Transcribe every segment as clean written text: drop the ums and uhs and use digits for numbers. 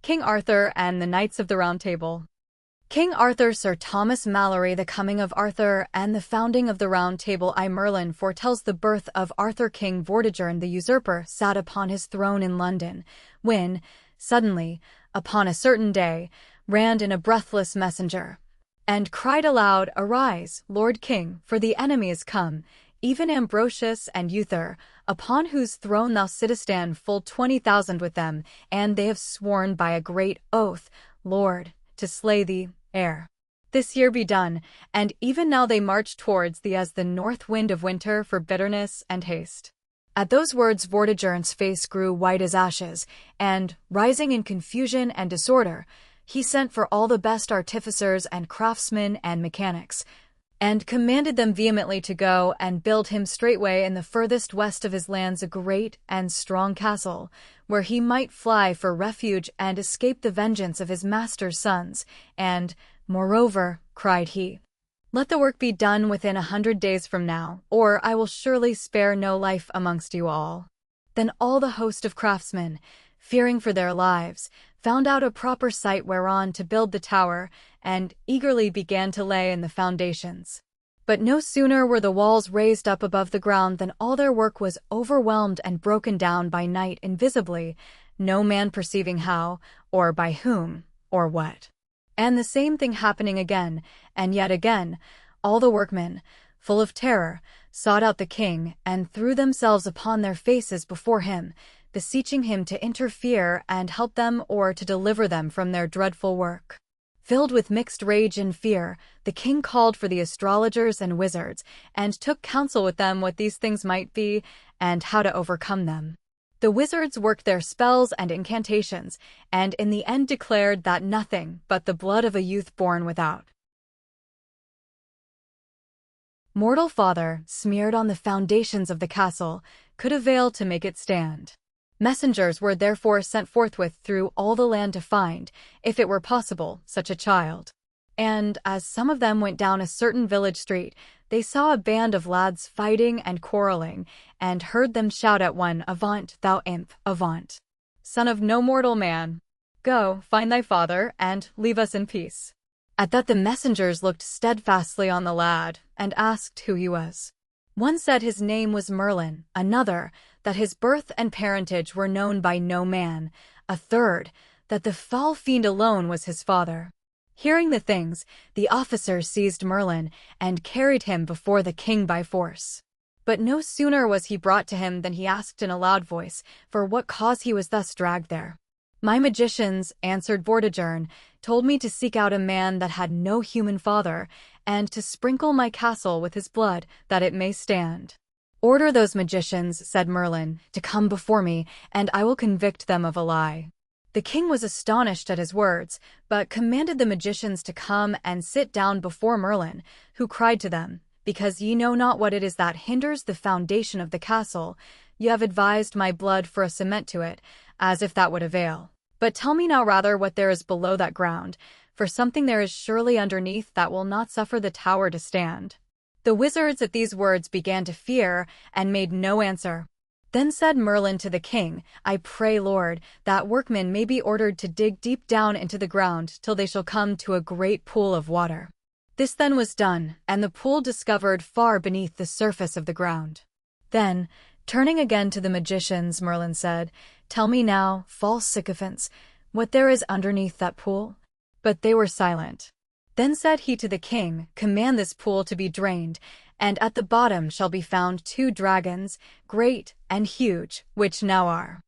King Arthur and the Knights of the Round Table. King Arthur, Sir Thomas Malory, The Coming of Arthur and the Founding of the Round Table. I Merlin foretells the birth of Arthur. King Vortigern the usurper sat upon his throne in London, when, suddenly, upon a certain day, ran in a breathless messenger, and cried aloud, Arise, Lord King, for the enemy is come, even Ambrosius and Uther, upon whose throne thou sittest, and full 20,000 with them, and they have sworn by a great oath, Lord, to slay thee, ere this year be done, and even now they march towards thee as the north wind of winter for bitterness and haste. At those words Vortigern's face grew white as ashes, and, rising in confusion and disorder, he sent for all the best artificers and craftsmen and mechanics, and commanded them vehemently to go and build him straightway in the furthest west of his lands a great and strong castle, where he might fly for refuge and escape the vengeance of his master's sons. And, moreover, cried he, let the work be done within 100 days from now, or I will surely spare no life amongst you all. Then all the host of craftsmen, fearing for their lives, found out a proper site whereon to build the tower, and eagerly began to lay in the foundations. But no sooner were the walls raised up above the ground than all their work was overwhelmed and broken down by night invisibly, no man perceiving how, or by whom, or what. And the same thing happening again, and yet again, all the workmen, full of terror, sought out the king, and threw themselves upon their faces before him, beseeching him to interfere and help them or to deliver them from their dreadful work. Filled with mixed rage and fear, the king called for the astrologers and wizards, and took counsel with them what these things might be, and how to overcome them. The wizards worked their spells and incantations, and in the end declared that nothing but the blood of a youth born without mortal father, smeared on the foundations of the castle, could avail to make it stand. Messengers were therefore sent forthwith through all the land to find, if it were possible, such a child. And, as some of them went down a certain village street, they saw a band of lads fighting and quarreling, and heard them shout at one, Avaunt, thou imp, avaunt, son of no mortal man! Go, find thy father, and leave us in peace. At that the messengers looked steadfastly on the lad, and asked who he was. One said his name was Merlin, another, that his birth and parentage were known by no man, a third, that the foul fiend alone was his father. Hearing the things, the officers seized Merlin, and carried him before the king by force. But no sooner was he brought to him than he asked in a loud voice, for what cause he was thus dragged there. My magicians, answered Vortigern, told me to seek out a man that had no human father, and to sprinkle my castle with his blood, that it may stand. Order those magicians, said Merlin, to come before me, and I will convict them of a lie. The king was astonished at his words, but commanded the magicians to come and sit down before Merlin, who cried to them, Because ye know not what it is that hinders the foundation of the castle, ye have advised my blood for a cement to it, as if that would avail. But tell me now rather what there is below that ground, for something there is surely underneath that will not suffer the tower to stand. The wizards at these words began to fear, and made no answer. Then said Merlin to the king, I pray, Lord, that workmen may be ordered to dig deep down into the ground till they shall come to a great pool of water. This then was done, and the pool discovered far beneath the surface of the ground. Then, turning again to the magicians, Merlin said, Tell me now, false sycophants, what there is underneath that pool? But they were silent. Then said he to the king, Command this pool to be drained, and at the bottom shall be found 2 dragons, great and huge, which now are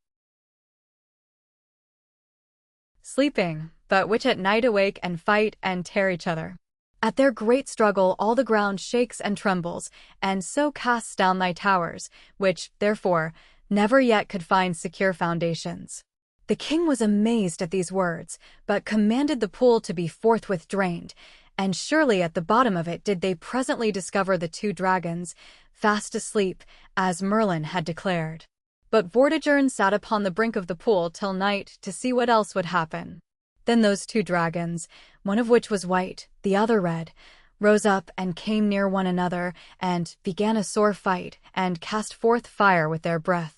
sleeping, but which at night awake and fight and tear each other. At their great struggle all the ground shakes and trembles, and so casts down thy towers, which, therefore, never yet could find secure foundations. The king was amazed at these words, but commanded the pool to be forthwith drained, and surely at the bottom of it did they presently discover the 2 dragons, fast asleep, as Merlin had declared. But Vortigern sat upon the brink of the pool till night to see what else would happen. Then those 2 dragons, one of which was white, the other red, rose up and came near one another, and began a sore fight, and cast forth fire with their breath.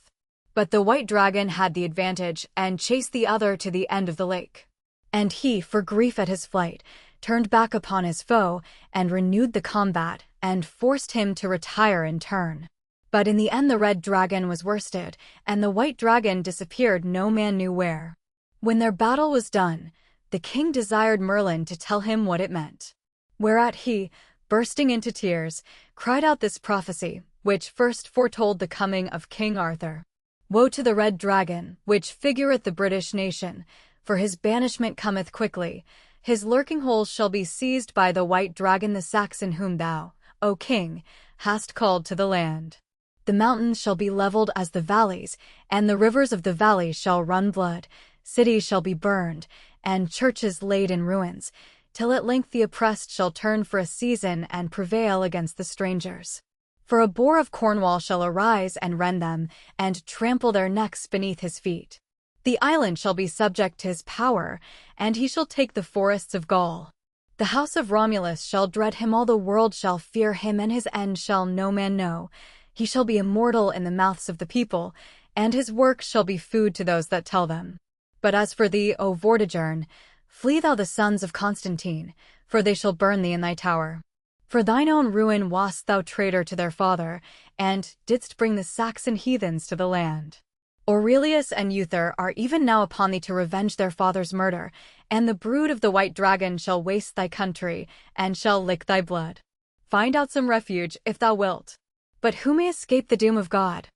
But the white dragon had the advantage and chased the other to the end of the lake. And he, for grief at his flight, turned back upon his foe and renewed the combat and forced him to retire in turn. But in the end the red dragon was worsted, and the white dragon disappeared no man knew where. When their battle was done, the king desired Merlin to tell him what it meant. Whereat he, bursting into tears, cried out this prophecy, which first foretold the coming of King Arthur. Woe to the red dragon, which figureth the British nation, for his banishment cometh quickly. His lurking holes shall be seized by the white dragon the Saxon whom thou, O king, hast called to the land. The mountains shall be leveled as the valleys, and the rivers of the valleys shall run blood. Cities shall be burned, and churches laid in ruins, till at length the oppressed shall turn for a season and prevail against the strangers. For a boar of Cornwall shall arise and rend them, and trample their necks beneath his feet. The island shall be subject to his power, and he shall take the forests of Gaul. The house of Romulus shall dread him, all the world shall fear him, and his end shall no man know. He shall be immortal in the mouths of the people, and his works shall be food to those that tell them. But as for thee, O Vortigern, flee thou the sons of Constantine, for they shall burn thee in thy tower. For thine own ruin wast thou traitor to their father, and didst bring the Saxon heathens to the land. Aurelius and Uther are even now upon thee to revenge their father's murder, and the brood of the white dragon shall waste thy country, and shall lick thy blood. Find out some refuge, if thou wilt. But who may escape the doom of God?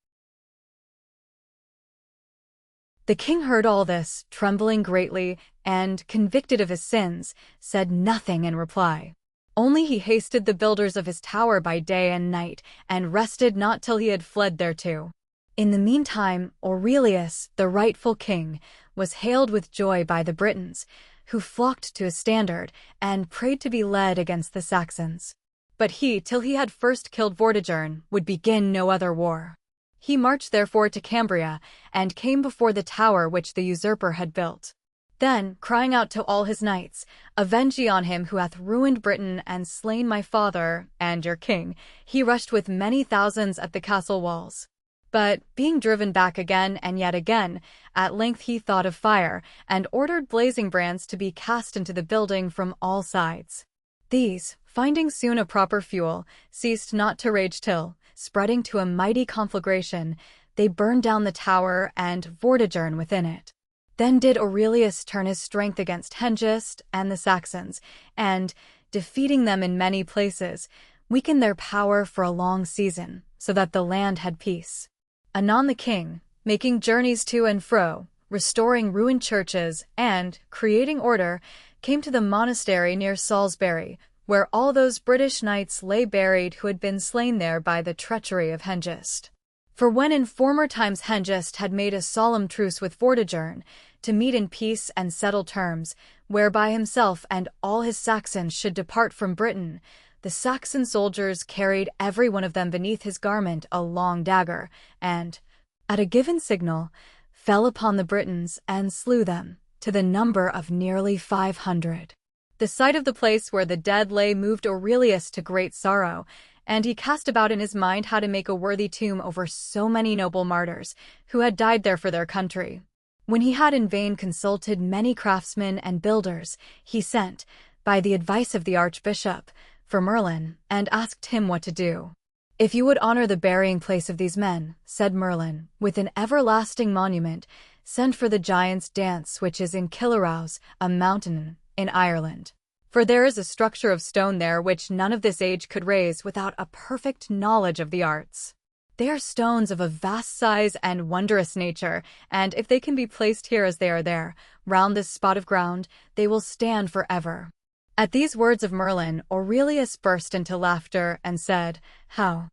The king heard all this, trembling greatly, and, convicted of his sins, said nothing in reply. Only he hasted the builders of his tower by day and night, and rested not till he had fled thereto. In the meantime, Aurelius, the rightful king, was hailed with joy by the Britons, who flocked to his standard, and prayed to be led against the Saxons. But he, till he had first killed Vortigern, would begin no other war. He marched therefore to Cambria, and came before the tower which the usurper had built. Then, crying out to all his knights, "Avenge ye on him who hath ruined Britain and slain my father and your king," he rushed with many thousands at the castle walls. But, being driven back again and yet again, at length he thought of fire, and ordered blazing brands to be cast into the building from all sides. These, finding soon a proper fuel, ceased not to rage till, spreading to a mighty conflagration, they burned down the tower and Vortigern within it. Then did Aurelius turn his strength against Hengist and the Saxons, and, defeating them in many places, weakened their power for a long season, so that the land had peace. Anon the king, making journeys to and fro, restoring ruined churches, and, creating order, came to the monastery near Salisbury, where all those British knights lay buried who had been slain there by the treachery of Hengist. For when in former times Hengist had made a solemn truce with Vortigern, to meet in peace and settle terms, whereby himself and all his Saxons should depart from Britain, the Saxon soldiers carried every one of them beneath his garment a long dagger, and, at a given signal, fell upon the Britons and slew them, to the number of nearly 500. The sight of the place where the dead lay moved Aurelius to great sorrow, and he cast about in his mind how to make a worthy tomb over so many noble martyrs, who had died there for their country. When he had in vain consulted many craftsmen and builders, he sent, by the advice of the archbishop, for Merlin, and asked him what to do. "If you would honor the burying place of these men," said Merlin, "with an everlasting monument, send for the Giants' Dance which is in Killarrows, a mountain in Ireland. For there is a structure of stone there which none of this age could raise without a perfect knowledge of the arts. They are stones of a vast size and wondrous nature, and if they can be placed here as they are there, round this spot of ground, they will stand forever." At these words of Merlin, Aurelius burst into laughter and said, "How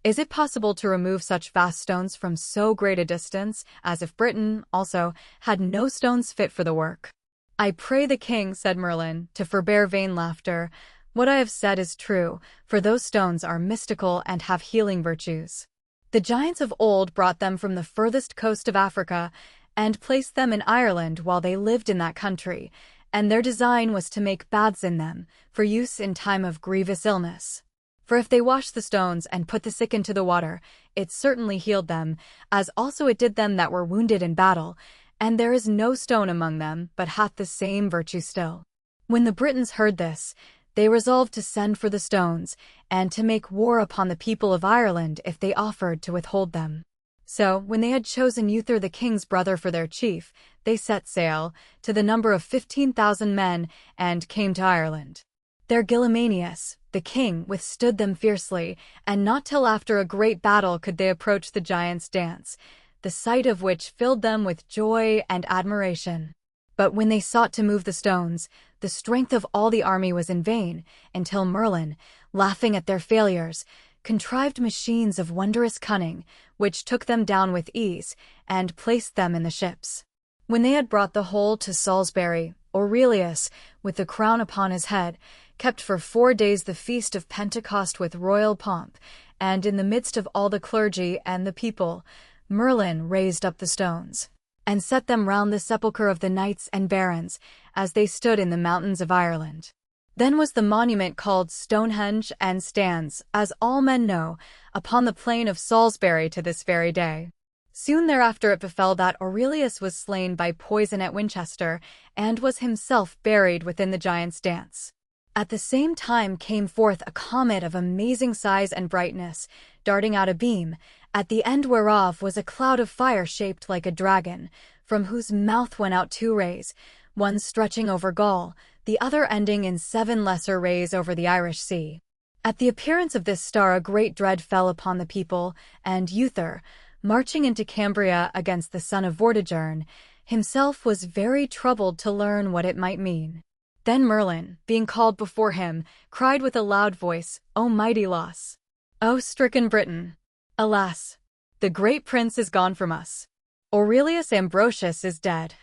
is it possible to remove such vast stones from so great a distance, as if Britain, also, had no stones fit for the work?" "I pray the king," said Merlin, "to forbear vain laughter. What I have said is true, for those stones are mystical and have healing virtues. The giants of old brought them from the furthest coast of Africa, and placed them in Ireland while they lived in that country, and their design was to make baths in them, for use in time of grievous illness. For if they washed the stones and put the sick into the water, it certainly healed them, as also it did them that were wounded in battle, and there is no stone among them but hath the same virtue still. When the Britons heard this, they resolved to send for the stones, and to make war upon the people of Ireland if they offered to withhold them. So, when they had chosen Uther the king's brother for their chief, they set sail, to the number of 15,000 men, and came to Ireland. There Gillamanius, the king, withstood them fiercely, and not till after a great battle could they approach the giants' dance, the sight of which filled them with joy and admiration. But when they sought to move the stones, the strength of all the army was in vain, until Merlin, laughing at their failures, contrived machines of wondrous cunning, which took them down with ease, and placed them in the ships. When they had brought the whole to Salisbury, Aurelius, with the crown upon his head, kept for 4 days the feast of Pentecost with royal pomp, and in the midst of all the clergy and the people, Merlin raised up the stones, and set them round the sepulchre of the knights and barons, as they stood in the mountains of Ireland. Then was the monument called Stonehenge, and stands, as all men know, upon the plain of Salisbury to this very day. Soon thereafter it befell that Aurelius was slain by poison at Winchester, and was himself buried within the giants' dance. At the same time came forth a comet of amazing size and brightness, darting out a beam, at the end whereof was a cloud of fire shaped like a dragon, from whose mouth went out 2 rays, one stretching over Gaul, the other ending in 7 lesser rays over the Irish Sea. At the appearance of this star a great dread fell upon the people, and Uther, marching into Cambria against the son of Vortigern, himself was very troubled to learn what it might mean. Then Merlin, being called before him, cried with a loud voice, O mighty loss! O stricken Britain! Alas! The great prince is gone from us. Aurelius Ambrosius is dead,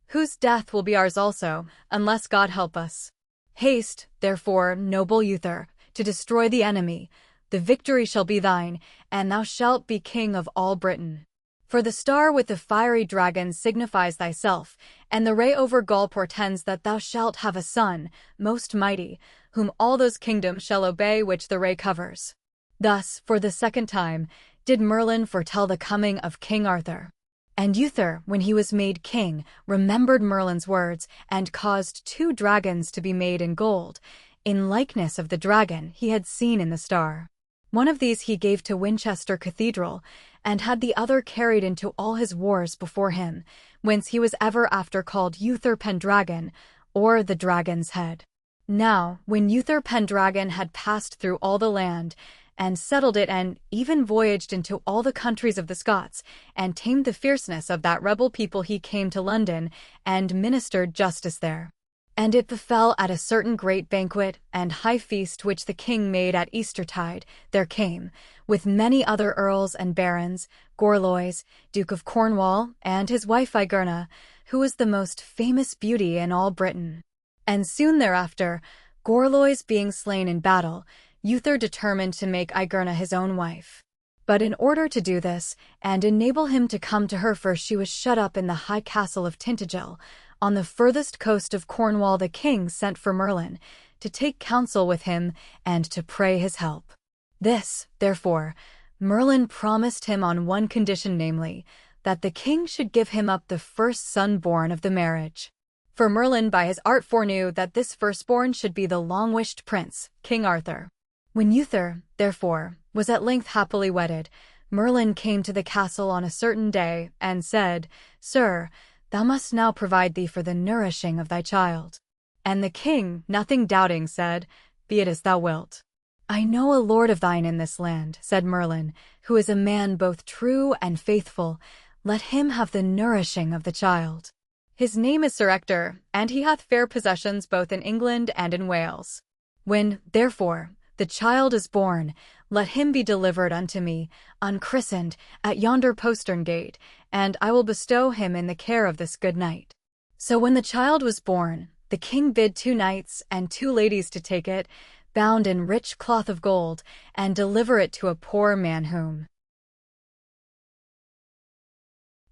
whose death will be ours also, unless God help us. Haste, therefore, noble Uther, to destroy the enemy. The victory shall be thine, and thou shalt be king of all Britain. For the star with the fiery dragon signifies thyself, and the ray over Gaul portends that thou shalt have a son, most mighty, whom all those kingdoms shall obey which the ray covers. Thus, for the 2nd time, did Merlin foretell the coming of King Arthur. And Uther, when he was made king, remembered Merlin's words, and caused 2 dragons to be made in gold, in likeness of the dragon he had seen in the star. One of these he gave to Winchester Cathedral, and had the other carried into all his wars before him, whence he was ever after called Uther Pendragon, or the Dragon's Head. Now, when Uther Pendragon had passed through all the land, and settled it, and even voyaged into all the countries of the Scots, and tamed the fierceness of that rebel people, he came to London, and ministered justice there. And it befell at a certain great banquet and high feast which the king made at Eastertide, there came, with many other earls and barons, Gorlois, Duke of Cornwall, and his wife Igerna, who was the most famous beauty in all Britain. And soon thereafter, Gorlois being slain in battle, Uther determined to make Igerna his own wife. But in order to do this, and enable him to come to her, for she was shut up in the high castle of Tintagel, on the furthest coast of Cornwall, the king sent for Merlin, to take counsel with him, and to pray his help. This, therefore, Merlin promised him on one condition, namely, that the king should give him up the first son born of the marriage. For Merlin by his art foreknew that this firstborn should be the long-wished prince, King Arthur. When Uther, therefore, was at length happily wedded, Merlin came to the castle on a certain day, and said, Sir, thou must now provide thee for the nourishing of thy child. And the king, nothing doubting, said, Be it as thou wilt. I know a lord of thine in this land, said Merlin, who is a man both true and faithful. Let him have the nourishing of the child. His name is Sir Ector, and he hath fair possessions both in England and in Wales. When, therefore, the child is born, let him be delivered unto me, unchristened, at yonder postern gate, and I will bestow him in the care of this good knight. So when the child was born, the king bid 2 knights and 2 ladies to take it, bound in rich cloth of gold, and deliver it to a poor man whom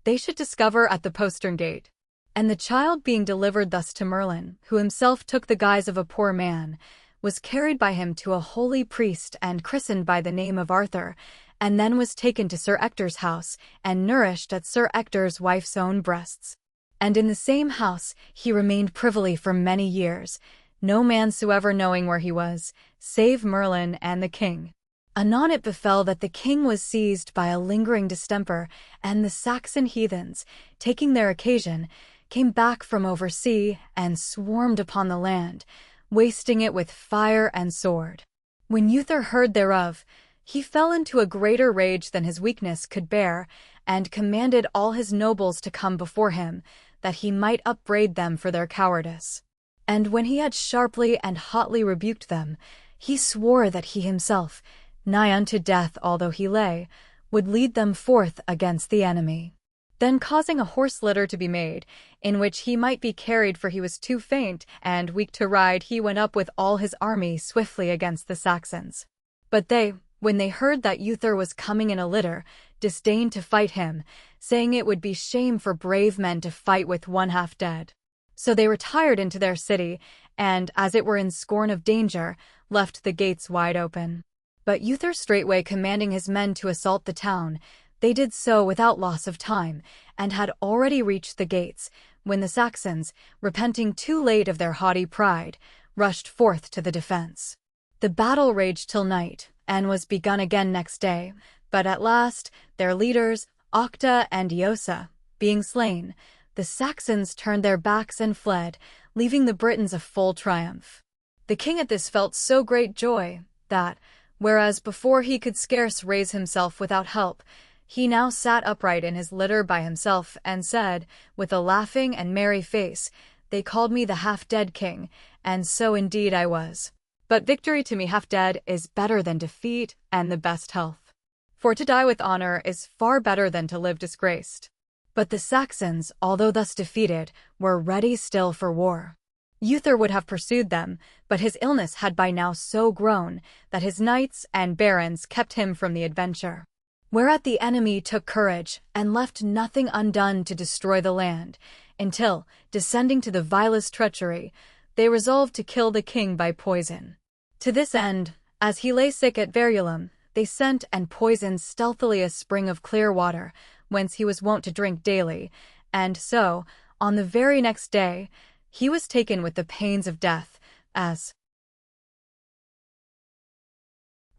they should discover at the postern gate. And the child being delivered thus to Merlin, who himself took the guise of a poor man, was carried by him to a holy priest and christened by the name of Arthur, and then was taken to Sir Ector's house and nourished at Sir Ector's wife's own breasts. And in the same house he remained privily for many years, no man soever knowing where he was, save Merlin and the king. Anon it befell that the king was seized by a lingering distemper, and the Saxon heathens, taking their occasion, came back from over sea and swarmed upon the land, wasting it with fire and sword. When Uther heard thereof, he fell into a greater rage than his weakness could bear, and commanded all his nobles to come before him, that he might upbraid them for their cowardice. And when he had sharply and hotly rebuked them, he swore that he himself, nigh unto death although he lay, would lead them forth against the enemy. Then causing a horse litter to be made, in which he might be carried, for he was too faint and weak to ride, he went up with all his army swiftly against the Saxons. But they, when they heard that Uther was coming in a litter, disdained to fight him, saying it would be shame for brave men to fight with one half dead. So they retired into their city, and, as it were in scorn of danger, left the gates wide open. But Uther straightway commanding his men to assault the town, they did so without loss of time, and had already reached the gates, when the Saxons, repenting too late of their haughty pride, rushed forth to the defense. The battle raged till night, and was begun again next day, but at last, their leaders, Octa and Eosa, being slain, the Saxons turned their backs and fled, leaving the Britons a full triumph. The king at this felt so great joy, that, whereas before he could scarce raise himself without help, he now sat upright in his litter by himself, and said, with a laughing and merry face, "They called me the half-dead king, and so indeed I was. But victory to me half-dead is better than defeat and the best health. For to die with honor is far better than to live disgraced." But the Saxons, although thus defeated, were ready still for war. Uther would have pursued them, but his illness had by now so grown that his knights and barons kept him from the adventure. Whereat the enemy took courage, and left nothing undone to destroy the land, until, descending to the vilest treachery, they resolved to kill the king by poison. To this end, as he lay sick at Verulam, they sent and poisoned stealthily a spring of clear water, whence he was wont to drink daily, and so, on the very next day, he was taken with the pains of death, as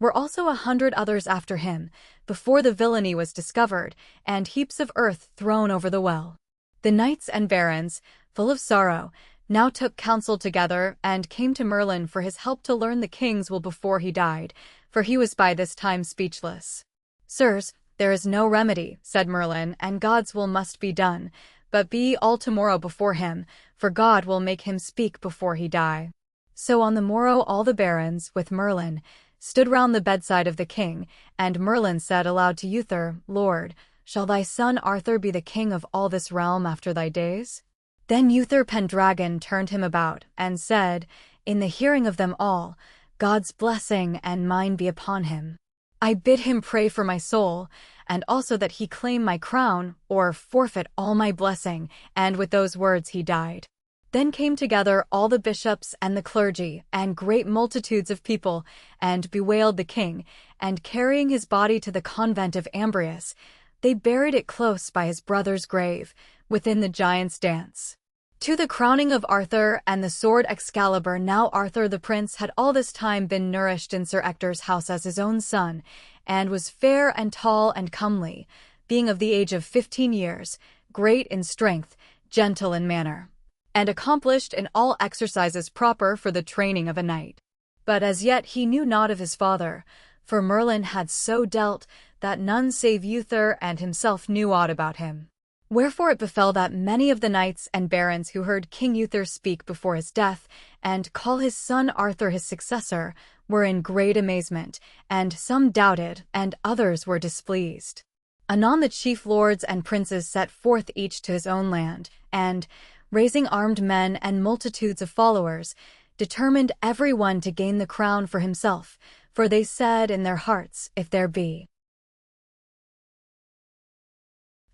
were also 100 others after him, before the villainy was discovered, and heaps of earth thrown over the well. The knights and barons, full of sorrow, now took counsel together, and came to Merlin for his help to learn the king's will before he died, for he was by this time speechless. "Sirs, there is no remedy," said Merlin, "and God's will must be done, but be all tomorrow before him, for God will make him speak before he die." So on the morrow all the barons, with Merlin, stood round the bedside of the king, and Merlin said aloud to Uther, "Lord, shall thy son Arthur be the king of all this realm after thy days?" Then Uther Pendragon turned him about, and said, in the hearing of them all, "God's blessing and mine be upon him. I bid him pray for my soul, and also that he claim my crown, or forfeit all my blessing," and with those words he died. Then came together all the bishops and the clergy, and great multitudes of people, and bewailed the king, and carrying his body to the convent of Ambrius, they buried it close by his brother's grave, within the Giant's Dance. To the crowning of Arthur and the sword Excalibur. Now Arthur the prince had all this time been nourished in Sir Ector's house as his own son, and was fair and tall and comely, being of the age of 15 years, great in strength, gentle in manner, and accomplished in all exercises proper for the training of a knight. But as yet he knew not of his father, for Merlin had so dealt that none save Uther and himself knew aught about him. Wherefore it befell that many of the knights and barons who heard King Uther speak before his death, and call his son Arthur his successor, were in great amazement, and some doubted, and others were displeased. Anon the chief lords and princes set forth each to his own land, and, raising armed men and multitudes of followers, determined every one to gain the crown for himself, for they said in their hearts, if there be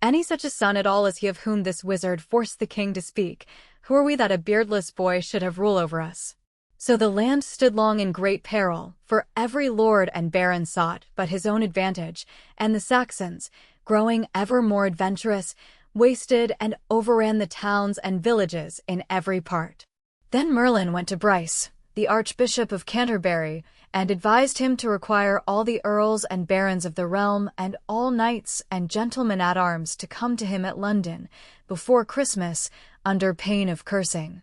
Any such a son at all as he of whom this wizard forced the king to speak, who are we that a beardless boy should have rule over us? So the land stood long in great peril, for every lord and baron sought but his own advantage, and the Saxons, growing ever more adventurous, wasted and overran the towns and villages in every part. Then Merlin went to Bryce, the Archbishop of Canterbury, and advised him to require all the earls and barons of the realm and all knights and gentlemen at arms to come to him at London before Christmas, under pain of cursing,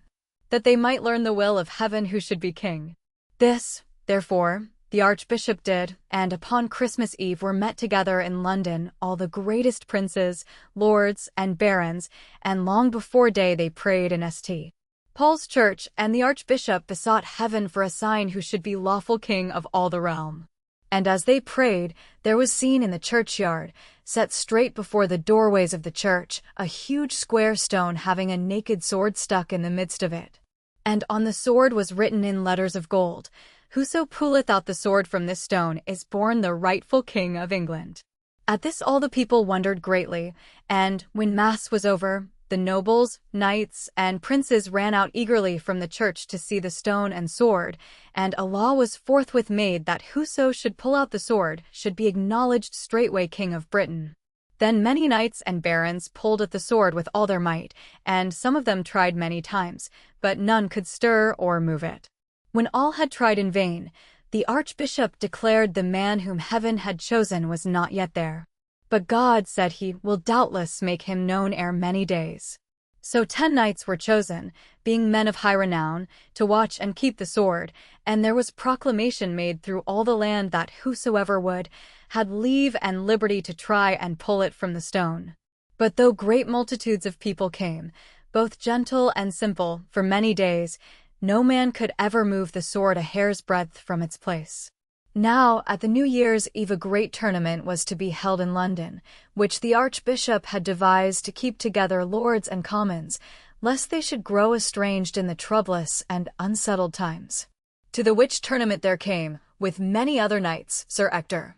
that they might learn the will of heaven who should be king. This, therefore, the Archbishop did, and upon Christmas Eve were met together in London all the greatest princes, lords, and barons, and long before day they prayed in St. Paul's Church, and the Archbishop besought heaven for a sign who should be lawful king of all the realm. And as they prayed, there was seen in the churchyard, set straight before the doorways of the church, a huge square stone having a naked sword stuck in the midst of it. And on the sword was written in letters of gold, "Whoso pulleth out the sword from this stone is born the rightful king of England." At this all the people wondered greatly, and, when Mass was over, the nobles, knights, and princes ran out eagerly from the church to see the stone and sword, and a law was forthwith made that whoso should pull out the sword should be acknowledged straightway king of Britain. Then many knights and barons pulled at the sword with all their might, and some of them tried many times, but none could stir or move it. When all had tried in vain, the Archbishop declared the man whom heaven had chosen was not yet there. But God, said he, will doubtless make him known ere many days. So 10 knights were chosen, being men of high renown, to watch and keep the sword, and there was proclamation made through all the land that whosoever would, had leave and liberty to try and pull it from the stone. But though great multitudes of people came, both gentle and simple, for many days, no man could ever move the sword a hair's breadth from its place. Now, at the New Year's Eve a great tournament was to be held in London, which the Archbishop had devised to keep together lords and commons, lest they should grow estranged in the troublous and unsettled times. To the which tournament there came, with many other knights, Sir Ector,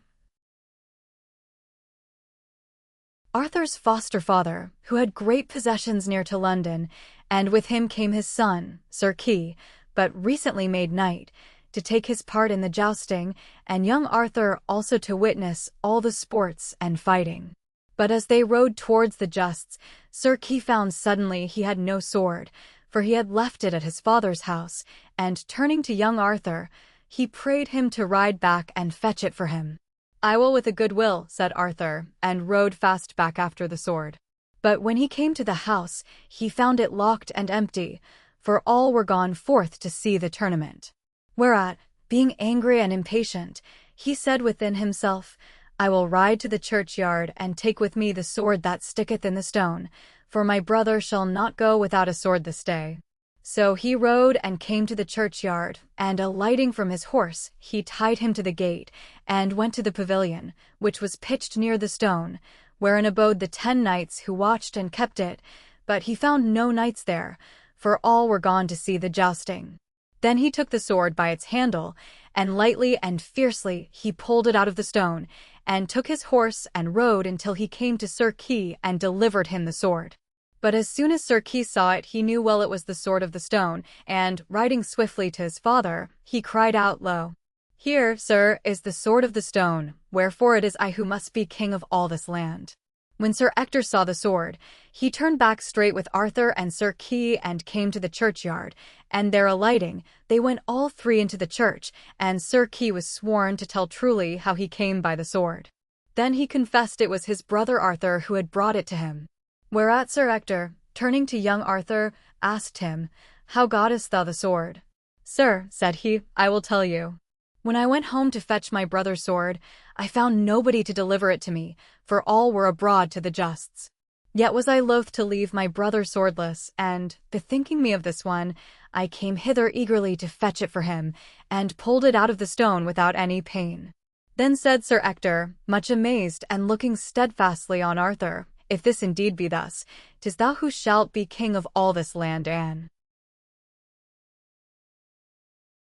Arthur's foster father, who had great possessions near to London, and with him came his son, Sir Kay, but recently made knight, to take his part in the jousting, and young Arthur also to witness all the sports and fighting. But as they rode towards the justs, Sir Kay found suddenly he had no sword, for he had left it at his father's house, and turning to young Arthur, he prayed him to ride back and fetch it for him. "I will with a good will," said Arthur, and rode fast back after the sword. But when he came to the house, he found it locked and empty, for all were gone forth to see the tournament. Whereat, being angry and impatient, he said within himself, "I will ride to the churchyard and take with me the sword that sticketh in the stone, for my brother shall not go without a sword this day." So he rode and came to the churchyard, and alighting from his horse, he tied him to the gate, and went to the pavilion, which was pitched near the stone, wherein abode the 10 knights who watched and kept it, but he found no knights there, for all were gone to see the jousting. Then he took the sword by its handle, and lightly and fiercely he pulled it out of the stone, and took his horse and rode until he came to Sir Kay and delivered him the sword. But as soon as Sir Kay saw it, he knew well it was the sword of the stone, and, riding swiftly to his father, he cried out low, "Here, sir, is the sword of the stone, wherefore it is I who must be king of all this land." When Sir Ector saw the sword, he turned back straight with Arthur and Sir Kay and came to the churchyard, and there alighting, they went all 3 into the church, and Sir Kay was sworn to tell truly how he came by the sword. Then he confessed it was his brother Arthur who had brought it to him. Whereat Sir Ector, turning to young Arthur, asked him, "How gottest thou the sword?" "Sir," said he, "I will tell you. When I went home to fetch my brother's sword, I found nobody to deliver it to me, for all were abroad to the justs. Yet was I loath to leave my brother swordless, and, bethinking me of this one, I came hither eagerly to fetch it for him, and pulled it out of the stone without any pain." Then said Sir Ector, much amazed and looking steadfastly on Arthur, "If this indeed be thus, 'tis thou who shalt be king of all this land, and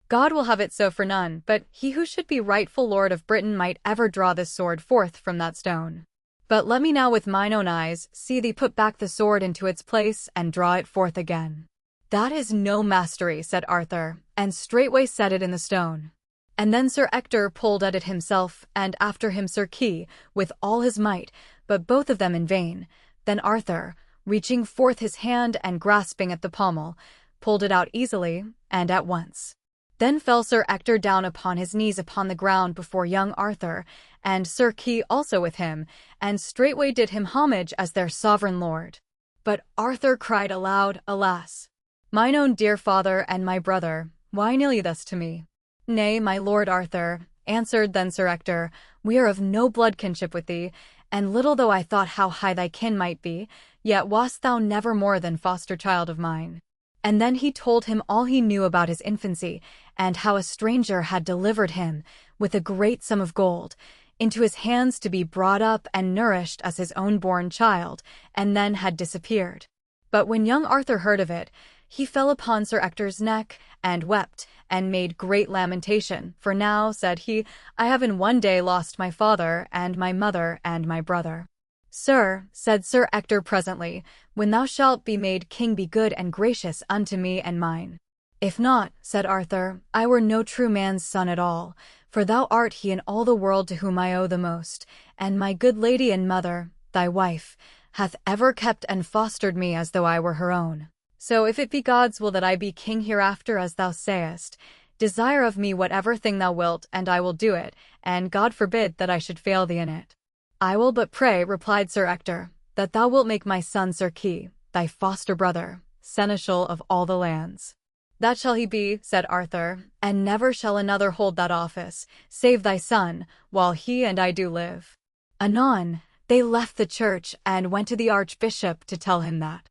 God will have it so for none, but he who should be rightful lord of Britain might ever draw this sword forth from that stone." But let me now with mine own eyes see thee put back the sword into its place and draw it forth again." "That is no mastery," said Arthur, and straightway set it in the stone. And then Sir Ector pulled at it himself, and after him Sir Kay, with all his might, but both of them in vain. Then Arthur, reaching forth his hand and grasping at the pommel, pulled it out easily, and at once. Then fell Sir Ector down upon his knees upon the ground before young Arthur, and Sir Kay also with him, and straightway did him homage as their sovereign lord. But Arthur cried aloud, "Alas! Mine own dear father and my brother, why kneel ye thus to me?" "Nay, my lord Arthur," answered then Sir Ector, "we are of no blood kinship with thee, and little though I thought how high thy kin might be, yet wast thou never more than foster child of mine." And then he told him all he knew about his infancy, and how a stranger had delivered him, with a great sum of gold, into his hands to be brought up and nourished as his own born child, and then had disappeared. But when young Arthur heard of it, he fell upon Sir Ector's neck, and wept, and made great lamentation, "For now," said he, "I have in one day lost my father, and my mother, and my brother." "Sir," said Sir Ector presently, "when thou shalt be made king, be good and gracious unto me and mine." "If not," said Arthur, "I were no true man's son at all, for thou art he in all the world to whom I owe the most, and my good lady and mother, thy wife, hath ever kept and fostered me as though I were her own. So if it be God's will that I be king hereafter as thou sayest, desire of me whatever thing thou wilt, and I will do it, and God forbid that I should fail thee in it." "I will but pray," replied Sir Ector, "that thou wilt make my son Sir Kay, thy foster brother, seneschal of all the lands." "That shall he be," said Arthur, "and never shall another hold that office, save thy son, while he and I do live." Anon, they left the church and went to the archbishop to tell him that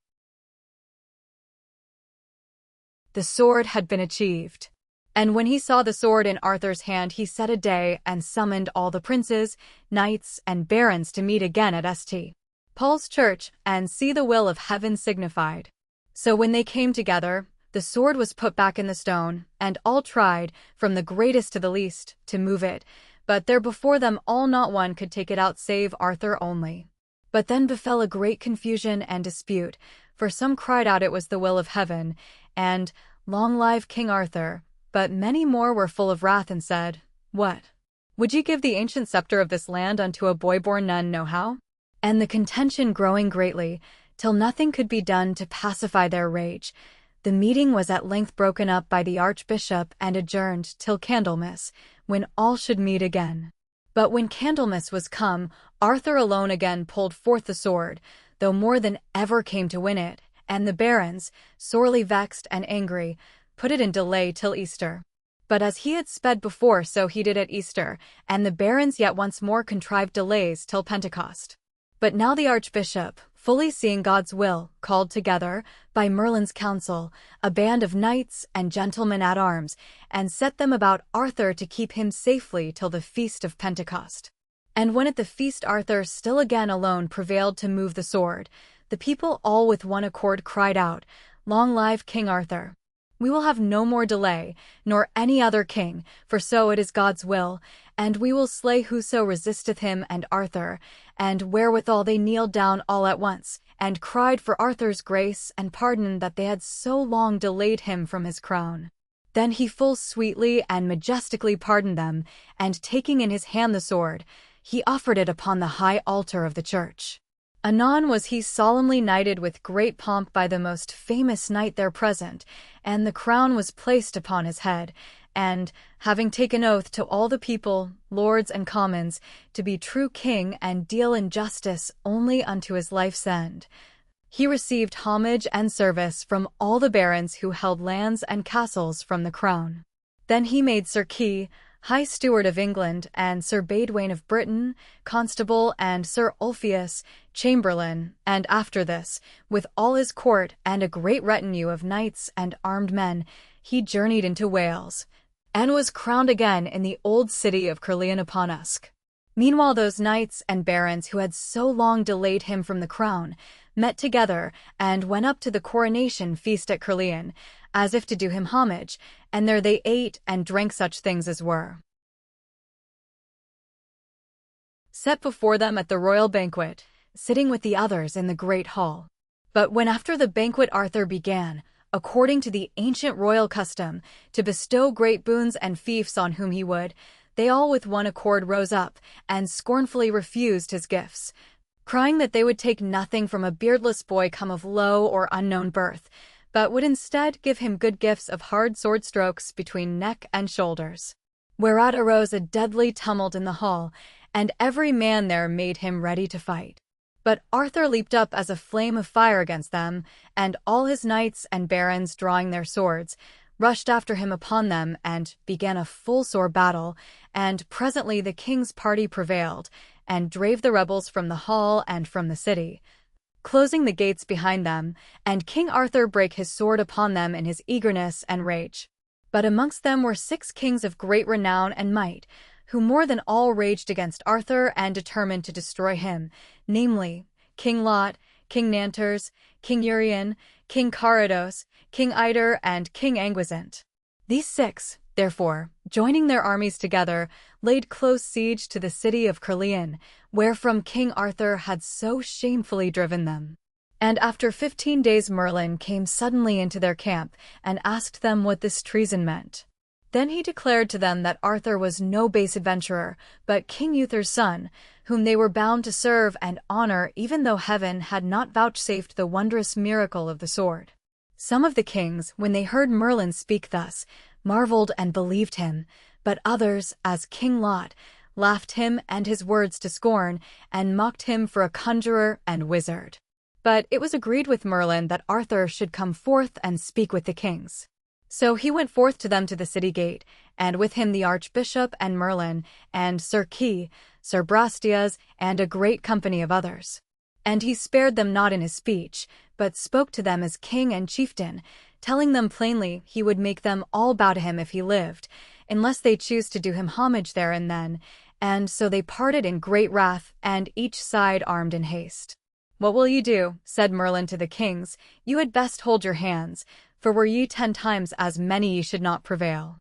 the sword had been achieved. And when he saw the sword in Arthur's hand, he set a day and summoned all the princes, knights, and barons to meet again at St. Paul's church and see the will of heaven signified. So when they came together, the sword was put back in the stone, and all tried, from the greatest to the least, to move it, but there before them all not one could take it out save Arthur only. But then befell a great confusion and dispute, for some cried out it was the will of heaven, and "Long live King Arthur," but many more were full of wrath and said, "What? Would ye give the ancient scepter of this land unto a boy born none know how?" And the contention growing greatly, till nothing could be done to pacify their rage, the meeting was at length broken up by the archbishop and adjourned till Candlemas, when all should meet again. But when Candlemas was come, Arthur alone again pulled forth the sword, though more than ever came to win it, and the barons, sorely vexed and angry, put it in delay till Easter. But as he had sped before, so he did at Easter, and the barons yet once more contrived delays till Pentecost. But now the archbishop, fully seeing God's will, called together, by Merlin's counsel, a band of knights and gentlemen at arms, and set them about Arthur to keep him safely till the feast of Pentecost. And when at the feast Arthur still again alone prevailed to move the sword, the people all with one accord cried out, "Long live King Arthur! We will have no more delay, nor any other king, for so it is God's will, and we will slay whoso resisteth him and Arthur." And wherewithal they kneeled down all at once, and cried for Arthur's grace and pardon that they had so long delayed him from his crown. Then he full sweetly and majestically pardoned them, and taking in his hand the sword, he offered it upon the high altar of the church. Anon was he solemnly knighted with great pomp by the most famous knight there present, and the crown was placed upon his head, and, having taken oath to all the people, lords and commons, to be true king and deal in justice only unto his life's end, he received homage and service from all the barons who held lands and castles from the crown. Then he made Sir Kay High Steward of England, and Sir Badwain of Britain Constable, and Sir Ulfius Chamberlain, and after this, with all his court and a great retinue of knights and armed men, he journeyed into Wales, and was crowned again in the old city of Caerleon upon Usk. Meanwhile those knights and barons who had so long delayed him from the crown met together and went up to the coronation feast at Caerleon, as if to do him homage, and there they ate and drank such things as were set before them at the royal banquet, sitting with the others in the great hall. But when after the banquet Arthur began, according to the ancient royal custom, to bestow great boons and fiefs on whom he would, they all with one accord rose up, and scornfully refused his gifts, crying that they would take nothing from a beardless boy come of low or unknown birth, but would instead give him good gifts of hard sword strokes between neck and shoulders. Whereat arose a deadly tumult in the hall, and every man there made him ready to fight. But Arthur leaped up as a flame of fire against them, and all his knights and barons drawing their swords, rushed after him upon them and began a full sore battle, and presently the king's party prevailed, and drave the rebels from the hall and from the city, closing the gates behind them, and King Arthur brake his sword upon them in his eagerness and rage. But amongst them were 6 kings of great renown and might, who more than all raged against Arthur and determined to destroy him, namely, King Lot, King Nanters, King Urien, King Carados, King Ider, and King Anguisant. These 6, therefore, joining their armies together, laid close siege to the city of Caerleon, wherefrom King Arthur had so shamefully driven them. And after 15 days Merlin came suddenly into their camp, and asked them what this treason meant. Then he declared to them that Arthur was no base adventurer, but King Uther's son, whom they were bound to serve and honor even though heaven had not vouchsafed the wondrous miracle of the sword. Some of the kings, when they heard Merlin speak thus, marveled and believed him, but others, as King Lot, laughed him and his words to scorn, and mocked him for a conjurer and wizard. But it was agreed with Merlin that Arthur should come forth and speak with the kings. So he went forth to them to the city gate, and with him the archbishop and Merlin, and Sir Kay, Sir Brastias, and a great company of others. And he spared them not in his speech, but spoke to them as king and chieftain, telling them plainly he would make them all bow to him if he lived, unless they choose to do him homage there and then, and so they parted in great wrath, and each side armed in haste. "What will ye do?" said Merlin to the kings. "You had best hold your hands, for were ye 10 times as many ye should not prevail."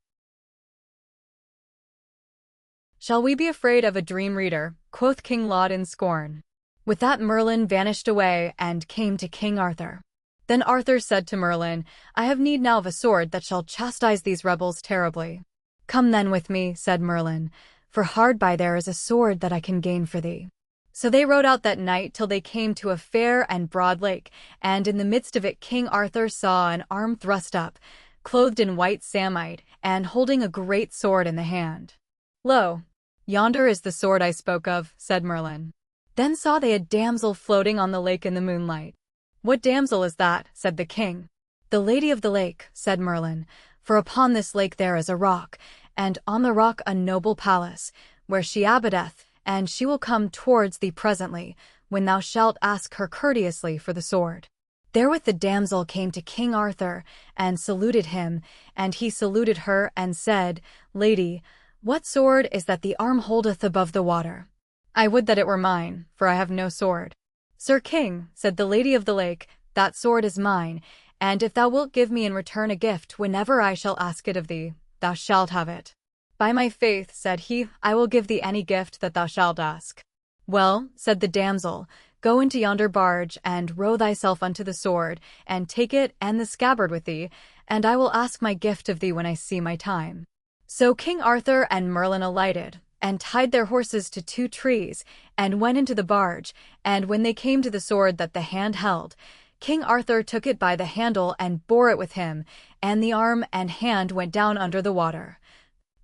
"Shall we be afraid of a dream reader?" quoth King Lot in scorn. With that Merlin vanished away and came to King Arthur. Then Arthur said to Merlin, "I have need now of a sword that shall chastise these rebels terribly." "Come then with me," said Merlin, "for hard by there is a sword that I can gain for thee." So they rode out that night till they came to a fair and broad lake, and in the midst of it King Arthur saw an arm thrust up, clothed in white samite, and holding a great sword in the hand. "Lo, yonder is the sword I spoke of," said Merlin. Then saw they a damsel floating on the lake in the moonlight. "What damsel is that?" said the king. "The Lady of the Lake," said Merlin, "for upon this lake there is a rock, and on the rock a noble palace, where she abideth, and she will come towards thee presently, when thou shalt ask her courteously for the sword." Therewith the damsel came to King Arthur, and saluted him, and he saluted her, and said, "Lady, what sword is that the arm holdeth above the water? I would that it were mine, for I have no sword." "Sir King," said the Lady of the Lake, "that sword is mine, and if thou wilt give me in return a gift whenever I shall ask it of thee, thou shalt have it." "By my faith," said he, "I will give thee any gift that thou shalt ask." "Well," said the damsel, "go into yonder barge, and row thyself unto the sword, and take it and the scabbard with thee, and I will ask my gift of thee when I see my time." So King Arthur and Merlin alighted, and tied their horses to 2 trees, and went into the barge, and when they came to the sword that the hand held, King Arthur took it by the handle and bore it with him, and the arm and hand went down under the water.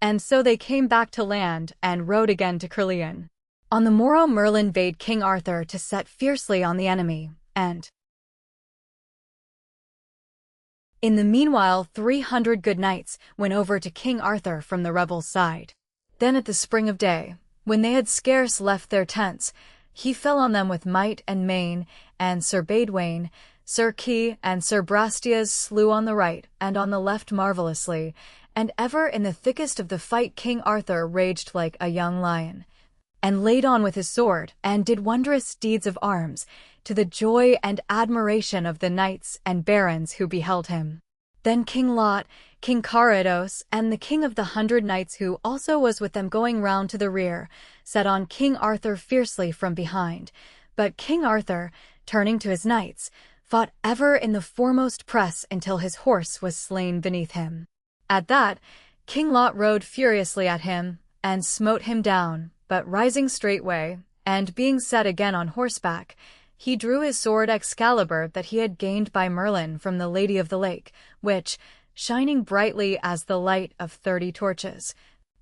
And so they came back to land, and rode again to Caerleon. On the morrow Merlin bade King Arthur to set fiercely on the enemy, and in the meanwhile 300 good knights went over to King Arthur from the rebels' side. Then at the spring of day, when they had scarce left their tents, he fell on them with might and main, and Sir Baudwain, Sir Kay, and Sir Brastias slew on the right and on the left marvellously, and ever in the thickest of the fight King Arthur raged like a young lion, and laid on with his sword, and did wondrous deeds of arms, to the joy and admiration of the knights and barons who beheld him. Then King Lot, King Carados, and the king of the 100 Knights who also was with them going round to the rear, set on King Arthur fiercely from behind. But King Arthur, turning to his knights, fought ever in the foremost press until his horse was slain beneath him. At that, King Lot rode furiously at him, and smote him down, but rising straightway, and being set again on horseback, he drew his sword Excalibur that he had gained by Merlin from the Lady of the Lake, which, shining brightly as the light of 30 torches,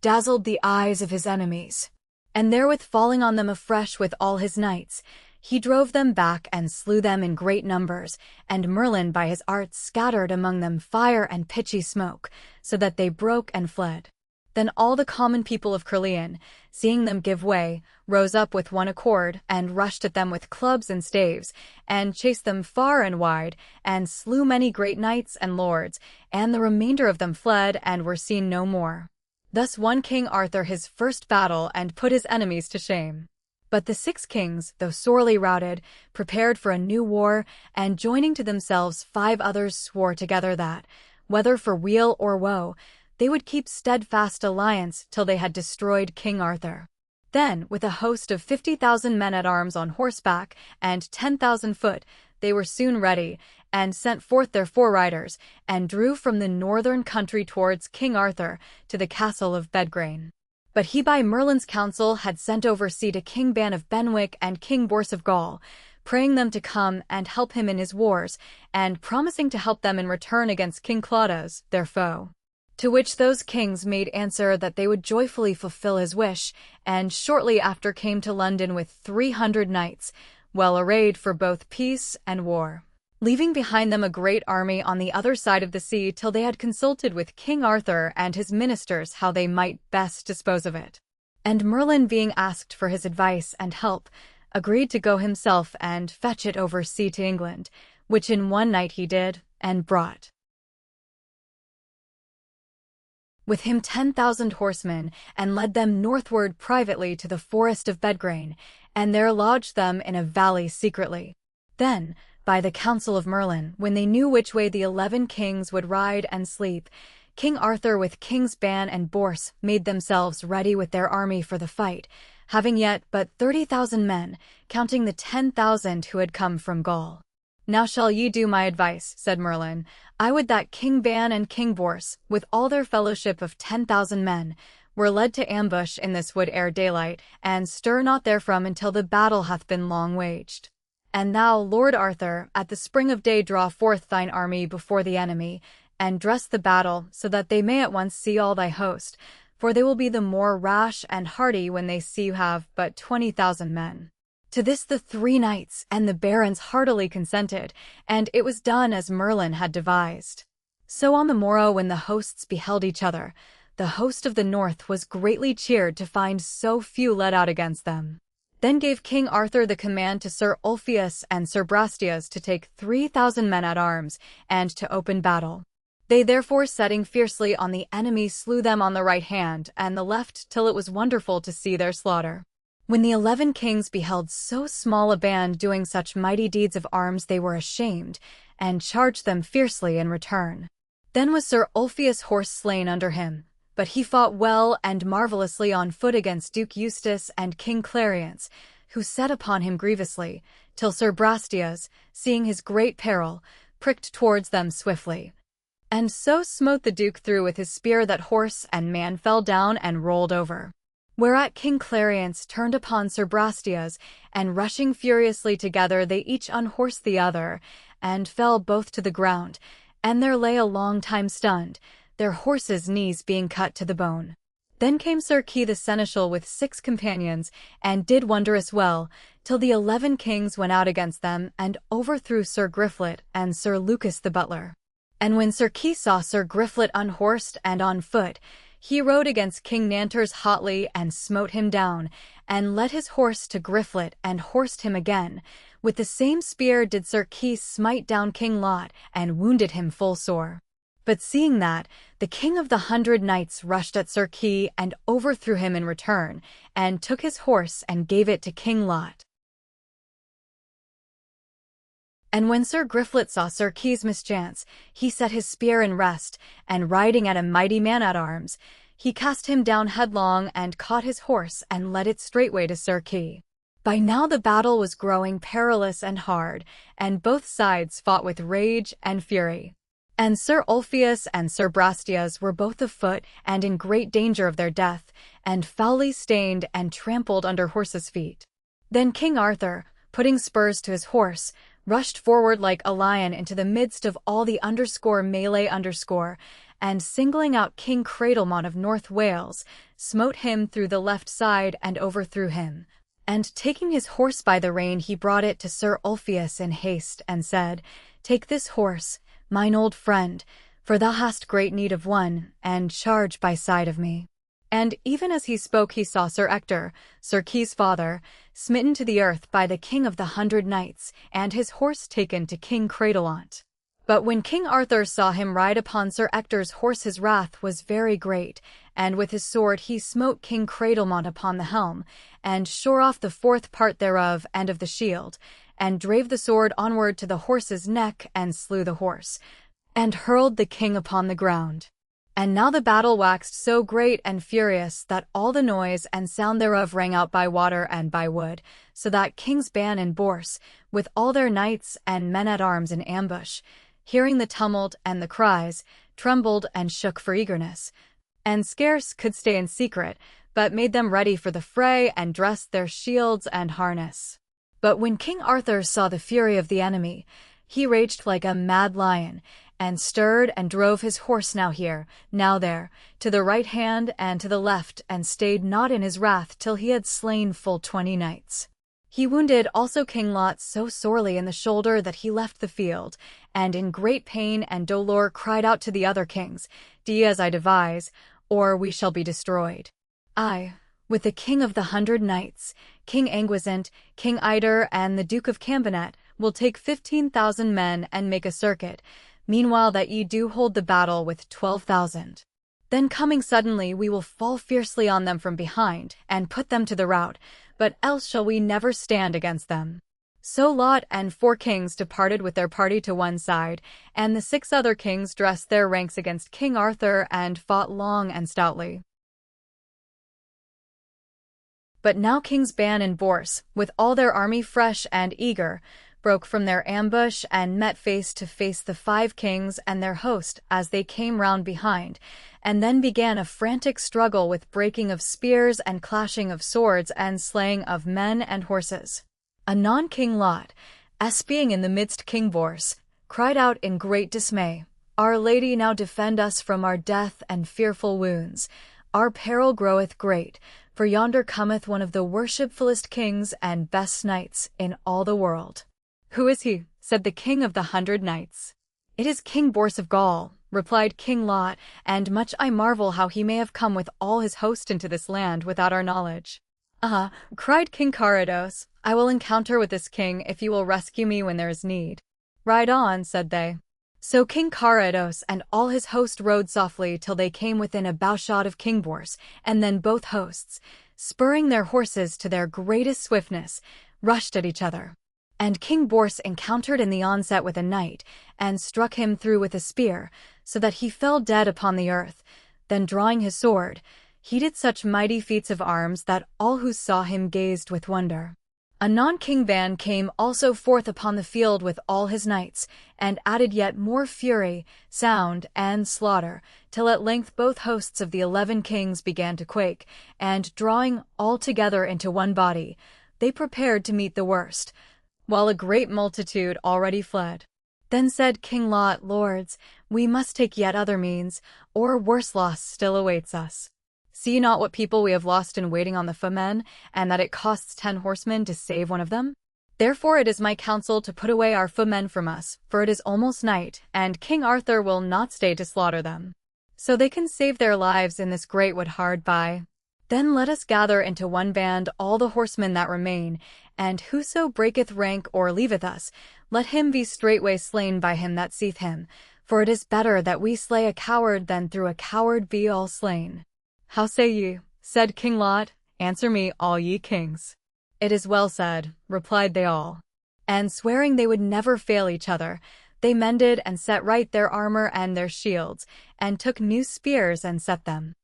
dazzled the eyes of his enemies. And therewith falling on them afresh with all his knights, he drove them back and slew them in great numbers, and Merlin by his arts scattered among them fire and pitchy smoke, so that they broke and fled. Then all the common people of Caerleon, seeing them give way, rose up with one accord, and rushed at them with clubs and staves, and chased them far and wide, and slew many great knights and lords, and the remainder of them fled and were seen no more. Thus won King Arthur his first battle and put his enemies to shame. But the 6 kings, though sorely routed, prepared for a new war, and joining to themselves 5 others swore together that, whether for weal or woe, they would keep steadfast alliance till they had destroyed King Arthur. Then, with a host of 50,000 men at arms on horseback and 10,000 foot, they were soon ready, and sent forth their foreriders, and drew from the northern country towards King Arthur to the castle of Bedgraine. But he by Merlin's counsel had sent oversea to King Ban of Benwick and King Bors of Gaul, praying them to come and help him in his wars, and promising to help them in return against King Claudas, their foe. To which those kings made answer that they would joyfully fulfill his wish, and shortly after came to London with 300 knights, well arrayed for both peace and war, leaving behind them a great army on the other side of the sea till they had consulted with King Arthur and his ministers how they might best dispose of it. And Merlin, being asked for his advice and help, agreed to go himself and fetch it over sea to England, which in one night he did, and brought with him 10,000 horsemen, and led them northward privately to the forest of Bedgraine, and there lodged them in a valley secretly. Then, by the counsel of Merlin, when they knew which way the 11 kings would ride and sleep, King Arthur with Kings Ban and Bors made themselves ready with their army for the fight, having yet but 30,000 men, counting the 10,000 who had come from Gaul. Now shall ye do my advice, said Merlin. I would that King Ban and King Bors, with all their fellowship of 10,000 men, were led to ambush in this wood ere daylight, and stir not therefrom until the battle hath been long waged. And thou, Lord Arthur, at the spring of day draw forth thine army before the enemy, and dress the battle, so that they may at once see all thy host, for they will be the more rash and hardy when they see you have but 20,000 men. To this the 3 knights and the barons heartily consented, and it was done as Merlin had devised. So on the morrow when the hosts beheld each other, the host of the north was greatly cheered to find so few led out against them. Then gave King Arthur the command to Sir Ulfius and Sir Brastias to take 3,000 men at arms, and to open battle. They therefore setting fiercely on the enemy slew them on the right hand and the left till it was wonderful to see their slaughter. When the 11 kings beheld so small a band doing such mighty deeds of arms, they were ashamed, and charged them fiercely in return. Then was Sir Ulfius' horse slain under him, but he fought well and marvellously on foot against Duke Eustace and King Clariance, who set upon him grievously, till Sir Brastias, seeing his great peril, pricked towards them swiftly, and so smote the duke through with his spear that horse and man fell down and rolled over. Whereat King Clariance turned upon Sir Brastias, and rushing furiously together they each unhorsed the other, and fell both to the ground, and there lay a long time stunned, their horses' knees being cut to the bone. Then came Sir Kay the seneschal with 6 companions, and did wondrous well, till the 11 kings went out against them, and overthrew Sir Griflet and Sir Lucas the butler. And when Sir Kay saw Sir Griflet unhorsed and on foot, he rode against King Nanters hotly and smote him down, and led his horse to Griflet and horsed him again. With the same spear did Sir Kay smite down King Lot and wounded him full sore. But seeing that, the king of the 100 knights rushed at Sir Kay and overthrew him in return, and took his horse and gave it to King Lot. And when Sir Griflet saw Sir Kay's mischance, he set his spear in rest, and riding at a mighty man-at-arms, he cast him down headlong and caught his horse and led it straightway to Sir Kay. By now the battle was growing perilous and hard, and both sides fought with rage and fury. And Sir Ulfius and Sir Brastias were both afoot and in great danger of their death, and foully stained and trampled under horses' feet. Then King Arthur, putting spurs to his horse, rushed forward like a lion into the midst of all the melee, and singling out King Cradlemont of North Wales, smote him through the left side and overthrew him. And taking his horse by the rein, he brought it to Sir Ulfius in haste, and said, "Take this horse, mine old friend, for thou hast great need of one, and charge by side of me." And even as he spoke he saw Sir Ector, Sir Kay's father, smitten to the earth by the King of the 100 Knights, and his horse taken to King Cradlemont. But when King Arthur saw him ride upon Sir Ector's horse, his wrath was very great, and with his sword he smote King Cradlemont upon the helm, and shore off the fourth part thereof and of the shield, and drave the sword onward to the horse's neck, and slew the horse, and hurled the king upon the ground. And now the battle waxed so great and furious that all the noise and sound thereof rang out by water and by wood, so that Kings Ban and Bors, with all their knights and men-at-arms in ambush, hearing the tumult and the cries, trembled and shook for eagerness, and scarce could stay in secret, but made them ready for the fray and dressed their shields and harness. But when King Arthur saw the fury of the enemy, he raged like a mad lion, and stirred and drove his horse now here, now there, to the right hand and to the left, and stayed not in his wrath till he had slain full 20 knights. He wounded also King Lot so sorely in the shoulder that he left the field, and in great pain and dolor cried out to the other kings, "Do as I devise, or we shall be destroyed." I, with the King of the 100 Knights, King Anguisant, King Ider, and the Duke of Cambenet, will take 15,000 men and make a circuit, meanwhile that ye do hold the battle with 12,000. Then coming suddenly we will fall fiercely on them from behind, and put them to the rout, but else shall we never stand against them. So Lot and 4 kings departed with their party to one side, and the 6 other kings dressed their ranks against King Arthur and fought long and stoutly. But now Kings Ban and Bors, with all their army fresh and eager, broke from their ambush and met face to face the 5 kings and their host as they came round behind, and then began a frantic struggle with breaking of spears and clashing of swords and slaying of men and horses. Anon King Lot, espying in the midst King Bors, cried out in great dismay, "Our Lady, now defend us from our death and fearful wounds. Our peril groweth great, for yonder cometh one of the worshipfullest kings and best knights in all the world." "Who is he?" said the King of the 100 Knights. "It is King Bors of Gaul," replied King Lot, "and much I marvel how he may have come with all his host into this land without our knowledge." "Ah," cried King Carados, "I will encounter with this king if you will rescue me when there is need." "Ride on," said they. So King Carados and all his host rode softly till they came within a bowshot of King Bors, and then both hosts, spurring their horses to their greatest swiftness, rushed at each other. And King Bors encountered in the onset with a knight, and struck him through with a spear, so that he fell dead upon the earth. Then drawing his sword, he did such mighty feats of arms that all who saw him gazed with wonder. Anon King Ban came also forth upon the field with all his knights, and added yet more fury, sound, and slaughter, till at length both hosts of the 11 kings began to quake, and drawing all together into one body, they prepared to meet the worst, while a great multitude already fled. Then said King Lot, "Lords, we must take yet other means, or worse loss still awaits us. See ye not what people we have lost in waiting on the foemen, and that it costs 10 horsemen to save one of them? Therefore it is my counsel to put away our foemen from us, for it is almost night, and King Arthur will not stay to slaughter them. So they can save their lives in this great wood hard by. Then let us gather into one band all the horsemen that remain, and whoso breaketh rank or leaveth us, let him be straightway slain by him that seeth him, for it is better that we slay a coward than through a coward be all slain." "How say ye?" said King Lot. "Answer me, all ye kings." "It is well said," replied they all. and swearing they would never fail each other, they mended and set right their armor and their shields, and took new spears and set them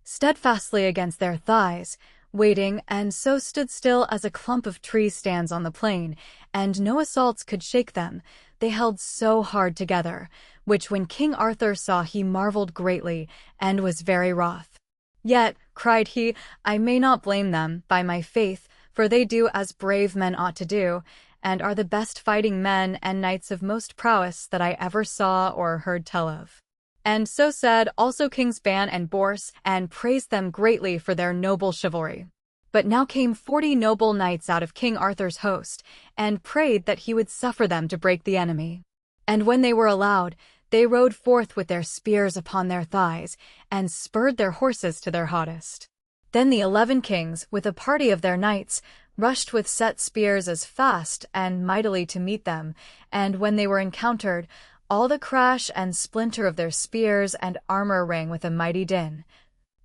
steadfastly against their thighs, waiting, and so stood still as a clump of trees stands on the plain, and no assaults could shake them. They held so hard together, which when King Arthur saw he marveled greatly, and was very wroth. Yet, cried he, I may not blame them, by my faith, for they do as brave men ought to do, and are the best fighting men and knights of most prowess that I ever saw or heard tell of. And so said also Kings Ban and Bors, and praised them greatly for their noble chivalry. But now came 40 noble knights out of King Arthur's host, and prayed that he would suffer them to break the enemy. And when they were allowed, they rode forth with their spears upon their thighs, and spurred their horses to their hottest. Then the 11 kings, with a party of their knights, rushed with set spears as fast and mightily to meet them, and when they were encountered, all the crash and splinter of their spears and armor rang with a mighty din.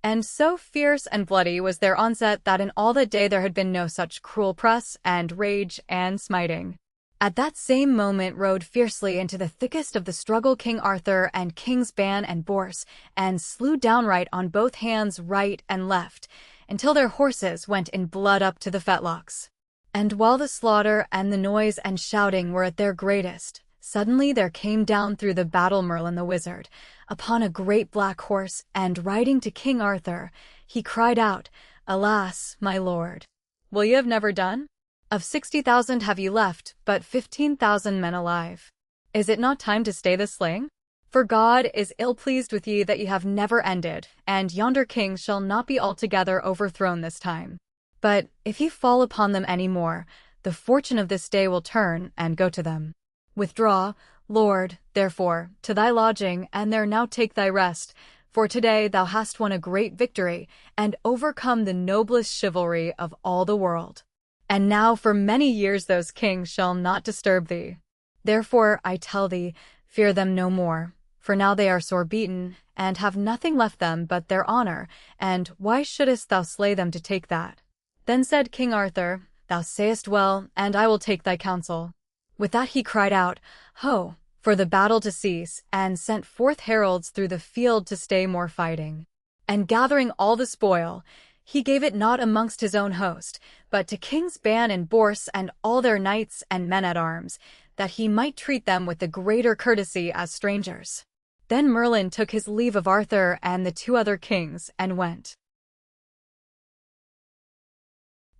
And so fierce and bloody was their onset that in all that day there had been no such cruel press and rage and smiting. At that same moment rode fiercely into the thickest of the struggle King Arthur and Kings Ban and Bors, and slew downright on both hands right and left, until their horses went in blood up to the fetlocks. And while the slaughter and the noise and shouting were at their greatest, suddenly there came down through the battle Merlin the wizard, upon a great black horse, and riding to King Arthur, he cried out, Alas, my lord, will ye have never done? Of 60,000 have ye left, but 15,000 men alive. Is it not time to stay the slaying? For God is ill-pleased with ye that ye have never ended, and yonder king shall not be altogether overthrown this time. But if ye fall upon them any more, the fortune of this day will turn and go to them. Withdraw, Lord, therefore, to thy lodging, and there now take thy rest, for today thou hast won a great victory, and overcome the noblest chivalry of all the world. And now for many years those kings shall not disturb thee. Therefore, I tell thee, fear them no more, for now they are sore beaten, and have nothing left them but their honor, and why shouldest thou slay them to take that? Then said King Arthur, Thou sayest well, and I will take thy counsel. With that he cried out, Ho, for the battle to cease, and sent forth heralds through the field to stay more fighting. And gathering all the spoil, he gave it not amongst his own host, but to Kings Ban and Bors and all their knights and men-at-arms, that he might treat them with the greater courtesy as strangers. Then Merlin took his leave of Arthur and the 2 other kings, and went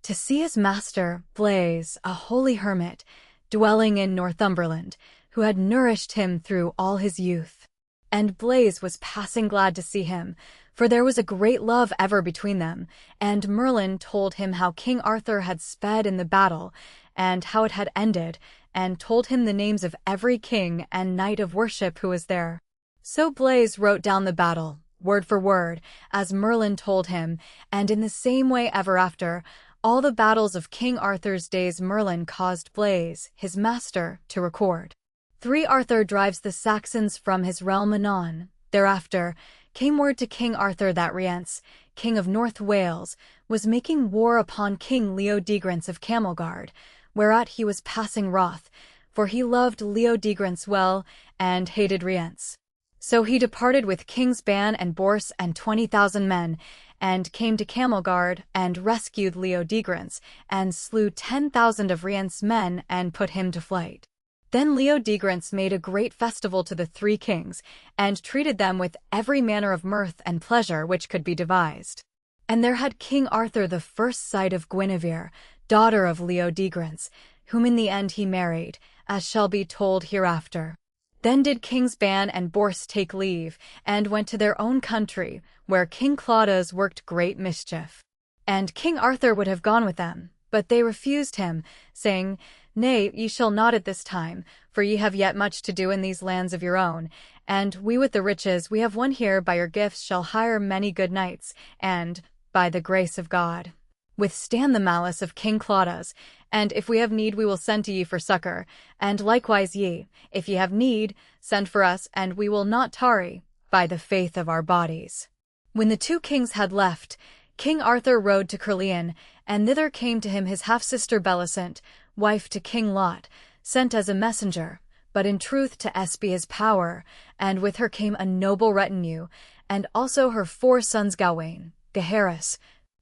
to see his master, Blaise, a holy hermit, dwelling in Northumberland, who had nourished him through all his youth. And Blaise was passing glad to see him, for there was a great love ever between them, and Merlin told him how King Arthur had sped in the battle, and how it had ended, and told him the names of every king and knight of worship who was there. So Blaise wrote down the battle, word for word, as Merlin told him, and in the same way ever after, all the battles of King Arthur's days Merlin caused Blaise, his master, to record. 3 Arthur drives the Saxons from his realm anon. Thereafter came word to King Arthur that Rience, king of North Wales, was making war upon King Leodegrance of Camelgard, whereat he was passing wroth, for he loved Leodegrance well, and hated Rience. So he departed with Kings Ban and Bors and 20,000 men, and came to Camelgard, and rescued Leodegrance, and slew 10,000 of Rience's men, and put him to flight. Then Leodegrance made a great festival to the 3 kings, and treated them with every manner of mirth and pleasure which could be devised. And there had King Arthur the first sight of Guinevere, daughter of Leodegrance, whom in the end he married, as shall be told hereafter. Then did Kings Ban and Bors take leave, and went to their own country, where King Claudas worked great mischief. And King Arthur would have gone with them, but they refused him, saying, Nay, ye shall not at this time, for ye have yet much to do in these lands of your own, and we with the riches we have won here by your gifts shall hire many good knights, and, by the grace of God, withstand the malice of King Claudas, and if we have need we will send to ye for succor, and likewise ye, if ye have need, send for us, and we will not tarry, by the faith of our bodies. When the 2 kings had left, King Arthur rode to Caerleon, and thither came to him his half-sister Bellicent, wife to King Lot, sent as a messenger, but in truth to espy his power, and with her came a noble retinue, and also her 4 sons Gawain, Gaheris,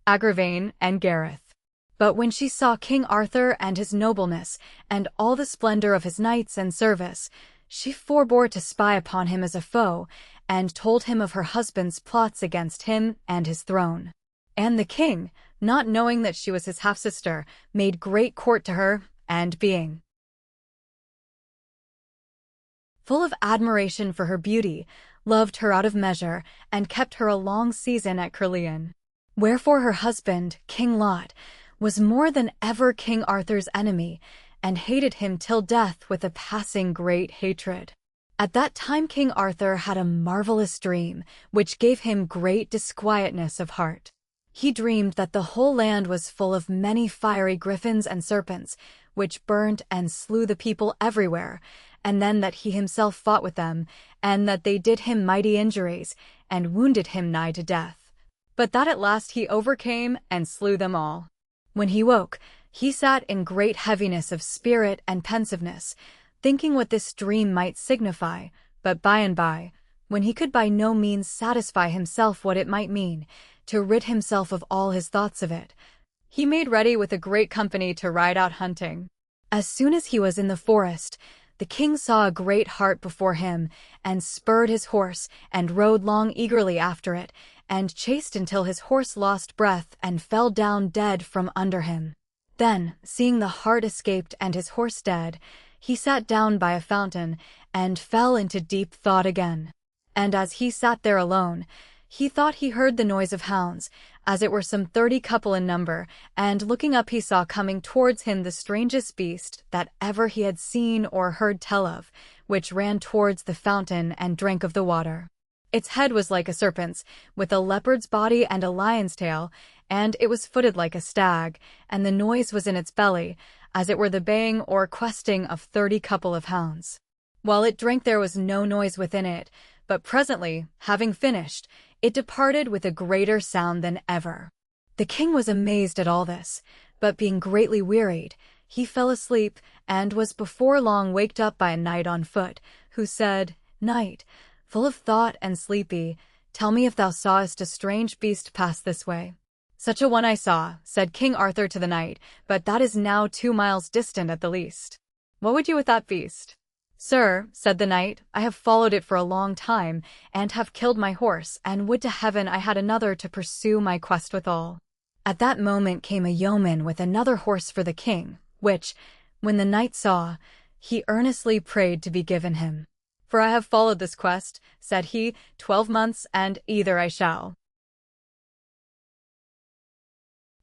Agravain, and Gareth. But when she saw King Arthur and his nobleness, and all the splendor of his knights and service, she forbore to spy upon him as a foe, and told him of her husband's plots against him and his throne. And the king, not knowing that she was his half-sister, made great court to her, and being full of admiration for her beauty, loved her out of measure, and kept her a long season at Caerleon. Wherefore her husband, King Lot, was more than ever King Arthur's enemy, and hated him till death with a passing great hatred. At that time King Arthur had a marvelous dream, which gave him great disquietness of heart. He dreamed that the whole land was full of many fiery griffins and serpents, which burnt and slew the people everywhere, and then that he himself fought with them, and that they did him mighty injuries, and wounded him nigh to death. But that at last he overcame and slew them all. When he woke, he sat in great heaviness of spirit and pensiveness, thinking what this dream might signify, but by and by, when he could by no means satisfy himself what it might mean, to rid himself of all his thoughts of it, he made ready with a great company to ride out hunting. As soon as he was in the forest, the king saw a great hart before him, and spurred his horse, and rode long eagerly after it, and chased until his horse lost breath and fell down dead from under him. Then, seeing the hart escaped and his horse dead, he sat down by a fountain, and fell into deep thought again. And as he sat there alone, he thought he heard the noise of hounds, as it were some 30 couple in number, and looking up he saw coming towards him the strangest beast that ever he had seen or heard tell of, which ran towards the fountain and drank of the water. Its head was like a serpent's, with a leopard's body and a lion's tail, and it was footed like a stag, and the noise was in its belly, as it were the baying or questing of 30 couple of hounds. While it drank there was no noise within it, but presently, having finished, it departed with a greater sound than ever. The king was amazed at all this, but being greatly wearied, he fell asleep, and was before long waked up by a knight on foot, who said, "Knight, full of thought and sleepy, tell me if thou sawest a strange beast pass this way." "Such a one I saw," said King Arthur to the knight, "but that is now 2 miles distant at the least." "What would you with that beast?" "Sir," said the knight, "I have followed it for a long time, and have killed my horse, and would to heaven I had another to pursue my quest withal." At that moment came a yeoman with another horse for the king, which, when the knight saw, he earnestly prayed to be given him. "For I have followed this quest," said he, 12 months, and either I shall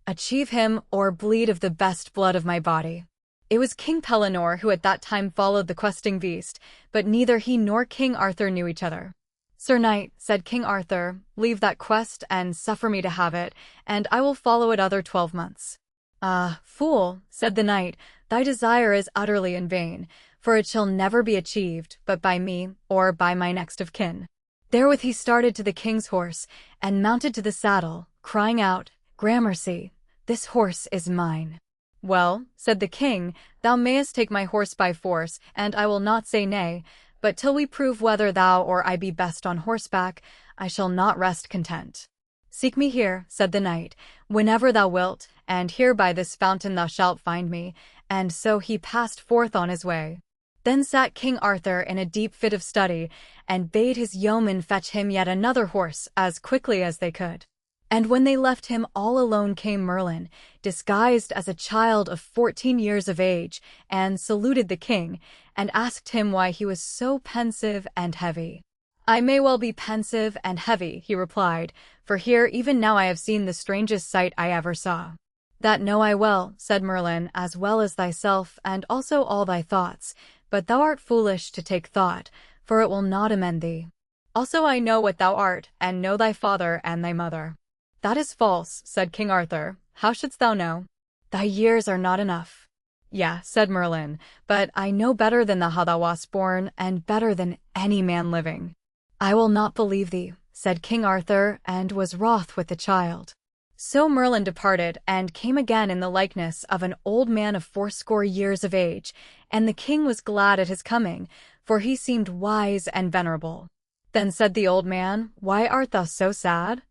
achieve him, or bleed of the best blood of my body. It was King Pellinore who at that time followed the questing beast, but neither he nor King Arthur knew each other. "Sir Knight," said King Arthur, "leave that quest, and suffer me to have it, and I will follow it other 12 months. "Ah, fool," said the knight, "thy desire is utterly in vain, for it shall never be achieved, but by me, or by my next of kin." Therewith he started to the king's horse, and mounted to the saddle, crying out, "Gramercy, this horse is mine." "Well," said the king, "thou mayest take my horse by force, and I will not say nay, but till we prove whether thou or I be best on horseback, I shall not rest content." "Seek me here," said the knight, "whenever thou wilt, and here by this fountain thou shalt find me." And so he passed forth on his way. Then sat King Arthur in a deep fit of study, and bade his yeomen fetch him yet another horse as quickly as they could. And when they left him all alone came Merlin, disguised as a child of 14 years of age, and saluted the king, and asked him why he was so pensive and heavy. "I may well be pensive and heavy," he replied, "for here even now I have seen the strangest sight I ever saw." "That know I well," said Merlin, "as well as thyself, and also all thy thoughts, but thou art foolish to take thought, for it will not amend thee. Also I know what thou art, and know thy father and thy mother." "That is false," said King Arthur. "How shouldst thou know?" "Thy years are not enough." "Yea," said Merlin, "but I know better than how thou wast born, and better than any man living." "I will not believe thee," said King Arthur, and was wroth with the child. So Merlin departed, and came again in the likeness of an old man of 80 years of age, and the king was glad at his coming, for he seemed wise and venerable. Then said the old man, "Why art thou so sad?"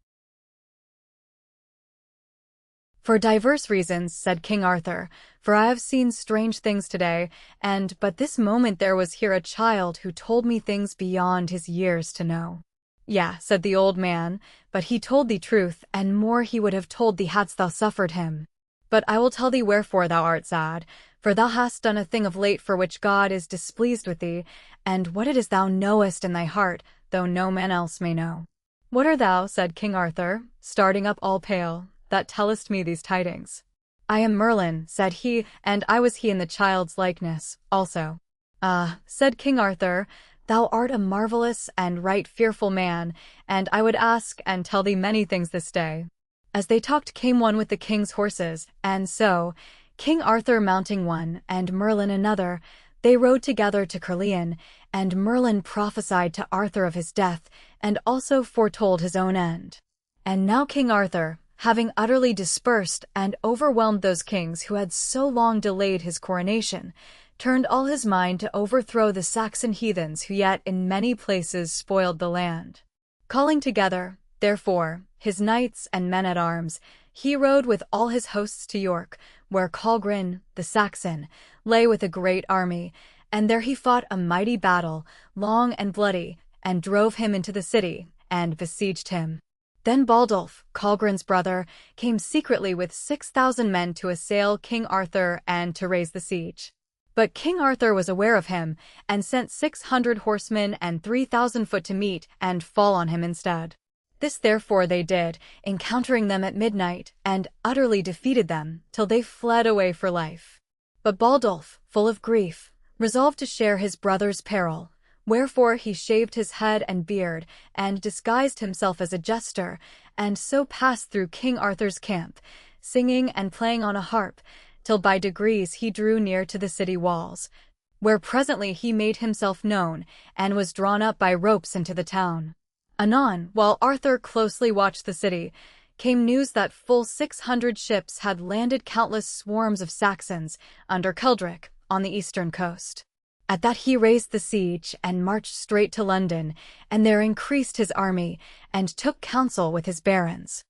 "For diverse reasons," said King Arthur, "for I have seen strange things today, and but this moment there was here a child who told me things beyond his years to know." "Yea," said the old man, "but he told thee truth, and more he would have told thee hadst thou suffered him. But I will tell thee wherefore thou art sad, for thou hast done a thing of late for which God is displeased with thee, and what it is thou knowest in thy heart, though no man else may know." "What art thou," said King Arthur, starting up all pale, "that tellest me these tidings?" "I am Merlin," said he, "and I was he in the child's likeness, also." "Ah," said King Arthur, "thou art a marvellous and right fearful man, and I would ask and tell thee many things this day." As they talked came one with the king's horses, and so, King Arthur mounting one, and Merlin another, they rode together to Caerleon, and Merlin prophesied to Arthur of his death, and also foretold his own end. And now King Arthur, having utterly dispersed and overwhelmed those kings who had so long delayed his coronation, turned all his mind to overthrow the Saxon heathens who yet in many places spoiled the land. Calling together, therefore, his knights and men-at-arms, he rode with all his hosts to York, where Callgrin, the Saxon, lay with a great army, and there he fought a mighty battle, long and bloody, and drove him into the city, and besieged him. Then Baldulf, Callgrin's brother, came secretly with 6,000 men to assail King Arthur and to raise the siege. But King Arthur was aware of him, and sent 600 horsemen and 3,000 foot to meet and fall on him instead. This therefore they did, encountering them at midnight, and utterly defeated them, till they fled away for life. But Baldulf, full of grief, resolved to share his brother's peril, wherefore he shaved his head and beard, and disguised himself as a jester, and so passed through King Arthur's camp, singing and playing on a harp, till by degrees he drew near to the city walls, where presently he made himself known, and was drawn up by ropes into the town. Anon, while Arthur closely watched the city, came news that full 600 ships had landed countless swarms of Saxons under Keldric on the eastern coast. At that he raised the siege and marched straight to London, and there increased his army, and took counsel with his barons.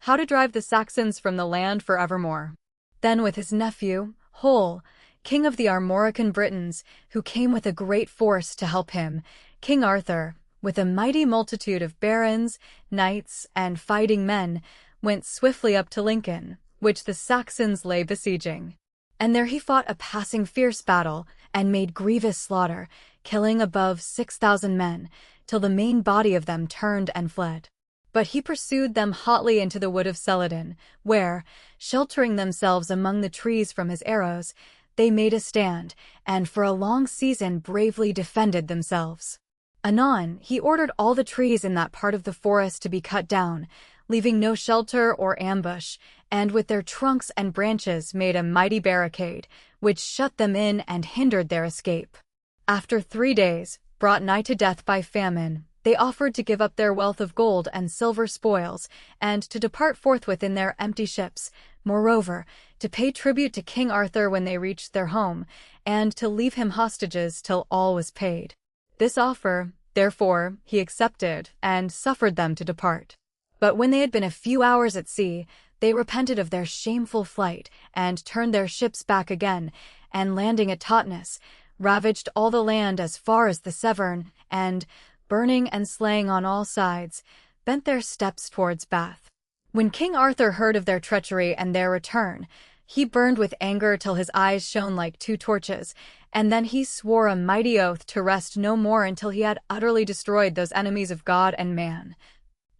How to drive the Saxons from the land for evermore. Then with his nephew, Hol, king of the Armorican Britons, who came with a great force to help him, King Arthur, with a mighty multitude of barons, knights, and fighting men, went swiftly up to Lincoln, which the Saxons lay besieging. And there he fought a passing fierce battle, and made grievous slaughter, killing above 6,000 men, till the main body of them turned and fled. But he pursued them hotly into the wood of Celadon, where, sheltering themselves among the trees from his arrows, they made a stand, and for a long season bravely defended themselves. Anon, he ordered all the trees in that part of the forest to be cut down, leaving no shelter or ambush, and with their trunks and branches made a mighty barricade, which shut them in and hindered their escape. After 3 days, brought nigh to death by famine, they offered to give up their wealth of gold and silver spoils, and to depart forthwith in their empty ships, moreover, to pay tribute to King Arthur when they reached their home, and to leave him hostages till all was paid. This offer, therefore, he accepted, and suffered them to depart. But when they had been a few hours at sea, they repented of their shameful flight, and turned their ships back again, and landing at Totnes, ravaged all the land as far as the Severn, and, burning and slaying on all sides, bent their steps towards Bath. When King Arthur heard of their treachery and their return, he burned with anger till his eyes shone like 2 torches, and then he swore a mighty oath to rest no more until he had utterly destroyed those enemies of God and man,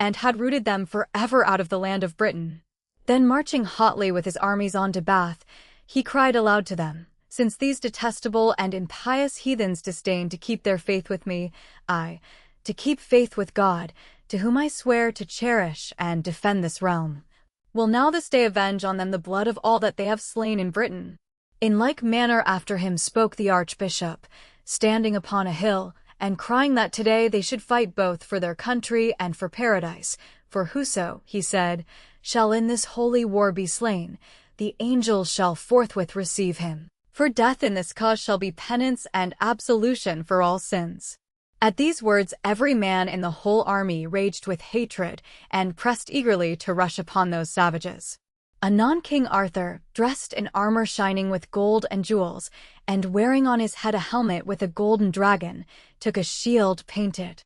and had rooted them for ever out of the land of Britain. Then marching hotly with his armies on to Bath, he cried aloud to them, "Since these detestable and impious heathens disdain to keep their faith with me, to keep faith with God, to whom I swear to cherish and defend this realm, will now this day avenge on them the blood of all that they have slain in Britain." In like manner after him spoke the archbishop, standing upon a hill, and crying that today they should fight both for their country and for paradise. For whoso, he said, shall in this holy war be slain, the angels shall forthwith receive him. For death in this cause shall be penance and absolution for all sins. At these words every man in the whole army raged with hatred and pressed eagerly to rush upon those savages. Anon King Arthur, dressed in armor shining with gold and jewels, and wearing on his head a helmet with a golden dragon, took a shield painted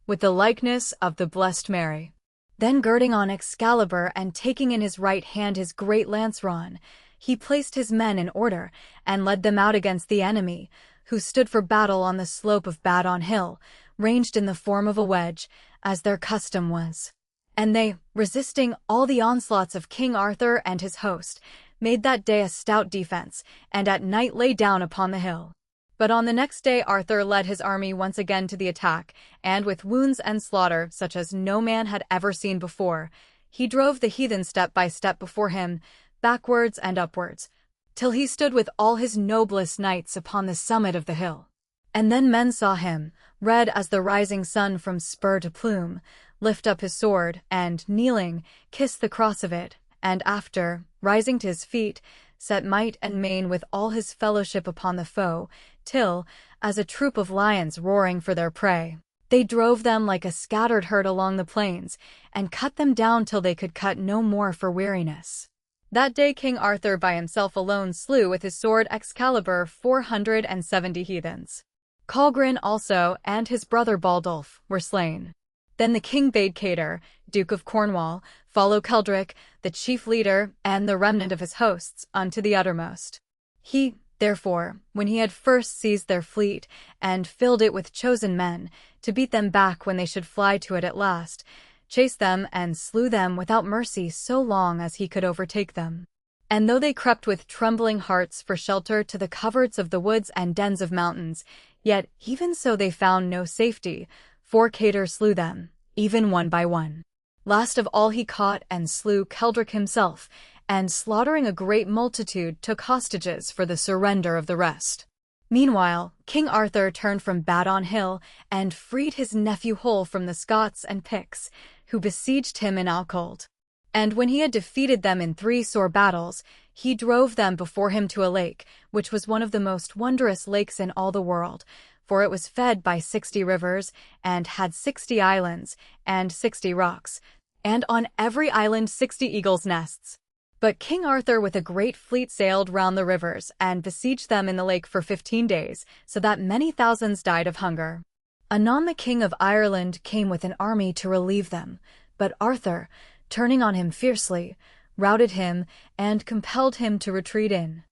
with the likeness of the Blessed Mary. Then girding on Excalibur and taking in his right hand his great lance Ron, he placed his men in order and led them out against the enemy, who stood for battle on the slope of Badon Hill, ranged in the form of a wedge, as their custom was. And they, resisting all the onslaughts of King Arthur and his host, made that day a stout defense, and at night lay down upon the hill. But on the next day Arthur led his army once again to the attack, and with wounds and slaughter such as no man had ever seen before, he drove the heathen step by step before him, backwards and upwards, till he stood with all his noblest knights upon the summit of the hill. And then men saw him, red as the rising sun from spur to plume, lift up his sword, and, kneeling, kiss the cross of it, and after, rising to his feet, set might and main with all his fellowship upon the foe, till, as a troop of lions roaring for their prey, they drove them like a scattered herd along the plains, and cut them down till they could cut no more for weariness. That day King Arthur by himself alone slew with his sword Excalibur 470 heathens. Colgrin also and his brother Baldulf were slain. Then the king bade Cader, Duke of Cornwall, follow Keldric, the chief leader, and the remnant of his hosts, unto the uttermost. He, therefore, when he had first seized their fleet, and filled it with chosen men, to beat them back when they should fly to it at last, chased them and slew them without mercy so long as he could overtake them. And though they crept with trembling hearts for shelter to the coverts of the woods and dens of mountains, yet even so they found no safety, for Cader slew them, even one by one. Last of all he caught and slew Keldric himself, and slaughtering a great multitude took hostages for the surrender of the rest. Meanwhile, King Arthur turned from Badon Hill and freed his nephew Hull from the Scots and Picts, who besieged him in Alcold. And when he had defeated them in 3 sore battles, he drove them before him to a lake, which was one of the most wondrous lakes in all the world, for it was fed by 60 rivers, and had 60 islands, and 60 rocks, and on every island 60 eagles' nests. But King Arthur with a great fleet sailed round the rivers, and besieged them in the lake for 15 days, so that many thousands died of hunger. Anon the King of Ireland came with an army to relieve them, but Arthur, turning on him fiercely, routed him, and compelled him to retreat in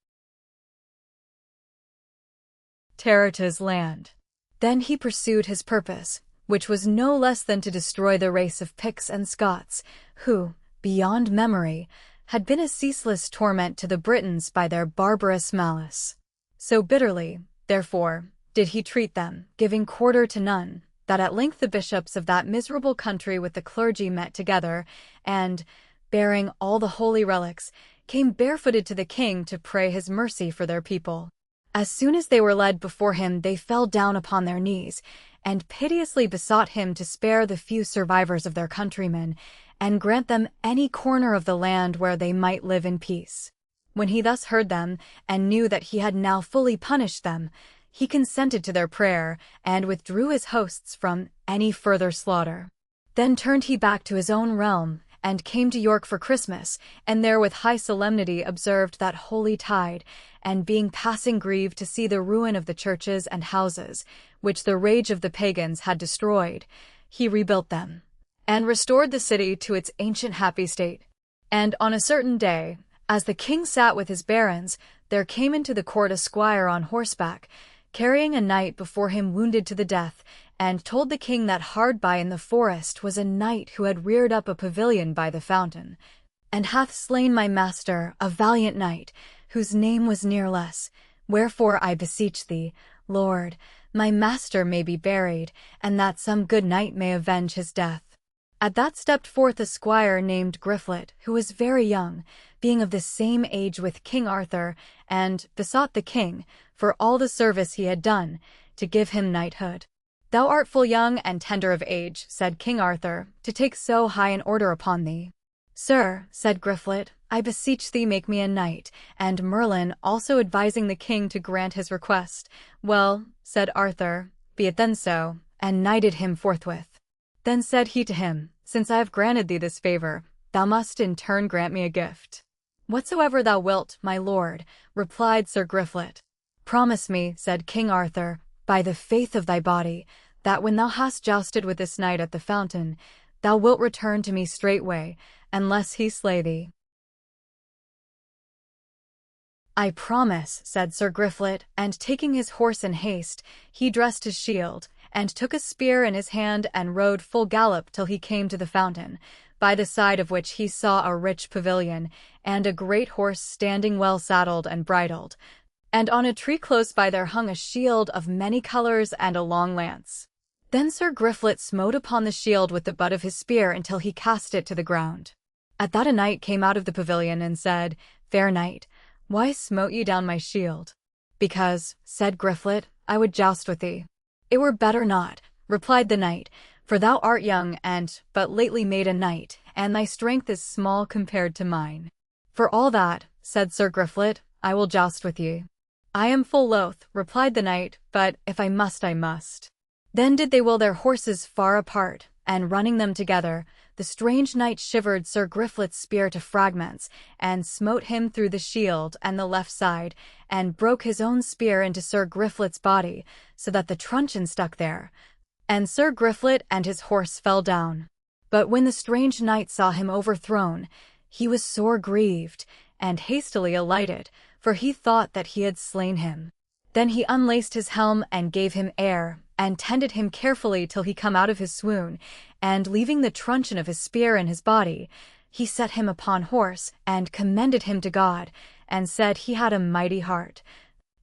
Terata's land. Then he pursued his purpose, which was no less than to destroy the race of Picts and Scots, who, beyond memory, had been a ceaseless torment to the Britons by their barbarous malice. So bitterly, therefore, did he treat them, giving quarter to none, that at length the bishops of that miserable country with the clergy met together, and, bearing all the holy relics, came barefooted to the king to pray his mercy for their people. As soon as they were led before him, they fell down upon their knees, and piteously besought him to spare the few survivors of their countrymen, and grant them any corner of the land where they might live in peace. When he thus heard them, and knew that he had now fully punished them, he consented to their prayer, and withdrew his hosts from any further slaughter. Then turned he back to his own realm, and came to York for Christmas, and there with high solemnity observed that holy tide, and being passing grieved to see the ruin of the churches and houses, which the rage of the pagans had destroyed, he rebuilt them, and restored the city to its ancient happy state. And on a certain day, as the king sat with his barons, there came into the court a squire on horseback, carrying a knight before him wounded to the death, and told the king that hard by in the forest was a knight who had reared up a pavilion by the fountain, and hath slain my master, a valiant knight, whose name was Nearless. Wherefore I beseech thee, Lord, my master may be buried, and that some good knight may avenge his death. At that stepped forth a squire named Griflet, who was very young, being of the same age with King Arthur, and besought the king, for all the service he had done, to give him knighthood. "Thou art full young and tender of age," said King Arthur, "to take so high an order upon thee." "Sir," said Griflet, "I beseech thee make me a knight," and Merlin also advising the king to grant his request. "Well," said Arthur, "be it then so," and knighted him forthwith. Then said he to him, "Since I have granted thee this favor, thou must in turn grant me a gift." "Whatsoever thou wilt, my lord," replied Sir Griflet. "Promise me," said King Arthur, "by the faith of thy body, that when thou hast jousted with this knight at the fountain, thou wilt return to me straightway, unless he slay thee." "I promise," said Sir Griflet, and taking his horse in haste, he dressed his shield, and took a spear in his hand and rode full gallop till he came to the fountain, by the side of which he saw a rich pavilion, and a great horse standing well saddled and bridled. And on a tree close by there hung a shield of many colors and a long lance. Then Sir Griflet smote upon the shield with the butt of his spear until he cast it to the ground. At that a knight came out of the pavilion and said, "Fair knight, why smote ye down my shield?" "Because," said Griflet, "I would joust with thee." "It were better not," replied the knight, "for thou art young and but lately made a knight, and thy strength is small compared to mine." "For all that," said Sir Griflet, "I will joust with ye." "I am full loath," replied the knight, "but if I must, I must." Then did they will their horses far apart, and running them together, the strange knight shivered Sir Griflet's spear to fragments, and smote him through the shield and the left side, and broke his own spear into Sir Griflet's body, so that the truncheon stuck there. And Sir Griflet and his horse fell down. But when the strange knight saw him overthrown, he was sore grieved, and hastily alighted, for he thought that he had slain him. Then he unlaced his helm and gave him air, and tended him carefully till he come out of his swoon, and leaving the truncheon of his spear in his body, he set him upon horse, and commended him to God, and said he had a mighty heart,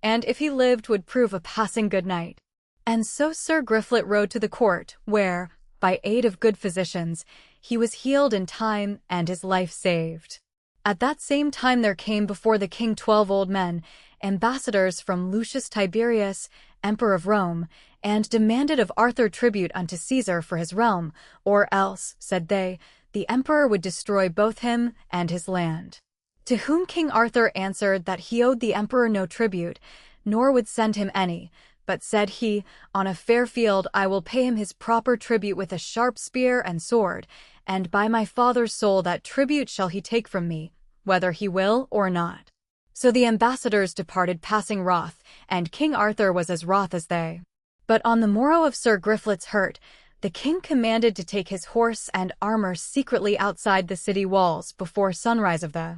and if he lived would prove a passing good knight. And so Sir Griflet rode to the court, where, by aid of good physicians, he was healed in time and his life saved. At that same time there came before the king 12 old men, ambassadors from Lucius Tiberius, Emperor of Rome, and demanded of Arthur tribute unto Caesar for his realm, or else, said they, the emperor would destroy both him and his land. To whom King Arthur answered that he owed the emperor no tribute, nor would send him any, but said he, on a fair field I will pay him his proper tribute with a sharp spear and sword, and by my father's soul that tribute shall he take from me, whether he will or not. So the ambassadors departed passing wroth, and King Arthur was as wroth as they. But on the morrow of Sir Griflet's hurt, the king commanded to take his horse and armor secretly outside the city walls before sunrise of the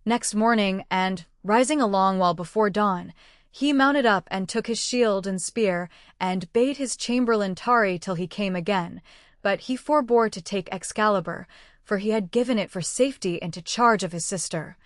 next morning, and, rising along while before dawn, he mounted up and took his shield and spear, and bade his chamberlain tarry till he came again, but he forbore to take Excalibur, for he had given it for safety into charge of his sister,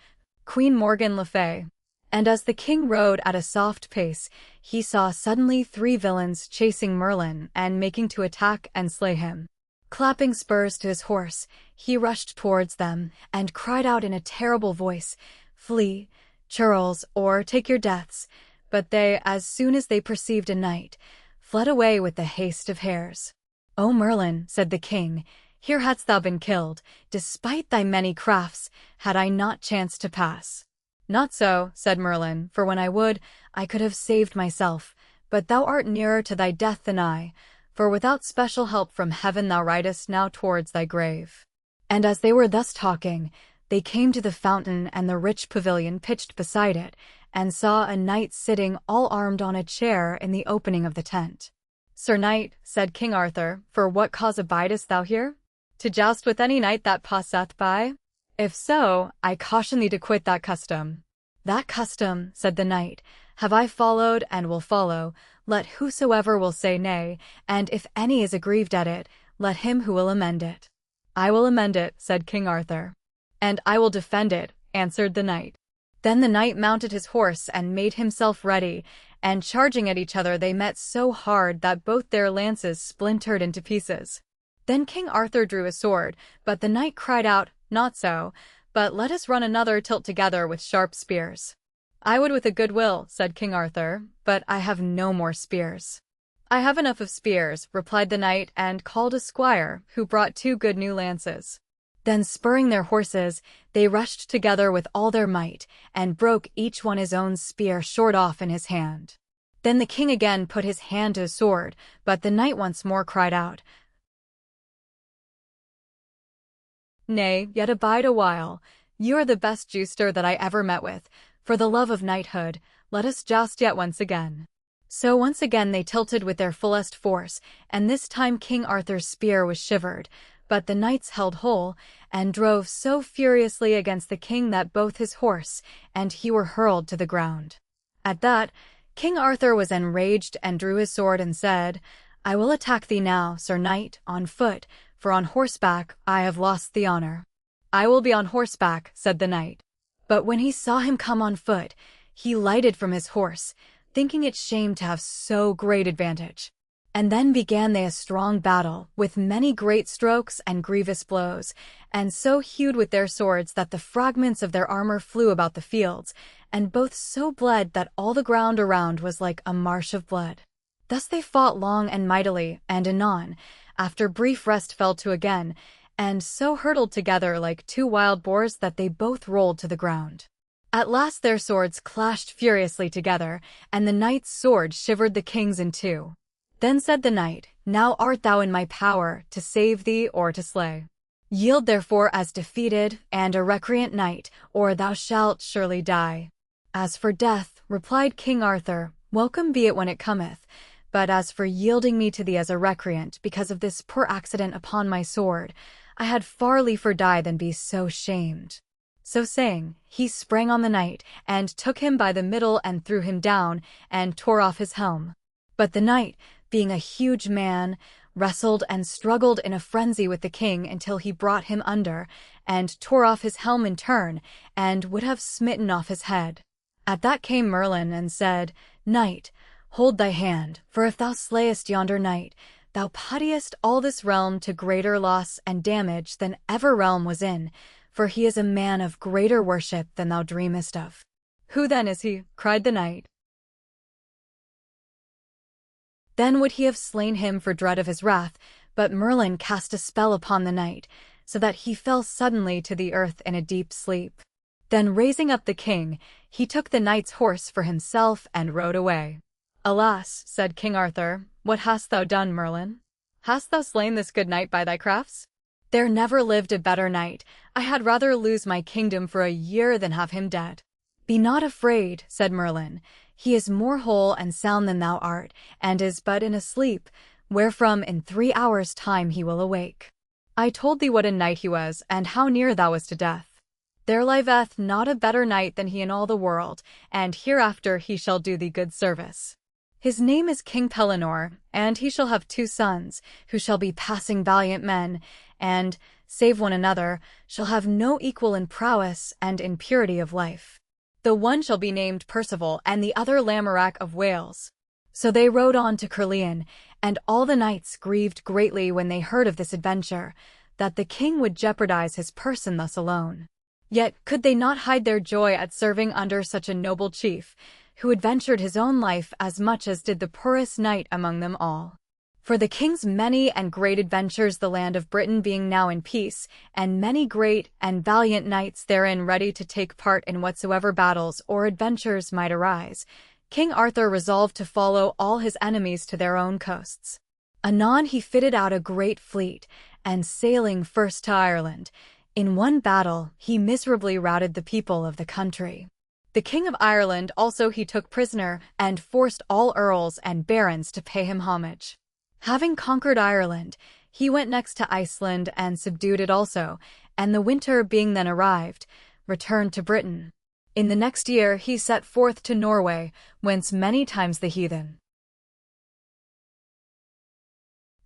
Queen Morgan le Fay. And as the king rode at a soft pace, he saw suddenly 3 villains chasing Merlin and making to attack and slay him. Clapping spurs to his horse, he rushed towards them, and cried out in a terrible voice, "Flee, churls, or take your deaths." But they, as soon as they perceived a knight, fled away with the haste of hares. "O Merlin," said the king, "here hadst thou been killed, despite thy many crafts, had I not chanced to pass." "Not so," said Merlin, "for when I would, I could have saved myself, but thou art nearer to thy death than I, for without special help from heaven thou ridest now towards thy grave." And as they were thus talking, they came to the fountain and the rich pavilion pitched beside it, and saw a knight sitting all armed on a chair in the opening of the tent. "Sir knight," said King Arthur, "for what cause abidest thou here? To joust with any knight that passeth by? If so, I caution thee to quit that custom." "That custom," said the knight, "have I followed and will follow, let whosoever will say nay, and if any is aggrieved at it, let him who will amend it." "I will amend it," said King Arthur. "And I will defend it," answered the knight. Then the knight mounted his horse and made himself ready, and charging at each other they met so hard that both their lances splintered into pieces. Then King Arthur drew his sword, but the knight cried out, "Not so, but let us run another tilt together with sharp spears." "I would with a good will," said King Arthur, "but I have no more spears." "I have enough of spears," replied the knight, and called a squire, who brought 2 good new lances. Then spurring their horses, they rushed together with all their might, and broke each one his own spear short off in his hand. Then the king again put his hand to his sword, but the knight once more cried out, "Nay, yet abide a while. You are the best jouster that I ever met with. For the love of knighthood, let us joust yet once again." So once again they tilted with their fullest force, and this time King Arthur's spear was shivered, but the knights held whole, and drove so furiously against the king that both his horse and he were hurled to the ground. At that, King Arthur was enraged and drew his sword and said, "I will attack thee now, Sir Knight, on foot, for on horseback I have lost the honor." "I will be on horseback," said the knight. But when he saw him come on foot, he lighted from his horse, thinking it shame to have so great advantage. And then began they a strong battle, with many great strokes and grievous blows, and so hewed with their swords that the fragments of their armor flew about the fields, and both so bled that all the ground around was like a marsh of blood. Thus they fought long and mightily, and anon, after brief rest fell to again, and so hurtled together like 2 wild boars that they both rolled to the ground. At last their swords clashed furiously together, and the knight's sword shivered the king's in 2. Then said the knight, "Now art thou in my power, to save thee or to slay. Yield therefore as defeated, and a recreant knight, or thou shalt surely die." "As for death," replied King Arthur, "welcome be it when it cometh, but as for yielding me to thee as a recreant because of this poor accident upon my sword, I had far liefer die than be so shamed." So saying, he sprang on the knight, and took him by the middle and threw him down, and tore off his helm. But the knight, being a huge man, wrestled and struggled in a frenzy with the king until he brought him under, and tore off his helm in turn, and would have smitten off his head. At that came Merlin and said, "Knight, hold thy hand, for if thou slayest yonder knight, thou puttiest all this realm to greater loss and damage than ever realm was in, for he is a man of greater worship than thou dreamest of." "Who then is he?" cried the knight. Then would he have slain him for dread of his wrath, but Merlin cast a spell upon the knight, so that he fell suddenly to the earth in a deep sleep. Then raising up the king, he took the knight's horse for himself and rode away. "Alas," said King Arthur, "what hast thou done, Merlin? Hast thou slain this good knight by thy crafts? There never lived a better knight. I had rather lose my kingdom for a year than have him dead." "Be not afraid," said Merlin. "He is more whole and sound than thou art, and is but in a sleep, wherefrom in 3 hours' time he will awake. I told thee what a knight he was, and how near thou wast to death. There liveth not a better knight than he in all the world, and hereafter he shall do thee good service. His name is King Pellinore, and he shall have 2 sons, who shall be passing valiant men, and, save one another, shall have no equal in prowess and in purity of life. The one shall be named Percival, and the other Lamorak of Wales." So they rode on to Caerleon, and all the knights grieved greatly when they heard of this adventure, that the king would jeopardize his person thus alone. Yet could they not hide their joy at serving under such a noble chief, who adventured his own life as much as did the poorest knight among them all. For the king's many and great adventures, the land of Britain being now in peace, and many great and valiant knights therein ready to take part in whatsoever battles or adventures might arise, King Arthur resolved to follow all his enemies to their own coasts. Anon he fitted out a great fleet, and sailing first to Ireland, in one battle he miserably routed the people of the country. The King of Ireland also he took prisoner, and forced all earls and barons to pay him homage. Having conquered Ireland, he went next to Iceland and subdued it also, and the winter being then arrived, returned to Britain. In the next year he set forth to Norway, whence many times the heathen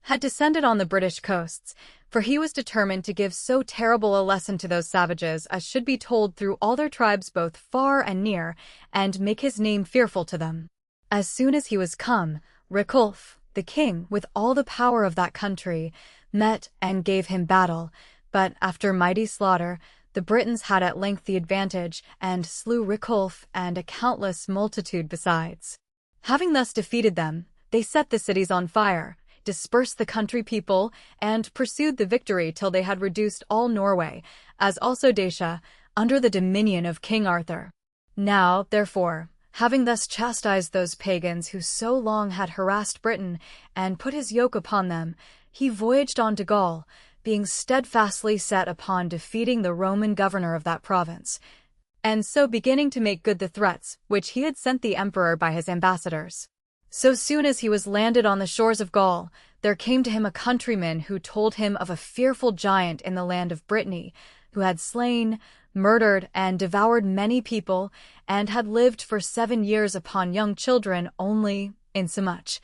had descended on the British coasts, for he was determined to give so terrible a lesson to those savages as should be told through all their tribes both far and near, and make his name fearful to them. As soon as he was come, Riculf, the king, with all the power of that country, met and gave him battle, but after mighty slaughter, the Britons had at length the advantage, and slew Riculf and a countless multitude besides. Having thus defeated them, they set the cities on fire, dispersed the country people, and pursued the victory till they had reduced all Norway, as also Dacia, under the dominion of King Arthur. Now, therefore, having thus chastised those pagans who so long had harassed Britain and put his yoke upon them, he voyaged on to Gaul, being steadfastly set upon defeating the Roman governor of that province, and so beginning to make good the threats which he had sent the emperor by his ambassadors. So soon as he was landed on the shores of Gaul, there came to him a countryman who told him of a fearful giant in the land of Brittany, who had slain, murdered, and devoured many people, and had lived for 7 years upon young children only, insomuch,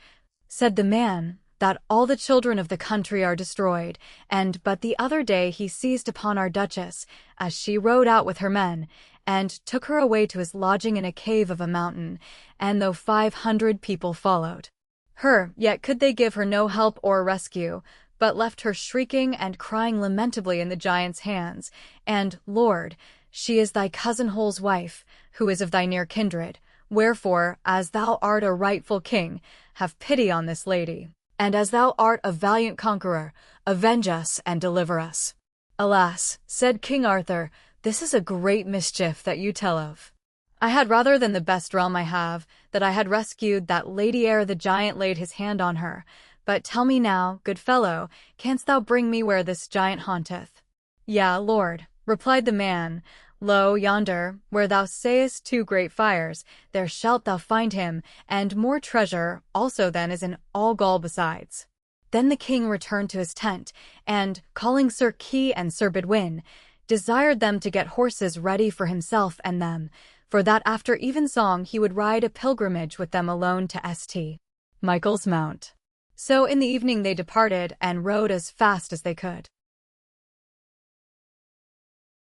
said the man, that all the children of the country are destroyed, and but the other day he seized upon our duchess, as she rode out with her men, and took her away to his lodging in a cave of a mountain, and though 500 people followed her, yet could they give her no help or rescue, but left her shrieking and crying lamentably in the giant's hands. And, Lord, she is thy cousin Hol's wife, who is of thy near kindred. Wherefore, as thou art a rightful king, have pity on this lady. And as thou art a valiant conqueror, avenge us and deliver us. Alas, said King Arthur, this is a great mischief that you tell of. I had rather than the best realm I have, that I had rescued that lady ere the giant laid his hand on her. But tell me now, good fellow, canst thou bring me where this giant haunteth? Yea, Lord, replied the man, lo, yonder, where thou sayest 2 great fires, there shalt thou find him, and more treasure also than is in all Gaul besides. Then the king returned to his tent, and, calling Sir Kay and Sir Bedwin, desired them to get horses ready for himself and them, for that after evensong he would ride a pilgrimage with them alone to St. Michael's Mount. So in the evening they departed and rode as fast as they could,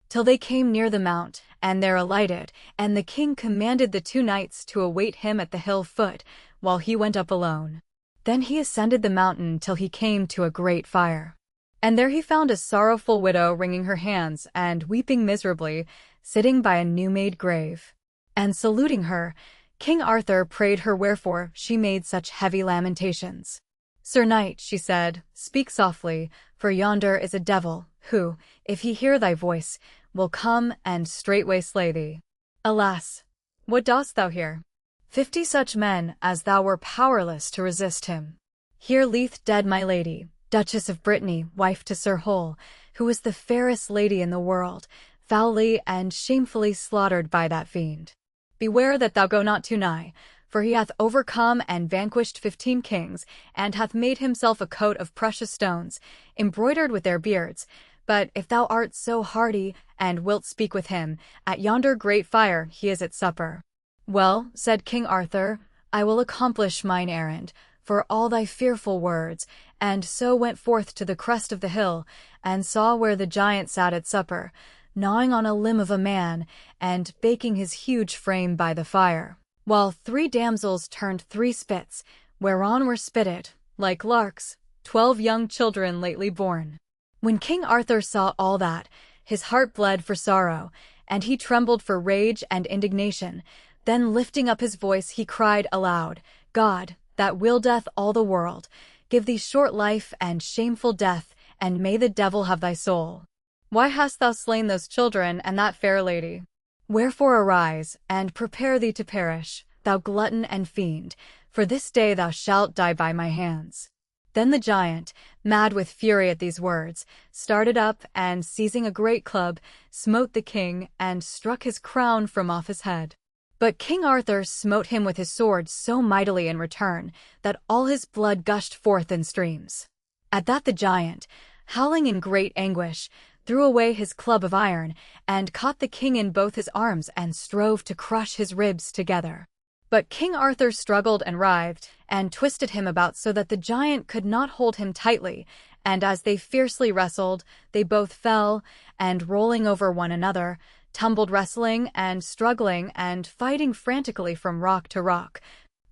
till they came near the mount, and there alighted, and the king commanded the 2 knights to await him at the hill foot, while he went up alone. Then he ascended the mountain till he came to a great fire. And there he found a sorrowful widow wringing her hands and weeping miserably, sitting by a new-made grave. And saluting her, King Arthur prayed her wherefore she made such heavy lamentations. Sir Knight, she said, speak softly, for yonder is a devil, who, if he hear thy voice, will come and straightway slay thee. Alas, what dost thou here? 50 such men as thou were powerless to resist him. Here lieth dead my lady, Duchess of Brittany, wife to Sir Hol, who was the fairest lady in the world, foully and shamefully slaughtered by that fiend. Beware that thou go not too nigh, for he hath overcome and vanquished 15 kings, and hath made himself a coat of precious stones, embroidered with their beards. But if thou art so hardy, and wilt speak with him, at yonder great fire he is at supper. Well, said King Arthur, I will accomplish mine errand, for all thy fearful words, and so went forth to the crest of the hill, and saw where the giant sat at supper, gnawing on a limb of a man, and baking his huge frame by the fire, while 3 damsels turned 3 spits, whereon were spitted, like larks, 12 young children lately born. When King Arthur saw all that, his heart bled for sorrow, and he trembled for rage and indignation. Then lifting up his voice he cried aloud, God, that wieldeth all the world, give thee short life and shameful death, and may the devil have thy soul. Why hast thou slain those children and that fair lady? Wherefore arise, and prepare thee to perish, thou glutton and fiend, for this day thou shalt die by my hands. Then the giant, mad with fury at these words, started up, and seizing a great club, smote the king, and struck his crown from off his head. But King Arthur smote him with his sword so mightily in return, that all his blood gushed forth in streams. At that the giant, howling in great anguish, threw away his club of iron, and caught the king in both his arms and strove to crush his ribs together. But King Arthur struggled and writhed, and twisted him about so that the giant could not hold him tightly, and as they fiercely wrestled, they both fell, and rolling over one another, tumbled wrestling and struggling and fighting frantically from rock to rock,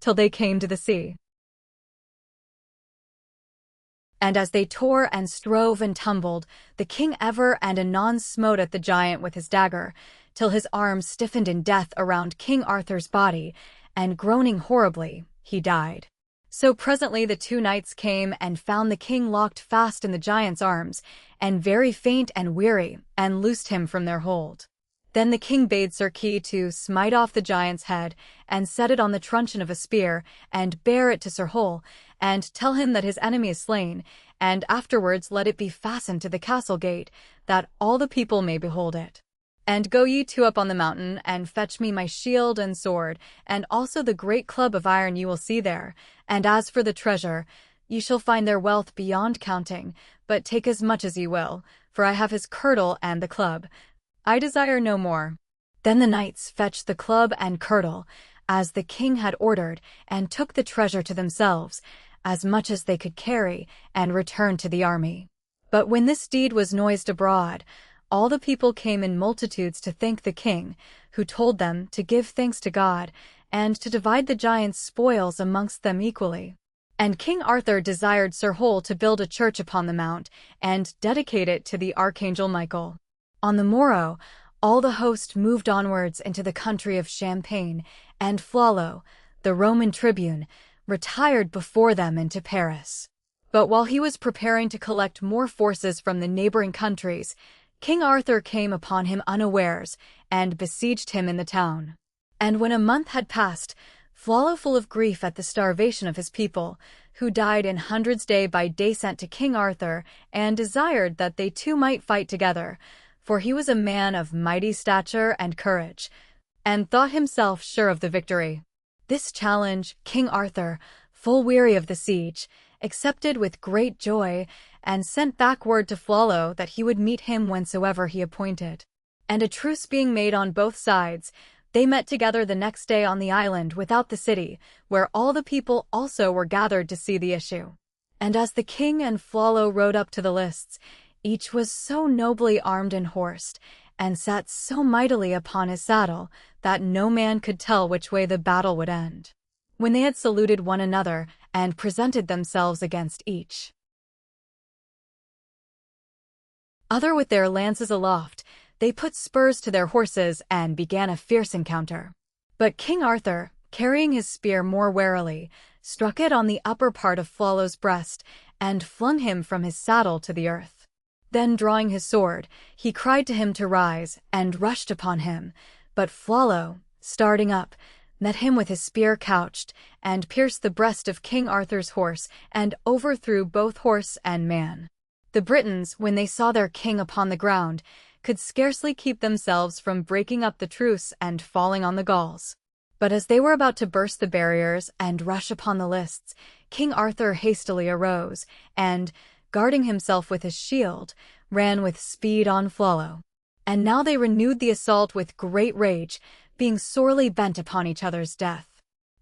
till they came to the sea. And as they tore and strove and tumbled, the king ever and anon smote at the giant with his dagger, till his arms stiffened in death around King Arthur's body, and groaning horribly, he died. So presently the two knights came and found the king locked fast in the giant's arms, and very faint and weary, and loosed him from their hold. Then the king bade Sir Kay to smite off the giant's head, and set it on the truncheon of a spear, and bear it to Sir Hull, and tell him that his enemy is slain, and afterwards let it be fastened to the castle gate, that all the people may behold it. And go ye two up on the mountain, and fetch me my shield and sword, and also the great club of iron you will see there. And as for the treasure, ye shall find their wealth beyond counting, but take as much as ye will, for I have his kirtle and the club. I desire no more. Then the knights fetched the club and kirtle, as the king had ordered, and took the treasure to themselves, as much as they could carry, and returned to the army. But when this deed was noised abroad, all the people came in multitudes to thank the king, who told them to give thanks to God, and to divide the giant's spoils amongst them equally. And King Arthur desired Sir Hull to build a church upon the mount, and dedicate it to the Archangel Michael. On the morrow, all the host moved onwards into the country of Champagne, and Flollo, the Roman tribune, retired before them into Paris. But while he was preparing to collect more forces from the neighboring countries, King Arthur came upon him unawares, and besieged him in the town. And when a month had passed, Flollo, full of grief at the starvation of his people, who died in hundreds day by day, sent to King Arthur, and desired that they two might fight together, for he was a man of mighty stature and courage, and thought himself sure of the victory. This challenge King Arthur, full weary of the siege, accepted with great joy, and sent back word to Flollo that he would meet him whensoever he appointed. And a truce being made on both sides, they met together the next day on the island without the city, where all the people also were gathered to see the issue. And as the king and Flollo rode up to the lists, each was so nobly armed and horsed, and sat so mightily upon his saddle, that no man could tell which way the battle would end. When they had saluted one another, and presented themselves against each other with their lances aloft, they put spurs to their horses and began a fierce encounter. But King Arthur, carrying his spear more warily, struck it on the upper part of Flollo's breast, and flung him from his saddle to the earth. Then drawing his sword, he cried to him to rise, and rushed upon him. But Flollo, starting up, met him with his spear couched, and pierced the breast of King Arthur's horse, and overthrew both horse and man. The Britons, when they saw their king upon the ground, could scarcely keep themselves from breaking up the truce and falling on the Gauls. But as they were about to burst the barriers and rush upon the lists, King Arthur hastily arose, and, guarding himself with his shield, ran with speed on Flollo. And now they renewed the assault with great rage, being sorely bent upon each other's death.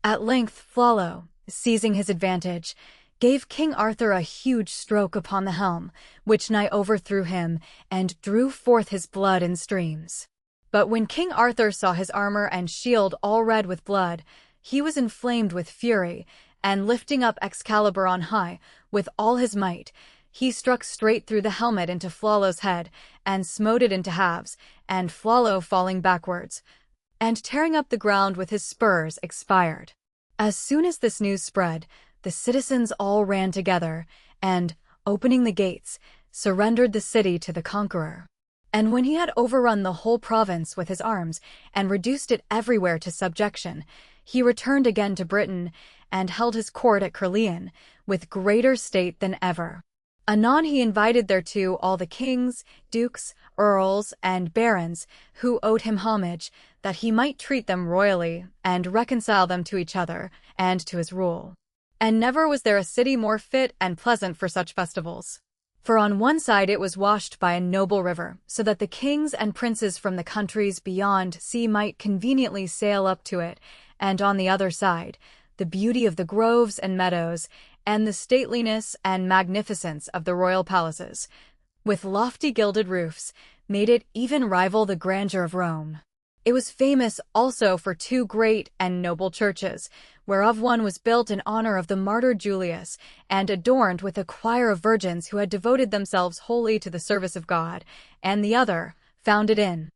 At length Flollo, seizing his advantage, gave King Arthur a huge stroke upon the helm, which nigh overthrew him, and drew forth his blood in streams. But when King Arthur saw his armor and shield all red with blood, he was inflamed with fury, and lifting up Excalibur on high, with all his might, he struck straight through the helmet into Flollo's head, and smote it into halves, and Flollo, falling backwards, and tearing up the ground with his spurs, expired. As soon as this news spread, the citizens all ran together, and, opening the gates, surrendered the city to the conqueror. And when he had overrun the whole province with his arms, and reduced it everywhere to subjection, he returned again to Britain, and held his court at Caerleon, with greater state than ever. Anon he invited thereto all the kings, dukes, earls, and barons, who owed him homage, that he might treat them royally, and reconcile them to each other, and to his rule. And never was there a city more fit and pleasant for such festivals. For on one side it was washed by a noble river, so that the kings and princes from the countries beyond sea might conveniently sail up to it, and on the other side, the beauty of the groves and meadows, and the stateliness and magnificence of the royal palaces, with lofty gilded roofs, made it even rival the grandeur of Rome. It was famous also for two great and noble churches, whereof one was built in honor of the martyr Julius, and adorned with a choir of virgins who had devoted themselves wholly to the service of God, and the other, founded in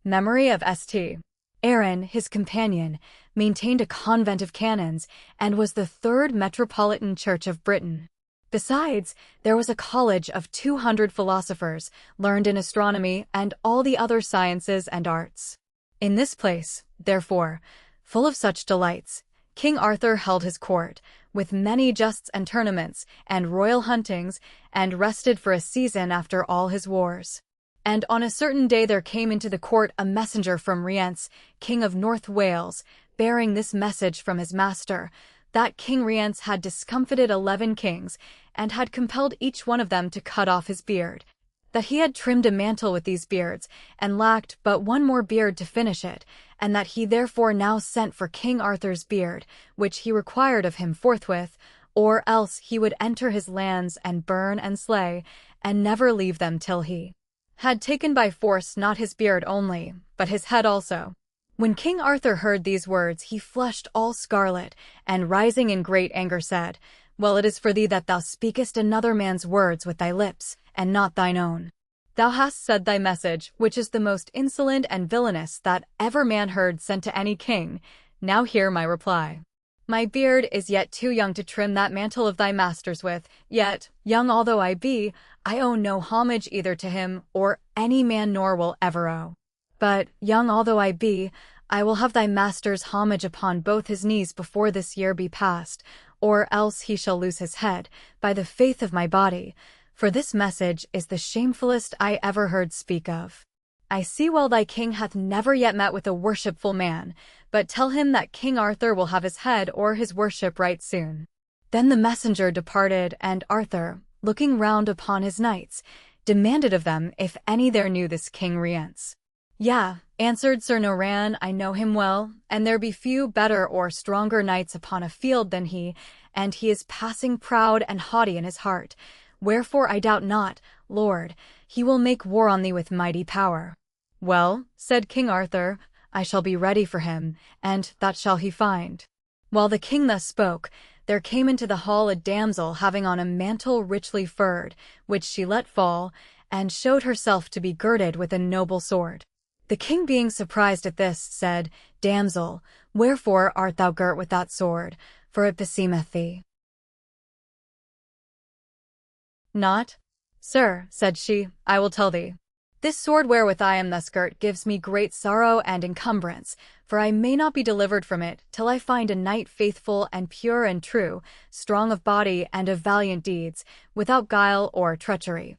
memory of St. Aaron, his companion, maintained a convent of canons, and was the third metropolitan church of Britain. Besides, there was a college of 200 philosophers, learned in astronomy and all the other sciences and arts. In this place, therefore, full of such delights, King Arthur held his court, with many justs and tournaments, and royal huntings, and rested for a season after all his wars. And on a certain day there came into the court a messenger from Rience, King of North Wales, bearing this message from his master, that King Rience had discomfited 11 kings, and had compelled each one of them to cut off his beard, that he had trimmed a mantle with these beards, and lacked but one more beard to finish it, and that he therefore now sent for King Arthur's beard, which he required of him forthwith, or else he would enter his lands and burn and slay, and never leave them till he had taken by force not his beard only, but his head also. When King Arthur heard these words, he flushed all scarlet, and rising in great anger said, "Well, it is for thee that thou speakest another man's words with thy lips, and not thine own. Thou hast said thy message, which is the most insolent and villainous that ever man heard sent to any king. Now hear my reply. My beard is yet too young to trim that mantle of thy master's with, yet, young although I be, I owe no homage either to him or any man, nor will ever owe. But, young although I be, I will have thy master's homage upon both his knees before this year be past, or else he shall lose his head, by the faith of my body, for this message is the shamefullest I ever heard speak of. I see well thy king hath never yet met with a worshipful man, but tell him that King Arthur will have his head or his worship right soon." Then the messenger departed, and Arthur, looking round upon his knights, demanded of them if any there knew this King Rience. "Yea," answered Sir Noran, "I know him well, and there be few better or stronger knights upon a field than he, and he is passing proud and haughty in his heart. Wherefore I doubt not, Lord, he will make war on thee with mighty power." "Well," said King Arthur, "I shall be ready for him, and that shall he find." While the king thus spoke, there came into the hall a damsel having on a mantle richly furred, which she let fall, and showed herself to be girded with a noble sword. The king, being surprised at this, said, "Damsel, wherefore art thou girt with that sword? For it beseemeth thee not." "Sir," said she, "I will tell thee. This sword wherewith I am thus girt gives me great sorrow and encumbrance, for I may not be delivered from it till I find a knight faithful and pure and true, strong of body and of valiant deeds, without guile or treachery,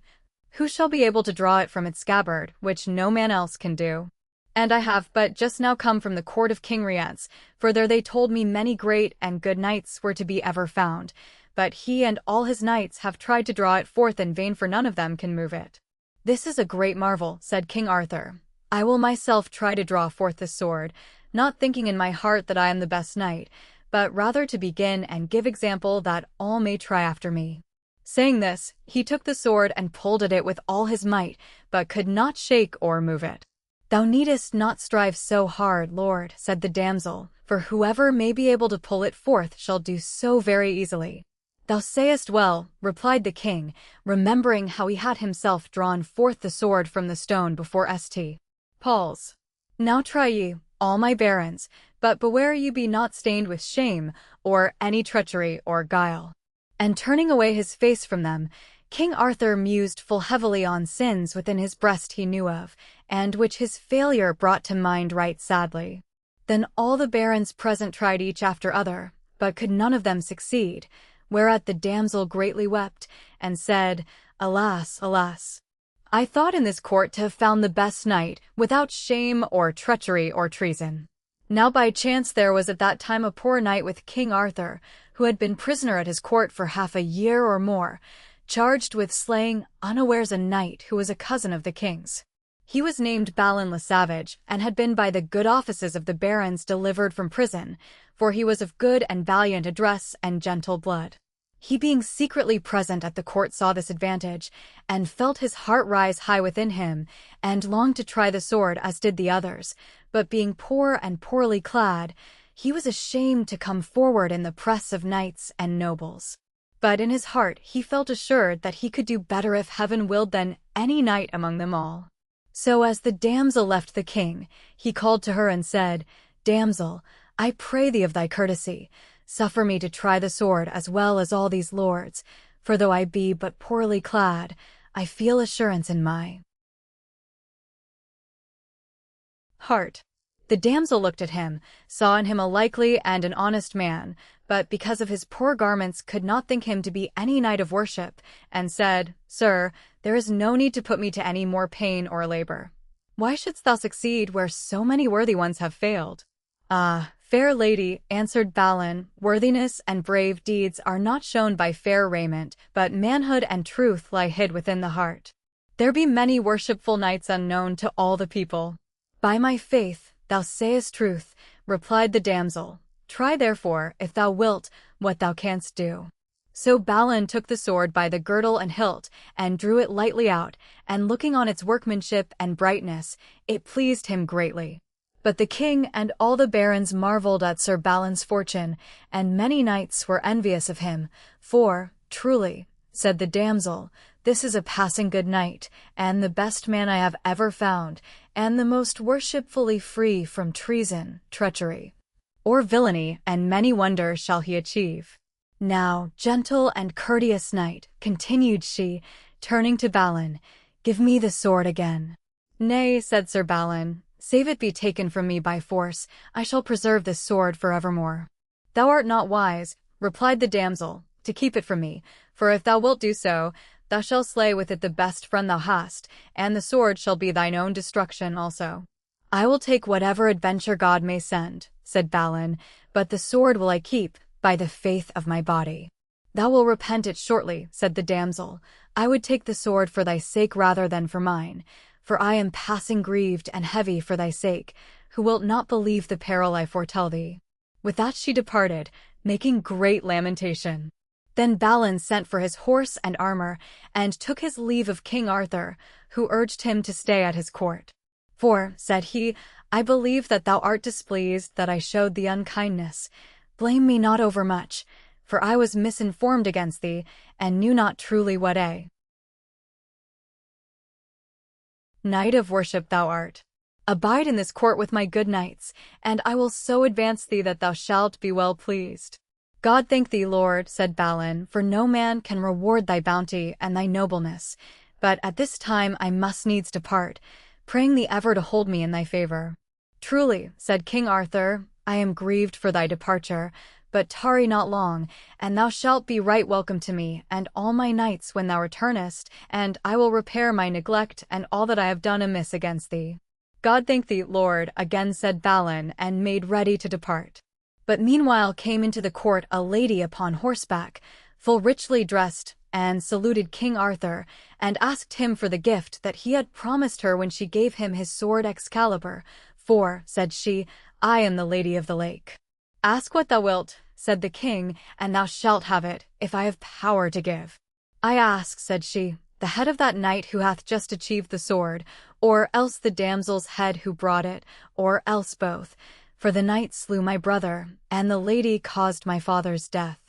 who shall be able to draw it from its scabbard, which no man else can do. And I have but just now come from the court of King Rience, for there they told me many great and good knights were to be ever found, but he and all his knights have tried to draw it forth in vain, for none of them can move it." "This is a great marvel," said King Arthur. "I will myself try to draw forth this sword, not thinking in my heart that I am the best knight, but rather to begin and give example that all may try after me." Saying this, he took the sword and pulled at it with all his might, but could not shake or move it. "Thou needest not strive so hard, Lord," said the damsel, "for whoever may be able to pull it forth shall do so very easily." "Thou sayest well," replied the king, remembering how he had himself drawn forth the sword from the stone before St. Paul's. "Now try ye, all my barons, but beware ye be not stained with shame, or any treachery or guile." And turning away his face from them, King Arthur mused full heavily on sins within his breast he knew of, and which his failure brought to mind right sadly. Then all the barons present tried each after other, but could none of them succeed, whereat the damsel greatly wept, and said, "Alas, alas! I thought in this court to have found the best knight, without shame or treachery or treason. Now by chance there was at that time a poor knight with King Arthur, who had been prisoner at his court for half a year or more, charged with slaying unawares a knight who was a cousin of the king's. He was named Balin le Savage, and had been by the good offices of the barons delivered from prison, for he was of good and valiant address and gentle blood. He being secretly present at the court saw this advantage, and felt his heart rise high within him, and longed to try the sword as did the others, but being poor and poorly clad, he was ashamed to come forward in the press of knights and nobles. But in his heart he felt assured that he could do better if heaven willed than any knight among them all. So as the damsel left the king, he called to her and said, "Damsel, I pray thee of thy courtesy, suffer me to try the sword as well as all these lords, for though I be but poorly clad, I feel assurance in my heart." The damsel looked at him, saw in him a likely and an honest man, but because of his poor garments could not think him to be any knight of worship, and said, "Sir, there is no need to put me to any more pain or labor. Why shouldst thou succeed where so many worthy ones have failed?" "Ah, fair lady," answered Balin, "worthiness and brave deeds are not shown by fair raiment, but manhood and truth lie hid within the heart. There be many worshipful knights unknown to all the people." "By my faith, thou sayest truth," replied the damsel. "Try therefore, if thou wilt, what thou canst do." So Balin took the sword by the girdle and hilt, and drew it lightly out, and looking on its workmanship and brightness, it pleased him greatly. But the king and all the barons marveled at Sir Balin's fortune, and many knights were envious of him, "For, truly," said the damsel, "this is a passing good knight, and the best man I have ever found, and the most worshipfully free from treason, treachery, or villainy, and many wonders shall he achieve. Now, gentle and courteous knight," continued she, turning to Balin, "give me the sword again." "Nay," said Sir Balin, "save it be taken from me by force, I shall preserve this sword forevermore." "Thou art not wise," replied the damsel, "to keep it from me, for if thou wilt do so, thou shalt slay with it the best friend thou hast, and the sword shall be thine own destruction also." "I will take whatever adventure God may send," said Balin, "but the sword will I keep, by the faith of my body." "Thou wilt repent it shortly," said the damsel. "I would take the sword for thy sake rather than for mine, for I am passing grieved and heavy for thy sake, who wilt not believe the peril I foretell thee." With that she departed, making great lamentation. Then Balin sent for his horse and armor, and took his leave of King Arthur, who urged him to stay at his court. "For," said he, "I believe that thou art displeased that I showed thee unkindness. Blame me not overmuch, for I was misinformed against thee, and knew not truly what a knight of worship thou art. Abide in this court with my good knights, and I will so advance thee that thou shalt be well pleased." "God thank thee, Lord," said Balin, "for no man can reward thy bounty and thy nobleness. But at this time I must needs depart, praying thee ever to hold me in thy favor." "Truly," said King Arthur, "I am grieved for thy departure, but tarry not long, and thou shalt be right welcome to me and all my knights when thou returnest, and I will repair my neglect and all that I have done amiss against thee." "God thank thee, Lord," again said Balin, and made ready to depart. But meanwhile came into the court a lady upon horseback, full richly dressed, and saluted King Arthur, and asked him for the gift that he had promised her when she gave him his sword Excalibur. "For," said she, "I am the Lady of the Lake." "Ask what thou wilt," said the king, "and thou shalt have it, if I have power to give." "I ask," said she, "the head of that knight who hath just achieved the sword, or else the damsel's head who brought it, or else both. For the knight slew my brother, and the lady caused my father's death."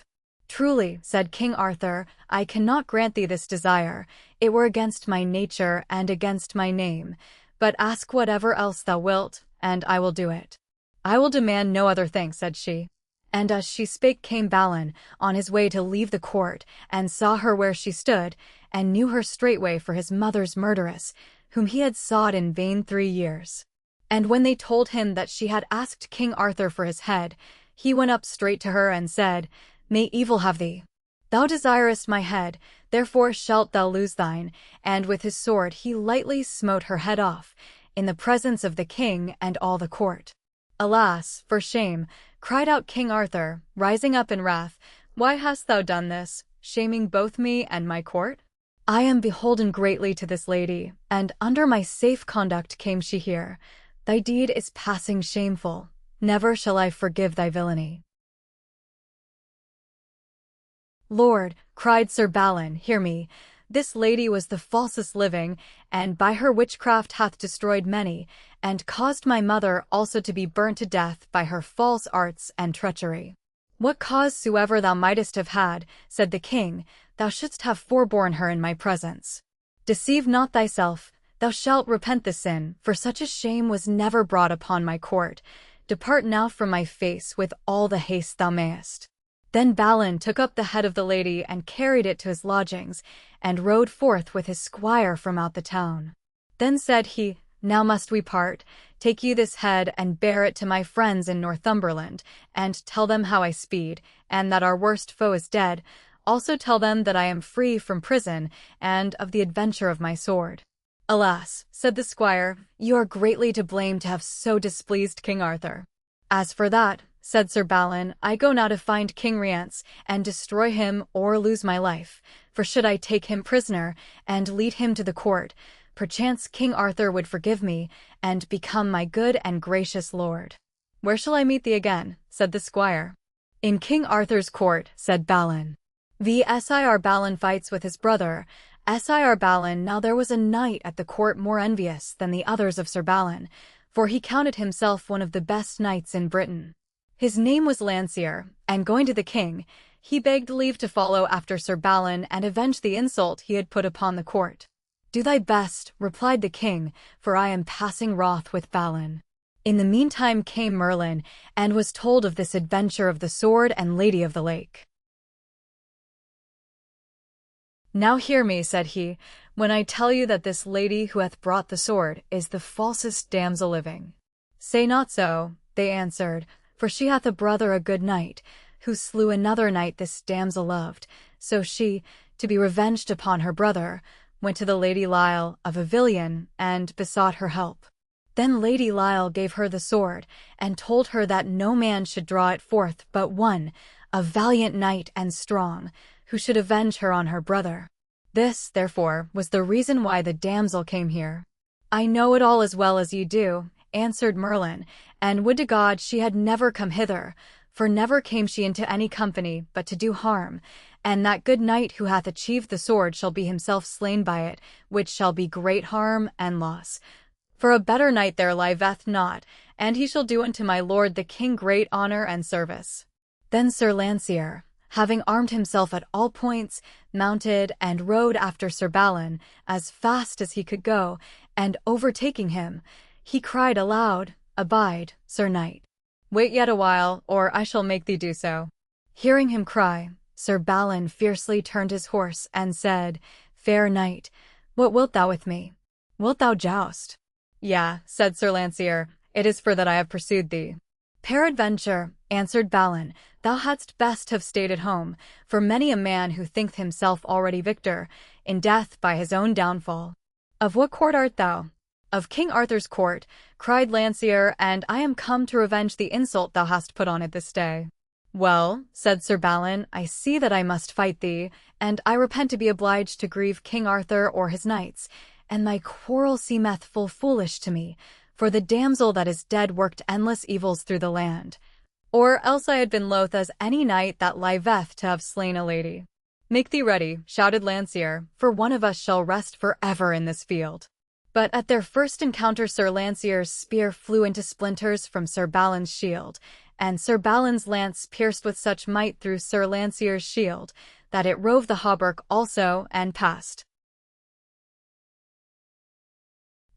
"Truly," said King Arthur, "I cannot grant thee this desire. It were against my nature and against my name. But ask whatever else thou wilt, and I will do it." "I will demand no other thing," said she. And as she spake came Balin, on his way to leave the court, and saw her where she stood, and knew her straightway for his mother's murderess, whom he had sought in vain 3 years. And when they told him that she had asked King Arthur for his head, he went up straight to her and said, "May evil have thee! Thou desirest my head, therefore shalt thou lose thine." And with his sword he lightly smote her head off, in the presence of the king and all the court. "Alas, for shame!" cried out King Arthur, rising up in wrath. "Why hast thou done this, shaming both me and my court? I am beholden greatly to this lady, and under my safe conduct came she here. Thy deed is passing shameful. Never shall I forgive thy villainy." "Lord," cried Sir Balin, "hear me. This lady was the falsest living, and by her witchcraft hath destroyed many, and caused my mother also to be burnt to death by her false arts and treachery. What cause soever thou mightest have had, said the king, thou shouldst have forborne her in my presence. Deceive not thyself, thou shalt repent the sin, for such a shame was never brought upon my court. Depart now from my face with all the haste thou mayest." Then Balin took up the head of the lady and carried it to his lodgings, and rode forth with his squire from out the town. Then said he, "Now must we part. Take ye this head and bear it to my friends in Northumberland, and tell them how I speed, and that our worst foe is dead. Also tell them that I am free from prison, and of the adventure of my sword." "Alas," said the squire, "you are greatly to blame to have so displeased King Arthur." "As for that," said Sir Balin, "I go now to find King Rience, and destroy him or lose my life. For should I take him prisoner, and lead him to the court, perchance King Arthur would forgive me, and become my good and gracious lord." "Where shall I meet thee again?" said the squire. "In King Arthur's court," said Balin. Sir Balin fights with his brother. Sir Balin. Now there was a knight at the court more envious than the others of Sir Balin, for he counted himself one of the best knights in Britain. His name was Lancear, and going to the king, he begged leave to follow after Sir Balin and avenge the insult he had put upon the court. "Do thy best," replied the king, "for I am passing wroth with Balin." In the meantime came Merlin, and was told of this adventure of the sword and Lady of the Lake. "Now hear me," said he, "when I tell you that this lady who hath brought the sword is the falsest damsel living." "Say not so," they answered, "for she hath a brother a good knight, who slew another knight this damsel loved. So she, to be revenged upon her brother, went to the Lady Lile of Avilion, and besought her help. Then Lady Lile gave her the sword, and told her that no man should draw it forth but one, a valiant knight and strong, who should avenge her on her brother. This, therefore, was the reason why the damsel came here." "I know it all as well as you do," answered Merlin, "and would to God she had never come hither, for never came she into any company but to do harm, and that good knight who hath achieved the sword shall be himself slain by it, which shall be great harm and loss. For a better knight there liveth not, and he shall do unto my lord the king great honor and service." Then Sir Lancear, having armed himself at all points, mounted and rode after Sir Balin as fast as he could go, and overtaking him, he cried aloud, "Abide, Sir Knight. Wait yet awhile, or I shall make thee do so." Hearing him cry, Sir Balin fiercely turned his horse and said, "Fair knight, what wilt thou with me? Wilt thou joust?" "Yea," said Sir Lancear, "it is for that I have pursued thee." "Peradventure," answered Balin, "thou hadst best have stayed at home, for many a man who thinketh himself already victor, in death by his own downfall." "Of what court art thou?" "Of King Arthur's court," cried Lancear, "and I am come to revenge the insult thou hast put on it this day." "Well," said Sir Balin, "I see that I must fight thee, and I repent to be obliged to grieve King Arthur or his knights, and my quarrel seemeth full foolish to me, for the damsel that is dead worked endless evils through the land. Or else I had been loath as any knight that liveth to have slain a lady." "Make thee ready," shouted Lancear, "for one of us shall rest forever in this field." But at their first encounter Sir Lancear's spear flew into splinters from Sir Balin's shield, and Sir Balin's lance pierced with such might through Sir Lancear's shield, that it rove the hauberk also, and passed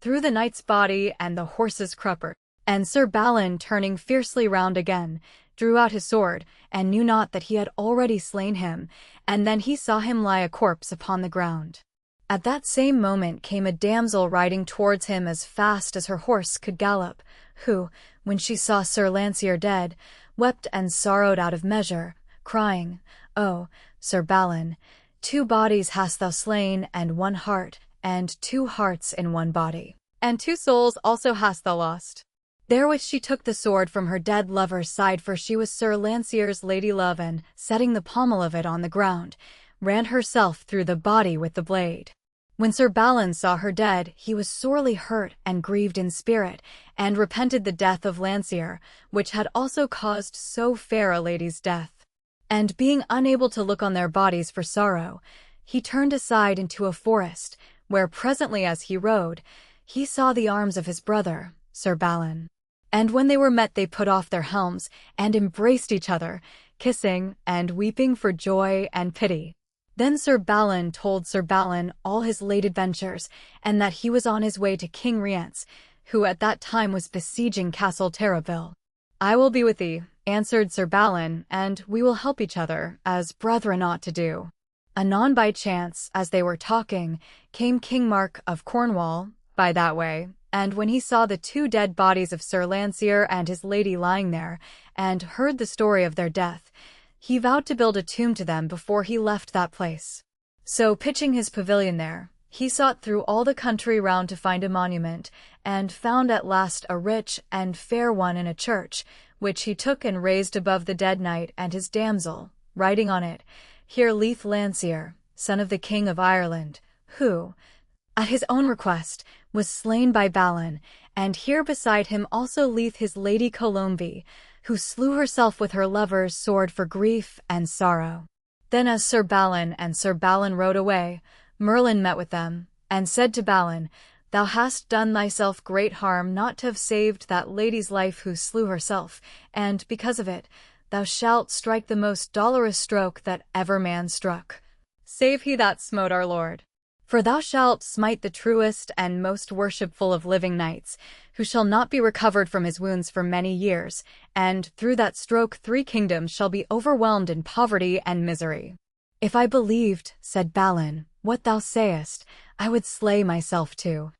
through the knight's body and the horse's crupper. And Sir Balin, turning fiercely round again, drew out his sword, and knew not that he had already slain him, and then he saw him lie a corpse upon the ground. At that same moment came a damsel riding towards him as fast as her horse could gallop, who, when she saw Sir Lancear dead, wept and sorrowed out of measure, crying, "O, Sir Balin, 2 bodies hast thou slain, and 1 heart, and 2 hearts in 1 body, and 2 souls also hast thou lost." Therewith she took the sword from her dead lover's side, for she was Sir Lancear's lady love, and, setting the pommel of it on the ground, ran herself through the body with the blade. When Sir Balin saw her dead, he was sorely hurt and grieved in spirit, and repented the death of Lancear, which had also caused so fair a lady's death. And being unable to look on their bodies for sorrow, he turned aside into a forest, where presently as he rode, he saw the arms of his brother, Sir Balin. And when they were met they put off their helms, and embraced each other, kissing and weeping for joy and pity. Then Sir Balin told Sir Balin all his late adventures, and that he was on his way to King Rience, who at that time was besieging Castle Terraville. "I will be with thee," answered Sir Balin, "and we will help each other, as brethren ought to do." Anon by chance, as they were talking, came King Mark of Cornwall by that way, and when he saw the two dead bodies of Sir Lancear and his lady lying there, and heard the story of their death, he vowed to build a tomb to them before he left that place. So pitching his pavilion there, he sought through all the country round to find a monument, and found at last a rich and fair one in a church, which he took and raised above the dead knight and his damsel, writing on it, "Here lieth Lancear, son of the King of Ireland, who, at his own request, was slain by Balin, and here beside him also lieth his lady Colombe, who slew herself with her lover's sword for grief and sorrow." Then as Sir Balin and Sir Balin rode away, Merlin met with them, and said to Balin, "Thou hast done thyself great harm not to have saved that lady's life who slew herself, and because of it, thou shalt strike the most dolorous stroke that ever man struck, save he that smote our Lord. For thou shalt smite the truest and most worshipful of living knights, who shall not be recovered from his wounds for many years, and through that stroke 3 kingdoms shall be overwhelmed in poverty and misery." "If I believed," said Balin, "what thou sayest, I would slay myself too."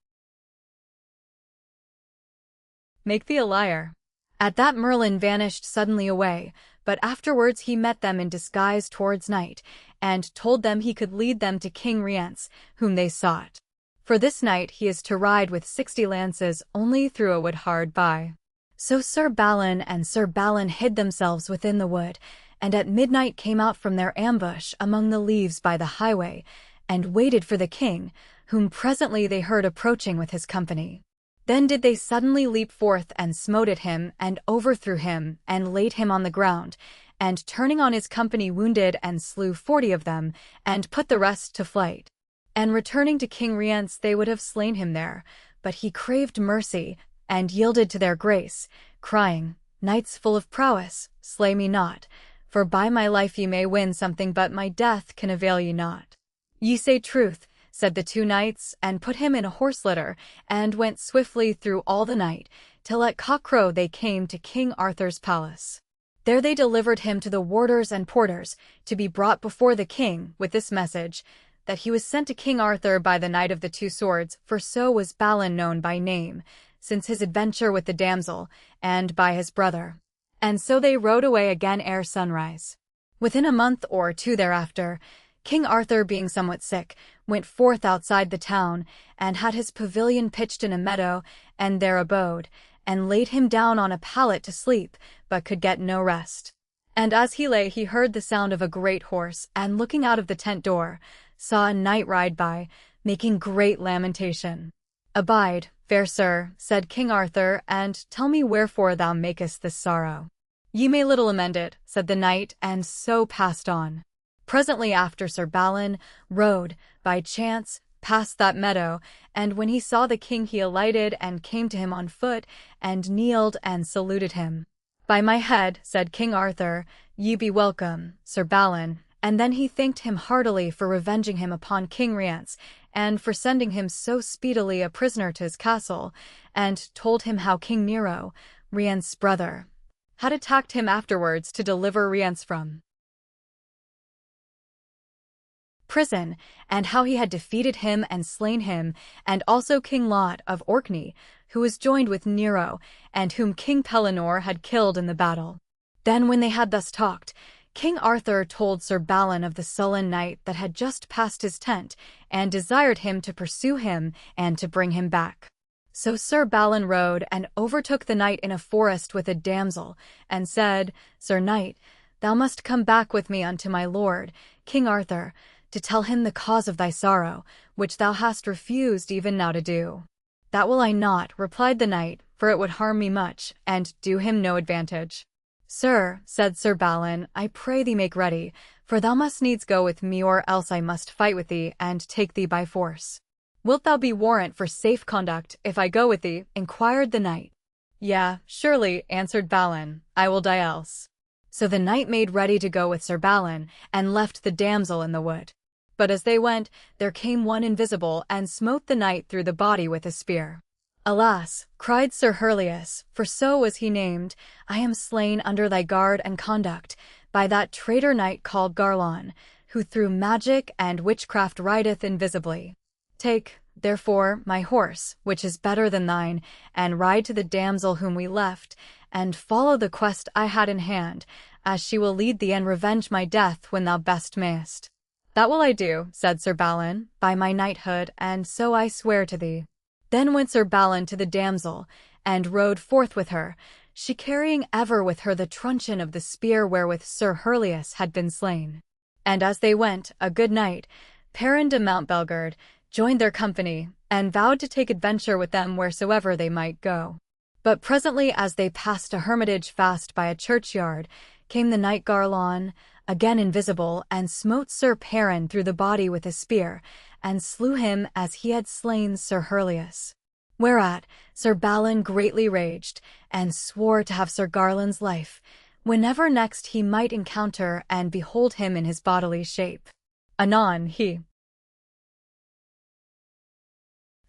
"Make thee a liar." At that Merlin vanished suddenly away, but afterwards he met them in disguise towards night, and told them he could lead them to King Rience, whom they sought. For this night he is to ride with 60 lances only through a wood hard by. So Sir Balin and Sir Balin hid themselves within the wood, and at midnight came out from their ambush among the leaves by the highway, and waited for the king, whom presently they heard approaching with his company. Then did they suddenly leap forth and smote at him, and overthrew him, and laid him on the ground, and turning on his company wounded and slew 40 of them, and put the rest to flight. And returning to King Rience they would have slain him there, but he craved mercy, and yielded to their grace, crying, "Knights full of prowess, slay me not, for by my life ye may win something but my death can avail ye not." "Ye say truth," said the 2 knights, and put him in a horse litter, and went swiftly through all the night, till at cockcrow they came to King Arthur's palace. There they delivered him to the warders and porters, to be brought before the king, with this message, that he was sent to King Arthur by the Knight of the 2 Swords, for so was Balin known by name, since his adventure with the damsel, and by his brother. And so they rode away again ere sunrise. Within a month or 2 thereafter, King Arthur, being somewhat sick, went forth outside the town, and had his pavilion pitched in a meadow, and there abode, and laid him down on a pallet to sleep, but could get no rest. And as he lay he heard the sound of a great horse, and looking out of the tent door, saw a knight ride by, making great lamentation. "Abide, fair sir," said King Arthur, "and tell me wherefore thou makest this sorrow." "Ye may little amend it," said the knight, and so passed on. Presently after Sir Balin rode, by chance, past that meadow, and when he saw the king he alighted and came to him on foot, and kneeled and saluted him. "By my head," said King Arthur, "ye be welcome, Sir Balin," and then he thanked him heartily for revenging him upon King Rience, and for sending him so speedily a prisoner to his castle, and told him how King Nero, Rience's brother, had attacked him afterwards to deliver Rience from prison, and how he had defeated him and slain him, and also King Lot of Orkney, who was joined with Nero, and whom King Pellinore had killed in the battle. Then when they had thus talked, King Arthur told Sir Balin of the sullen knight that had just passed his tent, and desired him to pursue him and to bring him back. So Sir Balin rode and overtook the knight in a forest with a damsel, and said, "Sir knight, thou must come back with me unto my lord, King Arthur, to tell him the cause of thy sorrow, which thou hast refused even now to do." "That will I not," replied the knight, "for it would harm me much, and do him no advantage." Sir, said Sir Balin, I pray thee make ready, for thou must needs go with me, or else I must fight with thee and take thee by force. Wilt thou be warrant for safe conduct if I go with thee? Inquired the knight. Yea, surely, answered Balin, I will die else. So the knight made ready to go with Sir Balin, and left the damsel in the wood. But as they went, there came one invisible, and smote the knight through the body with a spear. Alas, cried Sir Hurleus, for so was he named, I am slain under thy guard and conduct, by that traitor knight called Garlon, who through magic and witchcraft rideth invisibly. Take, therefore, my horse, which is better than thine, and ride to the damsel whom we left, and follow the quest I had in hand, as she will lead thee and revenge my death when thou best mayest. That will I do, said Sir Balin, by my knighthood, and so I swear to thee. Then went Sir Balin to the damsel, and rode forth with her, she carrying ever with her the truncheon of the spear wherewith Sir Hurleus had been slain. And as they went, a good knight, Perin de Mountbelgard, joined their company, and vowed to take adventure with them wheresoever they might go. But presently as they passed a hermitage fast by a churchyard, came the knight Garlon, again invisible, and smote Sir Perin through the body with a spear, and slew him as he had slain Sir Hurleus. Whereat Sir Balin greatly raged, and swore to have Sir Garlon's life, whenever next he might encounter and behold him in his bodily shape. Anon he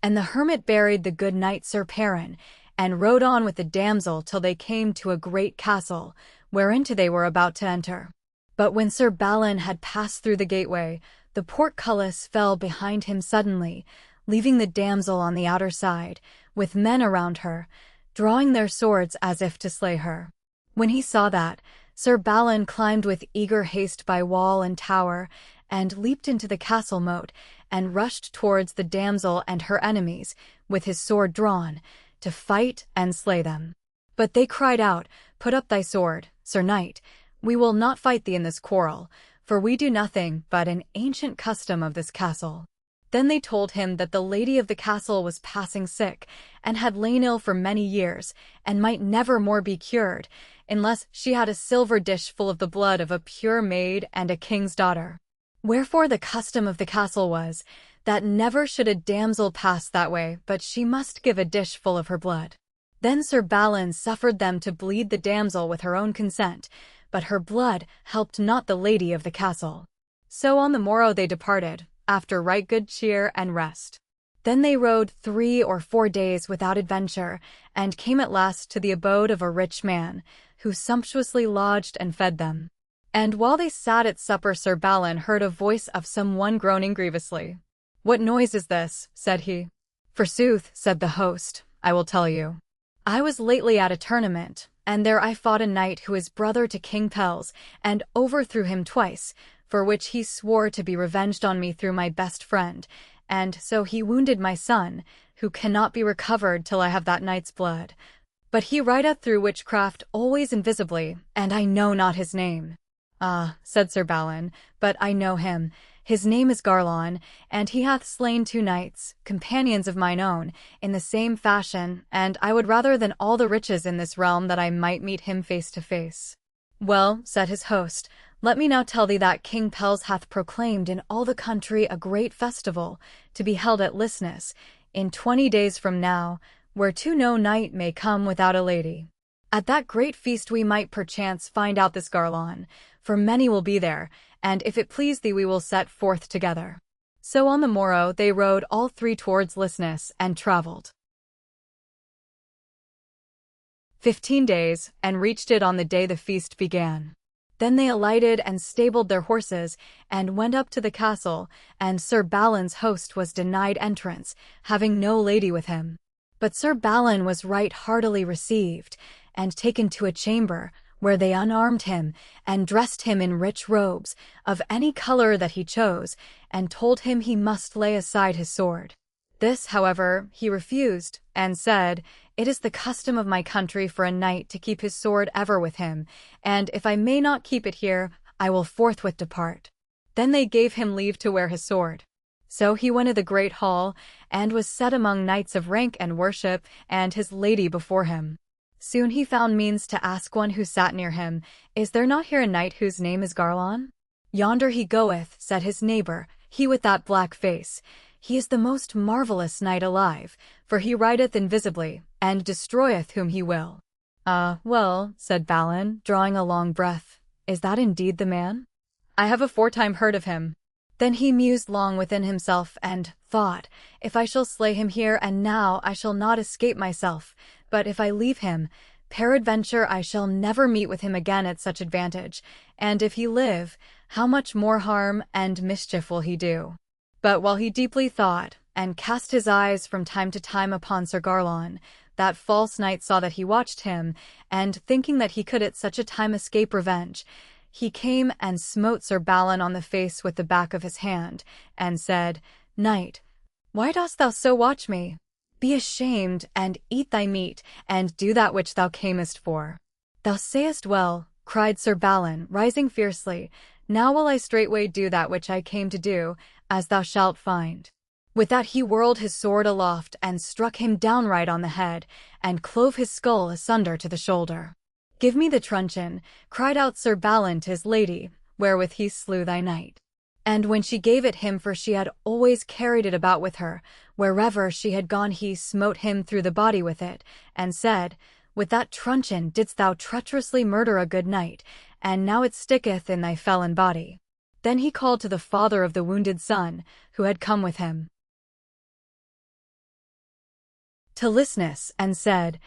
and the hermit buried the good knight Sir Perin, and rode on with the damsel till they came to a great castle, whereinto they were about to enter. But when Sir Balin had passed through the gateway, the portcullis fell behind him suddenly, leaving the damsel on the outer side, with men around her, drawing their swords as if to slay her. When he saw that, Sir Balin climbed with eager haste by wall and tower, and leaped into the castle moat, and rushed towards the damsel and her enemies, with his sword drawn, to fight and slay them. But they cried out, Put up thy sword, Sir Knight, we will not fight thee in this quarrel, for we do nothing but an ancient custom of this castle. Then they told him that the lady of the castle was passing sick, and had lain ill for many years, and might never more be cured, unless she had a silver dish full of the blood of a pure maid and a king's daughter. Wherefore the custom of the castle was, that never should a damsel pass that way, but she must give a dish full of her blood. Then Sir Balin suffered them to bleed the damsel with her own consent, but her blood helped not the lady of the castle. So on the morrow they departed, after right good cheer and rest. Then they rode 3 or 4 days without adventure, and came at last to the abode of a rich man, who sumptuously lodged and fed them. And while they sat at supper, Sir Balin heard a voice of some one groaning grievously. What noise is this? Said he. Forsooth, said the host, I will tell you. I was lately at a tournament, and there I fought a knight who is brother to King Pelles, and overthrew him twice, for which he swore to be revenged on me through my best friend, and so he wounded my son, who cannot be recovered till I have that knight's blood. But he rideth through witchcraft always invisibly, and I know not his name. Ah, said Sir Balin, but I know him. His name is Garlon, and he hath slain 2 knights, companions of mine own, in the same fashion, and I would rather than all the riches in this realm that I might meet him face to face. Well, said his host, let me now tell thee that King Pelles hath proclaimed in all the country a great festival, to be held at Lisness, in 20 days from now, whereto no knight may come without a lady. At that great feast we might perchance find out this Garlon, for many will be there, and if it please thee we will set forth together. So on the morrow they rode all 3 towards Lisness, and travelled 15 days, and reached it on the day the feast began. Then they alighted and stabled their horses, and went up to the castle, and Sir Balin's host was denied entrance, having no lady with him. But Sir Balin was right heartily received, and taken to a chamber, where they unarmed him, and dressed him in rich robes, of any color that he chose, and told him he must lay aside his sword. This, however, he refused, and said, It is the custom of my country for a knight to keep his sword ever with him, and if I may not keep it here, I will forthwith depart. Then they gave him leave to wear his sword. So he went to the great hall, and was set among knights of rank and worship, and his lady before him. Soon he found means to ask one who sat near him, "Is there not here a knight whose name is Garlon?" "Yonder he goeth," said his neighbor, "he with that black face. He is the most marvelous knight alive, for he rideth invisibly, and destroyeth whom he will." "Ah, well," said Balin, drawing a long breath, "is that indeed the man? I have aforetime heard of him." Then he mused long within himself, and thought, "If I shall slay him here and now, I shall not escape myself, but if I leave him, peradventure I shall never meet with him again at such advantage, and if he live, how much more harm and mischief will he do?" But while he deeply thought, and cast his eyes from time to time upon Sir Garlon, that false knight saw that he watched him, and thinking that he could at such a time escape revenge, he came and smote Sir Balin on the face with the back of his hand, and said, "Knight, why dost thou so watch me? Be ashamed, and eat thy meat, and do that which thou camest for." "Thou sayest well," cried Sir Balin, rising fiercely. "Now will I straightway do that which I came to do, as thou shalt find." With that he whirled his sword aloft and struck him downright on the head, and clove his skull asunder to the shoulder. "Give me the truncheon," cried out Sir Balin to his lady, "wherewith he slew thy knight." And when she gave it him, for she had always carried it about with her, wherever she had gone he smote him through the body with it, and said, "With that truncheon didst thou treacherously murder a good knight, and now it sticketh in thy felon body." Then he called to the father of the wounded son, who had come with him, to Lysnes, and said,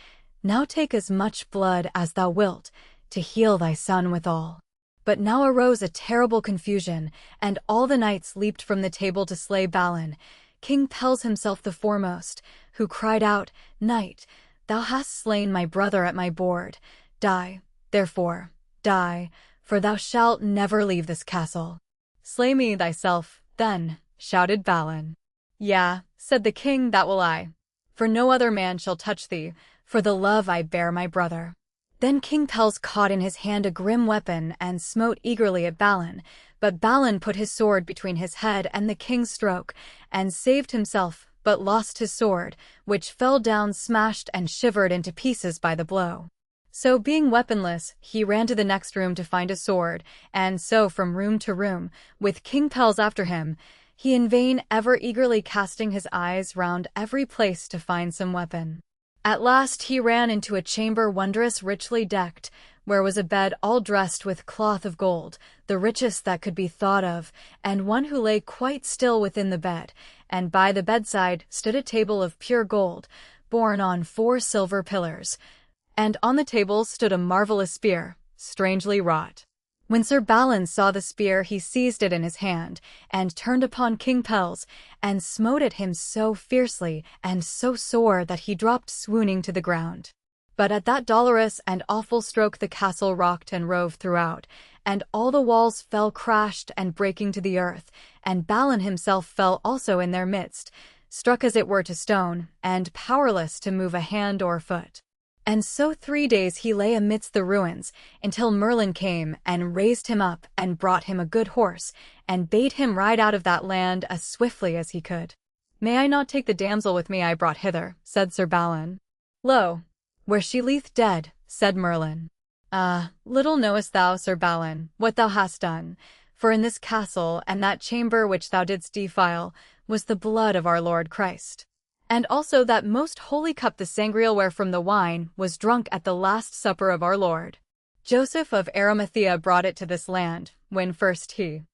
"Now take as much blood as thou wilt, to heal thy son withal." But now arose a terrible confusion, and all the knights leaped from the table to slay Balin, King Pelles himself the foremost, who cried out, "Knight, thou hast slain my brother at my board. Die, therefore, die, for thou shalt never leave this castle." "Slay me thyself, then," shouted Balin. "Yea," said the king, "that will I. For no other man shall touch thee, for the love I bear my brother." Then King Pelles caught in his hand a grim weapon and smote eagerly at Balin, but Balin put his sword between his head and the king's stroke, and saved himself, but lost his sword, which fell down smashed and shivered into pieces by the blow. So being weaponless, he ran to the next room to find a sword, and so from room to room, with King Pelles after him, he in vain ever eagerly casting his eyes round every place to find some weapon. At last he ran into a chamber wondrous richly decked, where was a bed all dressed with cloth of gold, the richest that could be thought of, and one who lay quite still within the bed, and by the bedside stood a table of pure gold, borne on 4 silver pillars, and on the table stood a marvellous spear, strangely wrought. When Sir Balin saw the spear, he seized it in his hand, and turned upon King Pelles, and smote at him so fiercely and so sore that he dropped swooning to the ground. But at that dolorous and awful stroke the castle rocked and rove throughout, and all the walls fell crashed and breaking to the earth, and Balin himself fell also in their midst, struck as it were to stone, and powerless to move a hand or foot. And so 3 days he lay amidst the ruins, until Merlin came and raised him up and brought him a good horse, and bade him ride out of that land as swiftly as he could. "May I not take the damsel with me I brought hither?" said Sir Balin. "Lo, where she lieth dead," said Merlin. "Ah, little knowest thou, Sir Balin, what thou hast done, for in this castle and that chamber which thou didst defile was the blood of our Lord Christ. And also that most holy cup, the sangreal, wherefrom the wine was drunk at the last supper of our Lord. Joseph of Arimathea brought it to this land, when first he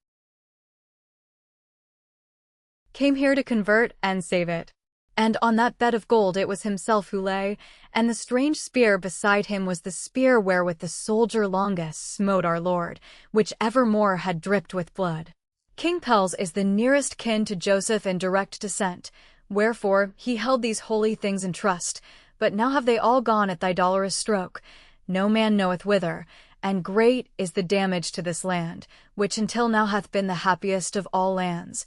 came here to convert and save it. And on that bed of gold it was himself who lay, and the strange spear beside him was the spear wherewith the soldier Longus smote our Lord, which evermore had dripped with blood. King Pelles is the nearest kin to Joseph in direct descent, wherefore he held these holy things in trust, but now have they all gone at thy dolorous stroke, no man knoweth whither, and great is the damage to this land, which until now hath been the happiest of all lands.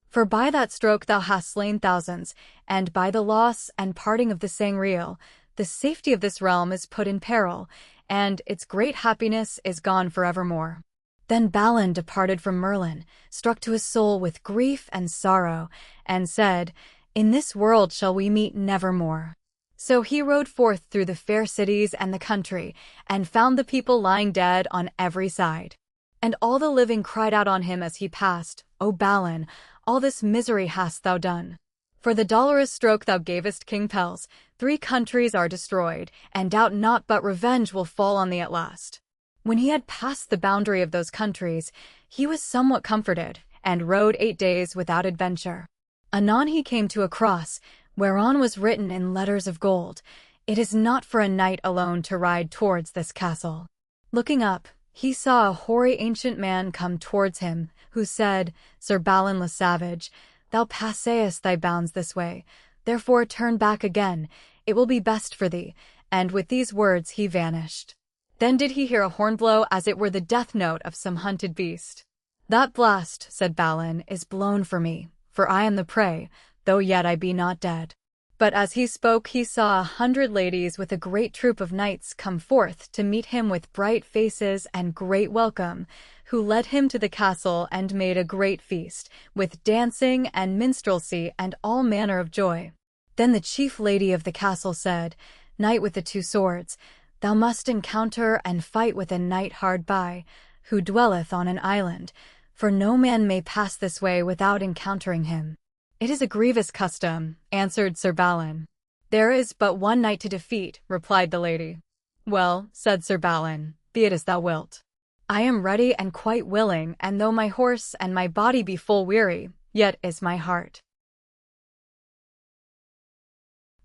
For by that stroke thou hast slain thousands, and by the loss and parting of the sangreal, the safety of this realm is put in peril, and its great happiness is gone for evermore." Then Balin departed from Merlin, struck to his soul with grief and sorrow, and said, "In this world shall we meet nevermore." So he rode forth through the fair cities and the country, and found the people lying dead on every side. And all the living cried out on him as he passed, O Balin, all this misery hast thou done. For the dolorous stroke thou gavest King Pelles, 3 countries are destroyed, and doubt not but revenge will fall on thee at last. When he had passed the boundary of those countries, he was somewhat comforted, and rode 8 days without adventure. Anon he came to a cross, whereon was written in letters of gold, It is not for a knight alone to ride towards this castle. Looking up, he saw a hoary ancient man come towards him, who said, Sir Balin le Savage, thou passest thy bounds this way, therefore turn back again, it will be best for thee, and with these words he vanished. Then did he hear a horn blow as it were the death note of some hunted beast. That blast, said Balin, is blown for me, for I am the prey, though yet I be not dead. But as he spoke he saw 100 ladies with a great troop of knights come forth to meet him with bright faces and great welcome, who led him to the castle and made a great feast, with dancing and minstrelsy and all manner of joy. Then the chief lady of the castle said, Knight with the 2 swords, thou must encounter and fight with a knight hard by, who dwelleth on an island, for no man may pass this way without encountering him. It is a grievous custom, answered Sir Balin. There is but one knight to defeat, replied the lady. Well, said Sir Balin, be it as thou wilt. I am ready and quite willing, and though my horse and my body be full weary, yet is my heart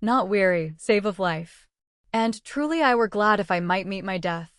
not weary, save of life. And truly I were glad if I might meet my death.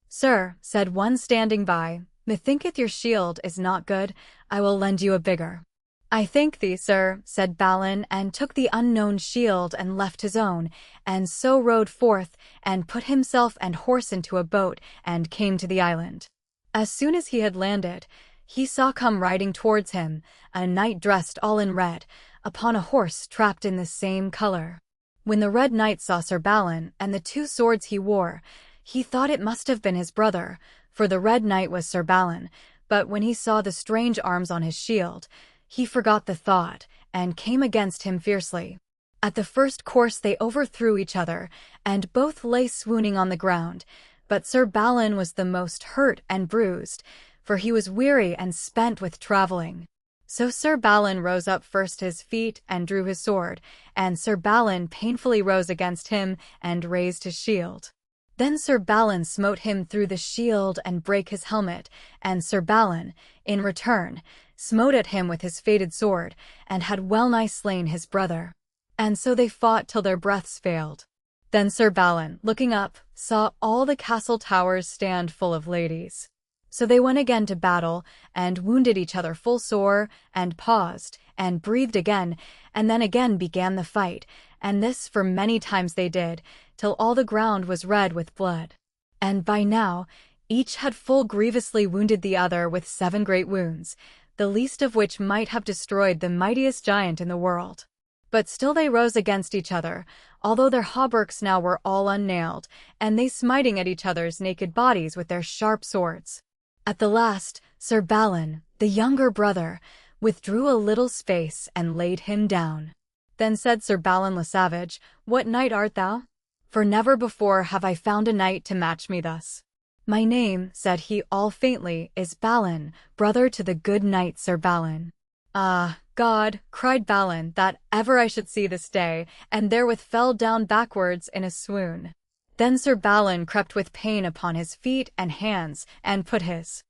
Sir, said one standing by, methinketh your shield is not good, I will lend you a bigger. I thank thee, sir, said Balin, and took the unknown shield and left his own, and so rode forth, and put himself and horse into a boat, and came to the island. As soon as he had landed, he saw come riding towards him a knight dressed all in red, upon a horse trapped in the same color. When the Red Knight saw Sir Balin and the 2 swords he wore, he thought it must have been his brother, for the Red Knight was Sir Balin, but when he saw the strange arms on his shield, he forgot the thought, and came against him fiercely. At the first course they overthrew each other, and both lay swooning on the ground, but Sir Balin was the most hurt and bruised, for he was weary and spent with traveling. So Sir Balin rose up first his feet and drew his sword, and Sir Balin painfully rose against him and raised his shield. Then Sir Balin smote him through the shield and brake his helmet, and Sir Balin, in return, smote at him with his fated sword, and had well nigh slain his brother. And so they fought till their breaths failed. Then Sir Balin, looking up, saw all the castle towers stand full of ladies. So they went again to battle, and wounded each other full sore, and paused, and breathed again, and then again began the fight, and this for many times they did, till all the ground was red with blood. And by now, each had full grievously wounded the other with 7 great wounds, the least of which might have destroyed the mightiest giant in the world. But still they rose against each other, although their hauberks now were all unnailed, and they smiting at each other's naked bodies with their sharp swords. At the last, Sir Balin, the younger brother, withdrew a little space and laid him down. Then said Sir Balin le Savage, What knight art thou? For never before have I found a knight to match me thus. My name, said he all faintly, is Balin, brother to the good knight Sir Balin. Ah, God, cried Balin, that ever I should see this day, and therewith fell down backwards in a swoon. Then Sir Balin crept with pain upon his feet and hands, and put his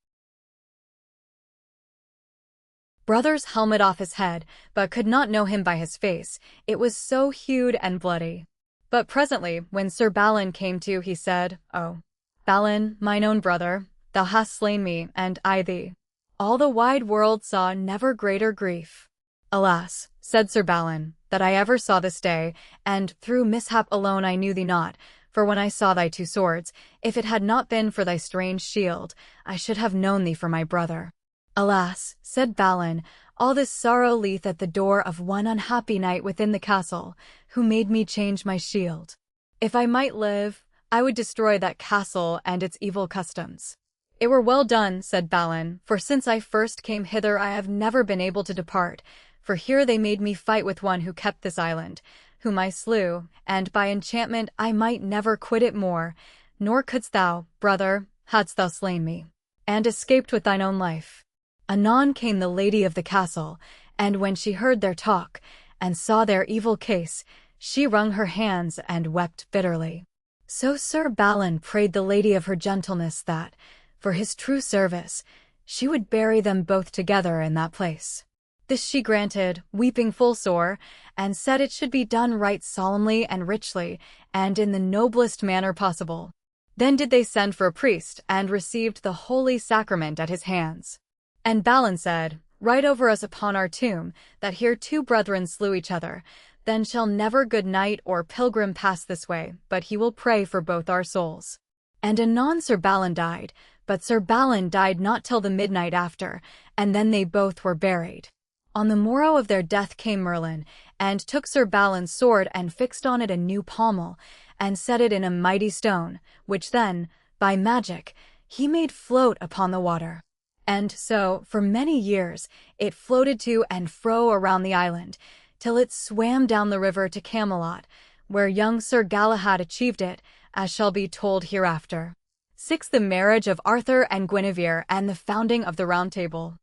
brother's helmet off his head, but could not know him by his face, it was so hued and bloody. But presently, when Sir Balin came to, he said, O Balin, mine own brother, thou hast slain me, and I thee. All the wide world saw never greater grief. Alas, said Sir Balin, that I ever saw this day, and through mishap alone I knew thee not, for when I saw thy 2 swords, if it had not been for thy strange shield, I should have known thee for my brother. Alas, said Balin, all this sorrow lieth at the door of one unhappy knight within the castle, who made me change my shield. If I might live, I would destroy that castle and its evil customs. It were well done, said Balin, for since I first came hither I have never been able to depart, for here they made me fight with one who kept this island, whom I slew, and by enchantment I might never quit it more, nor couldst thou, brother, hadst thou slain me, and escaped with thine own life. Anon came the lady of the castle, and when she heard their talk, and saw their evil case, she wrung her hands and wept bitterly. So Sir Balin prayed the lady of her gentleness that, for his true service, she would bury them both together in that place. This she granted, weeping full sore, and said it should be done right solemnly and richly, and in the noblest manner possible. Then did they send for a priest, and received the holy sacrament at his hands. And Balin said, Write over us upon our tomb, that here two brethren slew each other. Then shall never good knight or pilgrim pass this way, but he will pray for both our souls. And anon Sir Balin died, but Sir Balin died not till the midnight after, and then they both were buried. On the morrow of their death came Merlin, and took Sir Balin's sword and fixed on it a new pommel, and set it in a mighty stone, which then, by magic, he made float upon the water. And so, for many years, it floated to and fro around the island, till it swam down the river to Camelot, where young Sir Galahad achieved it, as shall be told hereafter. 6. The marriage of Arthur and Guinevere and the founding of the Round Table.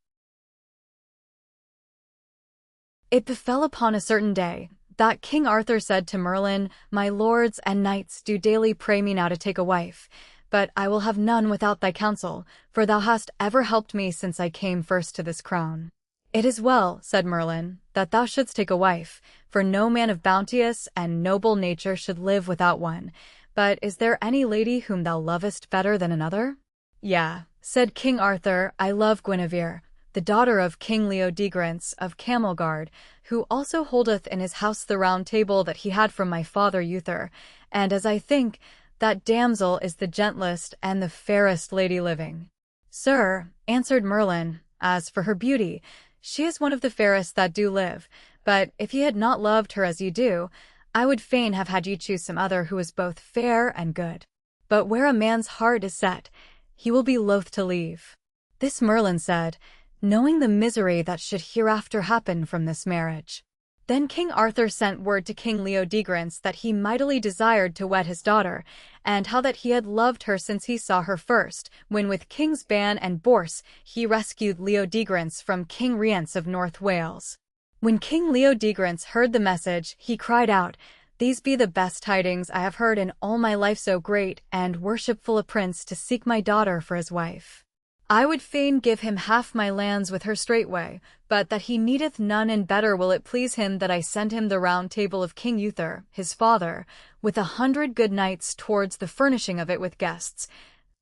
It befell upon a certain day, that King Arthur said to Merlin, My lords and knights do daily pray me now to take a wife, but I will have none without thy counsel, for thou hast ever helped me since I came first to this crown. It is well, said Merlin, that thou shouldst take a wife, for no man of bounteous and noble nature should live without one. But is there any lady whom thou lovest better than another? Yea, said King Arthur, I love Guinevere, the daughter of King Leodegrance of Camelgard, who also holdeth in his house the Round Table that he had from my father Uther, and as I think, that damsel is the gentlest and the fairest lady living. Sir, answered Merlin, as for her beauty, she is one of the fairest that do live, but if ye had not loved her as ye do, I would fain have had you choose some other who is both fair and good. But where a man's heart is set, he will be loath to leave. This Merlin said, knowing the misery that should hereafter happen from this marriage. Then King Arthur sent word to King Leodegrance that he mightily desired to wed his daughter, and how that he had loved her since he saw her first, when with Kings Ban and Bors he rescued Leodegrance from King Rience of North Wales. When King Leodegrance heard the message, he cried out, These be the best tidings I have heard in all my life, so great and worshipful a prince to seek my daughter for his wife. I would fain give him half my lands with her straightway, but that he needeth none, and better will it please him that I send him the Round Table of King Uther, his father, with 100 good knights towards the furnishing of it with guests,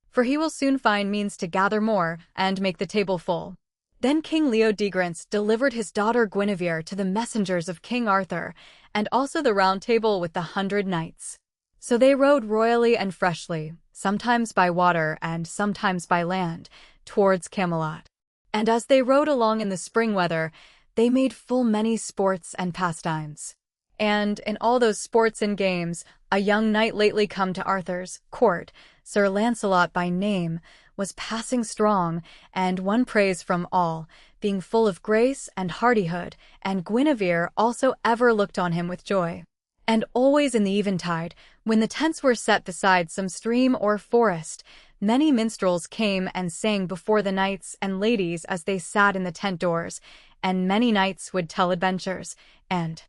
for he will soon find means to gather more, and make the table full. Then King Leodegrance delivered his daughter Guinevere to the messengers of King Arthur, and also the Round Table with the 100 knights. So they rode royally and freshly, sometimes by water and sometimes by land, towards Camelot. And as they rode along in the spring weather, they made full many sports and pastimes. And in all those sports and games, a young knight lately come to Arthur's court, Sir Lancelot by name, was passing strong, and won praise from all, being full of grace and hardihood, and Guinevere also ever looked on him with joy. And always in the eventide, when the tents were set beside some stream or forest, many minstrels came and sang before the knights and ladies as they sat in the tent doors, and many knights would tell adventures, and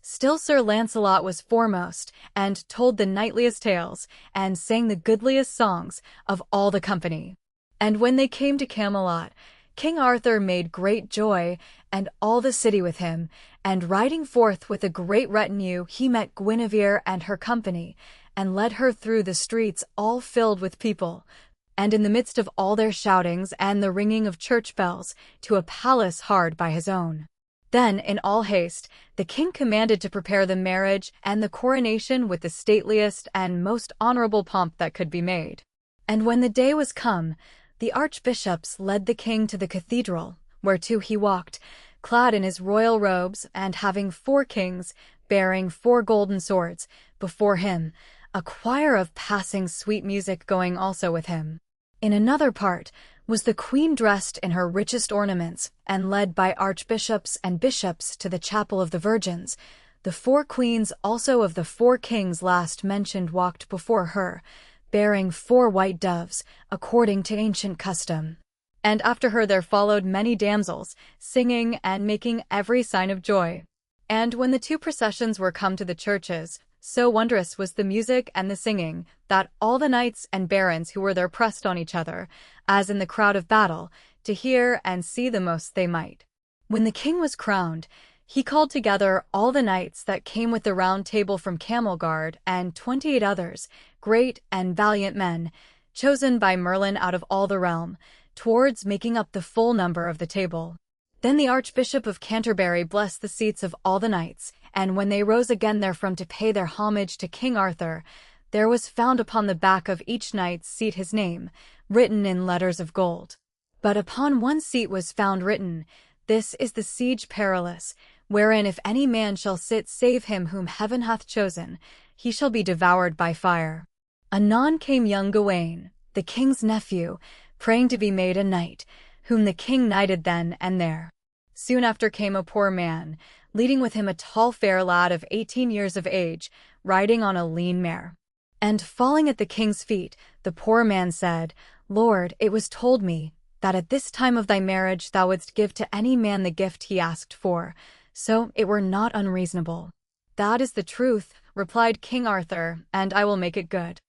still Sir Lancelot was foremost, and told the knightliest tales, and sang the goodliest songs of all the company. And when they came to Camelot, King Arthur made great joy, and all the city with him, and riding forth with a great retinue he met Guinevere and her company, and led her through the streets all filled with people, and in the midst of all their shoutings and the ringing of church bells, to a palace hard by his own. Then, in all haste, the king commanded to prepare the marriage and the coronation with the stateliest and most honorable pomp that could be made. And when the day was come, the archbishops led the king to the cathedral, whereto he walked, clad in his royal robes, and having 4 kings, bearing 4 golden swords, before him, a choir of passing sweet music going also with him. In another part was the queen dressed in her richest ornaments and led by archbishops and bishops to the chapel of the virgins. The 4 queens also of the 4 kings last mentioned walked before her, bearing 4 white doves, according to ancient custom. And after her there followed many damsels, singing and making every sign of joy. And when the 2 processions were come to the churches, so wondrous was the music and the singing, that all the knights and barons who were there pressed on each other, as in the crowd of battle, to hear and see the most they might. When the king was crowned, he called together all the knights that came with the Round Table from Camelgard and 28 others, great and valiant men, chosen by Merlin out of all the realm, towards making up the full number of the table. Then the Archbishop of Canterbury blessed the seats of all the knights, and when they rose again therefrom to pay their homage to King Arthur, there was found upon the back of each knight's seat his name, written in letters of gold. But upon one seat was found written, "This is the Siege Perilous, wherein if any man shall sit save him whom heaven hath chosen, he shall be devoured by fire." Anon came young Gawain, the king's nephew, praying to be made a knight, whom the king knighted then and there. Soon after came a poor man, leading with him a tall fair lad of 18 years of age, riding on a lean mare. And falling at the king's feet, the poor man said, "Lord, it was told me, that at this time of thy marriage thou wouldst give to any man the gift he asked for, so it were not unreasonable." "That is the truth," replied King Arthur, "and I will make it good."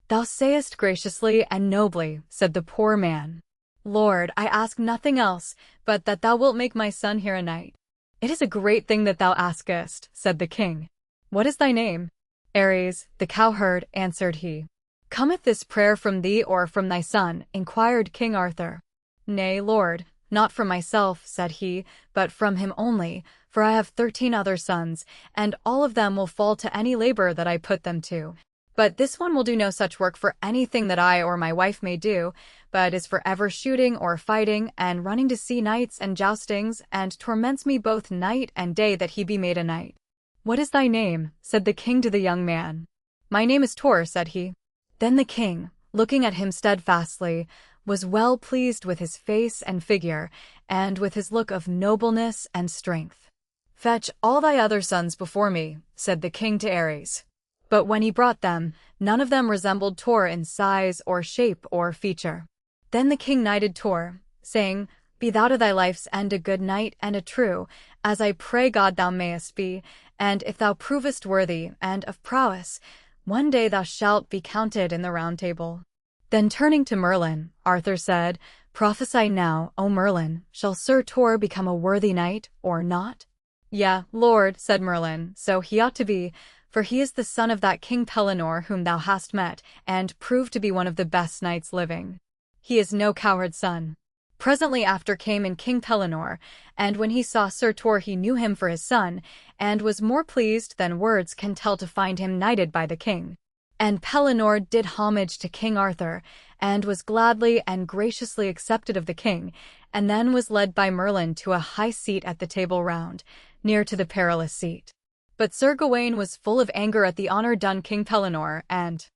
"Thou sayest graciously and nobly," said the poor man. "Lord, I ask nothing else, but that thou wilt make my son here a knight." "It is a great thing that thou askest," said the king. "What is thy name?" "Ares, the cowherd," answered he. "Cometh this prayer from thee or from thy son?" inquired King Arthur. "Nay, Lord, not from myself," said he, "but from him only, for I have 13 other sons, and all of them will fall to any labor that I put them to. But this one will do no such work for anything that I or my wife may do, but is for ever shooting or fighting, and running to see knights and joustings, and torments me both night and day that he be made a knight." "What is thy name?" said the king to the young man. "My name is Tor," said he. Then the king, looking at him steadfastly, was well pleased with his face and figure, and with his look of nobleness and strength. "Fetch all thy other sons before me," said the king to Ares. But when he brought them, none of them resembled Tor in size or shape or feature. Then the king knighted Tor, saying, "Be thou to thy life's end a good knight and a true, as I pray God thou mayest be, and if thou provest worthy and of prowess, one day thou shalt be counted in the Round Table." Then turning to Merlin, Arthur said, "Prophesy now, O Merlin, shall Sir Tor become a worthy knight or not?" "Yea, Lord," said Merlin, "so he ought to be, for he is the son of that King Pellinore whom thou hast met, and proved to be one of the best knights living. He is no cowherd's son." Presently after came in King Pellinore, and when he saw Sir Tor he knew him for his son, and was more pleased than words can tell to find him knighted by the king. And Pellinore did homage to King Arthur, and was gladly and graciously accepted of the king, and then was led by Merlin to a high seat at the Table Round, near to the Perilous Seat. But Sir Gawain was full of anger at the honor done King Pellinore, and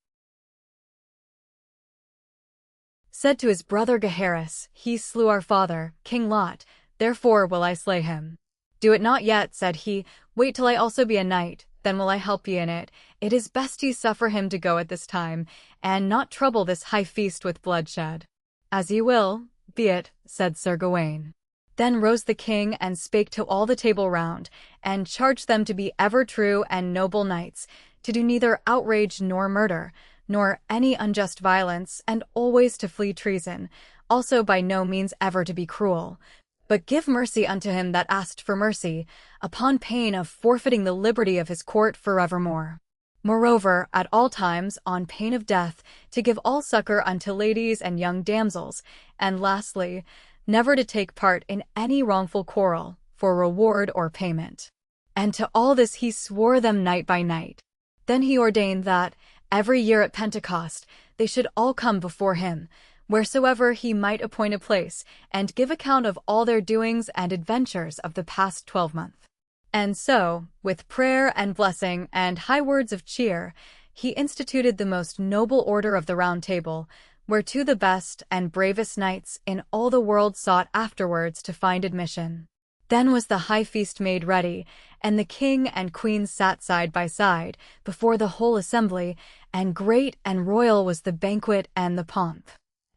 said to his brother Gaheris, "He slew our father, King Lot, therefore will I slay him." "Do it not yet," said he, "wait till I also be a knight, then will I help ye in it. It is best ye suffer him to go at this time, and not trouble this high feast with bloodshed." "As ye will, be it," said Sir Gawain. Then rose the king and spake to all the Table Round, and charged them to be ever true and noble knights, to do neither outrage nor murder, nor any unjust violence, and always to flee treason, also by no means ever to be cruel, but give mercy unto him that asked for mercy, upon pain of forfeiting the liberty of his court forevermore. Moreover, at all times, on pain of death, to give all succor unto ladies and young damsels, and lastly, never to take part in any wrongful quarrel, for reward or payment. And to all this he swore them night by night. Then he ordained that, every year at Pentecost, they should all come before him, wheresoever he might appoint a place, and give account of all their doings and adventures of the past 12-month. And so, with prayer and blessing and high words of cheer, he instituted the most noble order of the Round Table, whereto the best and bravest knights in all the world sought afterwards to find admission. Then was the high feast made ready, and the king and queen sat side by side before the whole assembly, and great and royal was the banquet and the pomp.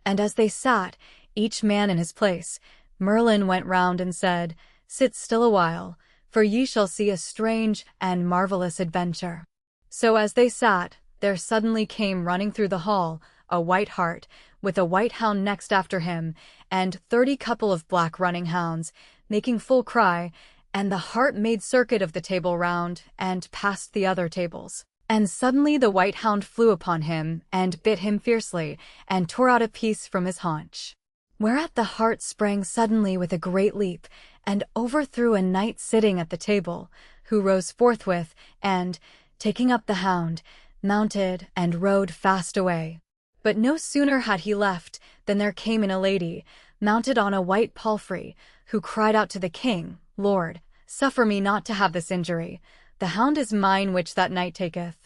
And as they sat, each man in his place, Merlin went round and said, "Sit still a while, for ye shall see a strange and marvelous adventure." So as they sat, there suddenly came running through the hall a white hart, with a white hound next after him, and 30 couple of black running hounds, making full cry, and the hart made circuit of the table round, and past the other tables. And suddenly the white hound flew upon him, and bit him fiercely, and tore out a piece from his haunch. Whereat the hart sprang suddenly with a great leap, and overthrew a knight sitting at the table, who rose forthwith, and, taking up the hound, mounted and rode fast away. But no sooner had he left than there came in a lady, mounted on a white palfrey, who cried out to the king, "Lord, suffer me not to have this injury. The hound is mine which that knight taketh."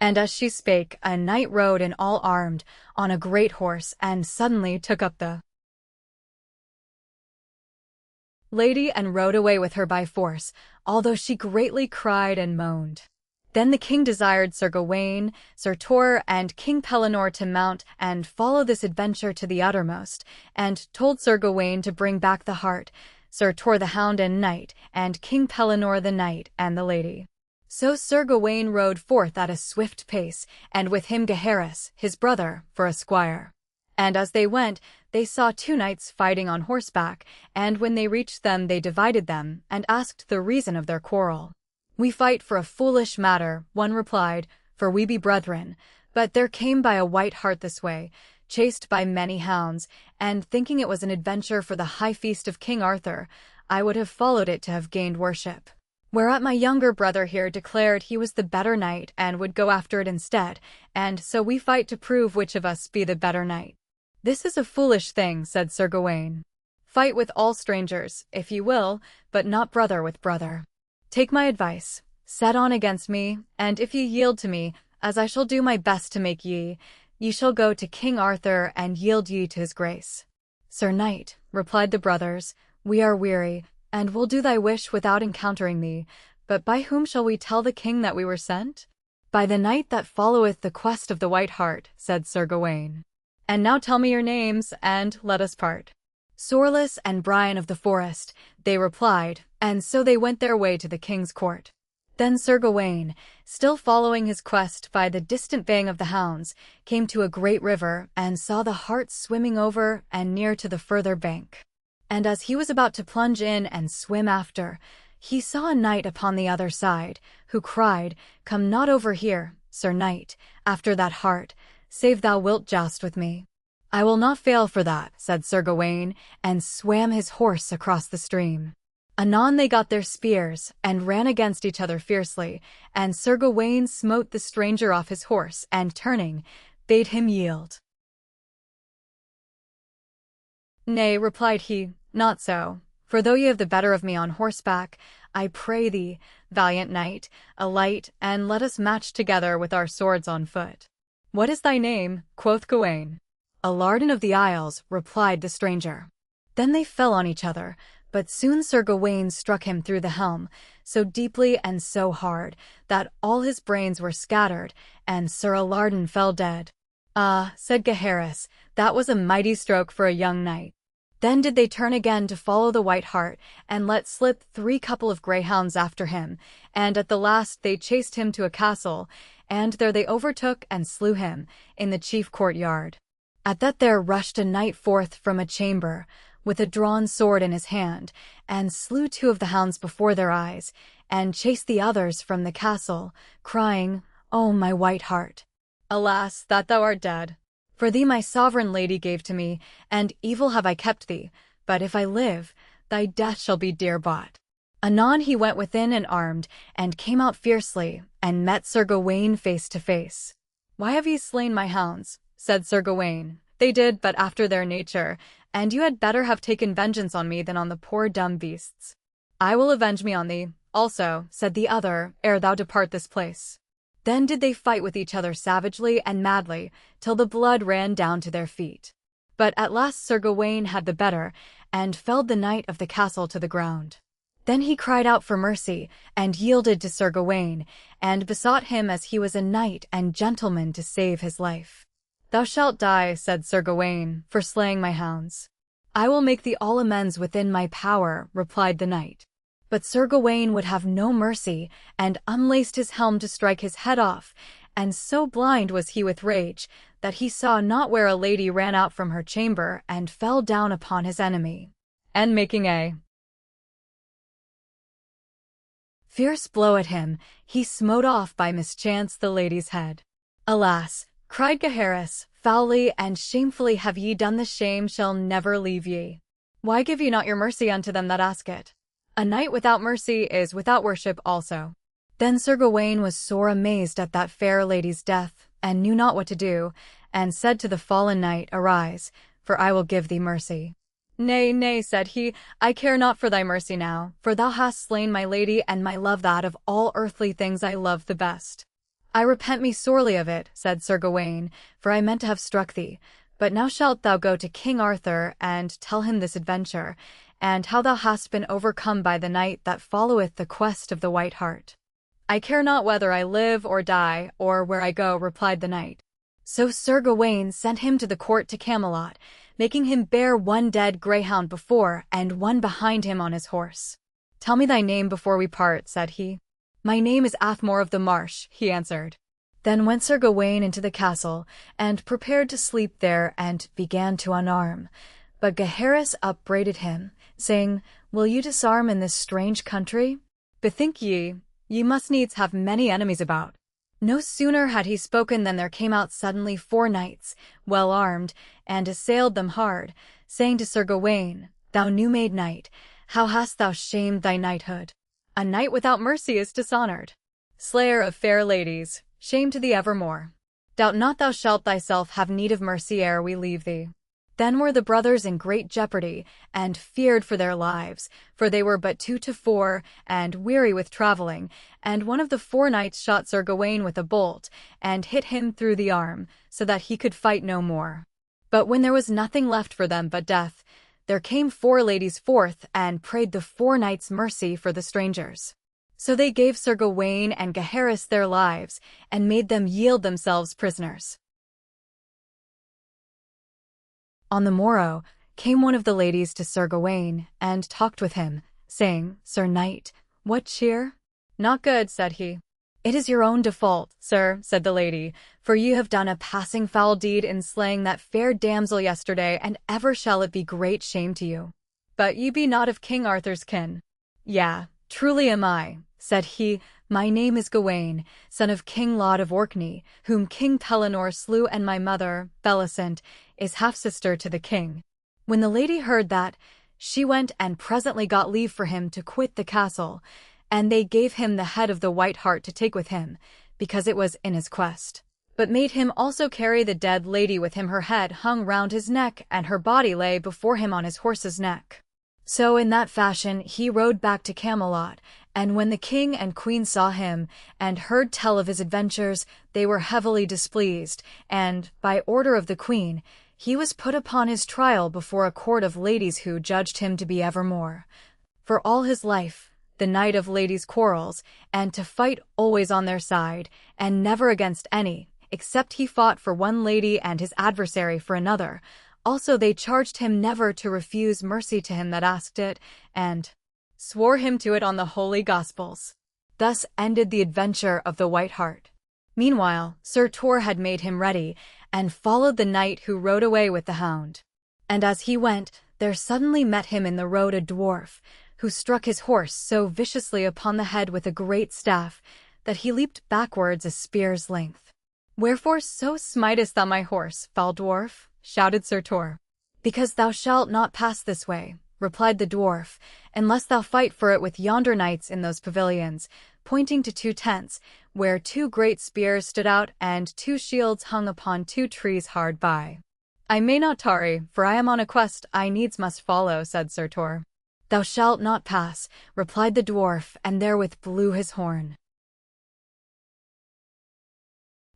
And as she spake, a knight rode in all armed, on a great horse, and suddenly took up the lady and rode away with her by force, although she greatly cried and moaned. Then the king desired Sir Gawain, Sir Tor, and King Pellinore to mount and follow this adventure to the uttermost, and told Sir Gawain to bring back the hart, Sir Tor the hound and knight, and King Pellinore the knight and the lady. So Sir Gawain rode forth at a swift pace, and with him Gaheris, his brother, for a squire. And as they went, they saw 2 knights fighting on horseback, and when they reached them they divided them, and asked the reason of their quarrel. "We fight for a foolish matter," one replied, "for we be brethren. But there came by a white hart this way, chased by many hounds, and thinking it was an adventure for the high feast of King Arthur, I would have followed it to have gained worship. Whereat my younger brother here declared he was the better knight and would go after it instead, and so we fight to prove which of us be the better knight." "This is a foolish thing," said Sir Gawain. "Fight with all strangers, if ye will, but not brother with brother. Take my advice, set on against me, and if ye yield to me, as I shall do my best to make ye, ye shall go to King Arthur and yield ye to his grace." "Sir Knight," replied the brothers, "we are weary, and will do thy wish without encountering thee, but by whom shall we tell the king that we were sent?" "By the knight that followeth the quest of the white hart," said Sir Gawain. "And now tell me your names, and let us part." "Sorless and Brian of the Forest," they replied, and so they went their way to the king's court. Then Sir Gawain, still following his quest by the distant baying of the hounds, came to a great river, and saw the hart swimming over and near to the further bank. And as he was about to plunge in and swim after, he saw a knight upon the other side, who cried, "Come not over here, Sir Knight, after that hart, save thou wilt joust with me." "I will not fail for that," said Sir Gawain, and swam his horse across the stream. Anon they got their spears, and ran against each other fiercely, and Sir Gawain smote the stranger off his horse, and turning, bade him yield. "Nay," replied he, "not so, for though ye have the better of me on horseback, I pray thee, valiant knight, alight, and let us match together with our swords on foot." "What is thy name?" quoth Gawain. "Alardon of the Isles," replied the stranger. Then they fell on each other, but soon Sir Gawain struck him through the helm, so deeply and so hard, that all his brains were scattered, and Sir Alardon fell dead. "Ah," said Gaheris, "that was a mighty stroke for a young knight." Then did they turn again to follow the white hart, and let slip 3 couple of greyhounds after him, and at the last they chased him to a castle, and there they overtook and slew him, in the chief courtyard. At that there rushed a knight forth from a chamber, with a drawn sword in his hand, and slew 2 of the hounds before their eyes, and chased the others from the castle, crying, "O my white hart! Alas, that thou art dead! For thee my sovereign lady gave to me, and evil have I kept thee, but if I live, thy death shall be dear bought." Anon he went within and armed, and came out fiercely, and met Sir Gawain face to face. "Why have ye slain my hounds?" said Sir Gawain. "They did but after their nature, and you had better have taken vengeance on me than on the poor dumb beasts." "I will avenge me on thee, also," said the other, "ere thou depart this place." Then did they fight with each other savagely and madly, till the blood ran down to their feet. But at last Sir Gawain had the better, and felled the knight of the castle to the ground. Then he cried out for mercy, and yielded to Sir Gawain, and besought him as he was a knight and gentleman to save his life. "Thou shalt die," said Sir Gawain, "for slaying my hounds." "I will make thee all amends within my power," replied the knight. But Sir Gawain would have no mercy, and unlaced his helm to strike his head off, and so blind was he with rage, that he saw not where a lady ran out from her chamber and fell down upon his enemy, and making a fierce blow at him, he smote off by mischance the lady's head. "Alas," cried Gaheris, "foully and shamefully have ye done, the shame shall never leave ye. Why give ye not your mercy unto them that ask it? A knight without mercy is without worship also." Then Sir Gawain was sore amazed at that fair lady's death, and knew not what to do, and said to the fallen knight, "Arise, for I will give thee mercy." "Nay, nay," said he, "I care not for thy mercy now, for thou hast slain my lady and my love, that of all earthly things I love the best." "I repent me sorely of it," said Sir Gawain, "for I meant to have struck thee. But now shalt thou go to King Arthur, and tell him this adventure, and how thou hast been overcome by the knight that followeth the quest of the White Hart." "I care not whether I live or die, or where I go," replied the knight. So Sir Gawain sent him to the court to Camelot, making him bear one dead greyhound before and one behind him on his horse. "Tell me thy name before we part," said he. "My name is Athmore of the Marsh," he answered. Then went Sir Gawain into the castle, and prepared to sleep there, and began to unarm. But Gaheris upbraided him, saying, "Will you disarm in this strange country? Bethink ye, ye must needs have many enemies about." No sooner had he spoken than there came out suddenly 4 knights, well armed, and assailed them hard, saying to Sir Gawain, "Thou new-made knight, how hast thou shamed thy knighthood? A knight without mercy is dishonored. Slayer of fair ladies, shame to thee evermore. Doubt not thou shalt thyself have need of mercy ere we leave thee." Then were the brothers in great jeopardy, and feared for their lives, for they were but 2 to 4, and weary with travelling, and one of the 4 knights shot Sir Gawain with a bolt, and hit him through the arm, so that he could fight no more. But when there was nothing left for them but death, there came 4 ladies forth, and prayed the 4 knights mercy for the strangers. So they gave Sir Gawain and Gaheris their lives, and made them yield themselves prisoners. On the morrow came one of the ladies to Sir Gawain, and talked with him, saying, "Sir Knight, what cheer?" "Not good," said he. "It is your own default, sir," said the lady, "for you have done a passing foul deed in slaying that fair damsel yesterday, and ever shall it be great shame to you. But ye be not of King Arthur's kin." "Yea, truly am I," said he. "My name is Gawain, son of King Lot of Orkney, whom King Pellinore slew, and my mother, Bellicent, is half-sister to the king." When the lady heard that, she went and presently got leave for him to quit the castle, and they gave him the head of the White Hart to take with him, because it was in his quest, but made him also carry the dead lady with him. Her head hung round his neck, and her body lay before him on his horse's neck. So in that fashion he rode back to Camelot, and when the king and queen saw him, and heard tell of his adventures, they were heavily displeased, and, by order of the queen, he was put upon his trial before a court of ladies, who judged him to be evermore, for all his life, the knight of ladies' quarrels, and to fight always on their side, and never against any, except he fought for one lady and his adversary for another. Also they charged him never to refuse mercy to him that asked it, and swore him to it on the holy Gospels. Thus ended the adventure of the White Hart. Meanwhile, Sir Tor had made him ready, and followed the knight who rode away with the hound. And as he went, there suddenly met him in the road a dwarf, who struck his horse so viciously upon the head with a great staff, that he leaped backwards a spear's length. "Wherefore so smitest thou my horse, foul dwarf?" shouted Sir Tor. "Because thou shalt not pass this way," replied the dwarf, "unless thou fight for it with yonder knights in those pavilions," pointing to 2 tents, where 2 great spears stood out, and 2 shields hung upon 2 trees hard by. "I may not tarry, for I am on a quest I needs must follow," said Sir Tor. "Thou shalt not pass," replied the dwarf, and therewith blew his horn.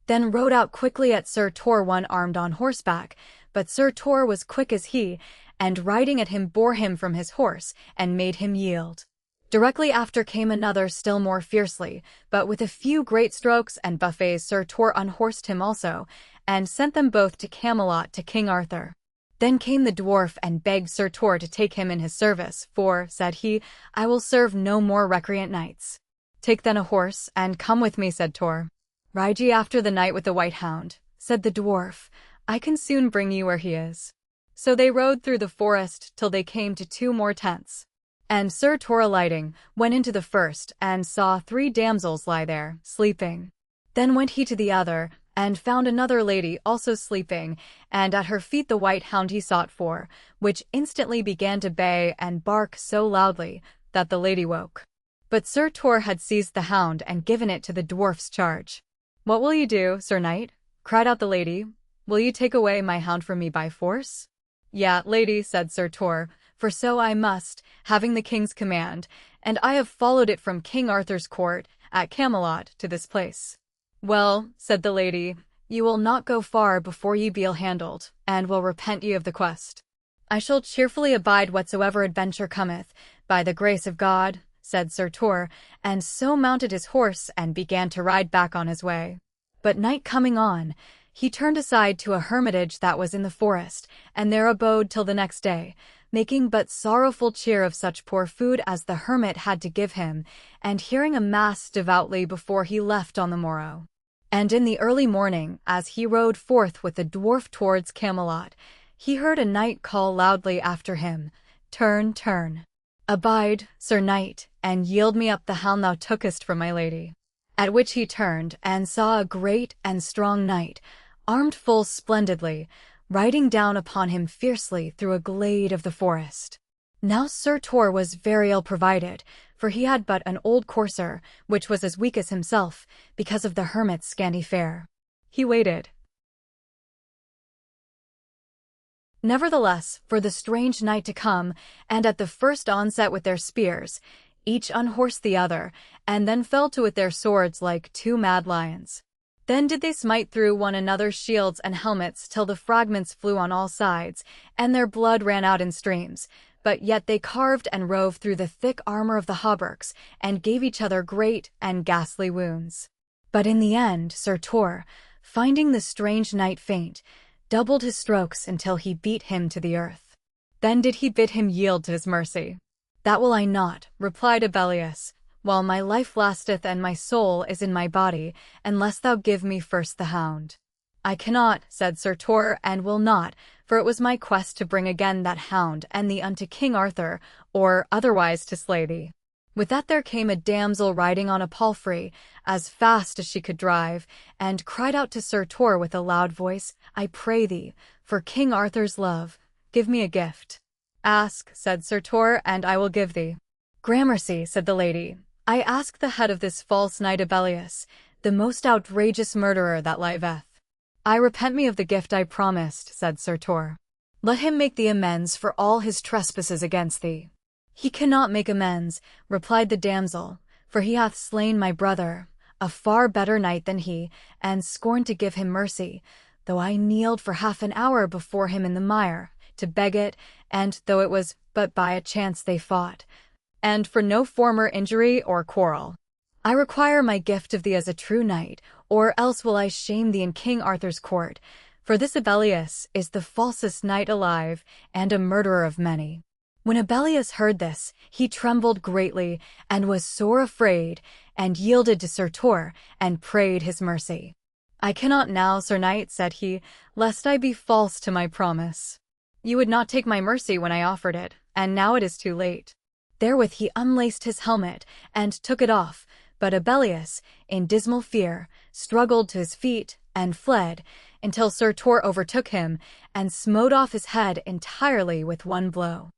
then rode out quickly at Sir Tor one-armed on horseback, but Sir Tor was quick as he, and riding at him bore him from his horse, and made him yield. Directly after came another still more fiercely, but with a few great strokes and buffets Sir Tor unhorsed him also, and sent them both to Camelot to King Arthur. Then came the dwarf and begged Sir Tor to take him in his service, for, said he, I will serve no more recreant knights. Take then a horse, and come with me, said Tor. Ride ye after the knight with the white hound, said the dwarf. I can soon bring you where he is. So they rode through the forest till they came to 2 more tents. And Sir Tor alighting, went into the first, and saw 3 damsels lie there, sleeping. Then went he to the other, and found another lady also sleeping, and at her feet the white hound he sought for, which instantly began to bay and bark so loudly that the lady woke. But Sir Tor had seized the hound and given it to the dwarf's charge. What will you do, Sir Knight? Cried out the lady. Will you take away my hound from me by force? Yea, lady, said Sir Tor, for so I must, having the king's command, and I have followed it from King Arthur's court at Camelot to this place. Well, said the lady, you will not go far before ye be ill-handled, and will repent ye of the quest. I shall cheerfully abide whatsoever adventure cometh, by the grace of God, said Sir Tor, and so mounted his horse and began to ride back on his way. But night coming on, he turned aside to a hermitage that was in the forest, and there abode till the next day, making but sorrowful cheer of such poor food as the hermit had to give him, and hearing a mass devoutly before he left on the morrow. And in the early morning, as he rode forth with the dwarf towards Camelot, he heard a knight call loudly after him, Turn, turn. Abide, Sir Knight, and yield me up the hound thou tookest from my lady. At which he turned, and saw a great and strong knight, armed full splendidly, riding down upon him fiercely through a glade of the forest. Now Sir Tor was very ill provided, for he had but an old courser, which was as weak as himself, because of the hermit's scanty fare. He waited, nevertheless, for the strange knight to come, and at the first onset with their spears, each unhorsed the other, and then fell to with their swords like 2 mad lions. Then did they smite through one another's shields and helmets till the fragments flew on all sides, and their blood ran out in streams, but yet they carved and rove through the thick armor of the hauberks, and gave each other great and ghastly wounds. But in the end Sir Tor, finding the strange knight faint, doubled his strokes until he beat him to the earth. Then did he bid him yield to his mercy. That will I not, replied Abellius, while my life lasteth and my soul is in my body, unless thou give me first the hound. I cannot, said Sir Tor, and will not, for it was my quest to bring again that hound and thee unto King Arthur, or otherwise to slay thee. With that there came a damsel riding on a palfrey, as fast as she could drive, and cried out to Sir Tor with a loud voice, I pray thee, for King Arthur's love, give me a gift. Ask, said Sir Tor, and I will give thee. Gramercy, said the lady, I ask the head of this false knight Abellius, the most outrageous murderer that liveth. I repent me of the gift I promised, said Sir Tor. Let him make thee amends for all his trespasses against thee. He cannot make amends, replied the damsel, for he hath slain my brother, a far better knight than he, and scorned to give him mercy, though I kneeled for half an hour before him in the mire, to beg it, and though it was but by a chance they fought, and for no former injury or quarrel. I require my gift of thee as a true knight, or else will I shame thee in King Arthur's court, for this Abellius is the falsest knight alive, and a murderer of many. When Abellius heard this, he trembled greatly, and was sore afraid, and yielded to Sir Tor, and prayed his mercy. I cannot now, Sir Knight, said he, lest I be false to my promise. You would not take my mercy when I offered it, and now it is too late. Therewith he unlaced his helmet, and took it off, but Abellius, in dismal fear, struggled to his feet, and fled, until Sir Tor overtook him, and smote off his head entirely with one blow.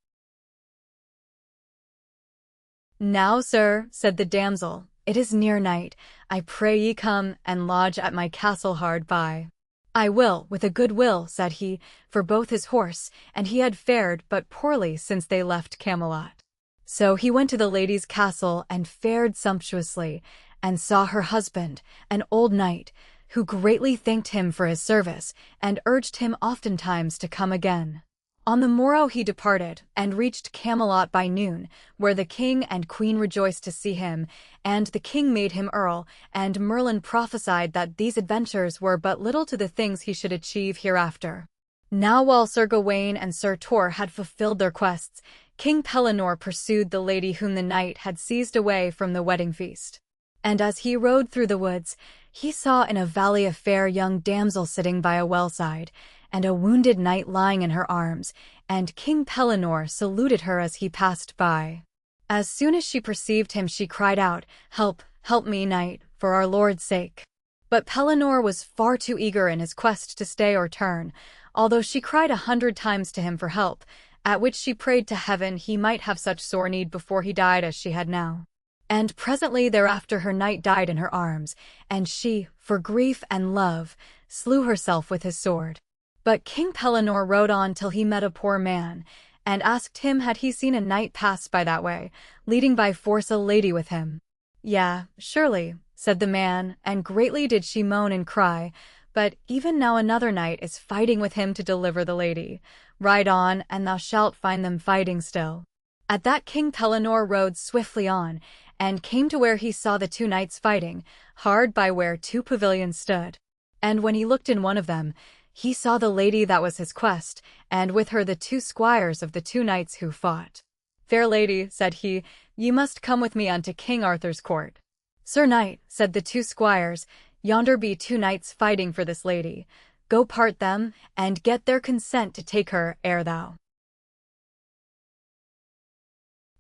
Now, sir, said the damsel, it is near night, I pray ye come and lodge at my castle hard by. I will, with a good will, said he, for both his horse, and he had fared but poorly since they left Camelot. So he went to the lady's castle and fared sumptuously, and saw her husband, an old knight, who greatly thanked him for his service, and urged him oftentimes to come again. On the morrow he departed, and reached Camelot by noon, where the king and queen rejoiced to see him, and the king made him earl, and Merlin prophesied that these adventures were but little to the things he should achieve hereafter. Now while Sir Gawain and Sir Tor had fulfilled their quests, King Pellinore pursued the lady whom the knight had seized away from the wedding feast. And as he rode through the woods, he saw in a valley a fair young damsel sitting by a well-side, and a wounded knight lying in her arms, and King Pellinore saluted her as he passed by. As soon as she perceived him she cried out, "Help, help me, knight, for our Lord's sake." But Pellinore was far too eager in his quest to stay or turn, although she cried 100 times to him for help, at which she prayed to heaven he might have such sore need before he died as she had now. And presently thereafter her knight died in her arms, and she, for grief and love, slew herself with his sword. But King Pellinore rode on till he met a poor man, and asked him had he seen a knight pass by that way, leading by force a lady with him. "Yea, surely," said the man, and greatly did she moan and cry, "but even now another knight is fighting with him to deliver the lady. Ride on, and thou shalt find them fighting still." At that King Pellinore rode swiftly on, and came to where he saw the two knights fighting, hard by where two pavilions stood. And when he looked in one of them, he saw the lady that was his quest, and with her the two squires of the two knights who fought. "Fair lady," said he, "ye must come with me unto King Arthur's court." "Sir knight," said the two squires, "yonder be two knights fighting for this lady. Go part them, and get their consent to take her ere thou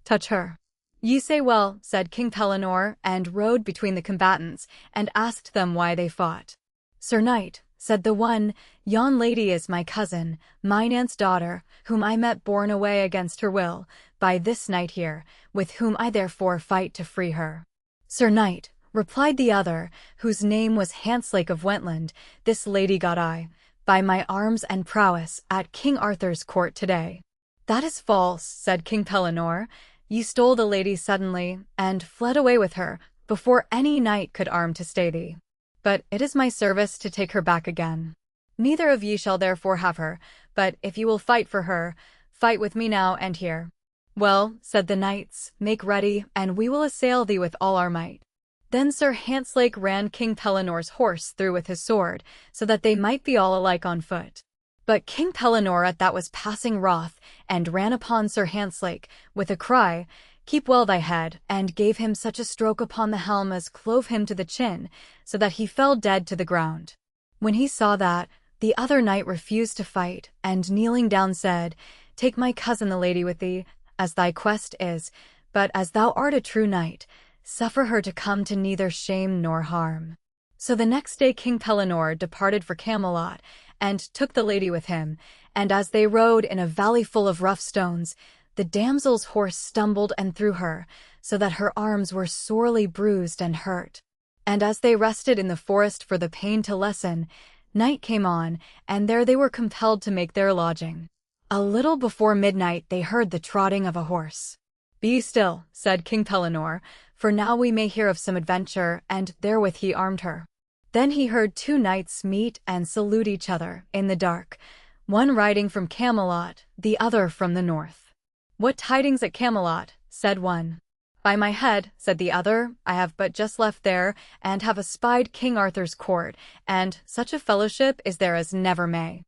touch her." "Ye say well," said King Pellinore, and rode between the combatants, and asked them why they fought. "Sir knight," said the one, "yon lady is my cousin, mine aunt's daughter, whom I met borne away against her will, by this knight here, with whom I therefore fight to free her." "Sir knight," replied the other, whose name was Hantzlake of Wentland, "this lady got I, by my arms and prowess, at King Arthur's court today." "That is false," said King Pellinore. "Ye stole the lady suddenly, and fled away with her, before any knight could arm to stay thee. But it is my service to take her back again. Neither of ye shall therefore have her, but if ye will fight for her, fight with me now and here." "Well," said the knights, "make ready, and we will assail thee with all our might." Then Sir Hantzlake ran King Pellinore's horse through with his sword, so that they might be all alike on foot. But King Pellinore at that was passing wroth, and ran upon Sir Hantzlake, with a cry, "Keep well thy head," and gave him such a stroke upon the helm as clove him to the chin, so that he fell dead to the ground. When he saw that, the other knight refused to fight, and kneeling down said, "Take my cousin the lady with thee, as thy quest is, but as thou art a true knight, suffer her to come to neither shame nor harm." So the next day King Pellinore departed for Camelot, and took the lady with him, and as they rode in a valley full of rough stones, the damsel's horse stumbled and threw her, so that her arms were sorely bruised and hurt. And as they rested in the forest for the pain to lessen, night came on, and there they were compelled to make their lodging. A little before midnight they heard the trotting of a horse. "Be still," said King Pellinore, "for now we may hear of some adventure," and therewith he armed her. Then he heard two knights meet and salute each other, in the dark, one riding from Camelot, the other from the north. "What tidings at Camelot?" said one. "By my head," said the other, "I have but just left there, and have espied King Arthur's court, and such a fellowship is there as never may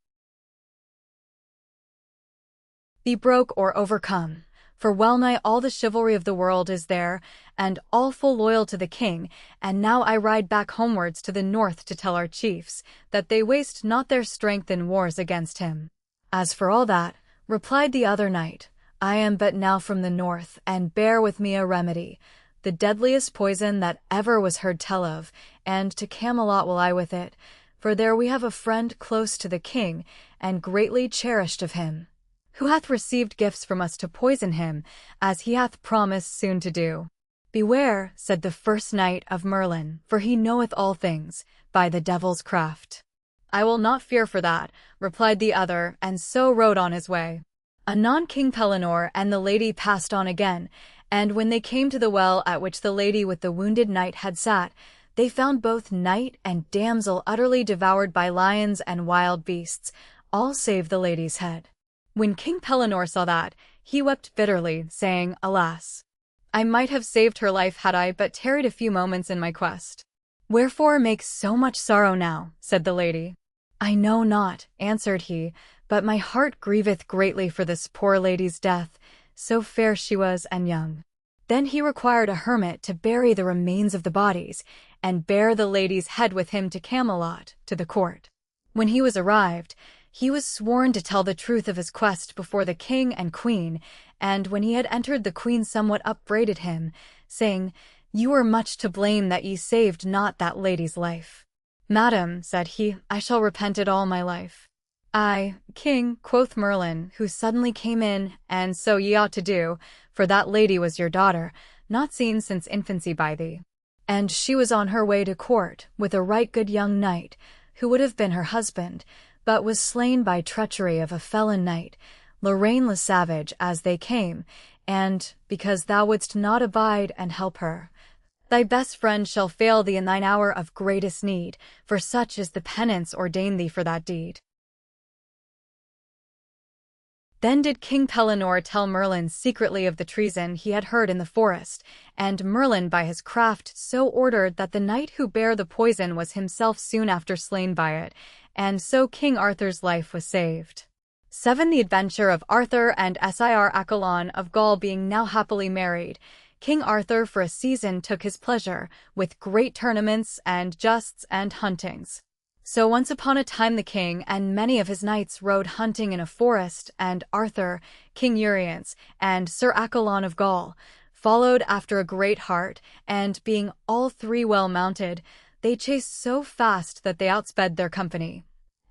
be broke or overcome. For well-nigh all the chivalry of the world is there, and all full loyal to the king, and now I ride back homewards to the north to tell our chiefs, that they waste not their strength in wars against him." "As for all that," replied the other knight, "I am but now from the north, and bear with me a remedy, the deadliest poison that ever was heard tell of, and to Camelot will I with it, for there we have a friend close to the king, and greatly cherished of him, who hath received gifts from us to poison him, as he hath promised soon to do." "Beware," said the first knight, "of Merlin, for he knoweth all things, by the devil's craft." "I will not fear for that," replied the other, and so rode on his way. Anon King Pellinore and the lady passed on again, and when they came to the well at which the lady with the wounded knight had sat, They found both knight and damsel utterly devoured by lions and wild beasts, all save the lady's head. When King Pellinore saw that, he wept bitterly, saying, "Alas! I might have saved her life had I but tarried a few moments in my quest." "Wherefore make so much sorrow now?" said the lady. "I know not," answered he, "but my heart grieveth greatly for this poor lady's death, so fair she was and young." Then he required a hermit to bury the remains of the bodies, and bear the lady's head with him to Camelot, to the court. When he was arrived, he was sworn to tell the truth of his quest before the king and queen, and when he had entered, the queen somewhat upbraided him, saying, "You were much to blame that ye saved not that lady's life." "Madam," said he, "I shall repent it all my life." "Aye, king," quoth Merlin, who suddenly came in, "and so ye ought to do, for that lady was your daughter, not seen since infancy by thee. And she was on her way to court, with a right good young knight, who would have been her husband, but was slain by treachery of a felon knight, Lorraine le Savage, as they came, and, because thou wouldst not abide and help her, thy best friend shall fail thee in thine hour of greatest need, for such is the penance ordained thee for that deed." Then did King Pellinore tell Merlin secretly of the treason he had heard in the forest, and Merlin by his craft so ordered that the knight who bare the poison was himself soon after slain by it, and so King Arthur's life was saved. 7. The adventure of Arthur and Sir Accolon of Gaul. Being now happily married, King Arthur for a season took his pleasure, with great tournaments and justs and huntings. So once upon a time the king and many of his knights rode hunting in a forest, and Arthur, King Urience, and Sir Accolon of Gaul followed after a great hart, and being all three well mounted, they chased so fast that they outsped their company,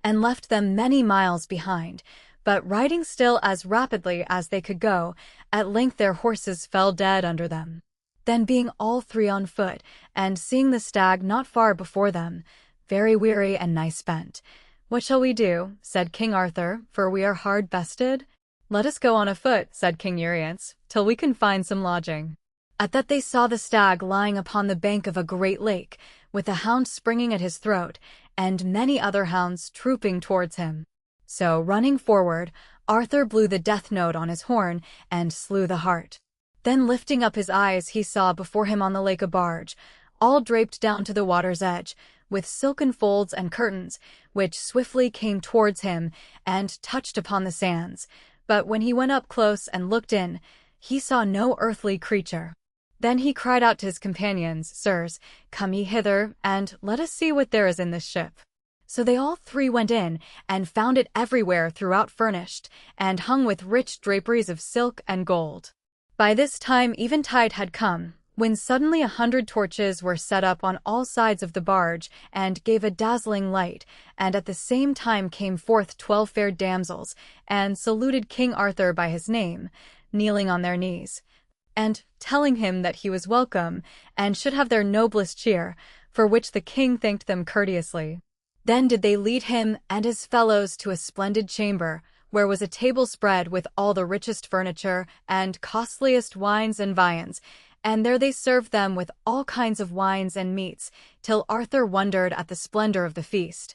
and left them many miles behind. But riding still as rapidly as they could go, at length their horses fell dead under them. Then being all three on foot, and seeing the stag not far before them, very weary and nigh spent, "What shall we do?" said King Arthur, "for we are hard bested." "Let us go on afoot," said King Urience, "till we can find some lodging." At that they saw the stag lying upon the bank of a great lake, with a hound springing at his throat, and many other hounds trooping towards him. So, running forward, Arthur blew the death note on his horn, and slew the hart. Then lifting up his eyes he saw before him on the lake a barge, all draped down to the water's edge, with silken folds and curtains, which swiftly came towards him, and touched upon the sands. But when he went up close and looked in, he saw no earthly creature. Then he cried out to his companions, "Sirs, come ye hither, and let us see what there is in this ship." So they all three went in, and found it everywhere throughout furnished, and hung with rich draperies of silk and gold. By this time eventide had come, when suddenly 100 torches were set up on all sides of the barge, and gave a dazzling light, and at the same time came forth 12 fair damsels, and saluted King Arthur by his name, kneeling on their knees, and telling him that he was welcome, and should have their noblest cheer, for which the king thanked them courteously. Then did they lead him and his fellows to a splendid chamber, where was a table spread with all the richest furniture, and costliest wines and viands, and there they served them with all kinds of wines and meats, till Arthur wondered at the splendor of the feast,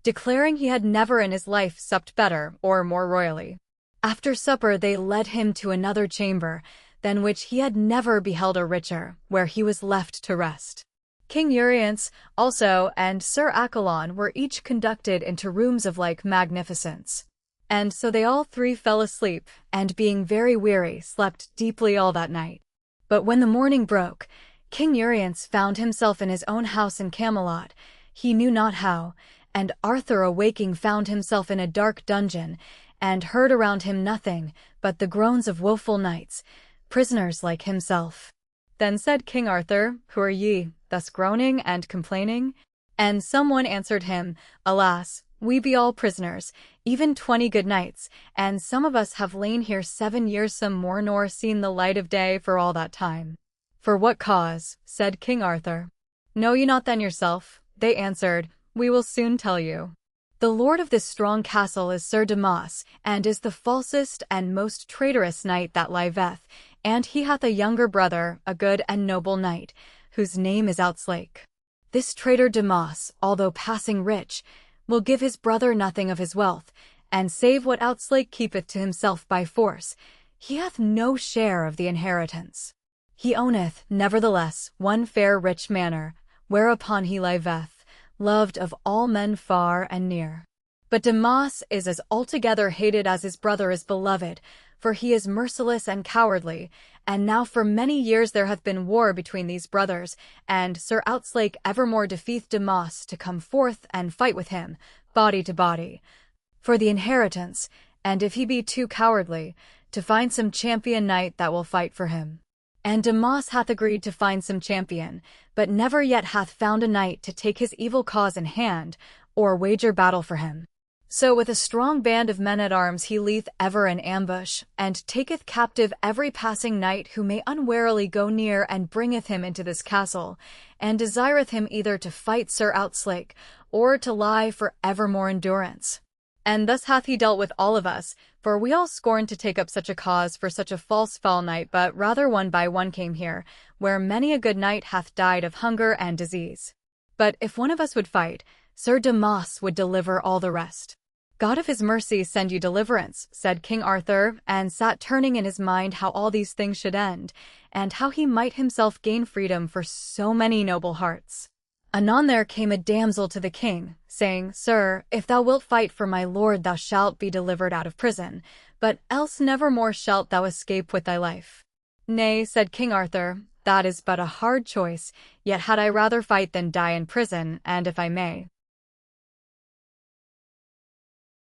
declaring he had never in his life supped better or more royally. After supper they led him to another chamber, than which he had never beheld a richer, where he was left to rest. King Urience also and Sir Accolon were each conducted into rooms of like magnificence. And so they all three fell asleep, and being very weary, slept deeply all that night. But when the morning broke, King Urience found himself in his own house in Camelot, he knew not how, and Arthur awaking found himself in a dark dungeon, and heard around him nothing but the groans of woeful knights, prisoners like himself. Then said King Arthur, "Who are ye, thus groaning and complaining?" And someone answered him, "Alas, we be all prisoners, even 20 good knights, and some of us have lain here 7 years, some more nor seen the light of day for all that time." "For what cause?" said King Arthur. "Know ye not then yourself?" They answered, "We will soon tell you. The lord of this strong castle is Sir Damas, and is the falsest and most traitorous knight that liveth, and he hath a younger brother, a good and noble knight, whose name is Outzlake. This traitor Damas, although passing rich, will give his brother nothing of his wealth, and save what Outzlake keepeth to himself by force. He hath no share of the inheritance. He owneth, nevertheless, one fair rich manor, whereupon he liveth, loved of all men far and near. But Damas is as altogether hated as his brother is beloved, for he is merciless and cowardly, and now for many years there hath been war between these brothers, and Sir Outzlake evermore defeateth Damas to come forth and fight with him, body to body, for the inheritance, and if he be too cowardly, to find some champion knight that will fight for him. And Damas hath agreed to find some champion, but never yet hath found a knight to take his evil cause in hand, or wager battle for him. So with a strong band of men-at-arms he lieth ever in ambush, and taketh captive every passing knight who may unwarily go near, and bringeth him into this castle, and desireth him either to fight Sir Outzlake, or to lie for evermore endurance. And thus hath he dealt with all of us, for we all scorned to take up such a cause for such a false foul knight, but rather one by one came here, where many a good knight hath died of hunger and disease. But if one of us would fight, Sir Damas would deliver all the rest. God of his mercy send you deliverance, said King Arthur, and sat turning in his mind how all these things should end, and how he might himself gain freedom for so many noble hearts. Anon there came a damsel to the king, saying, Sir, if thou wilt fight for my lord thou shalt be delivered out of prison, but else nevermore shalt thou escape with thy life. Nay, said King Arthur, that is but a hard choice, yet had I rather fight than die in prison, and if I may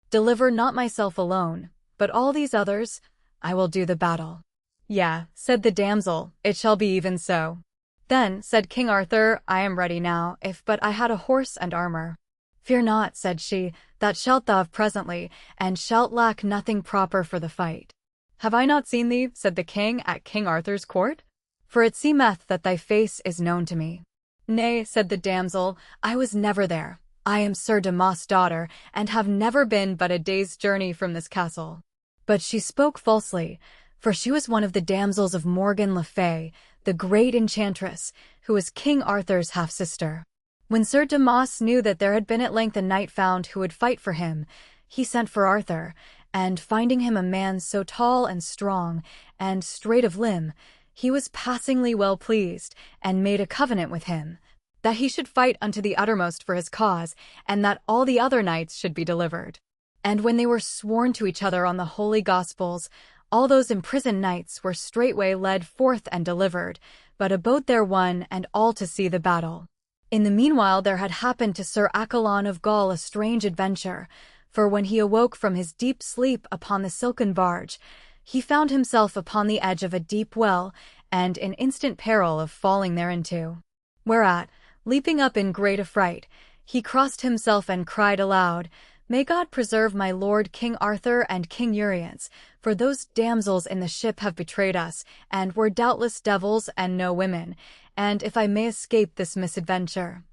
deliver not myself alone, but all these others, I will do the battle. Yea, said the damsel, it shall be even so. Then, said King Arthur, I am ready now, if but I had a horse and armor. Fear not, said she, that shalt thou have presently, and shalt lack nothing proper for the fight. Have I not seen thee, said the king, at King Arthur's court? For it seemeth that thy face is known to me. Nay, said the damsel, I was never there. I am Sir Damas' daughter, and have never been but a day's journey from this castle. But she spoke falsely, for she was one of the damsels of Morgan le Fay, the great enchantress, who was King Arthur's half-sister. When Sir Damas knew that there had been at length a knight found who would fight for him, he sent for Arthur, and finding him a man so tall and strong, and straight of limb, he was passingly well pleased, and made a covenant with him, that he should fight unto the uttermost for his cause, and that all the other knights should be delivered. And when they were sworn to each other on the holy Gospels, all those imprisoned knights were straightway led forth and delivered, but abode there one and all to see the battle. In the meanwhile there had happened to Sir Accolon of Gaul a strange adventure, for when he awoke from his deep sleep upon the silken barge, he found himself upon the edge of a deep well, and in instant peril of falling thereinto. Whereat, leaping up in great affright, he crossed himself and cried aloud, May God preserve my lord King Arthur and King Uriens, for those damsels in the ship have betrayed us, and were doubtless devils and no women, and if I may escape this misadventure,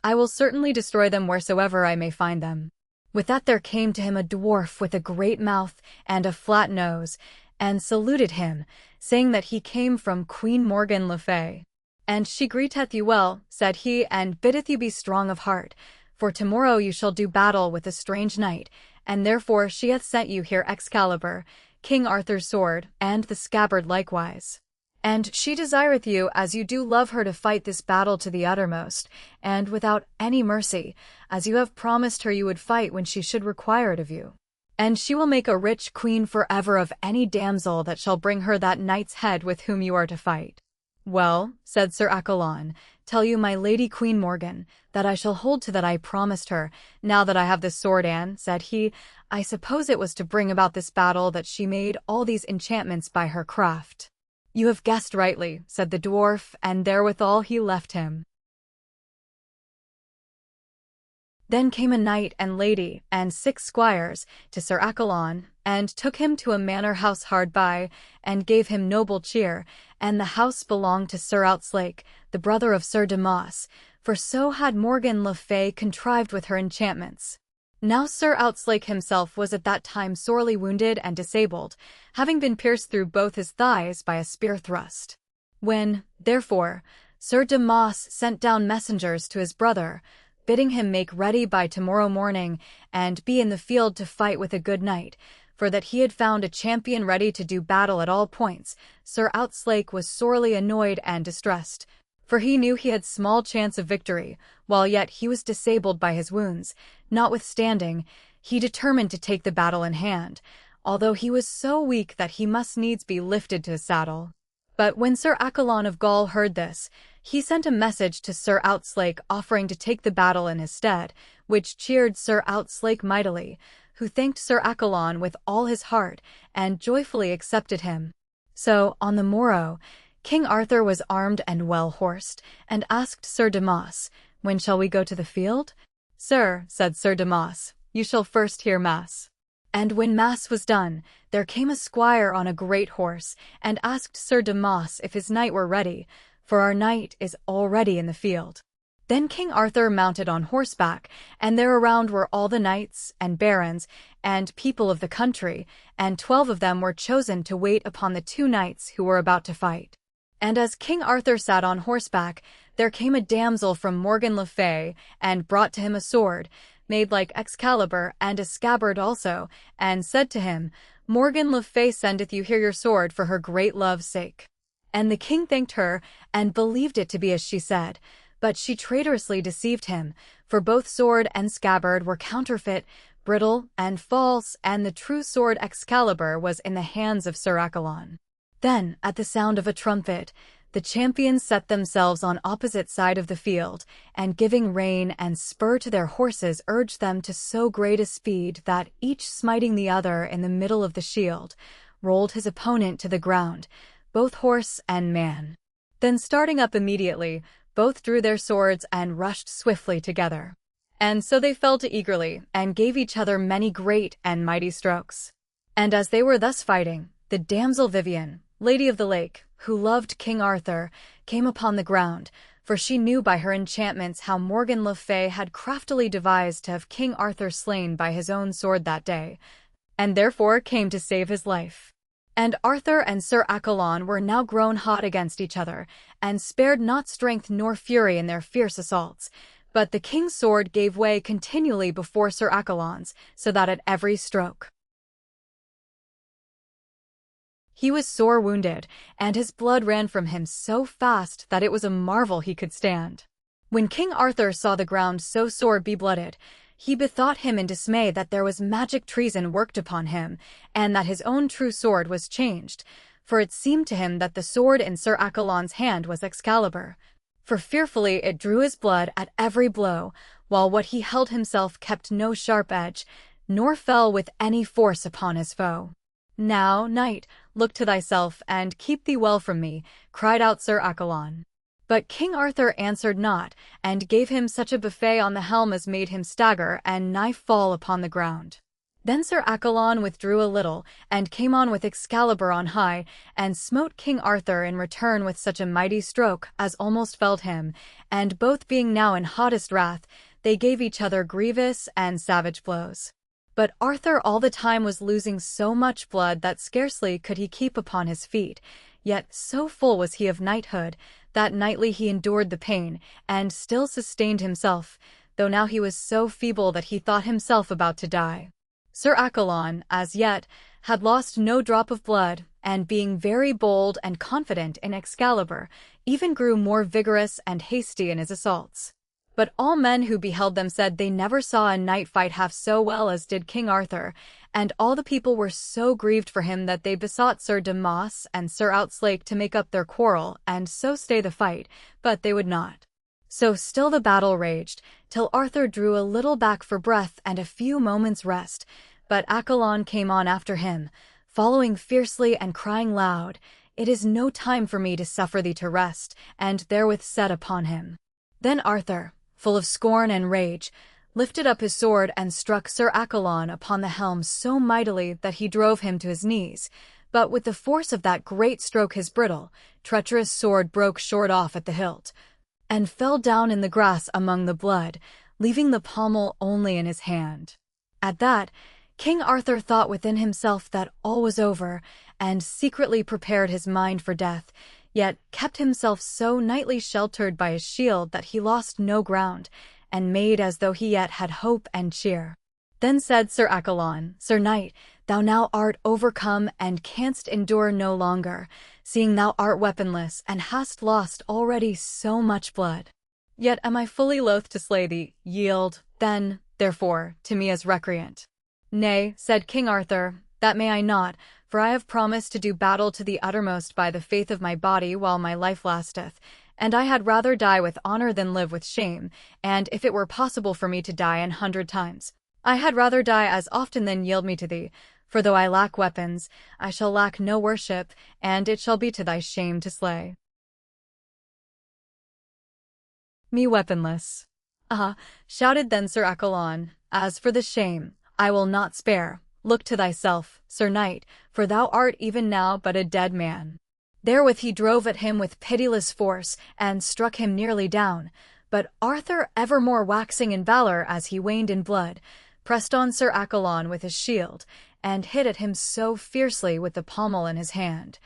I will certainly destroy them wheresoever I may find them. With that there came to him a dwarf with a great mouth and a flat nose, and saluted him, saying that he came from Queen Morgan le Fay. And she greeteth you well, said he, and biddeth you be strong of heart, for tomorrow you shall do battle with a strange knight, and therefore she hath sent you here Excalibur, King Arthur's sword, and the scabbard likewise. And she desireth you, as you do love her, to fight this battle to the uttermost, and without any mercy, as you have promised her you would fight when she should require it of you. And she will make a rich queen forever of any damsel that shall bring her that knight's head with whom you are to fight. Well, said Sir Accolon, tell you my lady Queen Morgan, that I shall hold to that I promised her, now that I have this sword, and, said he, I suppose it was to bring about this battle that she made all these enchantments by her craft. You have guessed rightly, said the dwarf, and therewithal he left him. Then came a knight and lady, and 6 squires, to Sir Accolon, and took him to a manor house hard by, and gave him noble cheer, and the house belonged to Sir Outzlake, the brother of Sir Damas, for so had Morgan le Fay contrived with her enchantments. Now Sir Outzlake himself was at that time sorely wounded and disabled, having been pierced through both his thighs by a spear thrust. When, therefore, Sir Damas sent down messengers to his brother, bidding him make ready by tomorrow morning and be in the field to fight with a good knight, for that he had found a champion ready to do battle at all points, Sir Outzlake was sorely annoyed and distressed, for he knew he had small chance of victory, while yet he was disabled by his wounds. Notwithstanding, he determined to take the battle in hand, although he was so weak that he must needs be lifted to his saddle. But when Sir Accolon of Gaul heard this, he sent a message to Sir Outzlake offering to take the battle in his stead, which cheered Sir Outzlake mightily, who thanked Sir Accolon with all his heart and joyfully accepted him. So, on the morrow, King Arthur was armed and well horsed, and asked Sir Damas, "When shall we go to the field?" "Sir," said Sir Damas, "you shall first hear mass." And when mass was done, there came a squire on a great horse, and asked Sir Damas if his knight were ready, for our knight is already in the field. Then King Arthur mounted on horseback, and there around were all the knights, and barons, and people of the country, and 12 of them were chosen to wait upon the 2 knights who were about to fight. And as King Arthur sat on horseback, there came a damsel from Morgan le Fay, and brought to him a sword, made like Excalibur, and a scabbard also, and said to him, "Morgan le Fay sendeth you here your sword for her great love's sake." And the king thanked her, and believed it to be as she said, but she traitorously deceived him, for both sword and scabbard were counterfeit, brittle, and false, and the true sword Excalibur was in the hands of Sir Accolon. Then, at the sound of a trumpet, the champions set themselves on opposite side of the field, and giving rein and spur to their horses urged them to so great a speed that, each smiting the other in the middle of the shield, rolled his opponent to the ground, both horse and man. Then starting up immediately, both drew their swords and rushed swiftly together. And so they fell to eagerly, and gave each other many great and mighty strokes. And as they were thus fighting, the damsel Vivien, Lady of the Lake, who loved King Arthur, came upon the ground, for she knew by her enchantments how Morgan le Fay had craftily devised to have King Arthur slain by his own sword that day, and therefore came to save his life. And Arthur and Sir Accolon were now grown hot against each other, and spared not strength nor fury in their fierce assaults. But the king's sword gave way continually before Sir Accolon's, so that at every stroke he was sore wounded, and his blood ran from him so fast that it was a marvel he could stand. When King Arthur saw the ground so sore be-blooded, he bethought him in dismay that there was magic treason worked upon him, and that his own true sword was changed, for it seemed to him that the sword in Sir Accolon's hand was Excalibur. For fearfully it drew his blood at every blow, while what he held himself kept no sharp edge, nor fell with any force upon his foe. "Now, knight, look to thyself, and keep thee well from me," cried out Sir Accolon. But King Arthur answered not, and gave him such a buffet on the helm as made him stagger and nigh fall upon the ground. Then Sir Accolon withdrew a little, and came on with Excalibur on high, and smote King Arthur in return with such a mighty stroke as almost felled him, and both being now in hottest wrath, they gave each other grievous and savage blows. But Arthur all the time was losing so much blood that scarcely could he keep upon his feet, yet so full was he of knighthood, that knightly he endured the pain, and still sustained himself, though now he was so feeble that he thought himself about to die. Sir Accolon, as yet, had lost no drop of blood, and being very bold and confident in Excalibur, even grew more vigorous and hasty in his assaults. But all men who beheld them said they never saw a knight fight half so well as did King Arthur, and all the people were so grieved for him that they besought Sir Damas and Sir Outzlake to make up their quarrel and so stay the fight, but they would not. So still the battle raged, till Arthur drew a little back for breath and a few moments' rest, but Accolon came on after him, following fiercely and crying loud, "It is no time for me to suffer thee to rest," and therewith set upon him. Then Arthur, full of scorn and rage, lifted up his sword and struck Sir Accolon upon the helm so mightily that he drove him to his knees, but with the force of that great stroke his brittle, treacherous sword broke short off at the hilt, and fell down in the grass among the blood, leaving the pommel only in his hand. At that, King Arthur thought within himself that all was over, and secretly prepared his mind for death, yet kept himself so knightly sheltered by his shield that he lost no ground, and made as though he yet had hope and cheer. Then said Sir Accolon, Sir Knight, thou now art overcome and canst endure no longer, seeing thou art weaponless and hast lost already so much blood. Yet am I fully loath to slay thee. Yield, then, therefore, to me as recreant. Nay, said King Arthur, that may I not, for I have promised to do battle to the uttermost by the faith of my body while my life lasteth, and I had rather die with honor than live with shame, and if it were possible for me to die 100 times, I had rather die as often than yield me to thee, for though I lack weapons, I shall lack no worship, and it shall be to thy shame to slay me weaponless. Ah, shouted then Sir Accolon, as for the shame, I will not spare. Look to thyself, Sir Knight, for thou art even now but a dead man. Therewith he drove at him with pitiless force, and struck him nearly down. But Arthur, evermore waxing in valor as he waned in blood, pressed on Sir Accolon with his shield, and hit at him so fiercely with the pommel in his hand,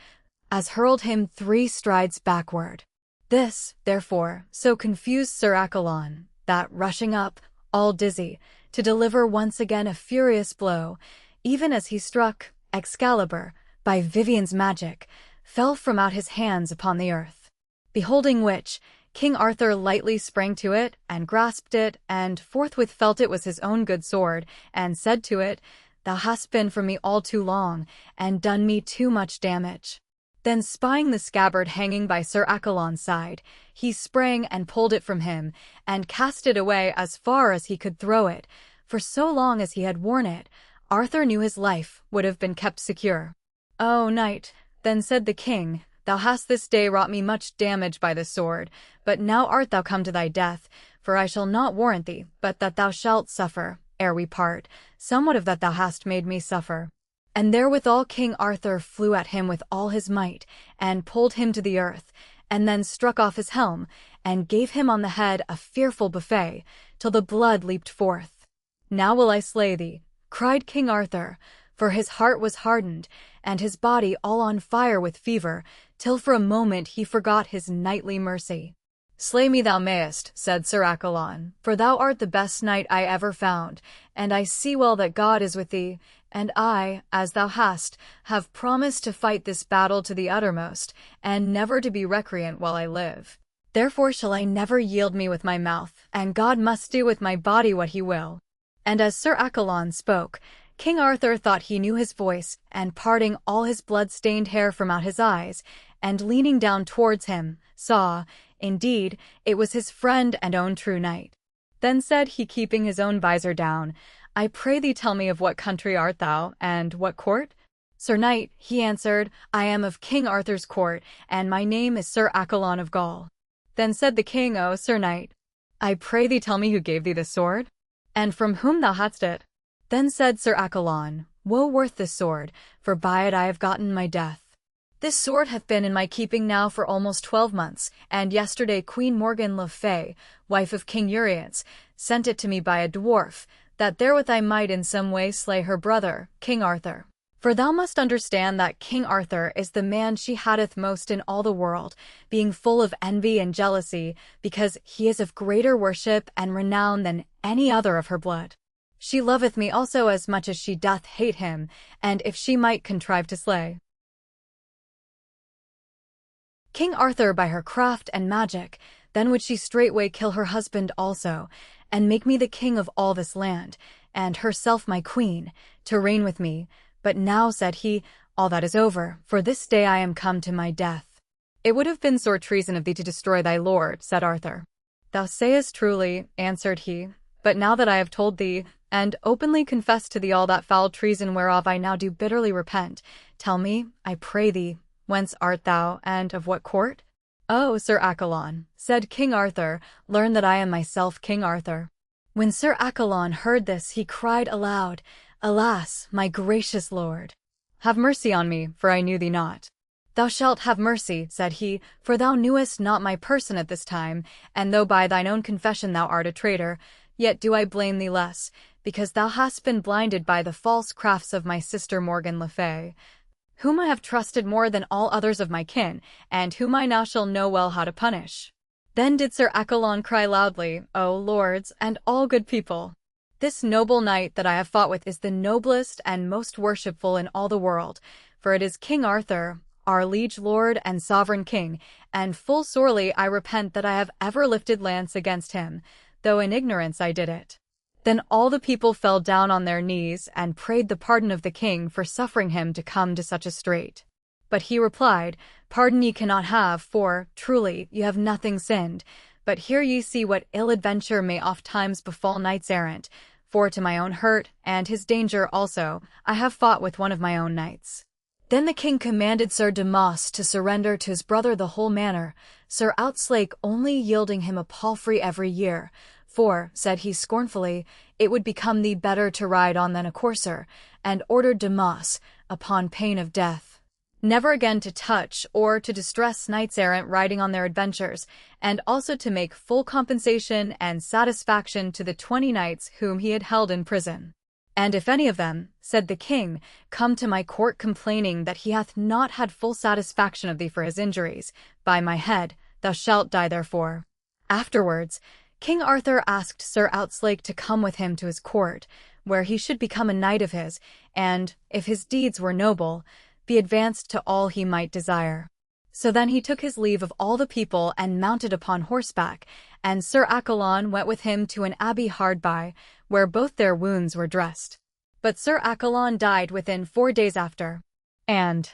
as hurled him 3 strides backward. This, therefore, so confused Sir Accolon, that rushing up, all dizzy, to deliver once again a furious blow, even as he struck, Excalibur, by Vivien's magic, fell from out his hands upon the earth. Beholding which, King Arthur lightly sprang to it, and grasped it, and forthwith felt it was his own good sword, and said to it, Thou hast been from me all too long, and done me too much damage. Then spying the scabbard hanging by Sir Accolon's side, he sprang and pulled it from him, and cast it away as far as he could throw it, for so long as he had worn it, Arthur knew his life would have been kept secure. O knight, then said the king, thou hast this day wrought me much damage by the sword, but now art thou come to thy death, for I shall not warrant thee, but that thou shalt suffer, ere we part, somewhat of that thou hast made me suffer. And therewithal King Arthur flew at him with all his might, and pulled him to the earth, and then struck off his helm, and gave him on the head a fearful buffet, till the blood leaped forth. Now will I slay thee, cried King Arthur, for his heart was hardened, and his body all on fire with fever, till for a moment he forgot his knightly mercy. Slay me thou mayest, said Sir Accolon, for thou art the best knight I ever found, and I see well that God is with thee, and I, as thou hast, have promised to fight this battle to the uttermost, and never to be recreant while I live. Therefore shall I never yield me with my mouth, and God must do with my body what he will. And as Sir Accolon spoke, King Arthur thought he knew his voice, and parting all his blood-stained hair from out his eyes, and leaning down towards him, saw, indeed, it was his friend and own true knight. Then said he, keeping his own visor down, I pray thee tell me of what country art thou, and what court? Sir Knight, he answered, I am of King Arthur's court, and my name is Sir Accolon of Gaul. Then said the king, O Sir Knight, I pray thee tell me who gave thee the sword, and from whom thou hadst it. Then said Sir Accolon, Woe worth this sword, for by it I have gotten my death. This sword hath been in my keeping now for almost 12 months, and yesterday Queen Morgan le Fay, wife of King Urience, sent it to me by a dwarf, that therewith I might in some way slay her brother, King Arthur. For thou must understand that King Arthur is the man she hateth most in all the world, being full of envy and jealousy, because he is of greater worship and renown than any other of her blood. She loveth me also as much as she doth hate him, and if she might contrive to slay King Arthur by her craft and magic, then would she straightway kill her husband also, and make me the king of all this land, and herself my queen, to reign with me. But now, said he, all that is over, for this day I am come to my death. It would have been sore treason of thee to destroy thy lord, said Arthur. Thou sayest truly, answered he, but now that I have told thee, and openly confessed to thee all that foul treason whereof I now do bitterly repent, tell me, I pray thee, whence art thou, and of what court? O Sir Accolon, said King Arthur, learn that I am myself King Arthur. When Sir Accolon heard this, he cried aloud, Alas, my gracious lord! Have mercy on me, for I knew thee not. Thou shalt have mercy, said he, for thou knewest not my person at this time, and though by thine own confession thou art a traitor, yet do I blame thee less, because thou hast been blinded by the false crafts of my sister Morgan Le Fay, whom I have trusted more than all others of my kin, and whom I now shall know well how to punish. Then did Sir Accolon cry loudly, O lords, and all good people, this noble knight that I have fought with is the noblest and most worshipful in all the world, for it is King Arthur, our liege lord and sovereign king, and full sorely I repent that I have ever lifted lance against him, though in ignorance I did it. Then all the people fell down on their knees and prayed the pardon of the king for suffering him to come to such a strait. But he replied, Pardon ye cannot have, for, truly, ye have nothing sinned, but here ye see what ill adventure may oft times befall knights errant, for to my own hurt, and his danger also, I have fought with one of my own knights. Then the king commanded Sir Damas to surrender to his brother the whole manor, Sir Outzlake only yielding him a palfrey every year, for, said he scornfully, it would become thee better to ride on than a courser, and ordered Damas, upon pain of death, never again to touch or to distress knights-errant riding on their adventures, and also to make full compensation and satisfaction to the 20 knights whom he had held in prison. And if any of them, said the king, come to my court complaining that he hath not had full satisfaction of thee for his injuries, by my head, thou shalt die therefore. Afterwards, King Arthur asked Sir Outzlake to come with him to his court, where he should become a knight of his, and, if his deeds were noble, be advanced to all he might desire. So then he took his leave of all the people and mounted upon horseback, and Sir Accolon went with him to an abbey hard by, where both their wounds were dressed. But Sir Accolon died within 4 days after. And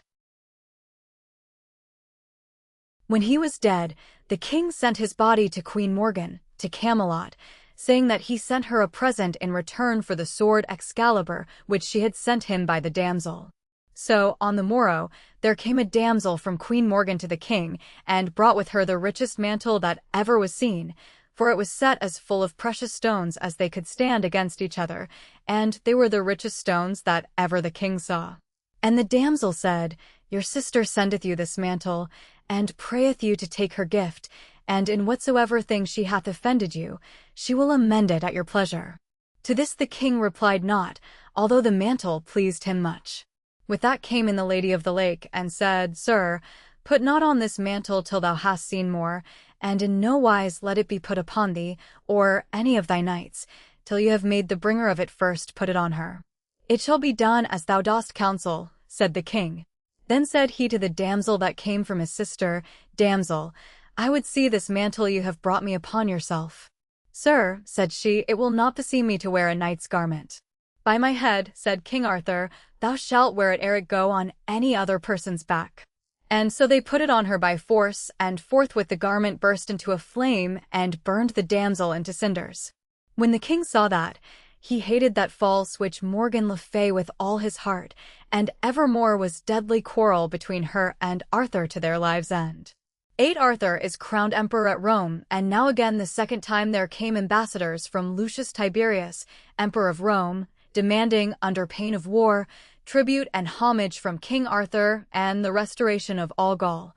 when he was dead, the king sent his body to Queen Morgan, to Camelot, saying that he sent her a present in return for the sword Excalibur which she had sent him by the damsel. So, on the morrow, there came a damsel from Queen Morgan to the king, and brought with her the richest mantle that ever was seen, for it was set as full of precious stones as they could stand against each other, and they were the richest stones that ever the king saw. And the damsel said, Your sister sendeth you this mantle, and prayeth you to take her gift, and in whatsoever thing she hath offended you, she will amend it at your pleasure. To this the king replied not, although the mantle pleased him much. With that came in the Lady of the Lake, and said, Sir, put not on this mantle till thou hast seen more, and in no wise let it be put upon thee, or any of thy knights, till you have made the bringer of it first put it on her. It shall be done as thou dost counsel, said the king. Then said he to the damsel that came from his sister, Damsel, I would see this mantle you have brought me upon yourself. Sir, said she, it will not beseem me to wear a knight's garment. By my head, said King Arthur, thou shalt wear it ere it go on any other person's back. And so they put it on her by force, and forthwith the garment burst into a flame and burned the damsel into cinders. When the king saw that, he hated that false witch Morgan Le Fay with all his heart, and evermore was deadly quarrel between her and Arthur to their lives' end. 8 Arthur is crowned emperor at Rome, and now again the second time there came ambassadors from Lucius Tiberius, emperor of Rome, demanding, under pain of war, tribute and homage from King Arthur and the restoration of all Gaul,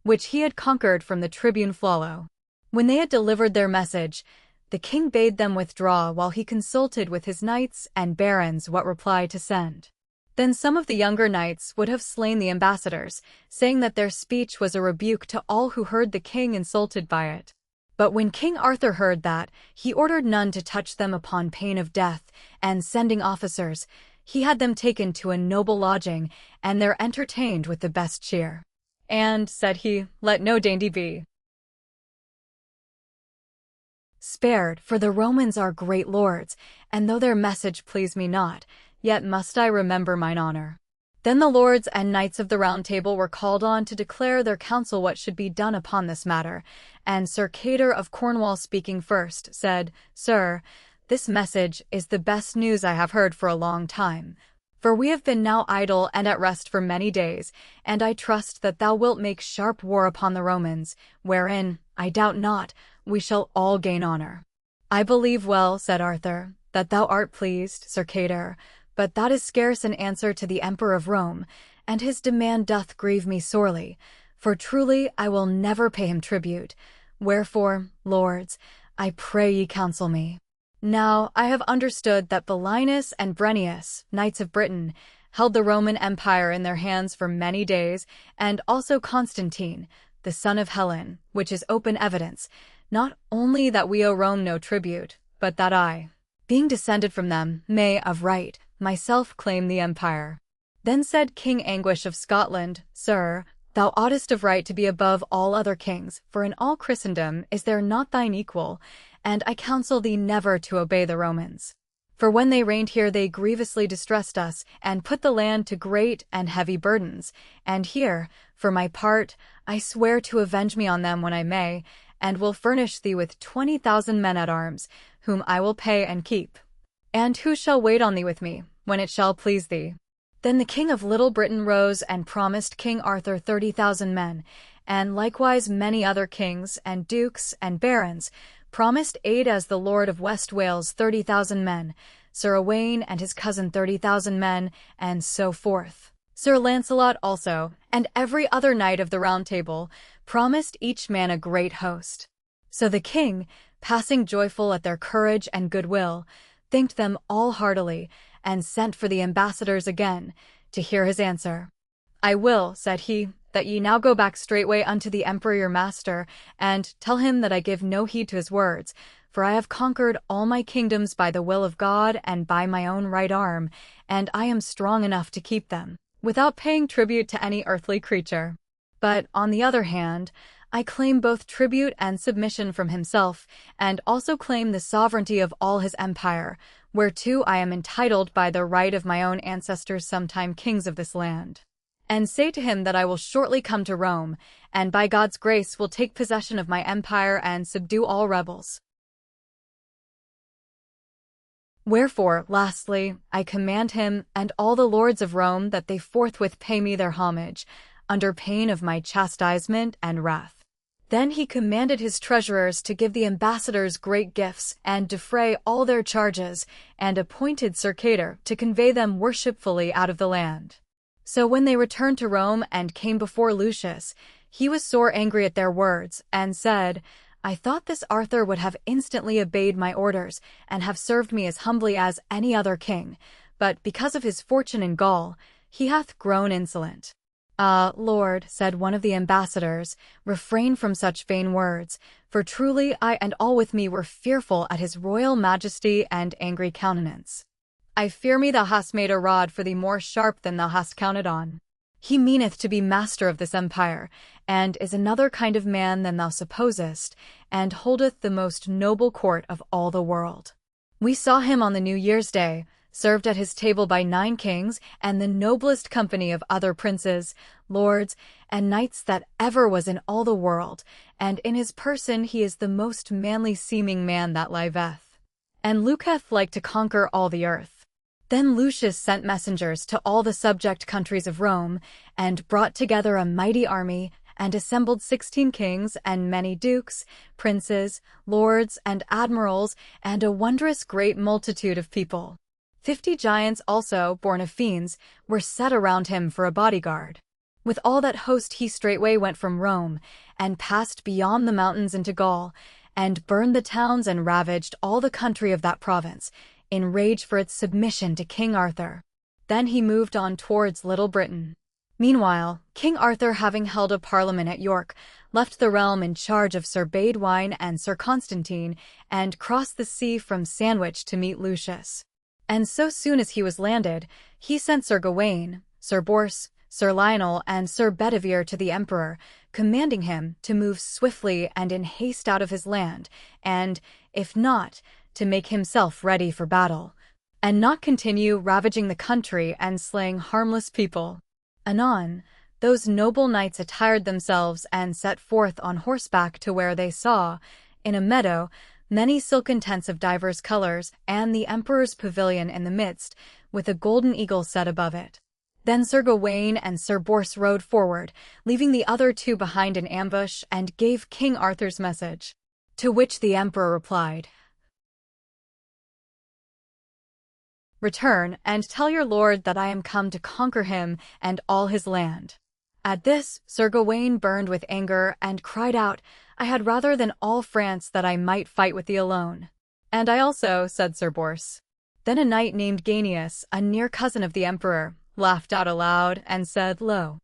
which he had conquered from the tribune Flollo. When they had delivered their message, the king bade them withdraw while he consulted with his knights and barons what reply to send. Then some of the younger knights would have slain the ambassadors, saying that their speech was a rebuke to all who heard the king insulted by it. But when King Arthur heard that, he ordered none to touch them upon pain of death, and sending officers, he had them taken to a noble lodging, and there entertained with the best cheer. And, said he, let no dainty be spared, for the Romans are great lords, and though their message please me not, yet must I remember mine honor. Then the lords and knights of the Round Table were called on to declare their counsel what should be done upon this matter, and Sir Cador of Cornwall speaking first, said, Sir, this message is the best news I have heard for a long time, for we have been now idle and at rest for many days, and I trust that thou wilt make sharp war upon the Romans, wherein, I doubt not, we shall all gain honor. I believe well, said Arthur, that thou art pleased, Sir Cador, but that is scarce an answer to the Emperor of Rome, and his demand doth grieve me sorely, for truly I will never pay him tribute. Wherefore, lords, I pray ye counsel me. Now I have understood that Belinus and Brennius, knights of Britain, held the Roman Empire in their hands for many days, and also Constantine, the son of Helen, which is open evidence, not only that we owe Rome no tribute, but that I, being descended from them, may, of right, myself claim the empire. Then said King Anguish of Scotland, Sir, thou oughtest of right to be above all other kings, for in all Christendom is there not thine equal, and I counsel thee never to obey the Romans. For when they reigned here they grievously distressed us, and put the land to great and heavy burdens, and here, for my part, I swear to avenge me on them when I may, and will furnish thee with 20,000 men at arms, whom I will pay and keep. And who shall wait on thee with me, when it shall please thee? Then the king of Little Britain rose and promised King Arthur 30,000 men, and likewise many other kings, and dukes, and barons, promised aid as the Lord of West Wales 30,000 men, Sir Owain and his cousin 30,000 men, and so forth. Sir Lancelot also, and every other knight of the Round Table, promised each man a great host. So the king, passing joyful at their courage and goodwill, thanked them all heartily, and sent for the ambassadors again, to hear his answer. I will, said he, that ye now go back straightway unto the emperor your master, and tell him that I give no heed to his words, for I have conquered all my kingdoms by the will of God and by my own right arm, and I am strong enough to keep them, without paying tribute to any earthly creature. But, on the other hand, I claim both tribute and submission from himself, and also claim the sovereignty of all his empire, whereto I am entitled by the right of my own ancestors sometime kings of this land. And say to him that I will shortly come to Rome, and by God's grace will take possession of my empire and subdue all rebels. Wherefore, lastly, I command him and all the lords of Rome that they forthwith pay me their homage, under pain of my chastisement and wrath. Then he commanded his treasurers to give the ambassadors great gifts and defray all their charges, and appointed Sir Cador to convey them worshipfully out of the land. So when they returned to Rome and came before Lucius, he was sore angry at their words, and said, I thought this Arthur would have instantly obeyed my orders, and have served me as humbly as any other king, but because of his fortune in Gaul, he hath grown insolent. Ah, Lord, said one of the ambassadors, refrain from such vain words, for truly I and all with me were fearful at his royal majesty and angry countenance. I fear me thou hast made a rod for thee more sharp than thou hast counted on. He meaneth to be master of this empire, and is another kind of man than thou supposest, and holdeth the most noble court of all the world. We saw him on the New Year's Day, served at his table by 9 kings and the noblest company of other princes, lords, and knights that ever was in all the world, and in his person he is the most manly-seeming man that liveth, and looketh like to conquer all the earth. Then Lucius sent messengers to all the subject countries of Rome, and brought together a mighty army, and assembled 16 kings and many dukes, princes, lords, and admirals, and a wondrous great multitude of people. 50 giants also, born of fiends, were set around him for a bodyguard. With all that host he straightway went from Rome, and passed beyond the mountains into Gaul, and burned the towns and ravaged all the country of that province, in rage for its submission to King Arthur. Then he moved on towards Little Britain. Meanwhile, King Arthur, having held a parliament at York, left the realm in charge of Sir Baudouin and Sir Constantine, and crossed the sea from Sandwich to meet Lucius. And so soon as he was landed, he sent Sir Gawain, Sir Bors, Sir Lionel, and Sir Bedivere to the emperor, commanding him to move swiftly and in haste out of his land, and, if not, to make himself ready for battle, and not continue ravaging the country and slaying harmless people. Anon, those noble knights attired themselves and set forth on horseback to where they saw, in a meadow, many silken tents of divers colors, and the emperor's pavilion in the midst, with a golden eagle set above it. Then Sir Gawain and Sir Bors rode forward, leaving the other 2 behind in ambush, and gave King Arthur's message. To which the emperor replied, Return, and tell your lord that I am come to conquer him and all his land. At this, Sir Gawain burned with anger, and cried out, I had rather than all France that I might fight with thee alone. "And I also," said Sir Bors. Then a knight named Ganius, a near cousin of the emperor, laughed out aloud and said, "Lo,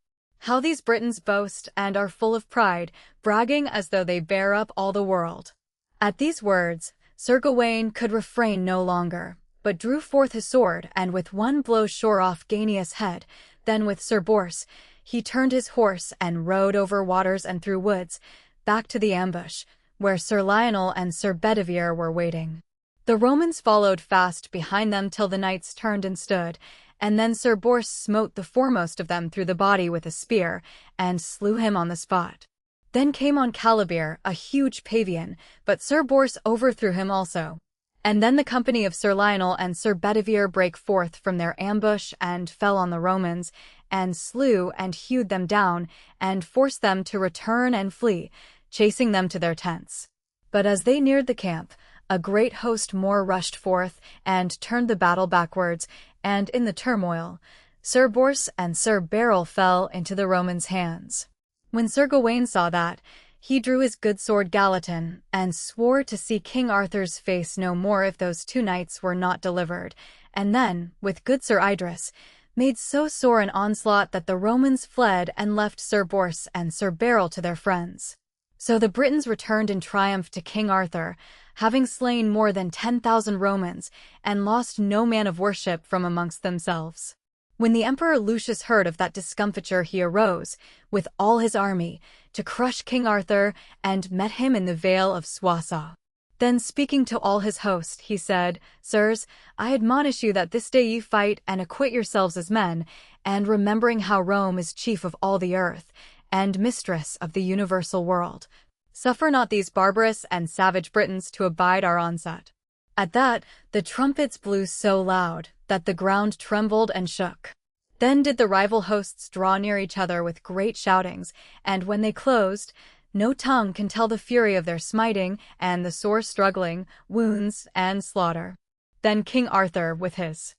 how these Britons boast and are full of pride, bragging as though they bear up all the world." At these words, Sir Gawain could refrain no longer, but drew forth his sword and with one blow shore off Ganius' head. Then with Sir Bors, he turned his horse and rode over waters and through woods, back to the ambush, where Sir Lionel and Sir Bedivere were waiting. The Romans followed fast behind them till the knights turned and stood, and then Sir Bors smote the foremost of them through the body with a spear, and slew him on the spot. Then came on Calibere, a huge Pavian, but Sir Bors overthrew him also. And then the company of Sir Lionel and Sir Bedivere brake forth from their ambush and fell on the Romans, and slew and hewed them down, and forced them to return and flee, chasing them to their tents. But as they neared the camp, a great host more rushed forth, and turned the battle backwards, and in the turmoil, Sir Bors and Sir Beryl fell into the Romans' hands. When Sir Gawain saw that, he drew his good sword Gallatin, and swore to see King Arthur's face no more if those two knights were not delivered, and then, with good Sir Idris, made so sore an onslaught that the Romans fled and left Sir Bors and Sir Beryl to their friends. So the Britons returned in triumph to King Arthur, having slain more than 10,000 Romans, and lost no man of worship from amongst themselves. When the Emperor Lucius heard of that discomfiture, he arose, with all his army, to crush King Arthur, and met him in the Vale of Soissons. Then speaking to all his host, he said, "Sirs, I admonish you that this day ye fight and acquit yourselves as men, and remembering how Rome is chief of all the earth, and mistress of the universal world, suffer not these barbarous and savage Britons to abide our onset." At that, the trumpets blew so loud that the ground trembled and shook. Then did the rival hosts draw near each other with great shoutings, and when they closed, no tongue can tell the fury of their smiting and the sore struggling, wounds, and slaughter. Then King Arthur, with his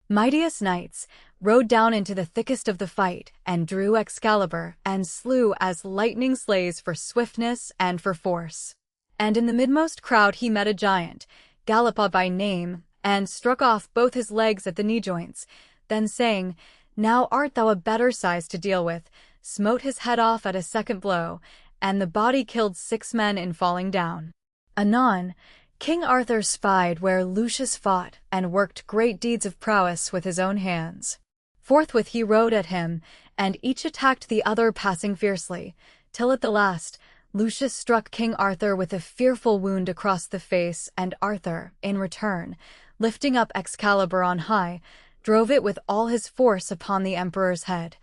mightiest knights, rode down into the thickest of the fight, and drew Excalibur, and slew as lightning slays for swiftness and for force. And in the midmost crowd he met a giant, Gallipa by name, and struck off both his legs at the knee joints. Then saying, "Now art thou a better size to deal with," smote his head off at a second blow, and the body killed 6 men in falling down. Anon, King Arthur spied where Lucius fought, and worked great deeds of prowess with his own hands. Forthwith he rode at him, and each attacked the other passing fiercely, till at the last Lucius struck King Arthur with a fearful wound across the face, and Arthur, in return, lifting up Excalibur on high, drove it with all his force upon the emperor's head,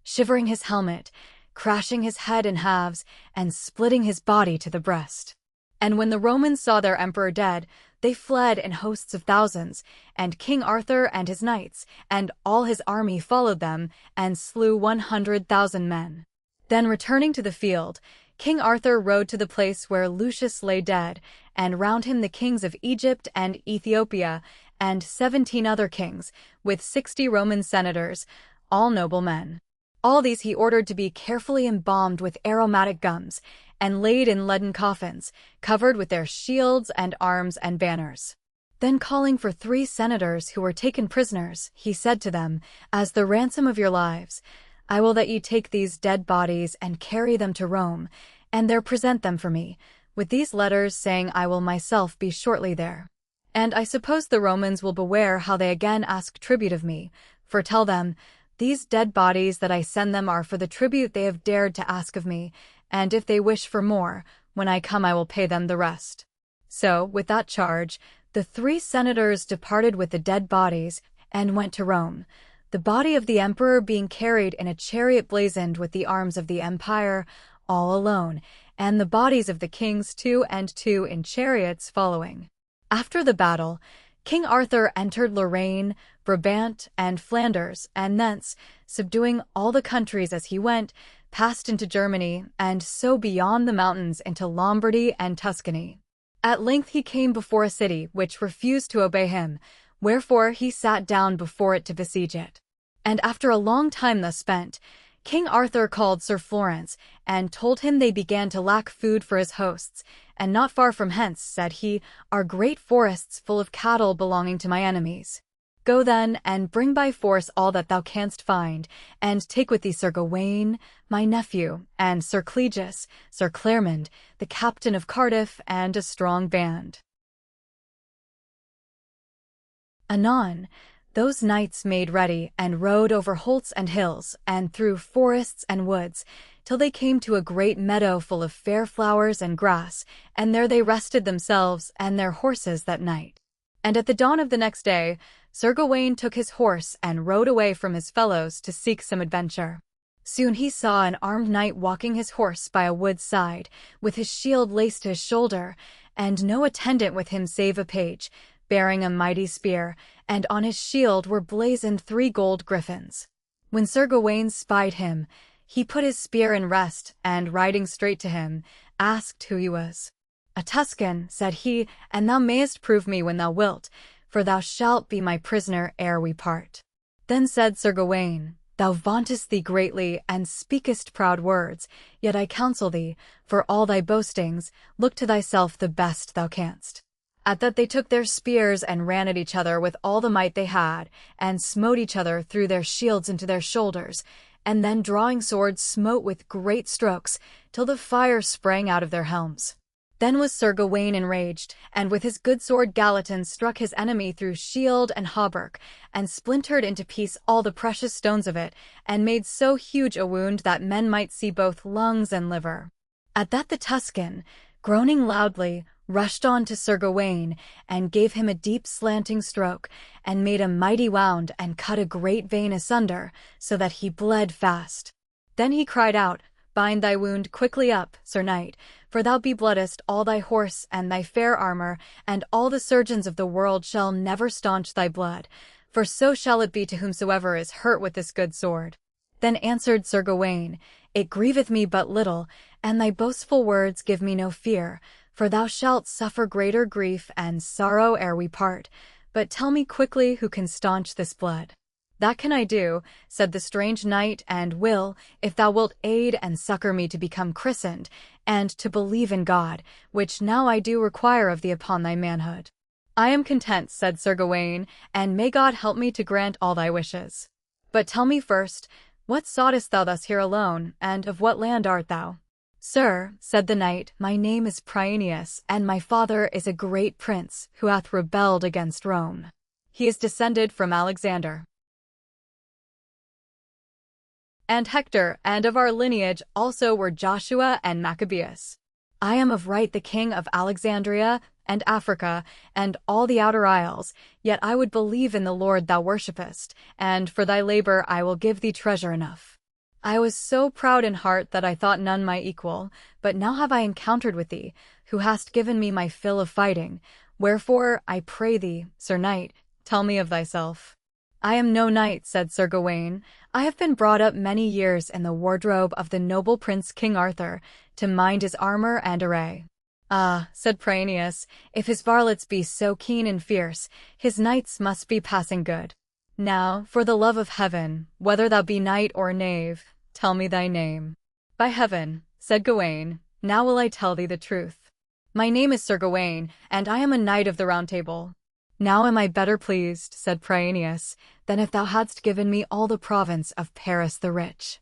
shivering his helmet, crashing his head in halves, and splitting his body to the breast. And when the Romans saw their emperor dead, they fled in hosts of thousands, and King Arthur and his knights and all his army followed them, and slew 100,000 men. Then returning to the field, King Arthur rode to the place where Lucius lay dead, and round him the kings of Egypt and Ethiopia, and 17 other kings, with 60 Roman senators, all noble men. All these he ordered to be carefully embalmed with aromatic gums, and laid in leaden coffins, covered with their shields and arms and banners. Then calling for 3 senators who were taken prisoners, he said to them, "As the ransom of your lives, I will that ye take these dead bodies and carry them to Rome, and there present them for me, with these letters saying I will myself be shortly there. And I suppose the Romans will beware how they again ask tribute of me, for tell them, these dead bodies that I send them are for the tribute they have dared to ask of me, and if they wish for more, when I come I will pay them the rest." So, with that charge, the 3 senators departed with the dead bodies, and went to Rome, the body of the emperor being carried in a chariot blazoned with the arms of the empire, all alone, and the bodies of the kings 2 and 2 in chariots following. After the battle, King Arthur entered Lorraine, Brabant, and Flanders, and thence, subduing all the countries as he went, passed into Germany, and so beyond the mountains into Lombardy and Tuscany. At length he came before a city which refused to obey him, wherefore he sat down before it to besiege it. And after a long time thus spent, King Arthur called Sir Florence, and told him they began to lack food for his hosts, and not far from hence, said he, are great forests full of cattle belonging to my enemies. Go then, and bring by force all that thou canst find, and take with thee Sir Gawain, my nephew, and Sir Clegus, Sir Claremond, the captain of Cardiff, and a strong band. Anon, those knights made ready, and rode over holts and hills, and through forests and woods, till they came to a great meadow full of fair flowers and grass, and there they rested themselves and their horses that night. And at the dawn of the next day, Sir Gawain took his horse and rode away from his fellows to seek some adventure. Soon he saw an armed knight walking his horse by a wood's side, with his shield laced to his shoulder, and no attendant with him save a page, bearing a mighty spear, and on his shield were blazoned 3 gold griffins. When Sir Gawain spied him, he put his spear in rest, and riding straight to him, asked who he was. A Tuscan, said he, and thou mayest prove me when thou wilt, for thou shalt be my prisoner ere we part. Then said Sir Gawain, Thou vauntest thee greatly, and speakest proud words, yet I counsel thee, for all thy boastings, look to thyself the best thou canst. At that they took their spears and ran at each other with all the might they had, and smote each other through their shields into their shoulders, and then drawing swords smote with great strokes, till the fire sprang out of their helms. Then was Sir Gawain enraged, and with his good sword Gallatin struck his enemy through shield and hauberk, and splintered into piece all the precious stones of it, and made so huge a wound that men might see both lungs and liver. At that the Tuscan, groaning loudly, rushed on to Sir Gawain, and gave him a deep slanting stroke, and made a mighty wound, and cut a great vein asunder, so that he bled fast. Then he cried out, Bind thy wound quickly up, Sir Knight, for thou be-bloodest all thy horse and thy fair armor, and all the surgeons of the world shall never staunch thy blood, for so shall it be to whomsoever is hurt with this good sword. Then answered Sir Gawain, It grieveth me but little, and thy boastful words give me no fear, for thou shalt suffer greater grief and sorrow ere we part, but tell me quickly who can staunch this blood. That can I do, said the strange knight, and will, if thou wilt aid and succor me to become christened, and to believe in God, which now I do require of thee upon thy manhood. I am content, said Sir Gawain, and may God help me to grant all thy wishes. But tell me first, what soughtest thou thus here alone, and of what land art thou? Sir, said the knight, my name is Prienius, and my father is a great prince, who hath rebelled against Rome. He is descended from Alexander and Hector, and of our lineage also were Joshua and Maccabeus. I am of right the king of Alexandria, and Africa, and all the outer isles, yet I would believe in the Lord thou worshippest, and for thy labor I will give thee treasure enough. I was so proud in heart that I thought none my equal, but now have I encountered with thee, who hast given me my fill of fighting, wherefore, I pray thee, Sir Knight, tell me of thyself. I am no knight, said Sir Gawain. I have been brought up many years in the wardrobe of the noble prince King Arthur, to mind his armor and array. Ah, said Prienius, if his varlets be so keen and fierce, his knights must be passing good. Now, for the love of heaven, whether thou be knight or knave, tell me thy name. By heaven, said Gawain, now will I tell thee the truth. My name is Sir Gawain, and I am a knight of the Round Table. Now am I better pleased, said Prienius, than if thou hadst given me all the province of Paris the rich.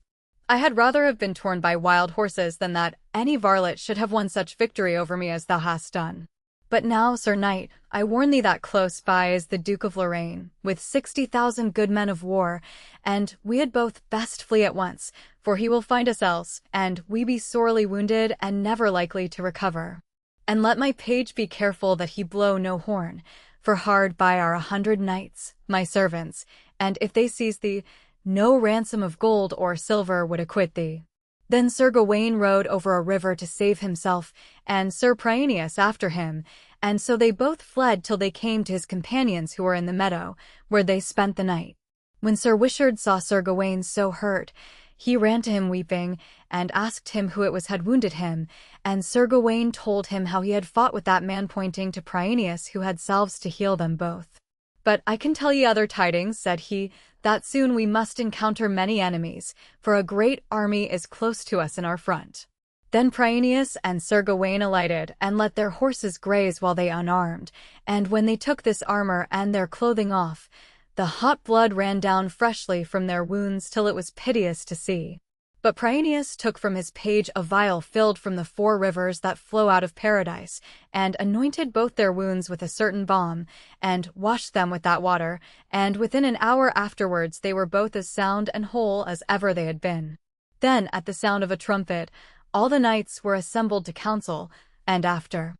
I had rather have been torn by wild horses than that any varlet should have won such victory over me as thou hast done. But now, Sir Knight, I warn thee that close by is the Duke of Lorraine, with 60,000 good men of war, and we had both best flee at once, for he will find us else, and we be sorely wounded and never likely to recover. And let my page be careful that he blow no horn, for hard by are 100 knights, my servants, and if they seize thee, no ransom of gold or silver would acquit thee. Then Sir Gawain rode over a river to save himself, and Sir Prienius after him, and so they both fled till they came to his companions who were in the meadow, where they spent the night. When Sir Wishart saw Sir Gawain so hurt, he ran to him weeping, and asked him who it was had wounded him, and Sir Gawain told him how he had fought with that man, pointing to Prienius, who had salves to heal them both. "But I can tell ye other tidings," said he, "that soon we must encounter many enemies, for a great army is close to us in our front." Then Prienius and Sir Gawain alighted, and let their horses graze while they unarmed, and when they took this armor and their clothing off, the hot blood ran down freshly from their wounds till it was piteous to see. But Prienius took from his page a vial filled from the 4 rivers that flow out of Paradise, and anointed both their wounds with a certain balm, and washed them with that water, and within an hour afterwards they were both as sound and whole as ever they had been. Then, at the sound of a trumpet, all the knights were assembled to council, and after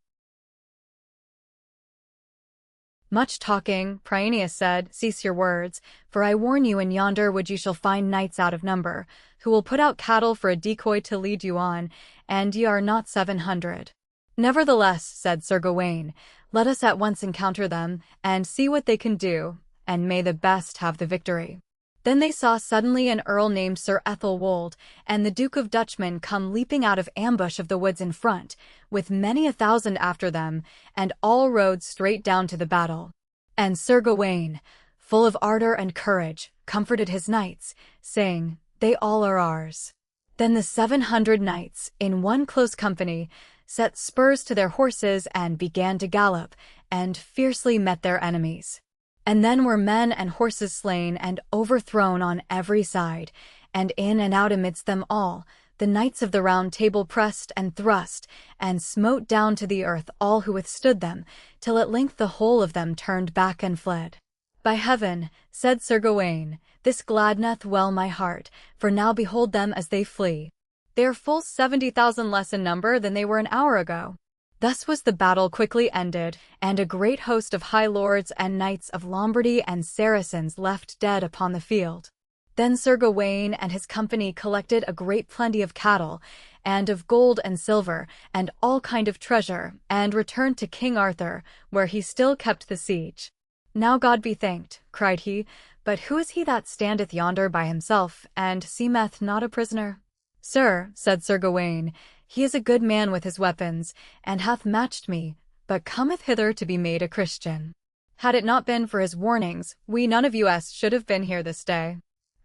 much talking, Prienius said, "Cease your words, for I warn you in yonder wood you shall find knights out of number, who will put out cattle for a decoy to lead you on, and ye are not 700. Nevertheless," said Sir Gawain, "let us at once encounter them, and see what they can do, and may the best have the victory." Then they saw suddenly an earl named Sir Ethelwold and the Duke of Dutchman come leaping out of ambush of the woods in front, with many 1,000 after them, and all rode straight down to the battle. And Sir Gawain, full of ardor and courage, comforted his knights, saying, "They all are ours." Then the 700 knights, in one close company, set spurs to their horses and began to gallop, and fiercely met their enemies. And then were men and horses slain and overthrown on every side, and in and out amidst them all, the knights of the Round Table pressed and thrust, and smote down to the earth all who withstood them, till at length the whole of them turned back and fled. "By heaven," said Sir Gawain, "this gladdeneth well my heart, for now behold them as they flee. They are full 70,000 less in number than they were an hour ago." Thus was the battle quickly ended, and a great host of high lords and knights of Lombardy and Saracens left dead upon the field. Then Sir Gawain and his company collected a great plenty of cattle, and of gold and silver, and all kind of treasure, and returned to King Arthur, where he still kept the siege. "Now God be thanked," cried he, "but who is he that standeth yonder by himself, and seemeth not a prisoner?" "Sir," said Sir Gawain, "he is a good man with his weapons, and hath matched me, but cometh hither to be made a Christian. Had it not been for his warnings, we none of us should have been here this day.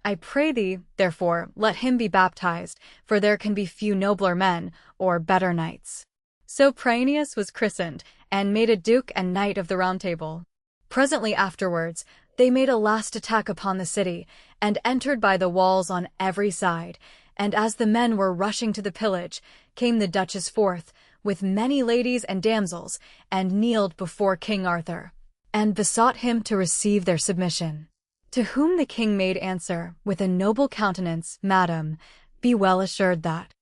I pray thee, therefore, let him be baptized, for there can be few nobler men, or better knights." So Prienius was christened, and made a duke and knight of the Round Table. Presently afterwards, they made a last attack upon the city, and entered by the walls on every side, and as the men were rushing to the pillage, came the Duchess forth, with many ladies and damsels, and kneeled before King Arthur, and besought him to receive their submission. To whom the king made answer, with a noble countenance, "Madam, be well assured that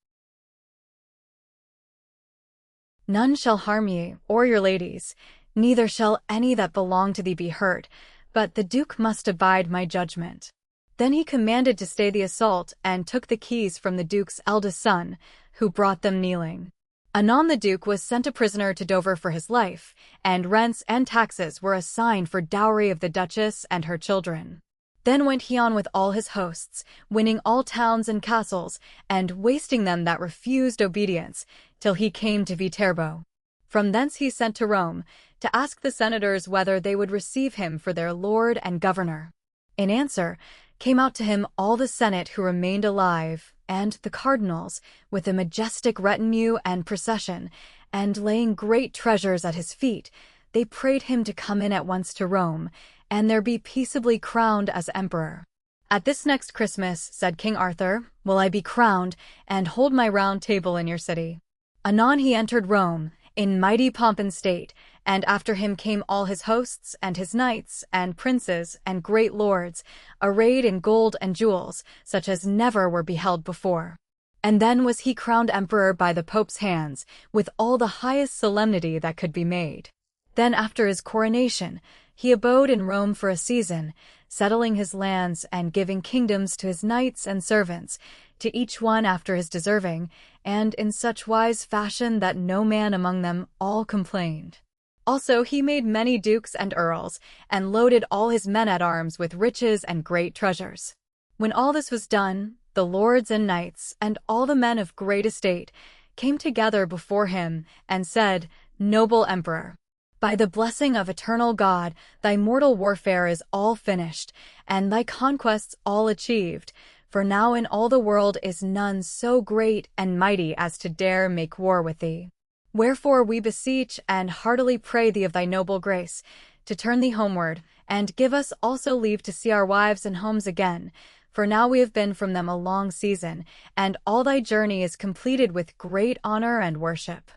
none shall harm ye, or your ladies, neither shall any that belong to thee be hurt, but the Duke must abide my judgment." Then he commanded to stay the assault, and took the keys from the Duke's eldest son, who brought them kneeling. Anon the Duke was sent a prisoner to Dover for his life, and rents and taxes were assigned for dowry of the Duchess and her children. Then went he on with all his hosts, winning all towns and castles, and wasting them that refused obedience, till he came to Viterbo. From thence he sent to Rome, to ask the senators whether they would receive him for their lord and governor. In answer, came out to him all the Senate who remained alive, and the cardinals, with a majestic retinue and procession, and laying great treasures at his feet, they prayed him to come in at once to Rome, and there be peaceably crowned as emperor. "At this next Christmas," said King Arthur, "will I be crowned, and hold my Round Table in your city." Anon he entered Rome, in mighty pomp and state, and after him came all his hosts, and his knights, and princes, and great lords, arrayed in gold and jewels, such as never were beheld before. And then was he crowned emperor by the Pope's hands, with all the highest solemnity that could be made. Then after his coronation, he abode in Rome for a season, settling his lands and giving kingdoms to his knights and servants, to each one after his deserving, and in such wise fashion that no man among them all complained. Also he made many dukes and earls, and loaded all his men at arms with riches and great treasures. When all this was done, the lords and knights, and all the men of great estate, came together before him, and said, "Noble emperor, By the blessing of eternal God, thy mortal warfare is all finished, and thy conquests all achieved. For now in all the world is none so great and mighty as to dare make war with thee. Wherefore we beseech and heartily pray thee of thy noble grace, to turn thee homeward, and give us also leave to see our wives and homes again. For now we have been from them a long season, and all thy journey is completed with great honor and worship.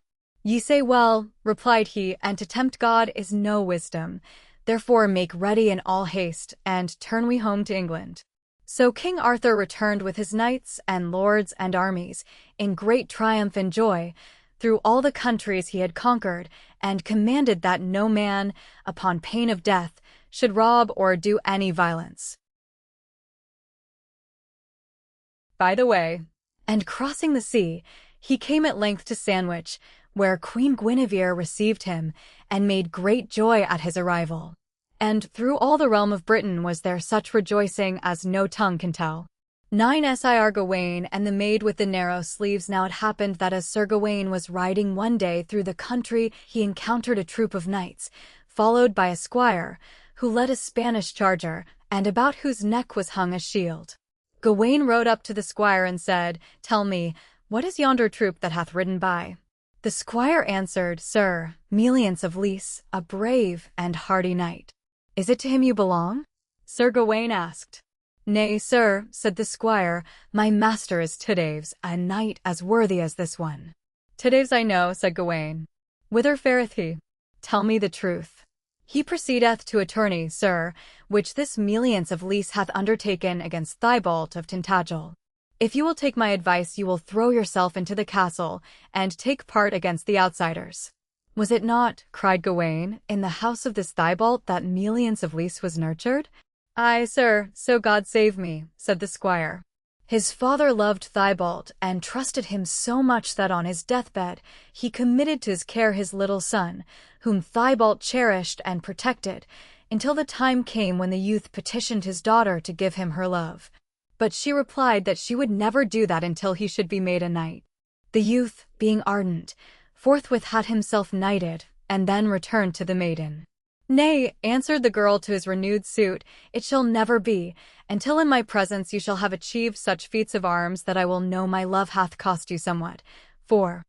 Ye say well, replied he, and to tempt God is no wisdom. Therefore make ready in all haste, and turn we home to England. So King Arthur returned with his knights and lords and armies, in great triumph and joy, through all the countries he had conquered, and commanded that no man, upon pain of death, should rob or do any violence. By the way, and crossing the sea, he came at length to Sandwich, where Queen Guinevere received him, and made great joy at his arrival. And through all the realm of Britain was there such rejoicing as no tongue can tell. 9 Sir Gawain and the Maid with the Narrow Sleeves. Now it happened that as Sir Gawain was riding one day through the country, he encountered a troop of knights, followed by a squire, who led a Spanish charger, and about whose neck was hung a shield. Gawain rode up to the squire and said, Tell me, what is yonder troop that hath ridden by? The squire answered, Sir, Meliance of Lys, a brave and hardy knight. Is it to him you belong? Sir Gawain asked. Nay, sir, said the squire, my master is Tydaves, a knight as worthy as this one. Tydaves I know, said Gawain. Whither fareth he? Tell me the truth. He proceedeth to a tourney, sir, which this Meliance of Lys hath undertaken against Thibault of Tintagel. If you will take my advice, you will throw yourself into the castle, and take part against the outsiders. Was it not, cried Gawain, in the house of this Thibault that Meliance of Lys was nurtured? Aye, sir, so God save me, said the squire. His father loved Thibault, and trusted him so much that on his deathbed he committed to his care his little son, whom Thibault cherished and protected, until the time came when the youth petitioned his daughter to give him her love. But she replied that she would never do that until he should be made a knight. The youth, being ardent, forthwith had himself knighted, and then returned to the maiden. Nay, answered the girl to his renewed suit, it shall never be, until in my presence you shall have achieved such feats of arms that I will know my love hath cost you somewhat. For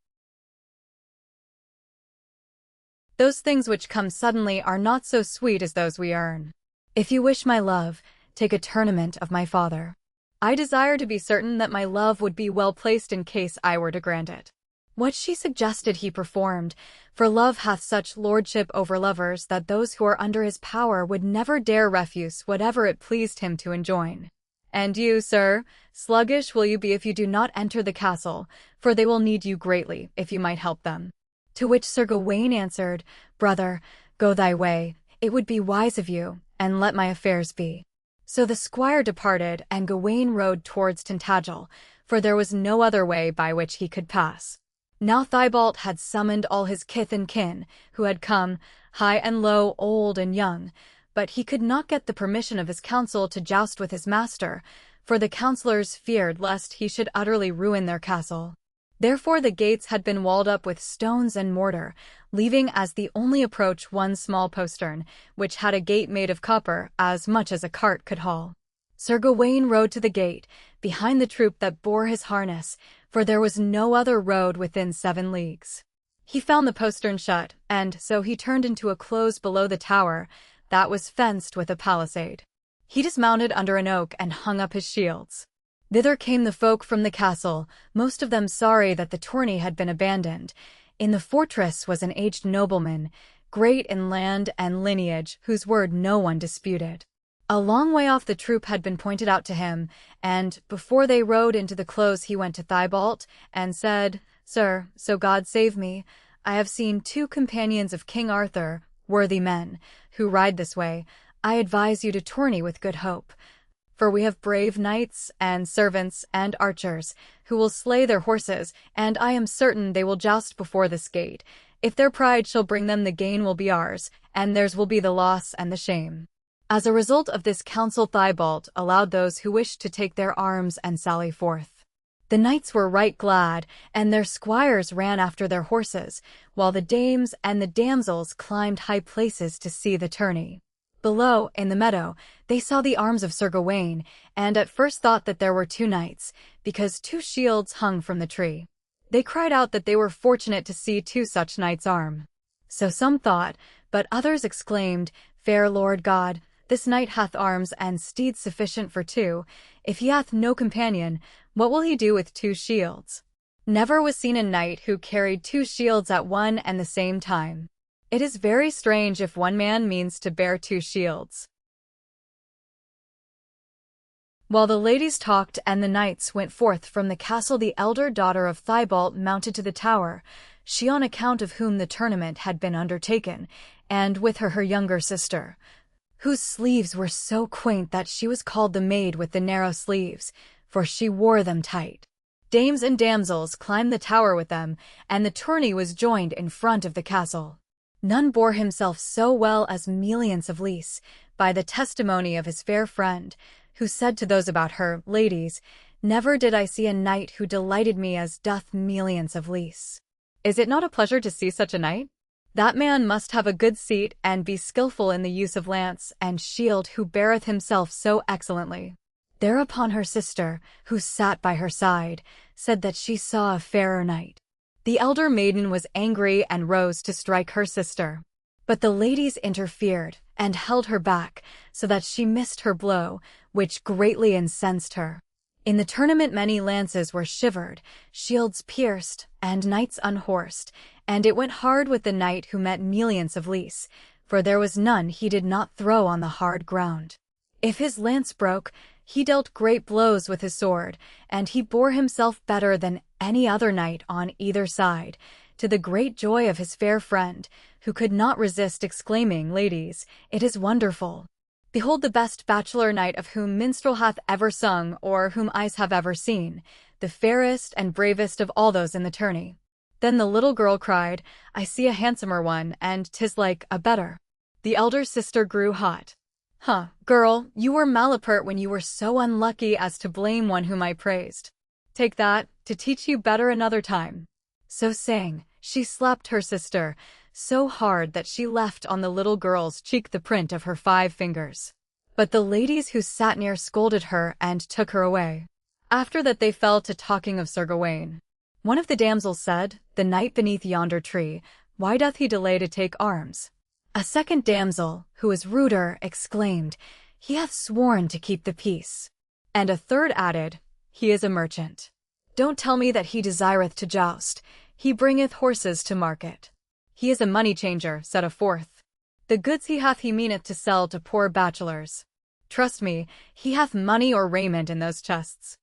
those things which come suddenly are not so sweet as those we earn. If you wish my love, take a tournament of my father. I desire to be certain that my love would be well placed in case I were to grant it. What she suggested he performed, for love hath such lordship over lovers that those who are under his power would never dare refuse whatever it pleased him to enjoin. And you, sir, sluggish will you be if you do not enter the castle, for they will need you greatly, if you might help them. To which Sir Gawain answered, Brother, go thy way, it would be wise of you, and let my affairs be. So the squire departed, and Gawain rode towards Tintagel, for there was no other way by which he could pass. Now Thibault had summoned all his kith and kin, who had come, high and low, old and young, but he could not get the permission of his council to joust with his master, for the councillors feared lest he should utterly ruin their castle. Therefore the gates had been walled up with stones and mortar, leaving as the only approach one small postern, which had a gate made of copper, as much as a cart could haul. Sir Gawain rode to the gate, behind the troop that bore his harness, for there was no other road within 7 leagues. He found the postern shut, and so he turned into a close below the tower, that was fenced with a palisade. He dismounted under an oak and hung up his shields. Thither came the folk from the castle, most of them sorry that the tourney had been abandoned. In the fortress was an aged nobleman, great in land and lineage, whose word no one disputed. A long way off the troop had been pointed out to him, and, before they rode into the close, he went to Thibault, and said, Sir, so God save me, I have seen 2 companions of King Arthur, worthy men, who ride this way. I advise you to tourney with good hope. For we have brave knights, and servants, and archers, who will slay their horses, and I am certain they will joust before this gate. If their pride shall bring them, the gain will be ours, and theirs will be the loss and the shame. As a result of this counsel, Thibault allowed those who wished to take their arms and sally forth. The knights were right glad, and their squires ran after their horses, while the dames and the damsels climbed high places to see the tourney. Below, in the meadow, they saw the arms of Sir Gawain, and at first thought that there were two knights, because two shields hung from the tree. They cried out that they were fortunate to see two such knights arm. So some thought, but others exclaimed, "Fair Lord God, this knight hath arms and steeds sufficient for two. If he hath no companion, what will he do with two shields?" Never was seen a knight who carried two shields at one and the same time. It is very strange if one man means to bear two shields. While the ladies talked and the knights went forth from the castle, the elder daughter of Thibault mounted to the tower, she on account of whom the tournament had been undertaken, and with her younger sister, whose sleeves were so quaint that she was called the maid with the narrow sleeves, for she wore them tight. Dames and damsels climbed the tower with them, and the tourney was joined in front of the castle. None bore himself so well as Meliance of Lys, by the testimony of his fair friend, who said to those about her, "Ladies, never did I see a knight who delighted me as doth Meliance of Lys. Is it not a pleasure to see such a knight? That man must have a good seat and be skillful in the use of lance and shield, who beareth himself so excellently." Thereupon her sister, who sat by her side, said that she saw a fairer knight. The elder maiden was angry and rose to strike her sister. But the ladies interfered and held her back, so that she missed her blow, which greatly incensed her. In the tournament many lances were shivered, shields pierced, and knights unhorsed, and it went hard with the knight who met Meliance of Lys, for there was none he did not throw on the hard ground. If his lance broke, he dealt great blows with his sword, and he bore himself better than any other knight on either side, to the great joy of his fair friend, who could not resist exclaiming, "Ladies, it is wonderful! Behold the best bachelor knight of whom minstrel hath ever sung, or whom eyes have ever seen, the fairest and bravest of all those in the tourney." Then the little girl cried, "I see a handsomer one, and 'tis like a better." The elder sister grew hot. "Huh, girl, you were malapert when you were so unlucky as to blame one whom I praised. Take that, to teach you better another time." So saying, she slapped her sister so hard that she left on the little girl's cheek the print of her 5 fingers. But the ladies who sat near scolded her and took her away. After that they fell to talking of Sir Gawain. One of the damsels said, "The knight beneath yonder tree, why doth he delay to take arms?" A second damsel, who was ruder, exclaimed, "He hath sworn to keep the peace." And a third added, "He is a merchant. Don't tell me that he desireth to joust, he bringeth horses to market." "He is a money changer," said a fourth. "The goods he hath he meaneth to sell to poor bachelors. Trust me, he hath money or raiment in those chests."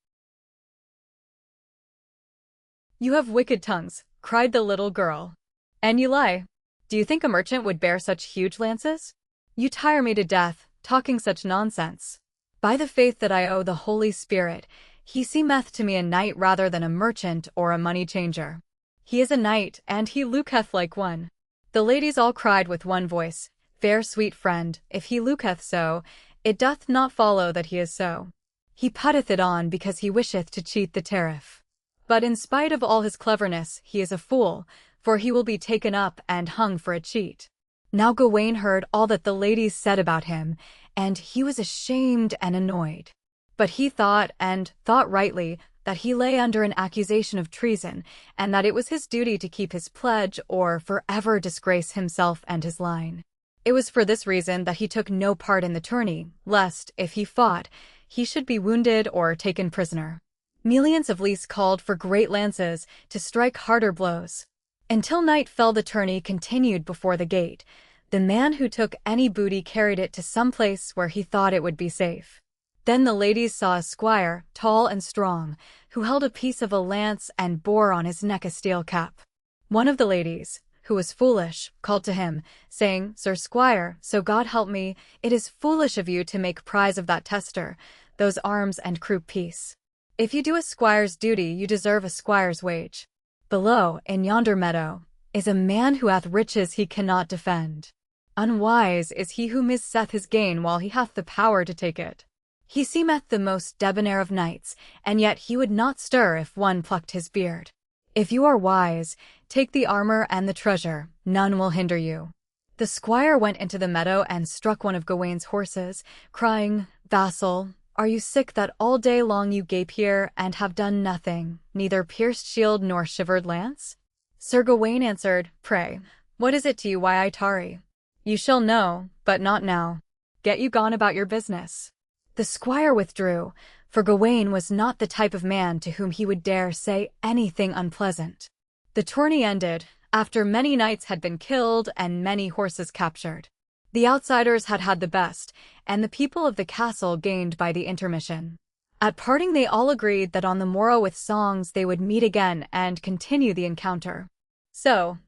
"You have wicked tongues," cried the little girl. "And you lie. Do you think a merchant would bear such huge lances? You tire me to death, talking such nonsense. By the faith that I owe the Holy Spirit, he seemeth to me a knight rather than a merchant or a money changer. He is a knight, and he looketh like one." The ladies all cried with one voice, "Fair sweet friend, if he looketh so, it doth not follow that he is so. He putteth it on because he wisheth to cheat the tariff. But in spite of all his cleverness, he is a fool, for he will be taken up and hung for a cheat." Now Gawain heard all that the ladies said about him, and he was ashamed and annoyed. But he thought, and thought rightly, that he lay under an accusation of treason, and that it was his duty to keep his pledge or forever disgrace himself and his line. It was for this reason that he took no part in the tourney, lest, if he fought, he should be wounded or taken prisoner. Meliance of Lys called for great lances to strike harder blows. Until night fell the tourney continued before the gate. The man who took any booty carried it to some place where he thought it would be safe. Then the ladies saw a squire, tall and strong, who held a piece of a lance and bore on his neck a steel cap. One of the ladies, who was foolish, called to him, saying, "Sir Squire, so God help me, it is foolish of you to make prize of that tester, those arms and croup piece. If you do a squire's duty, you deserve a squire's wage. Below, in yonder meadow, is a man who hath riches he cannot defend. Unwise is he who missaith his gain while he hath the power to take it. He seemeth the most debonair of knights, and yet he would not stir if one plucked his beard. If you are wise, take the armor and the treasure, none will hinder you. The squire went into the meadow and struck one of Gawain's horses, crying, Vassal, are you sick that all day long you gape here and have done nothing, neither pierced shield nor shivered lance? Sir Gawain answered, Pray, what is it to you why I tarry? You shall know, but not now. Get you gone about your business. The squire withdrew, for Gawain was not the type of man to whom he would dare say anything unpleasant. The tourney ended, after many knights had been killed and many horses captured. The outsiders had had the best, and the people of the castle gained by the intermission. At parting they all agreed that on the morrow with songs they would meet again and continue the encounter. So,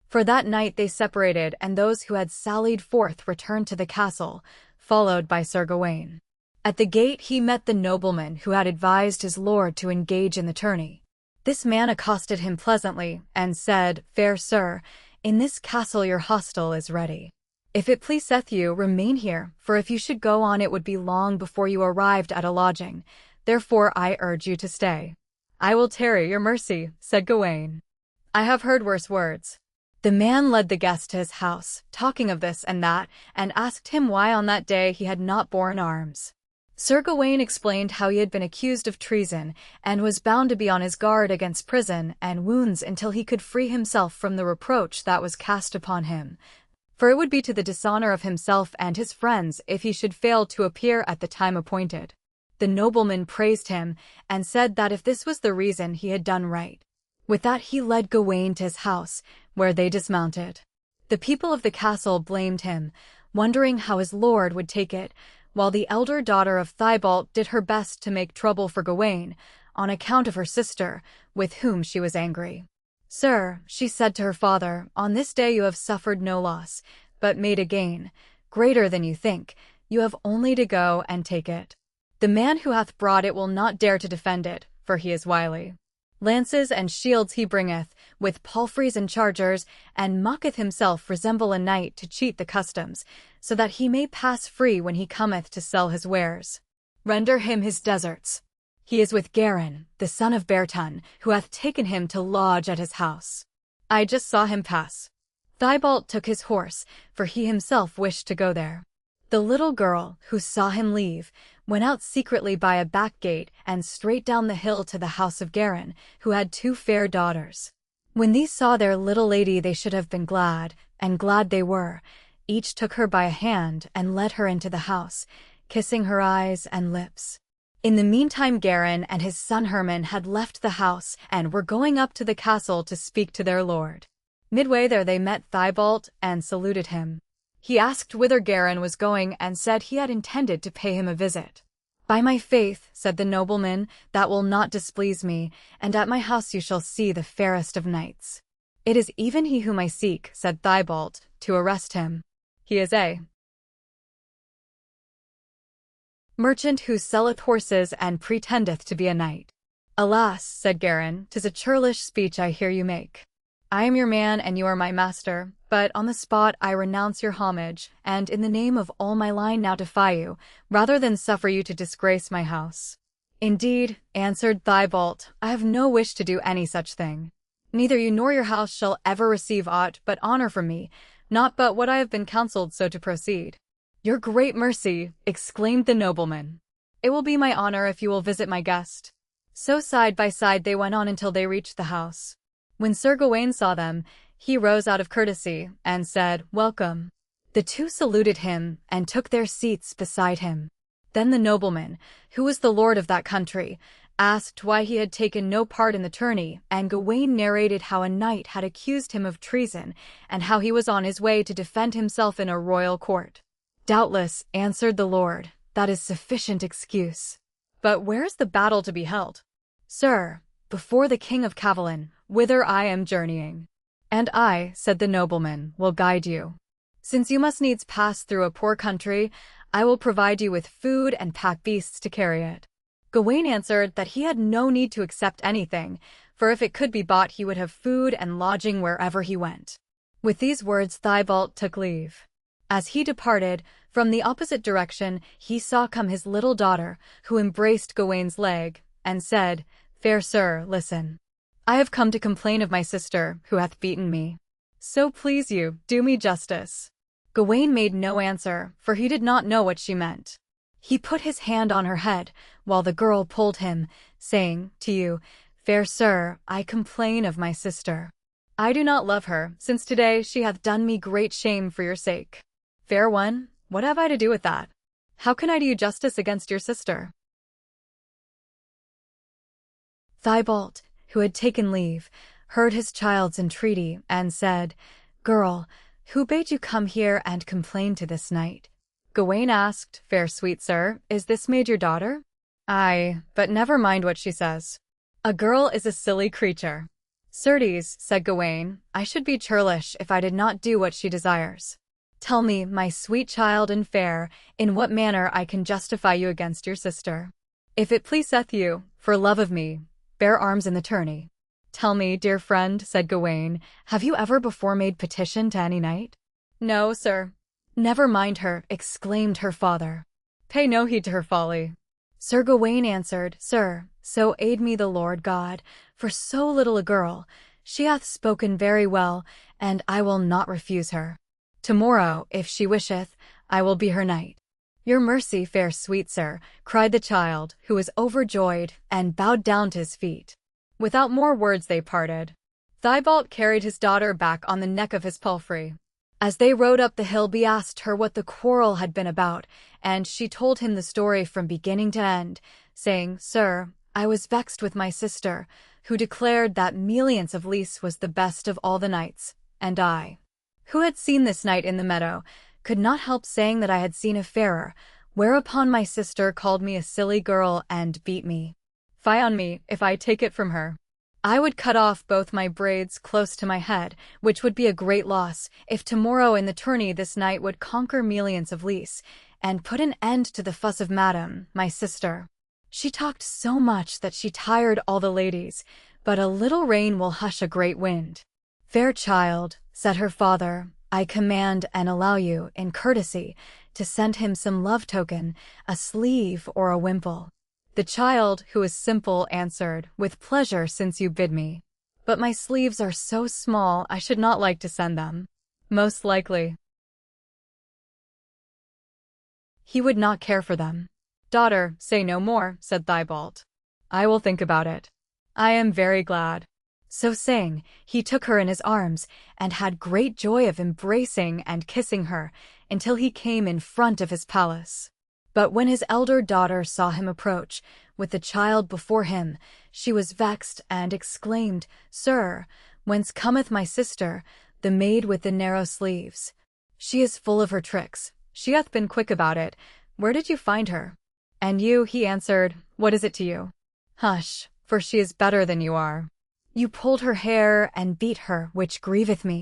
for that night they separated, and those who had sallied forth returned to the castle, followed by Sir Gawain. At the gate he met the nobleman who had advised his lord to engage in the tourney. This man accosted him pleasantly, and said, Fair sir, in this castle your hostel is ready. If it pleaseth you, remain here, for if you should go on it would be long before you arrived at a lodging. Therefore I urge you to stay. I will tarry your mercy, said Gawain. I have heard worse words. The man led the guest to his house, talking of this and that, and asked him why on that day he had not borne arms. Sir Gawain explained how he had been accused of treason, and was bound to be on his guard against prison and wounds until he could free himself from the reproach that was cast upon him. For it would be to the dishonor of himself and his friends if he should fail to appear at the time appointed. The nobleman praised him, and said that if this was the reason he had done right. With that he led Gawain to his house, where they dismounted. The people of the castle blamed him, wondering how his lord would take it, while the elder daughter of Thibault did her best to make trouble for Gawain, on account of her sister, with whom she was angry. Sir, she said to her father, on this day you have suffered no loss, but made a gain, greater than you think. You have only to go and take it. The man who hath brought it will not dare to defend it, for he is wily. Lances and shields he bringeth, with palfreys and chargers, and mocketh himself resemble a knight to cheat the customs, so that he may pass free when he cometh to sell his wares. Render him his deserts. He is with Garin, the son of Bertun, who hath taken him to lodge at his house. I just saw him pass. Thibault took his horse, for he himself wished to go there. The little girl, who saw him leave, went out secretly by a back gate and straight down the hill to the house of Garin, who had 2 fair daughters. When these saw their little lady they should have been glad, and glad they were. Each took her by a hand and led her into the house, kissing her eyes and lips. In the meantime Garin and his son Herman had left the house and were going up to the castle to speak to their lord. Midway there they met Thibault and saluted him. He asked whither Garin was going and said he had intended to pay him a visit. By my faith, said the nobleman, that will not displease me, and at my house you shall see the fairest of knights. It is even he whom I seek, said Thibault, to arrest him. He is a merchant who selleth horses and pretendeth to be a knight. Alas, said Garin, 'tis a churlish speech I hear you make. I am your man and you are my master, but on the spot I renounce your homage, and in the name of all my line now defy you, rather than suffer you to disgrace my house. Indeed, answered Thibault, I have no wish to do any such thing. Neither you nor your house shall ever receive aught but honor from me, not but what I have been counseled so to proceed. Your great mercy, exclaimed the nobleman. It will be my honor if you will visit my guest. So side by side they went on until they reached the house. When Sir Gawain saw them, he rose out of courtesy and said, Welcome. The 2 saluted him and took their seats beside him. Then the nobleman, who was the lord of that country, asked why he had taken no part in the tourney, and Gawain narrated how a knight had accused him of treason, and how he was on his way to defend himself in a royal court. Doubtless, answered the lord, that is sufficient excuse. But where is the battle to be held? Sir, before the king of Cavalin, whither I am journeying. And I, said the nobleman, will guide you. Since you must needs pass through a poor country, I will provide you with food and pack beasts to carry it. Gawain answered that he had no need to accept anything, for if it could be bought he would have food and lodging wherever he went. With these words Thibault took leave. As he departed, from the opposite direction he saw come his little daughter, who embraced Gawaine's leg, and said, "Fair sir, listen. I have come to complain of my sister, who hath beaten me. So please you, do me justice." Gawaine made no answer, for he did not know what she meant. He put his hand on her head, while the girl pulled him, saying, "To you, fair sir, I complain of my sister. I do not love her, since today she hath done me great shame for your sake." "Fair one, what have I to do with that? How can I do you justice against your sister?" Thibault, who had taken leave, heard his child's entreaty, and said, "Girl, who bade you come here and complain to this knight?" Gawaine asked, "Fair sweet sir, is this maid your daughter?" "Aye, but never mind what she says. A girl is a silly creature." "Certes," said Gawaine, "I should be churlish if I did not do what she desires. Tell me, my sweet child and fair, in what manner I can justify you against your sister. If it pleaseth you, for love of me, bear arms in the tourney." "Tell me, dear friend," said Gawaine, "have you ever before made petition to any knight?" "No, sir." "Never mind her," exclaimed her father. "Pay no heed to her folly." Sir Gawaine answered, "Sir, so aid me the Lord God, for so little a girl, she hath spoken very well, and I will not refuse her. Tomorrow, if she wisheth, I will be her knight." "Your mercy, fair sweet sir," cried the child, who was overjoyed, and bowed down to his feet. Without more words they parted. Thibault carried his daughter back on the neck of his palfrey. As they rode up the hill, he asked her what the quarrel had been about, and she told him the story from beginning to end, saying, "Sir, I was vexed with my sister, who declared that Meliance of Lys was the best of all the knights, and I, who had seen this knight in the meadow, could not help saying that I had seen a fairer, whereupon my sister called me a silly girl and beat me. Fie on me, if I take it from her. I would cut off both my braids close to my head, which would be a great loss, if tomorrow in the tourney this knight would conquer Meliance of Lys, and put an end to the fuss of Madam, my sister. She talked so much that she tired all the ladies, but a little rain will hush a great wind." "Fair child," said her father, "I command and allow you, in courtesy, to send him some love token, a sleeve or a wimple." The child, who was simple, answered, "With pleasure, since you bid me. But my sleeves are so small I should not like to send them." "Most likely he would not care for them." "Daughter, say no more," said Thibault. "I will think about it. I am very glad." So saying, he took her in his arms, and had great joy of embracing and kissing her, until he came in front of his palace. But when his elder daughter saw him approach, with the child before him, she was vexed, and exclaimed, "Sir, whence cometh my sister, the maid with the narrow sleeves? She is full of her tricks. She hath been quick about it. Where did you find her?" "And you," he answered, "what is it to you?" "Hush, for she is better than you are. You pulled her hair and beat her, which grieveth me.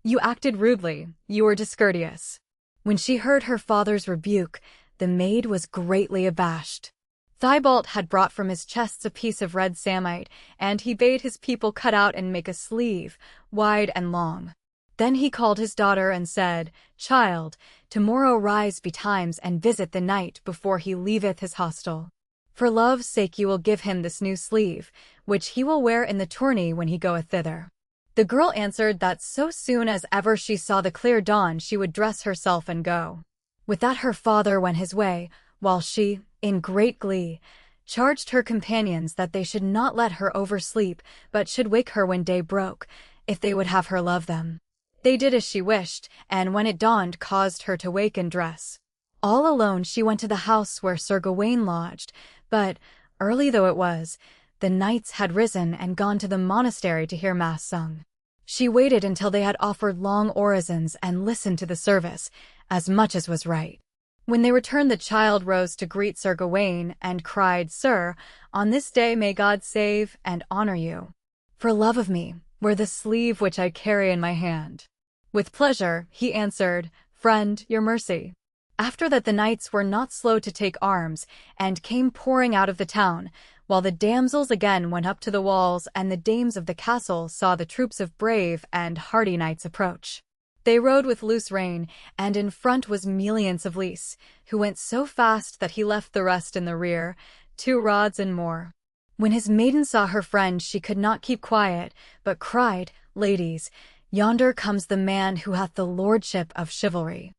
You acted rudely, you were discourteous." When she heard her father's rebuke, the maid was greatly abashed. Thibault had brought from his chests a piece of red samite, and he bade his people cut out and make a sleeve, wide and long. Then he called his daughter and said, "Child, tomorrow rise betimes and visit the knight before he leaveth his hostel. For love's sake you will give him this new sleeve, which he will wear in the tourney when he goeth thither." The girl answered that so soon as ever she saw the clear dawn she would dress herself and go. With that her father went his way, while she, in great glee, charged her companions that they should not let her oversleep, but should wake her when day broke, if they would have her love them. They did as she wished, and when it dawned caused her to wake and dress. All alone she went to the house where Sir Gawaine lodged, but, early though it was, the knights had risen and gone to the monastery to hear mass sung. She waited until they had offered long orisons and listened to the service, as much as was right. When they returned, the child rose to greet Sir Gawaine and cried, "Sir, on this day may God save and honor you. For love of me, wear the sleeve which I carry in my hand." "With pleasure," he answered, "Friend, your mercy." After that the knights were not slow to take arms, and came pouring out of the town, while the damsels again went up to the walls, and the dames of the castle saw the troops of brave and hardy knights approach. They rode with loose rein, and in front was Meliance of Lys, who went so fast that he left the rest in the rear, 2 rods and more. When his maiden saw her friend, she could not keep quiet, but cried, "Ladies, yonder comes the man who hath the lordship of chivalry."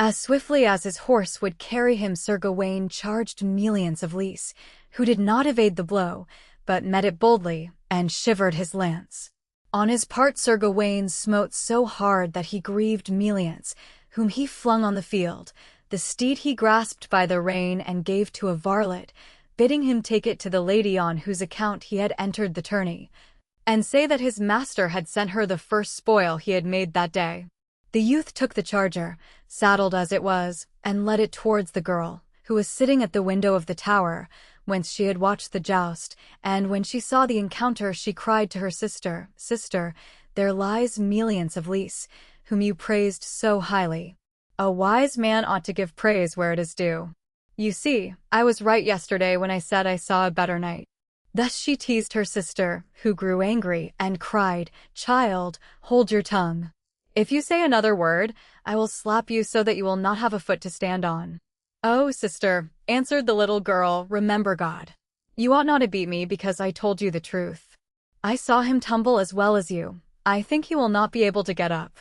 As swiftly as his horse would carry him, Sir Gawain charged Meliance of Lys, who did not evade the blow, but met it boldly, and shivered his lance. On his part Sir Gawain smote so hard that he grieved Meliance, whom he flung on the field. The steed he grasped by the rein and gave to a varlet, bidding him take it to the lady on whose account he had entered the tourney, and say that his master had sent her the first spoil he had made that day. The youth took the charger, saddled as it was, and led it towards the girl, who was sitting at the window of the tower, whence she had watched the joust, and when she saw the encounter she cried to her sister, "Sister, there lies Meliance of Lys, whom you praised so highly. A wise man ought to give praise where it is due. You see, I was right yesterday when I said I saw a better knight." Thus she teased her sister, who grew angry, and cried, "Child, hold your tongue. If you say another word, I will slap you so that you will not have a foot to stand on." "Oh, sister," answered the little girl, "remember God. You ought not to beat me because I told you the truth. I saw him tumble as well as you. I think he will not be able to get up.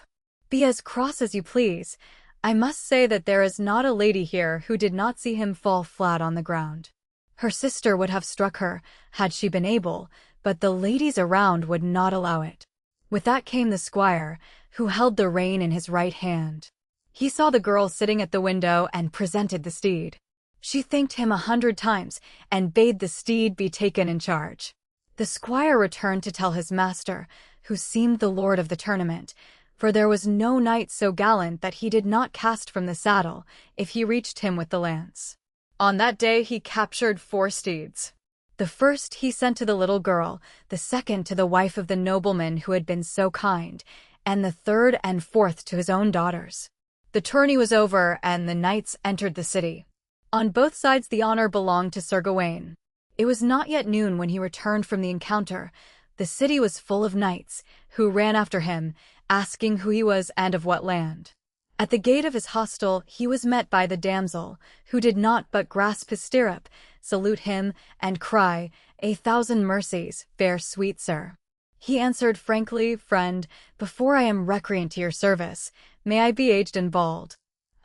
Be as cross as you please. I must say that there is not a lady here who did not see him fall flat on the ground." Her sister would have struck her, had she been able, but the ladies around would not allow it. With that came the squire, who held the rein in his right hand. He saw the girl sitting at the window and presented the steed. She thanked him 100 times and bade the steed be taken in charge. The squire returned to tell his master, who seemed the lord of the tournament, for there was no knight so gallant that he did not cast from the saddle if he reached him with the lance. On that day he captured 4 steeds. The first he sent to the little girl, the second to the wife of the nobleman who had been so kind, and the third and fourth to his own daughters. The tourney was over, and the knights entered the city. On both sides the honor belonged to Sir Gawain. It was not yet noon when he returned from the encounter. The city was full of knights, who ran after him, asking who he was and of what land. At the gate of his hostel he was met by the damsel, who did not but grasp his stirrup, salute him, and cry, "1,000 mercies, fair sweet sir." He answered frankly, "Friend, before I am recreant to your service, may I be aged and bald.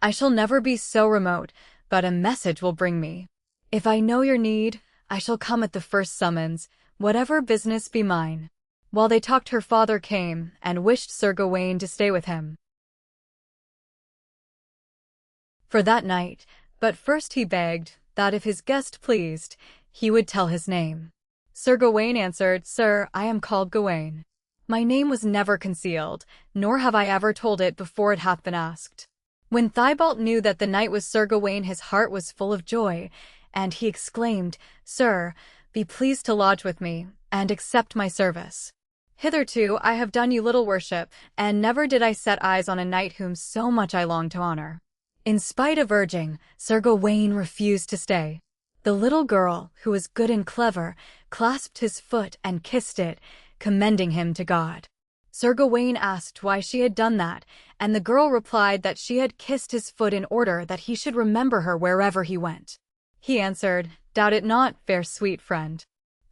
I shall never be so remote, but a message will bring me. If I know your need, I shall come at the first summons, whatever business be mine." While they talked her father came, and wished Sir Gawain to stay with him for that night, but first he begged that if his guest pleased, he would tell his name. Sir Gawain answered, "Sir, I am called Gawain. My name was never concealed, nor have I ever told it before it hath been asked." When Thibault knew that the knight was Sir Gawain, his heart was full of joy, and he exclaimed, "Sir, be pleased to lodge with me, and accept my service. Hitherto I have done you little worship, and never did I set eyes on a knight whom so much I long to honor." In spite of urging, Sir Gawain refused to stay. The little girl, who was good and clever, clasped his foot and kissed it, commending him to God. Sir Gawain asked why she had done that, and the girl replied that she had kissed his foot in order that he should remember her wherever he went. He answered, "Doubt it not, fair sweet friend.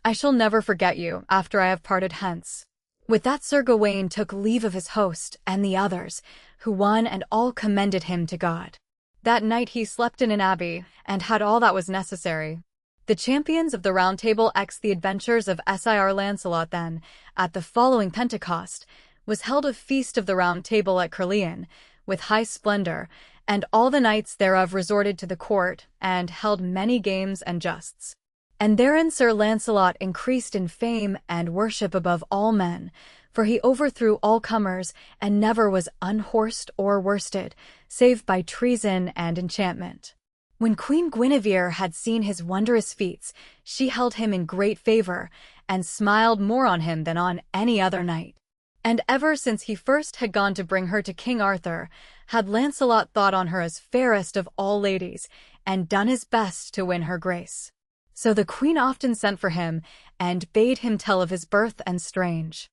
I shall never forget you after I have parted hence." With that Sir Gawain took leave of his host and the others, who one and all commended him to God. That night he slept in an abbey, and had all that was necessary. The champions of the Round Table x the adventures of Sir Lancelot. Then, at the following Pentecost, was held a feast of the Round Table at Caerleon, with high splendor, and all the knights thereof resorted to the court, and held many games and justs. And therein Sir Lancelot increased in fame and worship above all men, for he overthrew all comers, and never was unhorsed or worsted, save by treason and enchantment. When Queen Guinevere had seen his wondrous feats, she held him in great favor, and smiled more on him than on any other knight. And ever since he first had gone to bring her to King Arthur, had Lancelot thought on her as fairest of all ladies, and done his best to win her grace. So the queen often sent for him, and bade him tell of his birth and strange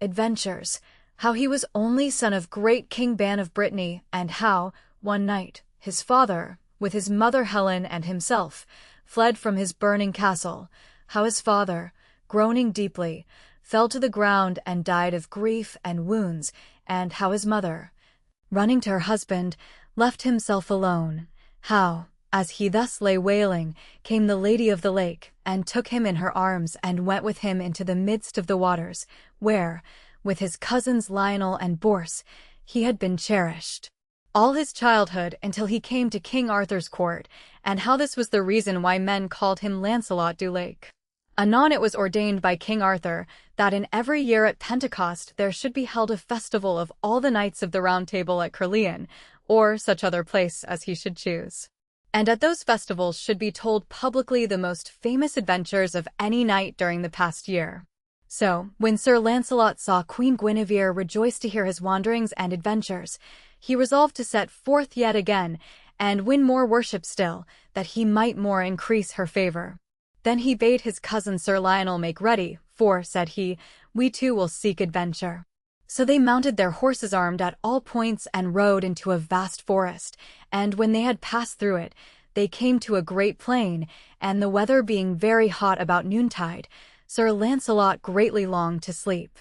adventures, how he was only son of great King Ban of Brittany, and how, one night, his father, with his mother Helen and himself, fled from his burning castle, how his father, groaning deeply, fell to the ground and died of grief and wounds, and how his mother, running to her husband, left himself alone, how, as he thus lay wailing, came the Lady of the Lake, and took him in her arms and went with him into the midst of the waters, where, with his cousins Lionel and Bors, he had been cherished all his childhood until he came to King Arthur's court, and how this was the reason why men called him Lancelot du Lake. Anon it was ordained by King Arthur that in every year at Pentecost there should be held a festival of all the knights of the Round Table at Caerleon, or such other place as he should choose. And at those festivals should be told publicly the most famous adventures of any knight during the past year. So, when Sir Lancelot saw Queen Guinevere rejoice to hear his wanderings and adventures, he resolved to set forth yet again, and win more worship still, that he might more increase her favor. Then he bade his cousin Sir Lionel make ready, for, said he, we too will seek adventure. So they mounted their horses armed at all points and rode into a vast forest, and when they had passed through it, they came to a great plain, and the weather being very hot about noontide, Sir Lancelot greatly longed to sleep.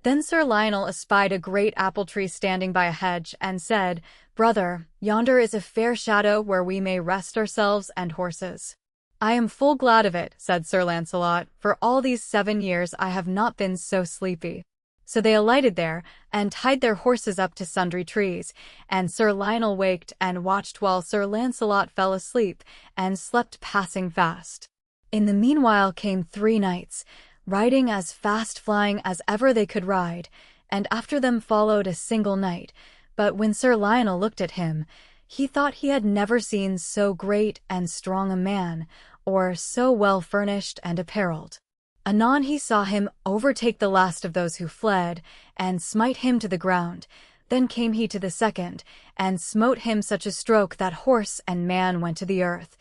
Then Sir Lionel espied a great apple tree standing by a hedge, and said, Brother, yonder is a fair shadow where we may rest ourselves and horses. I am full glad of it, said Sir Lancelot, for all these 7 years I have not been so sleepy. So they alighted there, and tied their horses up to sundry trees, and Sir Lionel waked and watched while Sir Lancelot fell asleep, and slept passing fast. In the meanwhile came 3 knights, riding as fast-flying as ever they could ride, and after them followed a single knight, but when Sir Lionel looked at him, he thought he had never seen so great and strong a man, or so well furnished and apparelled. Anon he saw him overtake the last of those who fled, and smite him to the ground. Then came he to the second, and smote him such a stroke that horse and man went to the earth.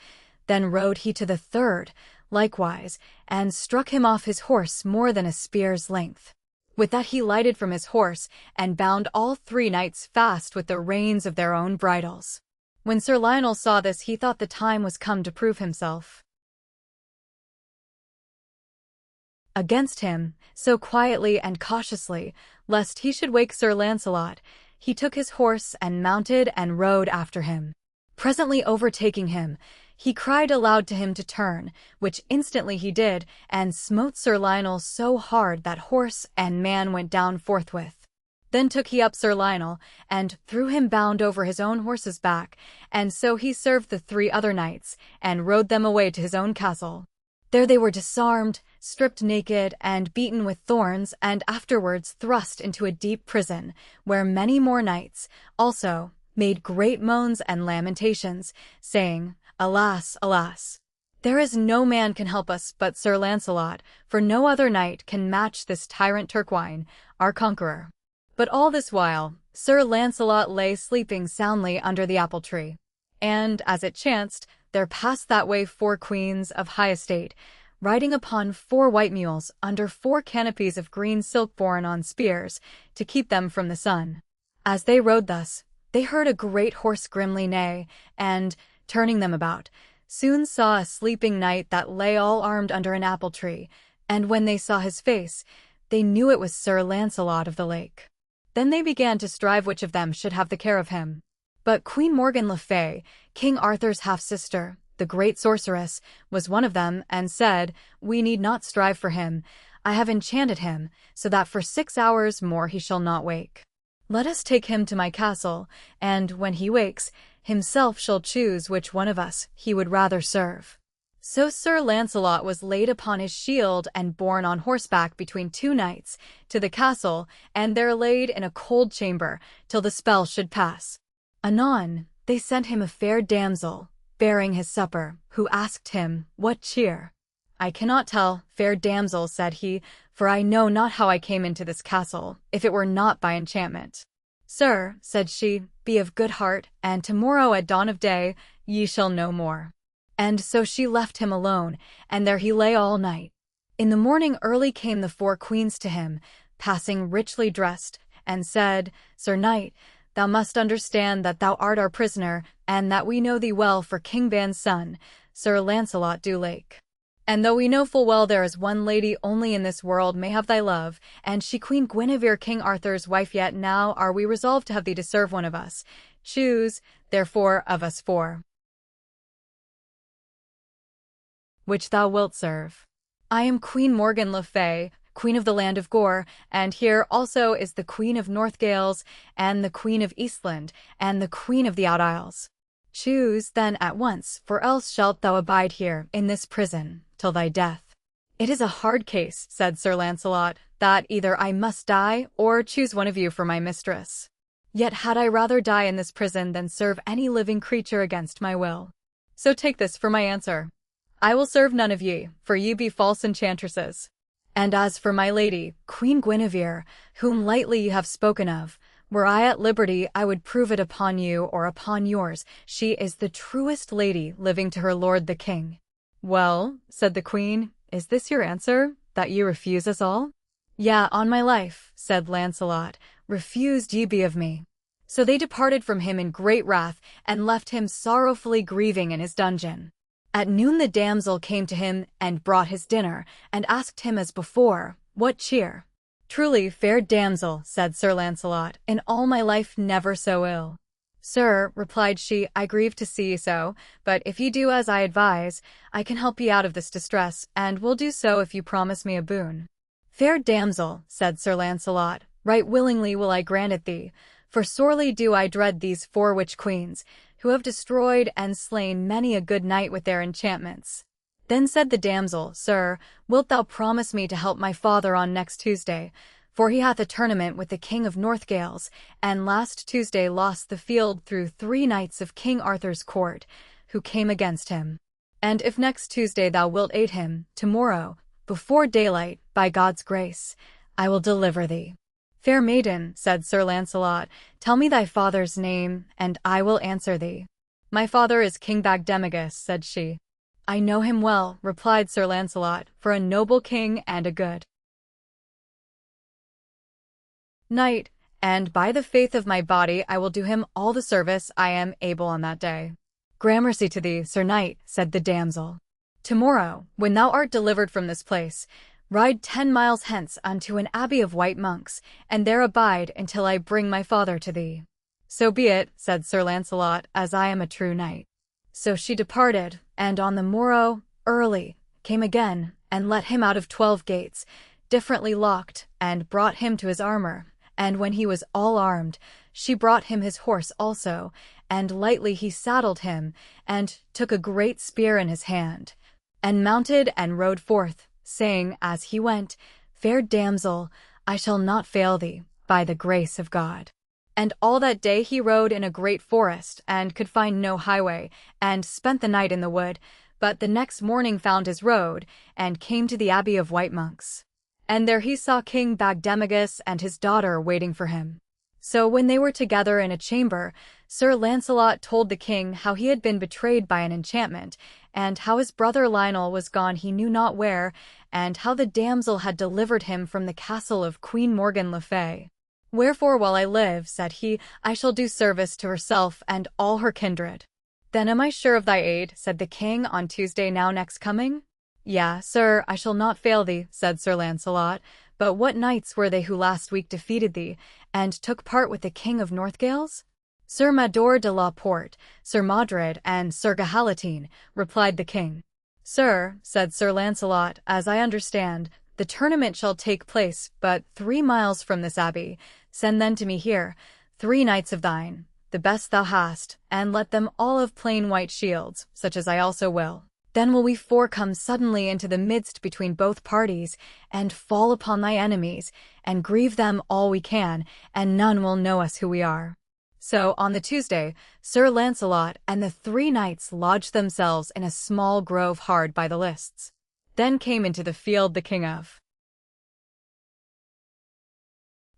Then rode he to the third, likewise, and struck him off his horse more than a spear's length. With that he lighted from his horse, and bound all 3 knights fast with the reins of their own bridles. When Sir Lionel saw this, he thought the time was come to prove himself against him, so quietly and cautiously, lest he should wake Sir Lancelot, he took his horse and mounted and rode after him. Presently overtaking him, he cried aloud to him to turn, which instantly he did, and smote Sir Lionel so hard that horse and man went down forthwith. Then took he up Sir Lionel, and threw him bound over his own horse's back, and so he served the 3 other knights, and rode them away to his own castle. There they were disarmed, stripped naked, and beaten with thorns, and afterwards thrust into a deep prison, where many more knights, also, made great moans and lamentations, saying, Alas, alas! There is no man can help us but Sir Lancelot, for no other knight can match this tyrant Turquine, our conqueror. But all this while, Sir Lancelot lay sleeping soundly under the apple tree. And, as it chanced, there passed that way 4 queens of high estate, riding upon 4 white mules under 4 canopies of green silk borne on spears, to keep them from the sun. As they rode thus, they heard a great horse grimly neigh, and, turning them about, soon saw a sleeping knight that lay all armed under an apple tree, and when they saw his face, they knew it was Sir Lancelot of the Lake. Then they began to strive which of them should have the care of him. But Queen Morgan le Fay, King Arthur's half-sister, the great sorceress, was one of them, and said, We need not strive for him. I have enchanted him, so that for 6 hours more he shall not wake. Let us take him to my castle, and, when he wakes, himself shall choose which one of us he would rather serve. So Sir Lancelot was laid upon his shield and borne on horseback between 2 knights to the castle, and there laid in a cold chamber till the spell should pass. Anon, they sent him a fair damsel, bearing his supper, who asked him, What cheer? I cannot tell, fair damsel, said he, for I know not how I came into this castle, if it were not by enchantment. Sir, said she, be of good heart, and tomorrow at dawn of day ye shall know more. And so she left him alone, and there he lay all night. In the morning early came the 4 queens to him, passing richly dressed, and said, Sir Knight, thou must understand that thou art our prisoner, and that we know thee well for King Ban's son, Sir Launcelot du Lake. And though we know full well there is one lady only in this world may have thy love, and she Queen Guinevere King Arthur's wife, yet now are we resolved to have thee to serve one of us. Choose, therefore, of us four, which thou wilt serve. I am Queen Morgan le Fay, Queen of the land of Gore, and here also is the Queen of Northgales, and the Queen of Eastland, and the Queen of the Out-Isles. Choose, then, at once, for else shalt thou abide here, in this prison, till thy death. It is a hard case, said Sir Launcelot, that either I must die, or choose one of you for my mistress. Yet had I rather die in this prison than serve any living creature against my will. So take this for my answer. I will serve none of ye, for ye be false enchantresses. And as for my lady, Queen Guinevere, whom lightly ye have spoken of, were I at liberty I would prove it upon you or upon yours, she is the truest lady living to her lord the king. Well, said the queen, is this your answer, that ye refuse us all? Yea, on my life, said Launcelot, refused ye be of me. So they departed from him in great wrath, and left him sorrowfully grieving in his dungeon. At noon the damsel came to him, and brought his dinner, and asked him as before, What cheer? Truly, fair damsel, said Sir Launcelot, in all my life never so ill. Sir, replied she, I grieve to see ye so, but if ye do as I advise, I can help ye out of this distress, and will do so if you promise me a boon. Fair damsel, said Sir Launcelot, right willingly will I grant it thee, for sorely do I dread these four witch queens, who have destroyed and slain many a good knight with their enchantments. Then said the damsel, Sir, wilt thou promise me to help my father on next Tuesday? For he hath a tournament with the King of Northgales, and last Tuesday lost the field through 3 knights of King Arthur's court, who came against him. And if next Tuesday thou wilt aid him, tomorrow, before daylight, by God's grace, I will deliver thee. Fair maiden, said Sir Launcelot, tell me thy father's name, and I will answer thee. My father is King Bagdemagus, said she. I know him well, replied Sir Launcelot, for a noble king and a good knight, and by the faith of my body I will do him all the service I am able on that day. Gramercy to thee, Sir Knight, said the damsel. Tomorrow, when thou art delivered from this place, ride 10 miles hence unto an abbey of white monks, and there abide until I bring my father to thee. So be it, said Sir Launcelot, as I am a true knight. So she departed, and on the morrow, early, came again, and let him out of 12 gates, differently locked, and brought him to his armor. And when he was all armed, she brought him his horse also, and lightly he saddled him, and took a great spear in his hand, and mounted and rode forth, saying as he went, Fair damsel, I shall not fail thee, by the grace of God. And all that day he rode in a great forest, and could find no highway, and spent the night in the wood, but the next morning found his road, and came to the abbey of white monks. And there he saw King Bagdemagus and his daughter waiting for him. So when they were together in a chamber, Sir Launcelot told the king how he had been betrayed by an enchantment, and how his brother Lionel was gone he knew not where, and how the damsel had delivered him from the castle of Queen Morgan le Fay. Wherefore while I live, said he, I shall do service to herself and all her kindred. Then am I sure of thy aid, said the king, on Tuesday now next coming? Yea, sir, I shall not fail thee, said Sir Launcelot. But what knights were they who last week defeated thee, and took part with the King of Northgales? Sir Mador de la Porte, Sir Modred, and Sir Gahalatine, replied the king. Sir, said Sir Launcelot, as I understand, the tournament shall take place but 3 miles from this abbey. Send then to me here 3 knights of thine, the best thou hast, and let them all have plain white shields, such as I also will. Then will we 4 come suddenly into the midst between both parties, and fall upon thy enemies, and grieve them all we can, and none will know us who we are. So, on the Tuesday, Sir Launcelot and the 3 knights lodged themselves in a small grove hard by the lists. Then came into the field the King of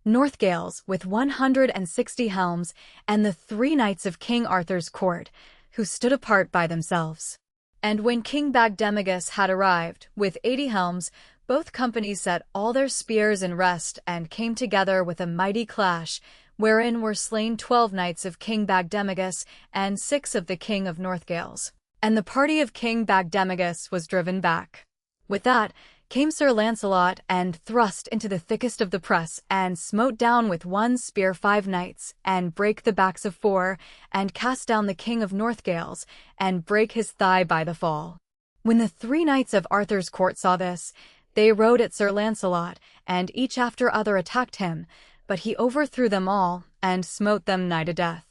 Northgales with 160 helms, and the 3 knights of King Arthur's court, who stood apart by themselves. And when King Bagdemagus had arrived, with 80 helms, Both companies set all their spears in rest and came together with a mighty clash, wherein were slain 12 knights of King Bagdemagus and 6 of the King of Northgales. And the party of King Bagdemagus was driven back. With that came Sir Launcelot and thrust into the thickest of the press and smote down with one spear 5 knights and brake the backs of 4 and cast down the King of Northgales and brake his thigh by the fall. When the 3 knights of Arthur's court saw this, they rode at Sir Launcelot, and each after other attacked him, but he overthrew them all, and smote them nigh to death.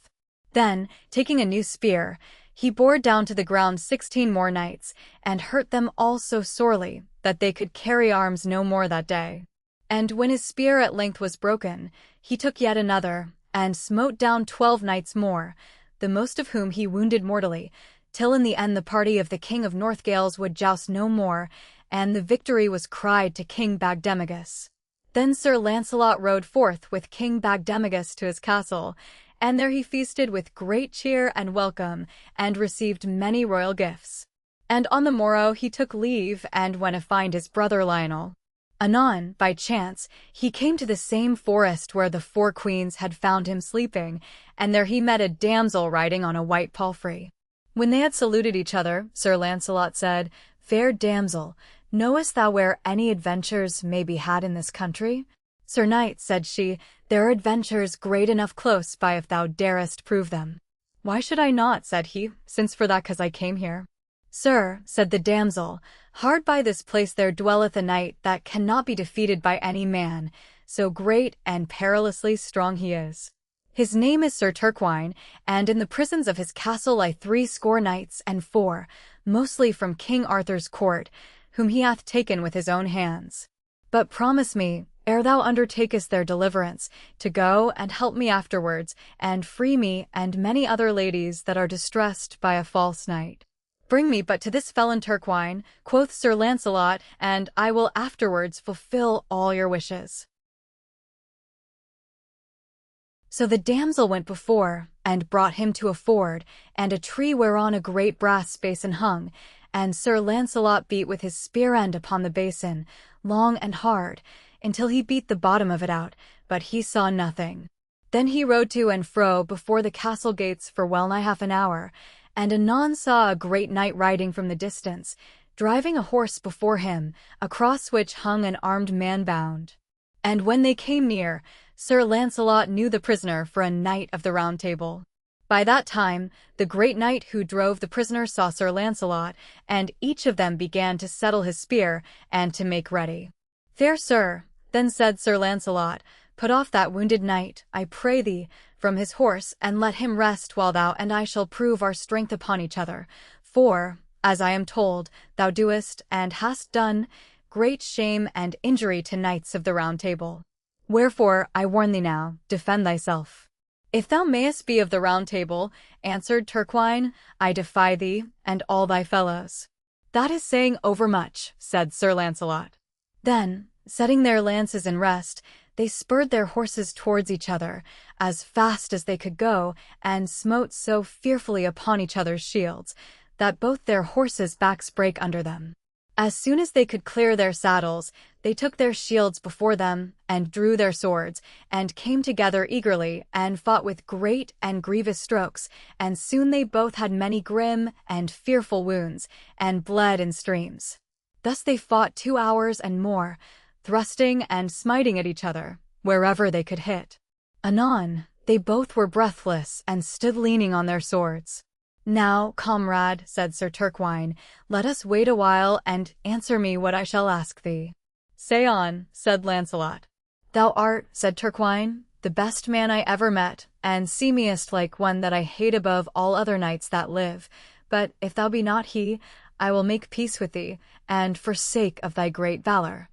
Then, taking a new spear, he bore down to the ground 16 more knights, and hurt them all so sorely that they could carry arms no more that day. And when his spear at length was broken, he took yet another, and smote down 12 knights more, the most of whom he wounded mortally, till in the end the party of the King of Northgales would joust no more, and the victory was cried to King Bagdemagus. Then Sir Launcelot rode forth with King Bagdemagus to his castle, and there he feasted with great cheer and welcome, and received many royal gifts. And on the morrow he took leave, and went to find his brother Lionel. Anon, by chance, he came to the same forest where the 4 queens had found him sleeping, and there he met a damsel riding on a white palfrey. When they had saluted each other, Sir Launcelot said, "Fair damsel, knowest thou where any adventures may be had in this country?" "Sir knight," said she, "there are adventures great enough close by if thou darest prove them." "Why should I not?" said he, "since for that cause I came here." "Sir," said the damsel, "hard by this place there dwelleth a knight that cannot be defeated by any man, so great and perilously strong he is. His name is Sir Turquine, and in the prisons of his castle lie 80 knights and 4, mostly from King Arthur's court, whom he hath taken with his own hands. But promise me, ere thou undertakest their deliverance, to go and help me afterwards, and free me and many other ladies that are distressed by a false knight." "Bring me but to this felon Turquine," quoth Sir Launcelot, "and I will afterwards fulfill all your wishes." So the damsel went before, and brought him to a ford, and a tree whereon a great brass basin hung, and Sir Launcelot beat with his spear end upon the basin, long and hard, until he beat the bottom of it out, but he saw nothing. Then he rode to and fro before the castle gates for well nigh half an hour, and anon saw a great knight riding from the distance, driving a horse before him, across which hung an armed man bound. And when they came near, Sir Launcelot knew the prisoner for a knight of the Round Table. By that time, the great knight who drove the prisoner saw Sir Launcelot, and each of them began to settle his spear, and to make ready. "Fair sir," then said Sir Launcelot, "put off that wounded knight, I pray thee, from his horse, and let him rest while thou and I shall prove our strength upon each other. For, as I am told, thou doest, and hast done, great shame and injury to knights of the Round Table. Wherefore, I warn thee now, defend thyself." "If thou mayest be of the Round Table," answered Turquine, "I defy thee, and all thy fellows." "That is saying overmuch," said Sir Launcelot. Then, setting their lances in rest, they spurred their horses towards each other, as fast as they could go, and smote so fearfully upon each other's shields, that both their horses' backs brake under them. As soon as they could clear their saddles, they took their shields before them, and drew their swords, and came together eagerly, and fought with great and grievous strokes, and soon they both had many grim and fearful wounds, and bled in streams. Thus they fought 2 hours and more, thrusting and smiting at each other, wherever they could hit. Anon, they both were breathless, and stood leaning on their swords. "Now, comrade," said Sir Turquine, "let us wait a while, and answer me what I shall ask thee." "Say on," said Launcelot. "Thou art," said Turquine, "the best man I ever met, and seemest like one that I hate above all other knights that live. But if thou be not he, I will make peace with thee, and for sake of thy great valor,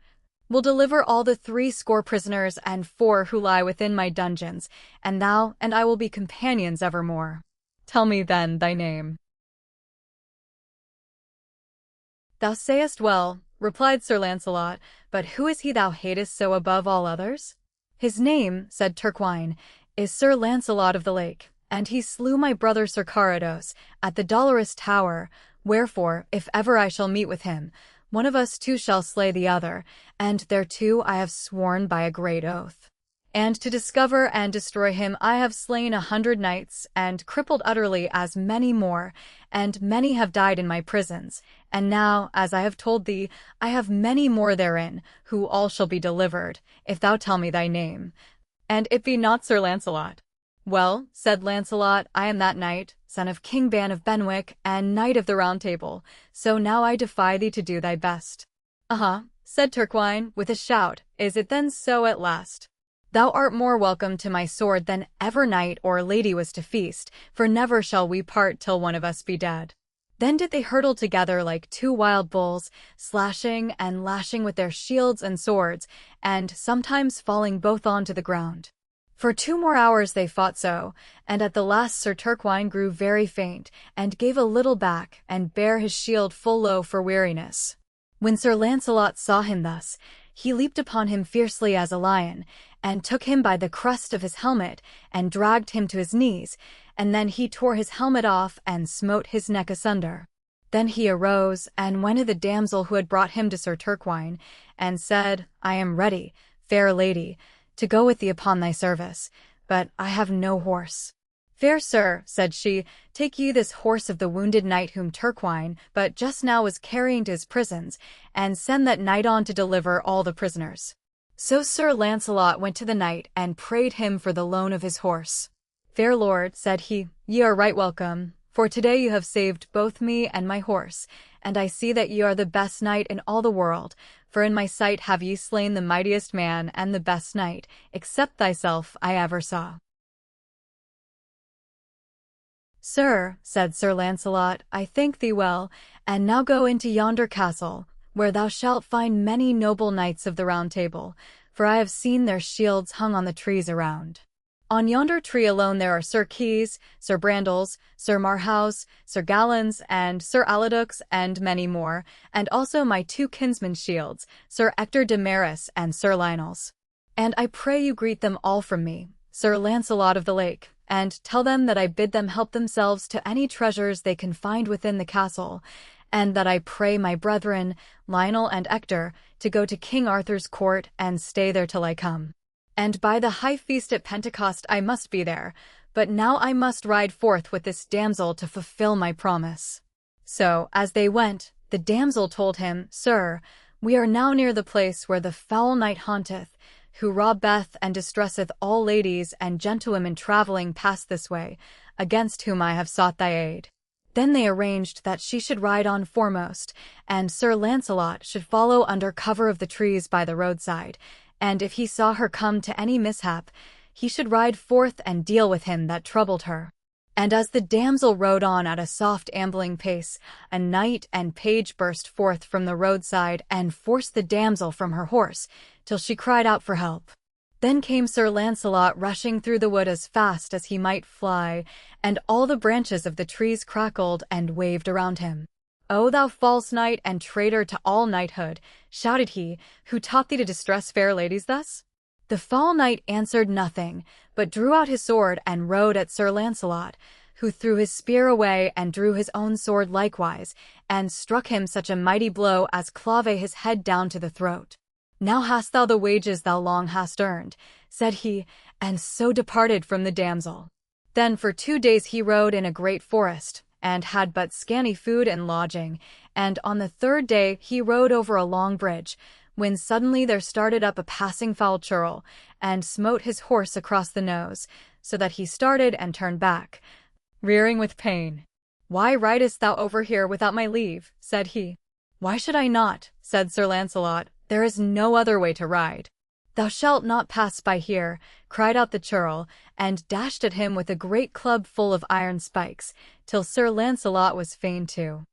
will deliver all the 80 prisoners and 4 who lie within my dungeons, and thou and I will be companions evermore. Tell me then thy name." "Thou sayest well," replied Sir Launcelot, "but who is he thou hatest so above all others?" "His name," said Turquine, "is Sir Launcelot of the Lake, and he slew my brother Sir Carados at the Dolorous Tower, wherefore, if ever I shall meet with him, One of us two shall slay the other, and thereto I have sworn by a great oath. And to discover and destroy him I have slain 100 knights, and crippled utterly as many more, and many have died in my prisons. And now, as I have told thee, I have many more therein, who all shall be delivered, if thou tell me thy name. And it be not Sir Launcelot. Well, said Launcelot, I am that knight, son of King Ban of Benwick, and knight of the Round Table, so now I defy thee to do thy best. Said Turquine, with a shout, is it then so at last? Thou art more welcome to my sword than ever knight or lady was to feast, for never shall we part till one of us be dead. Then did they hurtle together like two wild bulls, slashing and lashing with their shields and swords, and sometimes falling both on to the ground. For 2 more hours they fought so, and at the last Sir Turquine grew very faint, and gave a little back, and bare his shield full low for weariness. When Sir Launcelot saw him thus, he leaped upon him fiercely as a lion, and took him by the crest of his helmet, and dragged him to his knees, and then he tore his helmet off, and smote his neck asunder. Then he arose, and went to the damsel who had brought him to Sir Turquine, and said, I am ready, fair lady, to go with thee upon thy service, but I have no horse. Fair sir, said she, take ye this horse of the wounded knight whom Turquine but just now was carrying to his prisons, and send that knight on to deliver all the prisoners. So Sir Launcelot went to the knight and prayed him for the loan of his horse. Fair lord, said he, ye are right welcome, for today you have saved both me and my horse, and I see that ye are the best knight in all the world, for in my sight have ye slain the mightiest man and the best knight, except thyself, I ever saw. Sir, said Sir Launcelot, I thank thee well, and now go into yonder castle, where thou shalt find many noble knights of the Round Table, for I have seen their shields hung on the trees around. On yonder tree alone there are Sir Keys, Sir Brandiles, Sir Marhaus, Sir Galons, and Sir Aladux, and many more, and also my 2 kinsmen's shields, Sir Ector de Maris and Sir Lionel's. And I pray you greet them all from me, Sir Launcelot of the Lake, and tell them that I bid them help themselves to any treasures they can find within the castle, and that I pray my brethren, Lionel and Ector, to go to King Arthur's court and stay there till I come. And by the high feast at Pentecost I must be there, but now I must ride forth with this damsel to fulfill my promise. So, as they went, the damsel told him, Sir, we are now near the place where the foul knight haunteth, who robbeth and distresseth all ladies and gentlewomen travelling past this way, against whom I have sought thy aid. Then they arranged that she should ride on foremost, and Sir Launcelot should follow under cover of the trees by the roadside, and if he saw her come to any mishap, he should ride forth and deal with him that troubled her. And as the damsel rode on at a soft ambling pace, a knight and page burst forth from the roadside and forced the damsel from her horse, till she cried out for help. Then came Sir Launcelot rushing through the wood as fast as he might fly, and all the branches of the trees crackled and waved around him. O thou false knight and traitor to all knighthood, shouted he, who taught thee to distress fair ladies thus? The foul knight answered nothing, but drew out his sword and rode at Sir Launcelot, who threw his spear away and drew his own sword likewise, and struck him such a mighty blow as clave his head down to the throat. Now hast thou the wages thou long hast earned, said he, and so departed from the damsel. Then for 2 days he rode in a great forest, and had but scanty food and lodging, and on the 3rd day he rode over a long bridge, when suddenly there started up a passing foul churl, and smote his horse across the nose, so that he started and turned back, rearing with pain. Why ridest thou over here without my leave? Said he. Why should I not? Said Sir Launcelot. There is no other way to ride. Thou shalt not pass by here, cried out the churl, and dashed at him with a great club full of iron spikes, till Sir Launcelot was fain to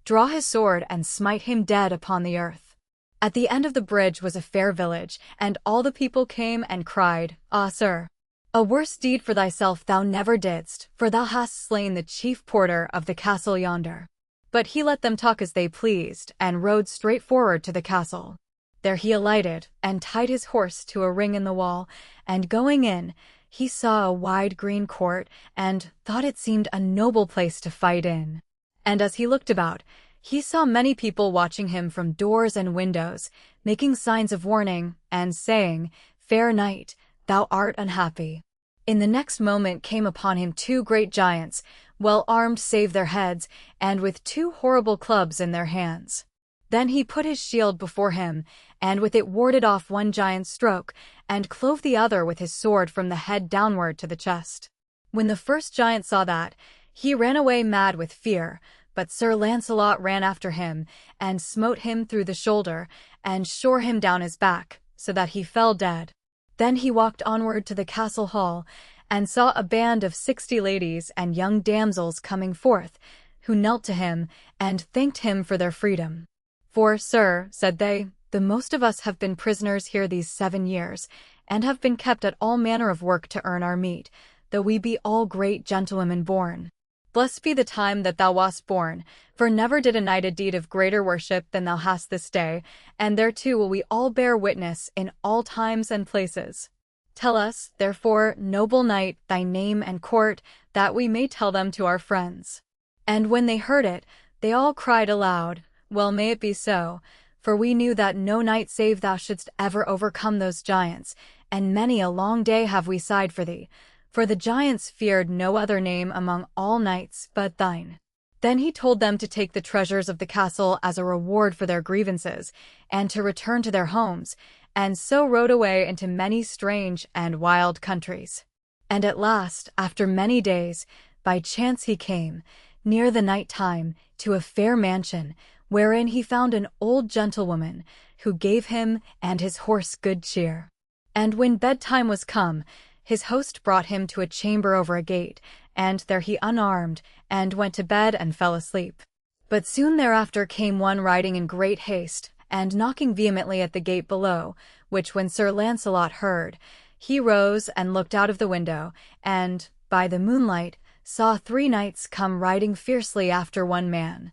draw his sword and smite him dead upon the earth. At the end of the bridge was a fair village, and all the people came and cried, Ah, sir, a worse deed for thyself thou never didst, for thou hast slain the chief porter of the castle yonder. But he let them talk as they pleased, and rode straight forward to the castle. There he alighted, and tied his horse to a ring in the wall, and going in, he saw a wide green court, and thought it seemed a noble place to fight in. And as he looked about, he saw many people watching him from doors and windows, making signs of warning, and saying, "Fair knight, thou art unhappy." In the next moment came upon him two great giants, well armed save their heads, and with two horrible clubs in their hands. Then he put his shield before him, and with it warded off one giant's stroke, and clove the other with his sword from the head downward to the chest. When the first giant saw that, he ran away mad with fear, but Sir Launcelot ran after him, and smote him through the shoulder, and shore him down his back, so that he fell dead. Then he walked onward to the castle hall, and saw a band of 60 ladies and young damsels coming forth, who knelt to him, and thanked him for their freedom. "For, sir," said they, "the most of us have been prisoners here these 7 years, and have been kept at all manner of work to earn our meat, though we be all great gentlewomen born. Blessed be the time that thou wast born, for never did a knight a deed of greater worship than thou hast this day, and thereto will we all bear witness in all times and places. Tell us, therefore, noble knight, thy name and court, that we may tell them to our friends." And when they heard it, they all cried aloud, "Well may it be so, for we knew that no knight save thou shouldst ever overcome those giants, and many a long day have we sighed for thee. For the giants feared no other name among all knights but thine." Then he told them to take the treasures of the castle as a reward for their grievances, and to return to their homes, and so rode away into many strange and wild countries. And at last, after many days, by chance he came, near the night time, to a fair mansion, wherein he found an old gentlewoman, who gave him and his horse good cheer. And when bedtime was come, his host brought him to a chamber over a gate, and there he unarmed, and went to bed and fell asleep. But soon thereafter came one riding in great haste, and knocking vehemently at the gate below, which when Sir Launcelot heard, he rose and looked out of the window, and, by the moonlight, saw 3 knights come riding fiercely after one man,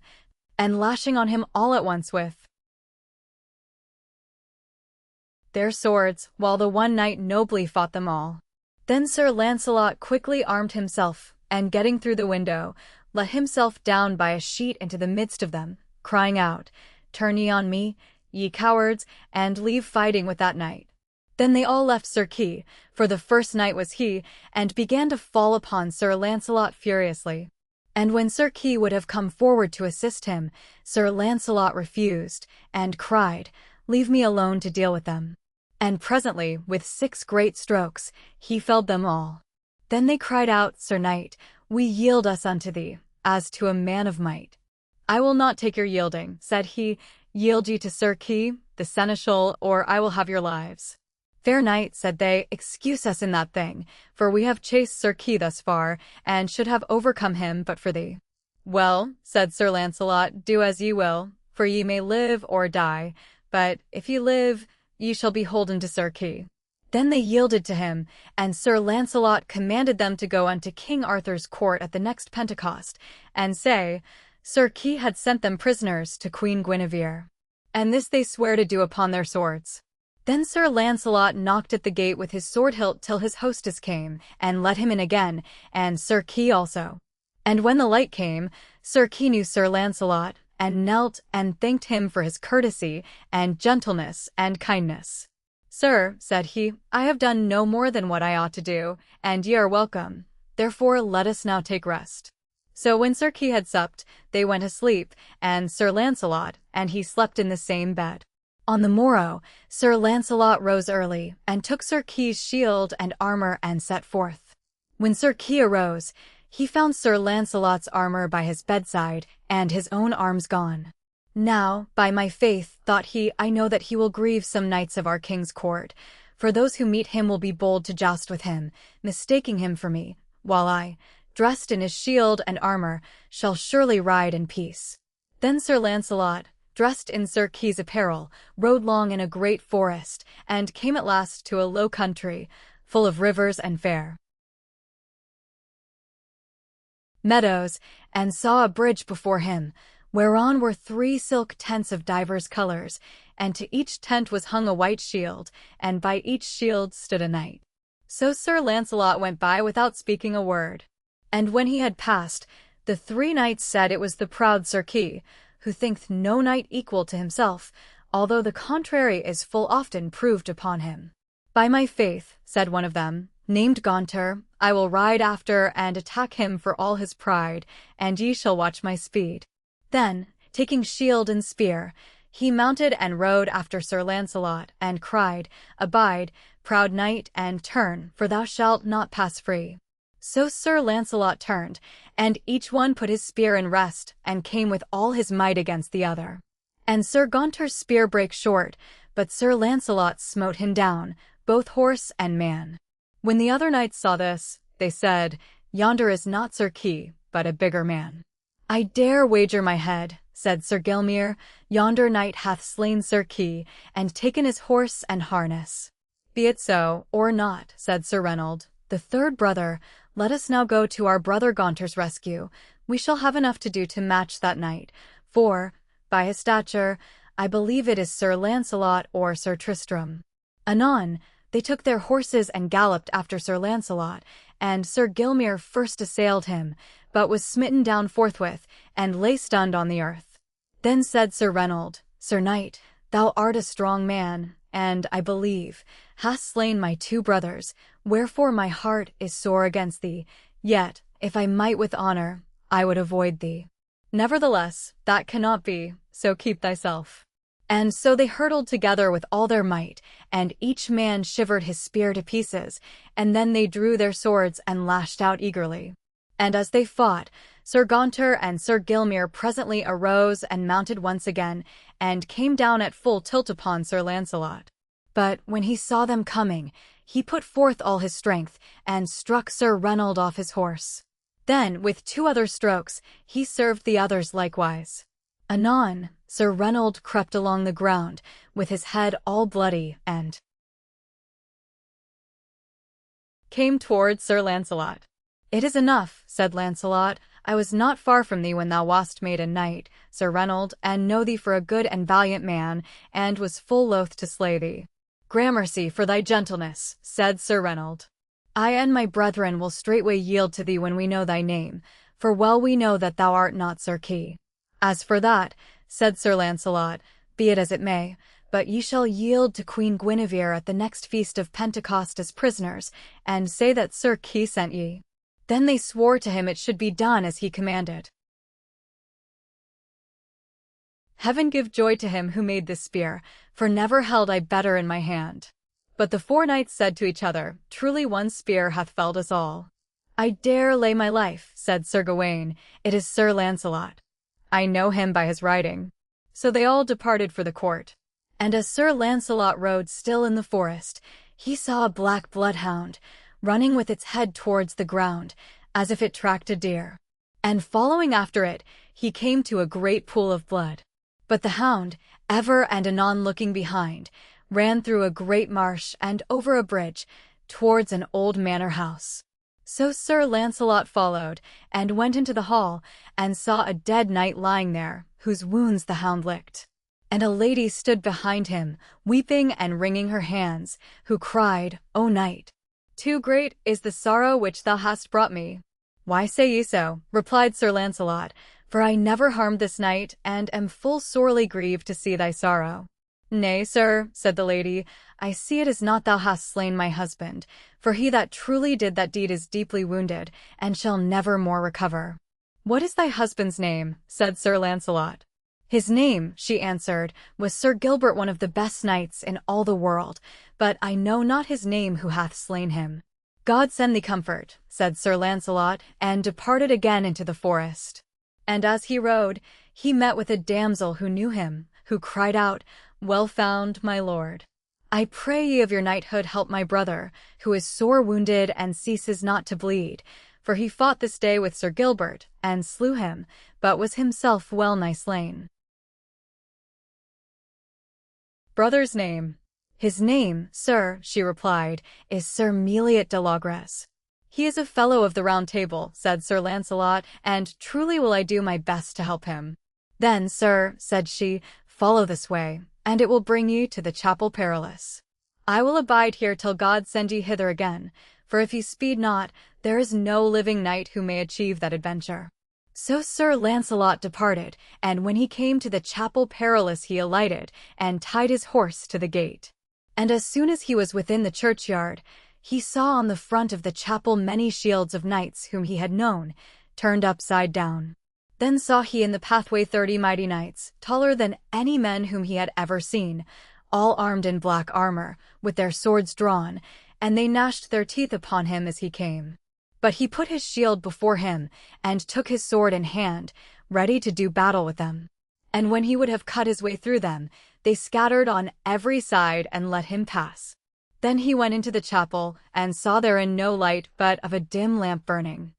and lashing on him all at once with their swords, while the one knight nobly fought them all. Then Sir Launcelot quickly armed himself, and getting through the window, let himself down by a sheet into the midst of them, crying out, "Turn ye on me, ye cowards, and leave fighting with that knight." Then they all left Sir Kay, for the first knight was he, and began to fall upon Sir Launcelot furiously. And when Sir Kay would have come forward to assist him, Sir Launcelot refused, and cried, "Leave me alone to deal with them." And presently, with 6 great strokes, he felled them all. Then they cried out, "Sir Knight, we yield us unto thee, as to a man of might." "I will not take your yielding," said he. "Yield ye to Sir Kay, the seneschal, or I will have your lives." "Fair knight," said they, "excuse us in that thing, for we have chased Sir Kay thus far, and should have overcome him but for thee." "Well," said Sir Launcelot, "do as ye will, for ye may live or die, but if ye live, ye shall be holden to Sir Kay." Then they yielded to him, and Sir Launcelot commanded them to go unto King Arthur's court at the next Pentecost, and say, Sir Kay had sent them prisoners to Queen Guinevere. And this they swear to do upon their swords. Then Sir Launcelot knocked at the gate with his sword hilt till his hostess came, and let him in again, and Sir Kay also. And when the light came, Sir Kay knew Sir Launcelot, and knelt and thanked him for his courtesy, and gentleness, and kindness. "Sir," said he, "I have done no more than what I ought to do, and ye are welcome. Therefore let us now take rest." So when Sir Kay had supped, they went asleep, and Sir Launcelot and he slept in the same bed. On the morrow, Sir Launcelot rose early, and took Sir Kay's shield and armor and set forth. When Sir Kay arose, he found Sir Launcelot's armor by his bedside, and his own arms gone. "Now, by my faith," thought he, "I know that he will grieve some knights of our king's court, for those who meet him will be bold to joust with him, mistaking him for me, while I, dressed in his shield and armor, shall surely ride in peace." Then Sir Launcelot, dressed in Sir Kay's apparel, rode long in a great forest, and came at last to a low country, full of rivers and fair meadows, and saw a bridge before him, whereon were 3 silk tents of divers colors, and to each tent was hung a white shield, and by each shield stood a knight. So Sir Launcelot went by without speaking a word. And when he had passed, The 3 knights said it was the proud Sir Kay, who thinketh no knight equal to himself, although the contrary is full often proved upon him. By my faith, said one of them, named Gaunter, I will ride after and attack him for all his pride, and ye shall watch my speed. Then, taking shield and spear, he mounted and rode after Sir Launcelot, and cried, Abide, proud knight, and turn, for thou shalt not pass free. So Sir Launcelot turned, and each one put his spear in rest, and came with all his might against the other. And Sir Gaunter's spear brake short, but Sir Launcelot smote him down, both horse and man. When the other knights saw this, they said, Yonder is not Sir Kay, but a bigger man. I dare wager my head, said Sir Gilmere, yonder knight hath slain Sir Kay, and taken his horse and harness. Be it so, or not, said Sir Reynold, the third brother, let us now go to our brother Gaunter's rescue. We shall have enough to do to match that knight, for, by his stature, I believe it is Sir Launcelot or Sir Tristram. Anon, they took their horses and galloped after Sir Launcelot, and Sir Gilmere first assailed him, but was smitten down forthwith, and lay stunned on the earth. Then said Sir Reynold, Sir Knight, thou art a strong man, and, I believe, hast slain my 2 brothers, wherefore my heart is sore against thee, yet, if I might with honour, I would avoid thee. Nevertheless, that cannot be, so keep thyself. And so they hurtled together with all their might, and each man shivered his spear to pieces, and then they drew their swords and lashed out eagerly. And as they fought, Sir Gaunter and Sir Gilmere presently arose and mounted once again, and came down at full tilt upon Sir Launcelot. But when he saw them coming, he put forth all his strength, and struck Sir Reynold off his horse. Then, with 2 other strokes, he served the others likewise. Anon, Sir Reynold crept along the ground, with his head all bloody, and came towards Sir Launcelot. It is enough, said Launcelot, I was not far from thee when thou wast made a knight, Sir Reynold, and know thee for a good and valiant man, and was full loath to slay thee. Gramercy for thy gentleness, said Sir Reynold. I and my brethren will straightway yield to thee when we know thy name, for well we know that thou art not Sir Kay. As for that, said Sir Launcelot, be it as it may, but ye shall yield to Queen Guinevere at the next feast of Pentecost as prisoners, and say that Sir Kay sent ye. Then they swore to him it should be done as he commanded. Heaven give joy to him who made this spear, for never held I better in my hand. But the 4 knights said to each other, Truly one spear hath felled us all. I dare lay my life, said Sir Gawain, it is Sir Launcelot. I know him by his riding. So they all departed for the court. And as Sir Launcelot rode still in the forest, he saw a black bloodhound, running with its head towards the ground, as if it tracked a deer. And following after it, he came to a great pool of blood. But the hound, ever and anon looking behind, ran through a great marsh and over a bridge, towards an old manor house. So Sir Launcelot followed, and went into the hall, and saw a dead knight lying there, whose wounds the hound licked. And a lady stood behind him, weeping and wringing her hands, who cried, O knight, too great is the sorrow which thou hast brought me. Why say ye so? Replied Sir Launcelot, for I never harmed this knight, and am full sorely grieved to see thy sorrow. Nay, sir, said the lady, I see it is not thou hast slain my husband, for he that truly did that deed is deeply wounded, and shall never more recover. What is thy husband's name? Said Sir Launcelot. His name, she answered, was Sir Gilbert, one of the best knights in all the world, but I know not his name who hath slain him. God send thee comfort, said Sir Launcelot, and departed again into the forest. And as he rode, he met with a damsel who knew him, who cried out, Well found, my lord. I pray ye of your knighthood help my brother, who is sore wounded and ceases not to bleed, for he fought this day with Sir Gilbert, and slew him, but was himself well nigh slain. Brother's name. His name, sir, she replied, is Sir Meliot de Logres. He is a fellow of the Round Table, said Sir Launcelot, and truly will I do my best to help him. Then, sir, said she, follow this way, and it will bring you to the Chapel Perilous. I will abide here till God send ye hither again, for if ye speed not, there is no living knight who may achieve that adventure. So Sir Lancelot departed, and when he came to the Chapel Perilous he alighted, and tied his horse to the gate. And as soon as he was within the churchyard, he saw on the front of the chapel many shields of knights whom he had known, turned upside down. Then saw he in the pathway 30 mighty knights, taller than any men whom he had ever seen, all armed in black armor, with their swords drawn, and they gnashed their teeth upon him as he came. But he put his shield before him, and took his sword in hand, ready to do battle with them. And when he would have cut his way through them, they scattered on every side and let him pass. Then he went into the chapel, and saw therein no light but of a dim lamp burning.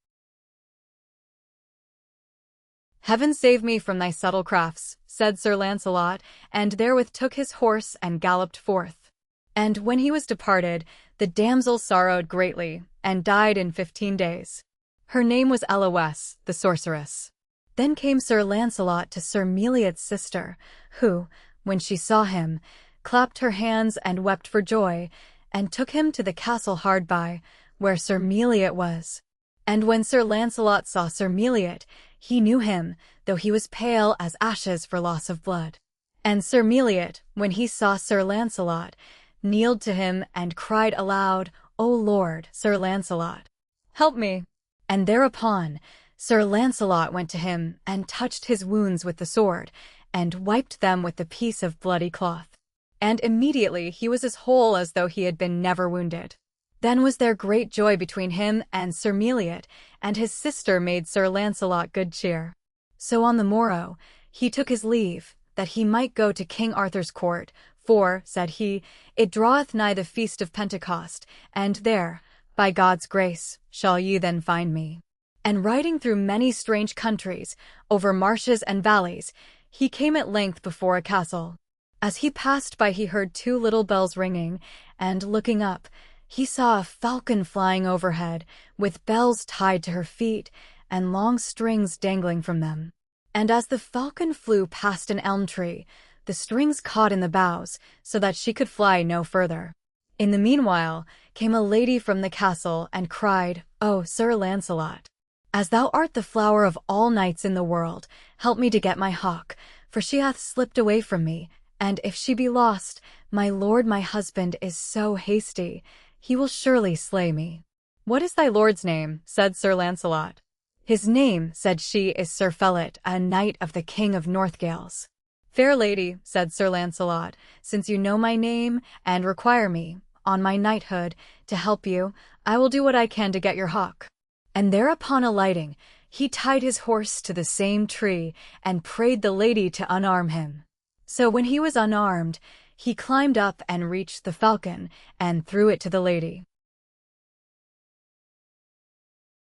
"Heaven save me from thy subtle crafts," said Sir Lancelot, and therewith took his horse and galloped forth. And when he was departed, the damsel sorrowed greatly, and died in 15 days. Her name was Eloise, the sorceress. Then came Sir Lancelot to Sir Meliot's sister, who, when she saw him, clapped her hands and wept for joy, and took him to the castle hard by, where Sir Meliot was. And when Sir Lancelot saw Sir Meliot, he knew him, though he was pale as ashes for loss of blood. And Sir Meliot, when he saw Sir Lancelot, kneeled to him and cried aloud, "O Lord, Sir Lancelot, help me!" And thereupon Sir Lancelot went to him and touched his wounds with the sword, and wiped them with the piece of bloody cloth. And immediately he was as whole as though he had been never wounded. Then was there great joy between him and Sir Meliot, and his sister made Sir Lancelot good cheer. So on the morrow he took his leave, that he might go to King Arthur's court, for, said he, it draweth nigh the feast of Pentecost, and there, by God's grace, shall ye then find me. And riding through many strange countries, over marshes and valleys, he came at length before a castle. As he passed by he heard 2 little bells ringing, and looking up, he saw a falcon flying overhead, with bells tied to her feet, and long strings dangling from them. And as the falcon flew past an elm tree, the strings caught in the boughs, so that she could fly no further. In the meanwhile came a lady from the castle, and cried, "O Sir Lancelot, as thou art the flower of all knights in the world, help me to get my hawk, for she hath slipped away from me, and if she be lost, my lord my husband is so hasty, he will surely slay me." "What is thy lord's name?" said Sir Lancelot. "His name," said she, "is Sir Phelot, a knight of the King of Northgales." "Fair lady," said Sir Lancelot, "since you know my name, and require me, on my knighthood, to help you, I will do what I can to get your hawk." And thereupon alighting, he tied his horse to the same tree, and prayed the lady to unarm him. So when he was unarmed, he climbed up and reached the falcon, and threw it to the lady.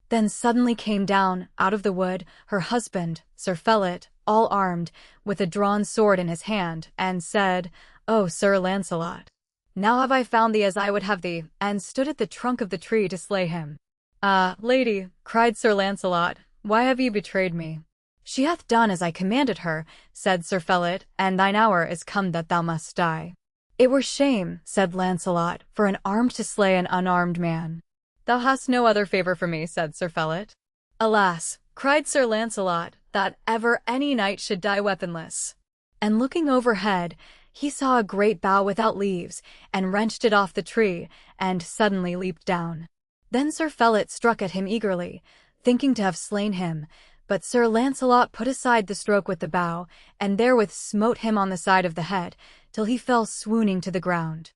Then suddenly came down, out of the wood, her husband, Sir Phelot, all armed, with a drawn sword in his hand, and said, "O Sir Lancelot, now have I found thee as I would have thee," and stood at the trunk of the tree to slay him. "Ah, lady," cried Sir Lancelot, "why have ye betrayed me?" "She hath done as I commanded her," said Sir Phelot, "and thine hour is come that thou must die." "It were shame," said Lancelot, "for an armed to slay an unarmed man." "Thou hast no other favour for me," said Sir Phelot. "Alas," cried Sir Lancelot, "that ever any knight should die weaponless." And looking overhead, he saw a great bough without leaves, and wrenched it off the tree, and suddenly leaped down. Then Sir Phelot struck at him eagerly, thinking to have slain him, but Sir Lancelot put aside the stroke with the bough, and therewith smote him on the side of the head, till he fell swooning to the ground.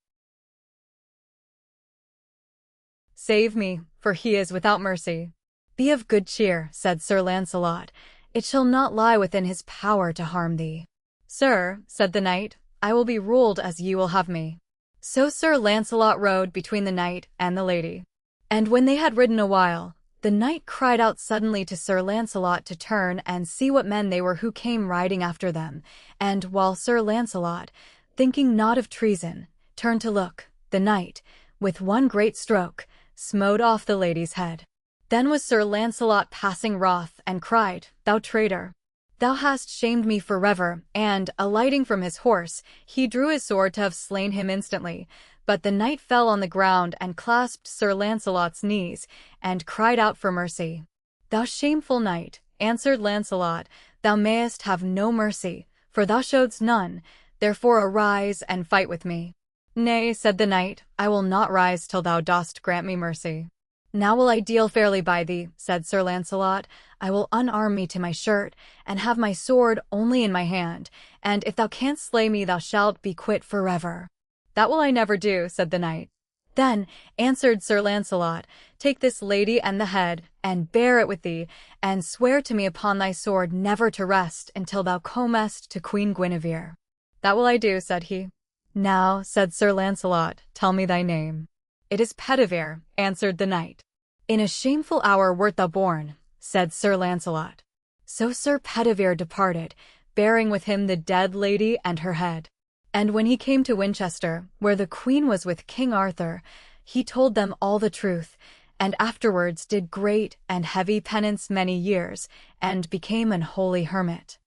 "Save me, for he is without mercy." "Be of good cheer," said Sir Lancelot, "it shall not lie within his power to harm thee." "Sir," said the knight, "I will be ruled as ye will have me." So Sir Lancelot rode between the knight and the lady. And when they had ridden a while, the knight cried out suddenly to Sir Lancelot to turn and see what men they were who came riding after them, and while Sir Lancelot, thinking not of treason, turned to look, the knight, with one great stroke, smote off the lady's head. Then was Sir Lancelot passing wroth, and cried, "Thou traitor! Thou hast shamed me forever," and, alighting from his horse, he drew his sword to have slain him instantly. But the knight fell on the ground and clasped Sir Lancelot's knees, and cried out for mercy. "Thou shameful knight," answered Lancelot, thou mayest have no mercy, for thou showedst none, therefore arise and fight with me. Nay, said the knight, I will not rise till thou dost grant me mercy. Now will I deal fairly by thee, said Sir Lancelot. I will unarm me to my shirt, and have my sword only in my hand, and if thou canst slay me thou shalt be quit forever. That will I never do, said the knight. Then answered Sir Lancelot, take this lady and the head, and bear it with thee, and swear to me upon thy sword never to rest until thou comest to Queen Guinevere. That will I do, said he. Now, said Sir Lancelot, tell me thy name. It is Pedivere, answered the knight. In a shameful hour wert thou born, said Sir Lancelot. So Sir Pedivere departed, bearing with him the dead lady and her head. And when he came to Winchester, where the queen was with King Arthur, he told them all the truth, and afterwards did great and heavy penance many years, and became an holy hermit.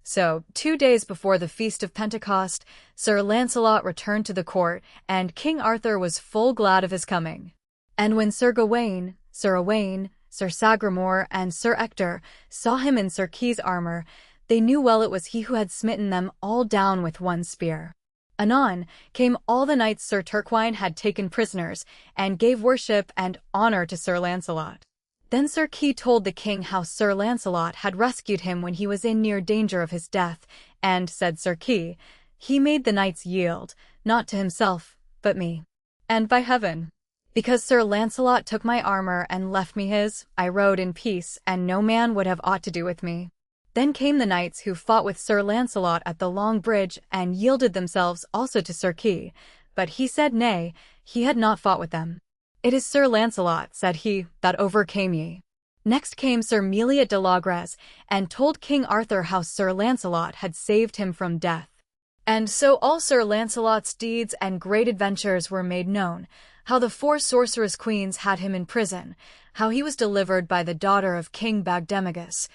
So, 2 days before the feast of Pentecost, Sir Lancelot returned to the court, and King Arthur was full glad of his coming. And when Sir Gawain, Sir Owain, Sir Sagramore, and Sir Ector saw him in Sir Kay's armor, they knew well it was he who had smitten them all down with one spear. Anon came all the knights Sir Turquine had taken prisoners, and gave worship and honor to Sir Lancelot. Then Sir Kay told the king how Sir Lancelot had rescued him when he was in near danger of his death, and, said Sir Kay, he made the knights yield, not to himself, but me. And by heaven, because Sir Lancelot took my armor and left me his, I rode in peace, and no man would have aught to do with me. Then came the knights who fought with Sir Lancelot at the Long Bridge, and yielded themselves also to Sir Kay, but he said nay, he had not fought with them. It is Sir Lancelot, said he, that overcame ye. Next came Sir Meliot de Logres, and told King Arthur how Sir Lancelot had saved him from death. And so all Sir Lancelot's deeds and great adventures were made known, how the 4 sorceress queens had him in prison, how he was delivered by the daughter of King Bagdemagus,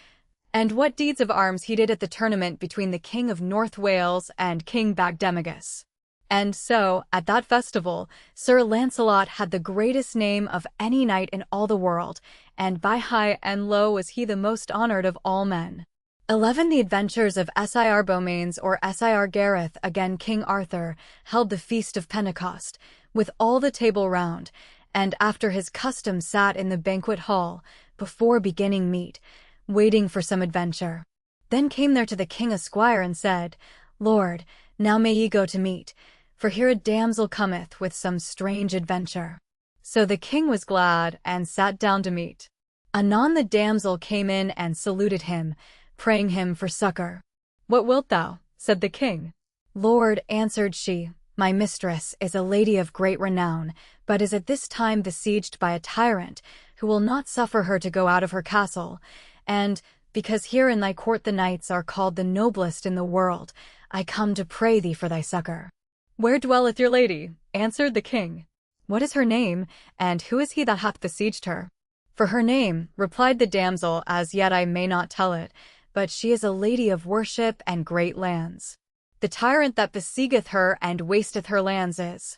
and what deeds of arms he did at the tournament between the King of North Wales and King Bagdemagus. And so, at that festival, Sir Lancelot had the greatest name of any knight in all the world, and by high and low was he the most honored of all men. 11 The adventures of Sir Beaumains or Sir Gareth again King Arthur held the feast of Pentecost, with all the table round, and after his custom sat in the banquet hall, before beginning meat, waiting for some adventure. Then came there to the king a squire and said, Lord, now may ye go to meat, for here a damsel cometh with some strange adventure. So the king was glad, and sat down to meat. Anon the damsel came in and saluted him, praying him for succor. What wilt thou? Said the king. Lord, answered she, my mistress is a lady of great renown, but is at this time besieged by a tyrant, who will not suffer her to go out of her castle, and, because here in thy court the knights are called the noblest in the world, I come to pray thee for thy succor. Where dwelleth your lady? Answered the king. What is her name, and who is he that hath besieged her? For her name, replied the damsel, as yet I may not tell it, but she is a lady of worship and great lands. The tyrant that besiegeth her and wasteth her lands is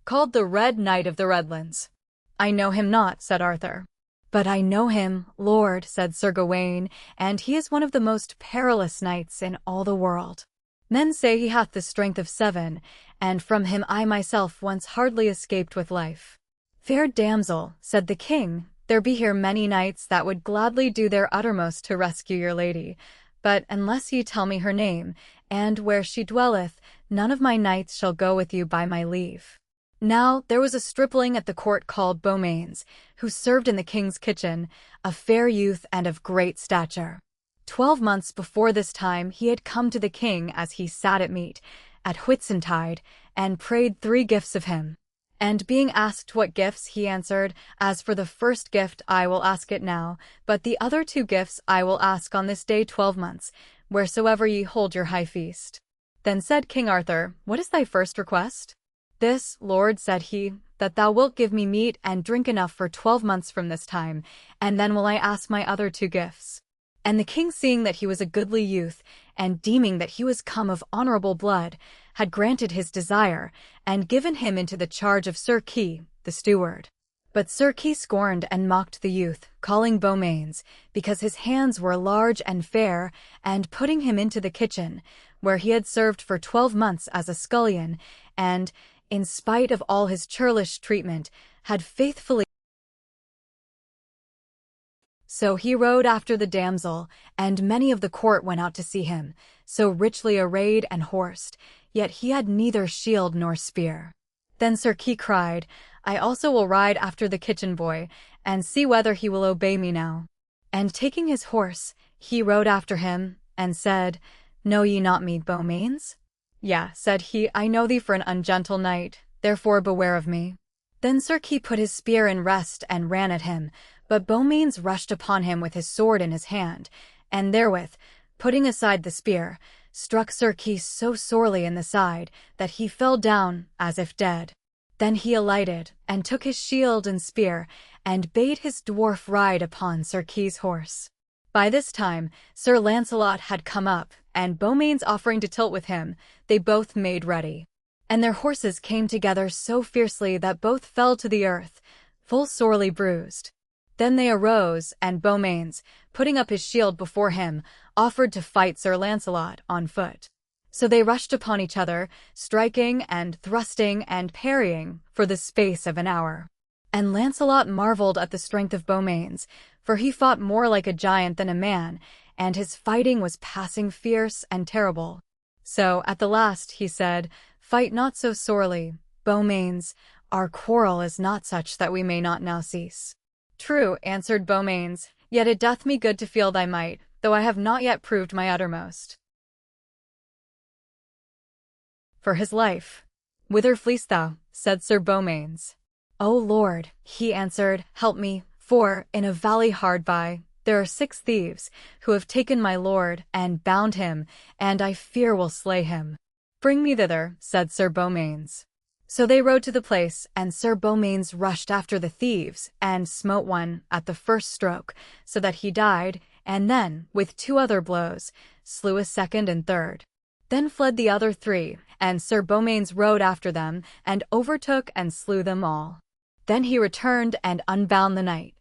called the Red Knight of the Redlands. I know him not, said Arthur. But I know him, Lord, said Sir Gawain, and he is one of the most perilous knights in all the world. Men say he hath the strength of 7, and from him I myself once hardly escaped with life. Fair damsel, said the king, there be here many knights that would gladly do their uttermost to rescue your lady, but unless ye tell me her name, and where she dwelleth, none of my knights shall go with you by my leave. Now there was a stripling at the court called Beaumains, who served in the king's kitchen, a fair youth and of great stature. 12 months before this time he had come to the king as he sat at meat, at Whitsuntide, and prayed 3 gifts of him. And being asked what gifts, he answered, As for the first gift I will ask it now, but the other 2 gifts I will ask on this day 12 months, wheresoever ye hold your high feast. Then said King Arthur, What is thy first request? This, Lord, said he, that thou wilt give me meat and drink enough for 12 months from this time, and then will I ask my other 2 gifts. And the king, seeing that he was a goodly youth, and deeming that he was come of honorable blood, had granted his desire, and given him into the charge of Sir Kay, the steward. But Sir Kay scorned and mocked the youth, calling Beaumains, because his hands were large and fair, and putting him into the kitchen, where he had served for 12 months as a scullion, and, in spite of all his churlish treatment, had faithfully. So he rode after the damsel, and many of the court went out to see him, so richly arrayed and horsed, yet he had neither shield nor spear. Then Sir Kay cried, I also will ride after the kitchen boy, and see whether he will obey me now. And taking his horse, he rode after him, and said, Know ye not me, Beaumains? Yea, said he, I know thee for an ungentle knight, therefore beware of me. Then Sir Kay put his spear in rest and ran at him, but Beaumains rushed upon him with his sword in his hand, and therewith, putting aside the spear, struck Sir Kay so sorely in the side that he fell down as if dead. Then he alighted, and took his shield and spear, and bade his dwarf ride upon Sir Kay's horse. By this time Sir Lancelot had come up, and Beaumains offering to tilt with him, they both made ready. And their horses came together so fiercely that both fell to the earth, full sorely bruised. Then they arose, and Beaumains, putting up his shield before him, offered to fight Sir Lancelot on foot. So they rushed upon each other, striking and thrusting and parrying for the space of an hour. And Lancelot marveled at the strength of Beaumains, for he fought more like a giant than a man, and his fighting was passing fierce and terrible. So at the last he said, Fight not so sorely, Beaumains, our quarrel is not such that we may not now cease. True, answered Beaumains, yet it doth me good to feel thy might, though I have not yet proved my uttermost. For his life. Whither fleest thou? Said Sir Beaumains. O Lord, he answered, help me, for, in a valley hard by, there are 6 thieves, who have taken my lord, and bound him, and I fear will slay him. Bring me thither, said Sir Beaumains. So they rode to the place, and Sir Beaumains rushed after the thieves, and smote one at the first stroke, so that he died, and then, with 2 other blows, slew a second and third. Then fled the other 3, and Sir Beaumains rode after them, and overtook and slew them all. Then he returned and unbound the knight.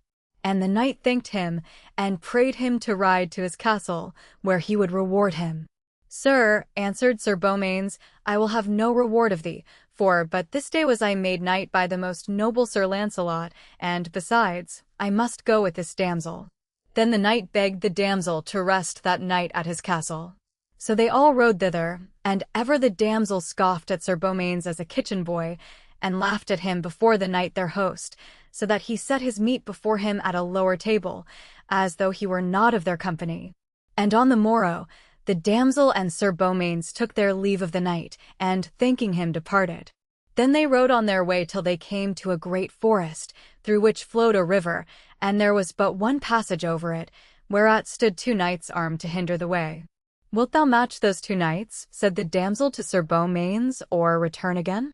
And the knight thanked him, and prayed him to ride to his castle, where he would reward him. Sir, answered Sir Beaumains, I will have no reward of thee, for but this day was I made knight by the most noble Sir Lancelot, and, besides, I must go with this damsel. Then the knight begged the damsel to rest that night at his castle. So they all rode thither, and ever the damsel scoffed at Sir Beaumains as a kitchen boy, and laughed at him before the knight their host, so that he set his meat before him at a lower table, as though he were not of their company. And on the morrow, the damsel and Sir Beaumains took their leave of the knight, and, thanking him, departed. Then they rode on their way till they came to a great forest, through which flowed a river, and there was but one passage over it, whereat stood 2 knights armed to hinder the way. Wilt thou match those 2 knights, said the damsel to Sir Beaumains, or return again?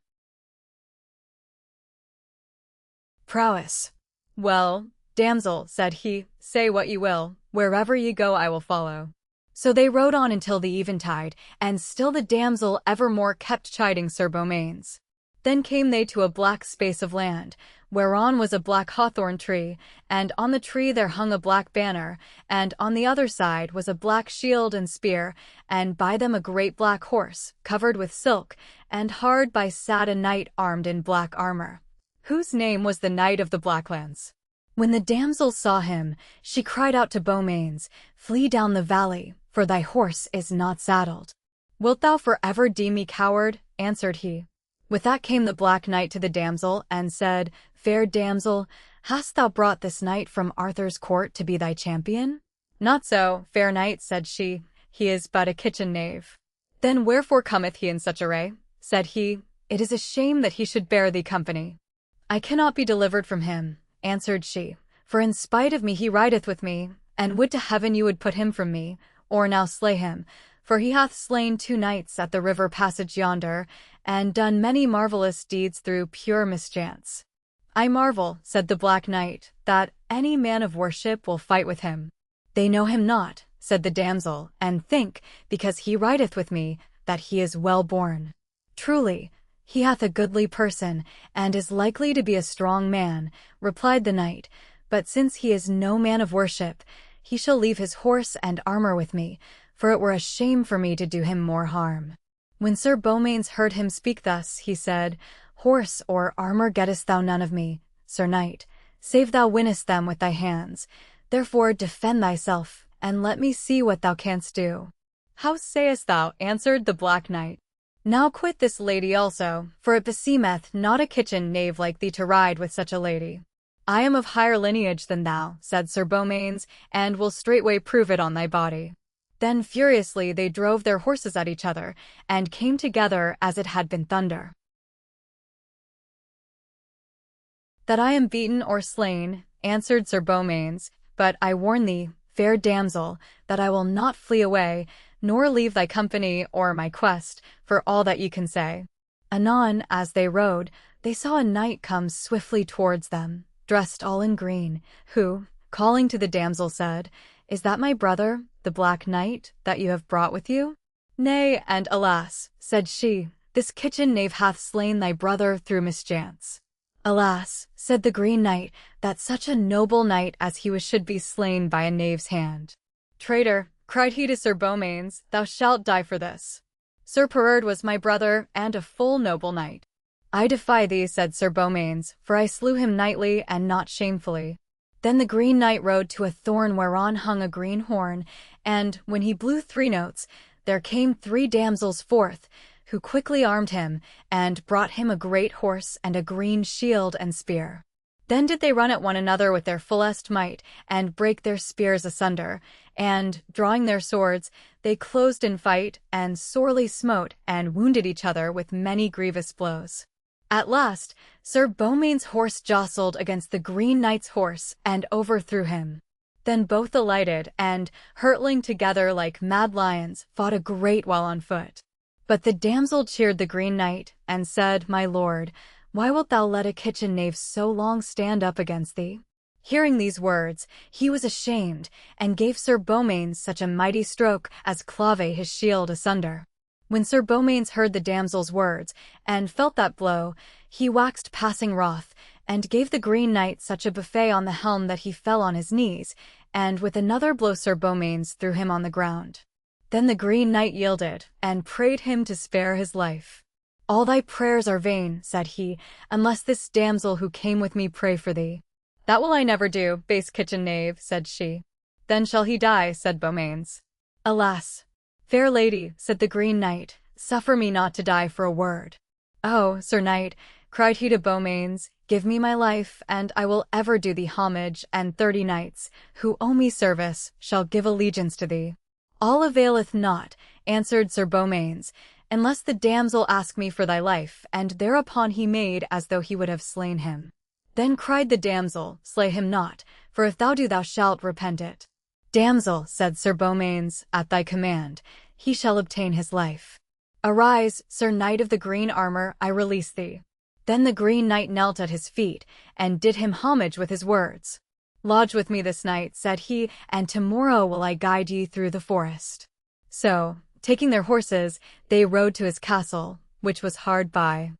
Prowess. Well, damsel, said he, say what ye will, wherever ye go I will follow. So they rode on until the eventide, and still the damsel evermore kept chiding Sir Beaumains. Then came they to a black space of land, whereon was a black hawthorn tree, and on the tree there hung a black banner, and on the other side was a black shield and spear, and by them a great black horse, covered with silk, and hard by sat a knight armed in black armor, whose name was the Knight of the Blacklands. When the damsel saw him, she cried out to Beaumains, Flee down the valley, for thy horse is not saddled. Wilt thou forever deem me coward? Answered he. With that came the Black Knight to the damsel, and said, Fair damsel, hast thou brought this knight from Arthur's court to be thy champion? Not so, fair knight, said she, he is but a kitchen knave. Then wherefore cometh he in such array? Said he, It is a shame that he should bear thee company. I cannot be delivered from him, answered she, for in spite of me he rideth with me, and would to heaven you would put him from me, or now slay him, for he hath slain 2 knights at the river passage yonder, and done many marvellous deeds through pure mischance. I marvel, said the Black Knight, that any man of worship will fight with him. They know him not, said the damsel, and think, because he rideth with me, that he is well born. Truly, "He hath a goodly person, and is likely to be a strong man," replied the knight, "but since he is no man of worship, he shall leave his horse and armor with me, for it were a shame for me to do him more harm." When Sir Beaumains heard him speak thus, he said, "Horse or armor gettest thou none of me, Sir Knight, save thou winnest them with thy hands. Therefore defend thyself, and let me see what thou canst do." "How sayest thou?" answered the Black Knight. "Now quit this lady also, for it beseemeth not a kitchen knave like thee to ride with such a lady." "I am of higher lineage than thou," said Sir Beaumains, "and will straightway prove it on thy body." Then furiously they drove their horses at each other, and came together as it had been thunder. "That I am beaten or slain," answered Sir Beaumains, "but I warn thee, fair damsel, that I will not flee away, nor leave thy company or my quest, for all that ye can say." Anon, as they rode, they saw a knight come swiftly towards them, dressed all in green, who, calling to the damsel, said, "Is that my brother, the Black Knight, that you have brought with you?" "Nay, and alas," said she, "this kitchen knave hath slain thy brother through mischance." "Alas," said the Green Knight, "that such a noble knight as he was should be slain by a knave's hand." "Traitor," cried he to Sir Beaumains, "thou shalt die for this. Sir Perard was my brother, and a full noble knight." "I defy thee," said Sir Beaumains, "for I slew him knightly and not shamefully." Then the Green Knight rode to a thorn whereon hung a green horn, and, when he blew 3 notes, there came 3 damsels forth, who quickly armed him, and brought him a great horse and a green shield and spear. Then did they run at one another with their fullest might, and brake their spears asunder, and, drawing their swords, they closed in fight, and sorely smote and wounded each other with many grievous blows. At last, Sir Beaumains' horse jostled against the Green Knight's horse and overthrew him. Then both alighted, and, hurtling together like mad lions, fought a great while on foot. But the damsel cheered the Green Knight, and said, "My lord, why wilt thou let a kitchen knave so long stand up against thee?" Hearing these words, he was ashamed, and gave Sir Beaumains such a mighty stroke as clave his shield asunder. When Sir Beaumains heard the damsel's words, and felt that blow, he waxed passing wroth, and gave the Green Knight such a buffet on the helm that he fell on his knees, and with another blow Sir Beaumains threw him on the ground. Then the Green Knight yielded, and prayed him to spare his life. "All thy prayers are vain," said he, "unless this damsel who came with me pray for thee." "That will I never do, base kitchen knave," said she. "Then shall he die," said Beaumains. "Alas, fair lady," said the Green Knight, "suffer me not to die for a word." "Oh, Sir Knight," cried he to Beaumains, "give me my life, and I will ever do thee homage, and 30 knights, who owe me service, shall give allegiance to thee." "All availeth not," answered Sir Beaumains, "unless the damsel ask me for thy life," and thereupon he made as though he would have slain him. Then cried the damsel, "Slay him not, for if thou do thou shalt repent it." "Damsel," said Sir Beaumains, "at thy command, he shall obtain his life. Arise, Sir Knight of the green armor, I release thee." Then the Green Knight knelt at his feet, and did him homage with his words. "Lodge with me this night," said he, "and tomorrow will I guide ye through the forest." So, taking their horses, they rode to his castle, which was hard by.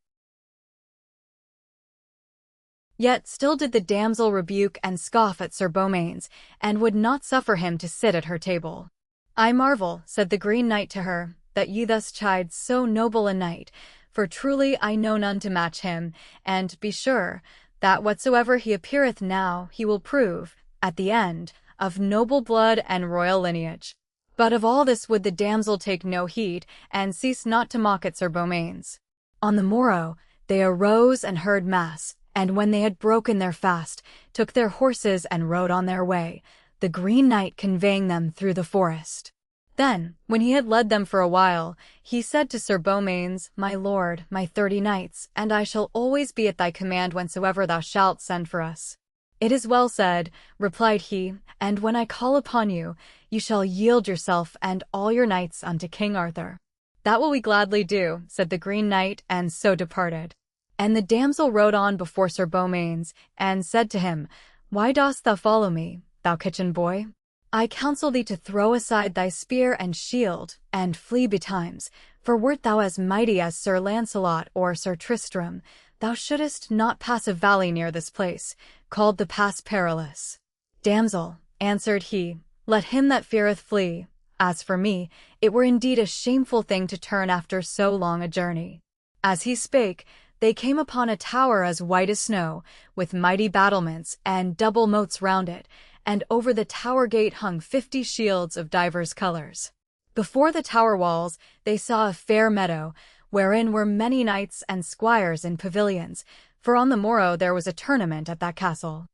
Yet still did the damsel rebuke and scoff at Sir Beaumains, and would not suffer him to sit at her table. "I marvel," said the Green Knight to her, "that ye thus chide so noble a knight, for truly I know none to match him, and be sure that whatsoever he appeareth now he will prove, at the end, of noble blood and royal lineage." But of all this would the damsel take no heed, and cease not to mock at Sir Beaumains. On the morrow they arose and heard mass, and when they had broken their fast, took their horses and rode on their way, the Green Knight conveying them through the forest. Then, when he had led them for a while, he said to Sir Beaumains, "My lord, my 30 knights, and I shall always be at thy command whensoever thou shalt send for us." "It is well said," replied he, "and when I call upon you, you shall yield yourself and all your knights unto King Arthur." "That will we gladly do," said the Green Knight, and so departed. And the damsel rode on before Sir Beaumains, and said to him, "Why dost thou follow me, thou kitchen boy? I counsel thee to throw aside thy spear and shield, and flee betimes, For wert thou as mighty as Sir Lancelot or Sir Tristram, thou shouldest not pass a valley near this place, called the Pass Perilous. Damsel, answered he, let him that feareth flee. As for me, it were indeed a shameful thing to turn after so long a journey. As he spake, they came upon a tower as white as snow, with mighty battlements and double moats round it, and over the tower gate hung 50 shields of divers colours. Before the tower walls they saw a fair meadow, wherein were many knights and squires in pavilions, for on the morrow there was a tournament at that castle.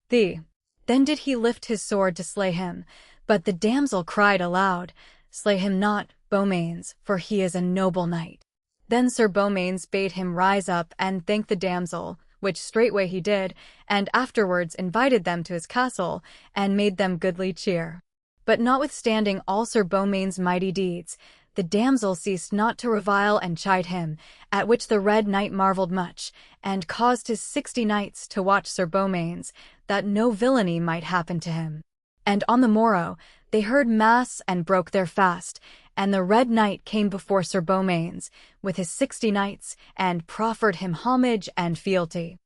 Then did he lift his sword to slay him, but the damsel cried aloud, Slay him not, Beaumains, for he is a noble knight. Then Sir Beaumains bade him rise up and thank the damsel, which straightway he did, and afterwards invited them to his castle, and made them goodly cheer. But notwithstanding all Sir Beaumains' mighty deeds, the damsel ceased not to revile and chide him, at which the Red Knight marvelled much, and caused his 60 knights to watch Sir Beaumains, that no villainy might happen to him. And on the morrow they heard mass and broke their fast, and the Red Knight came before Sir Beaumains, with his 60 knights, and proffered him homage and fealty.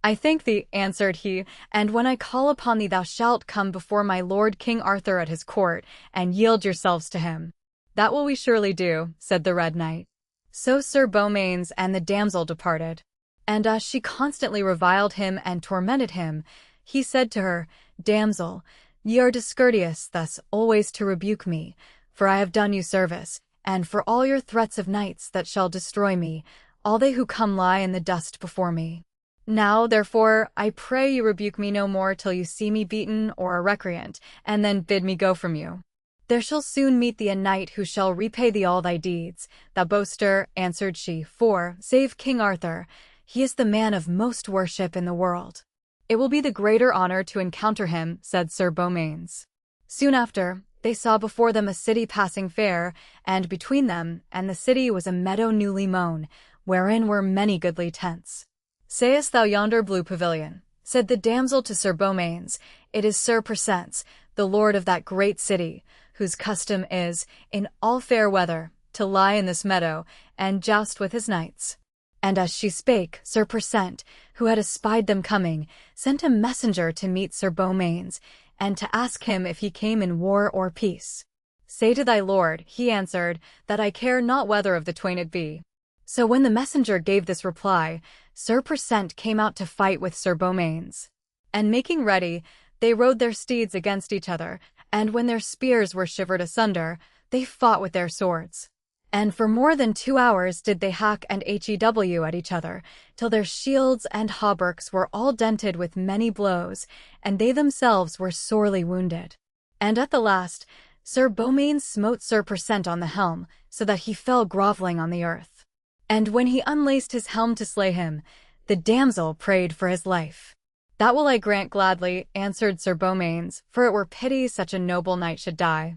I thank thee, answered he, and when I call upon thee thou shalt come before my lord King Arthur at his court, and yield yourselves to him. That will we surely do, said the Red Knight. So Sir Beaumains and the damsel departed. And as she constantly reviled him and tormented him, he said to her, Damsel, ye are discourteous thus always to rebuke me, for I have done you service, and for all your threats of knights that shall destroy me, all they who come lie in the dust before me. Now, therefore, I pray you rebuke me no more till you see me beaten or a recreant, and then bid me go from you. There shall soon meet thee a knight who shall repay thee all thy deeds. Thou boaster, answered she, for, save King Arthur, he is the man of most worship in the world. It will be the greater honor to encounter him, said Sir Beaumains. Soon after, they saw before them a city passing fair, and between them and the city was a meadow newly mown, wherein were many goodly tents. Sayest thou yonder blue pavilion? Said the damsel to Sir Beaumains, it is Sir Persant, the lord of that great city, whose custom is, in all fair weather, to lie in this meadow, and joust with his knights. And as she spake, Sir Persant, who had espied them coming, sent a messenger to meet Sir Beaumains, and to ask him if he came in war or peace. Say to thy lord, he answered, that I care not whether of the twain it be. So when the messenger gave this reply, Sir Persant came out to fight with Sir Beaumains. And making ready, they rode their steeds against each other, and when their spears were shivered asunder, they fought with their swords. And for more than 2 hours did they hack and hew at each other, till their shields and hauberks were all dented with many blows, and they themselves were sorely wounded. And at the last, Sir Beaumains smote Sir Persant on the helm, so that he fell grovelling on the earth. And when he unlaced his helm to slay him, the damsel prayed for his life. That will I grant gladly, answered Sir Beaumains, for it were pity such a noble knight should die.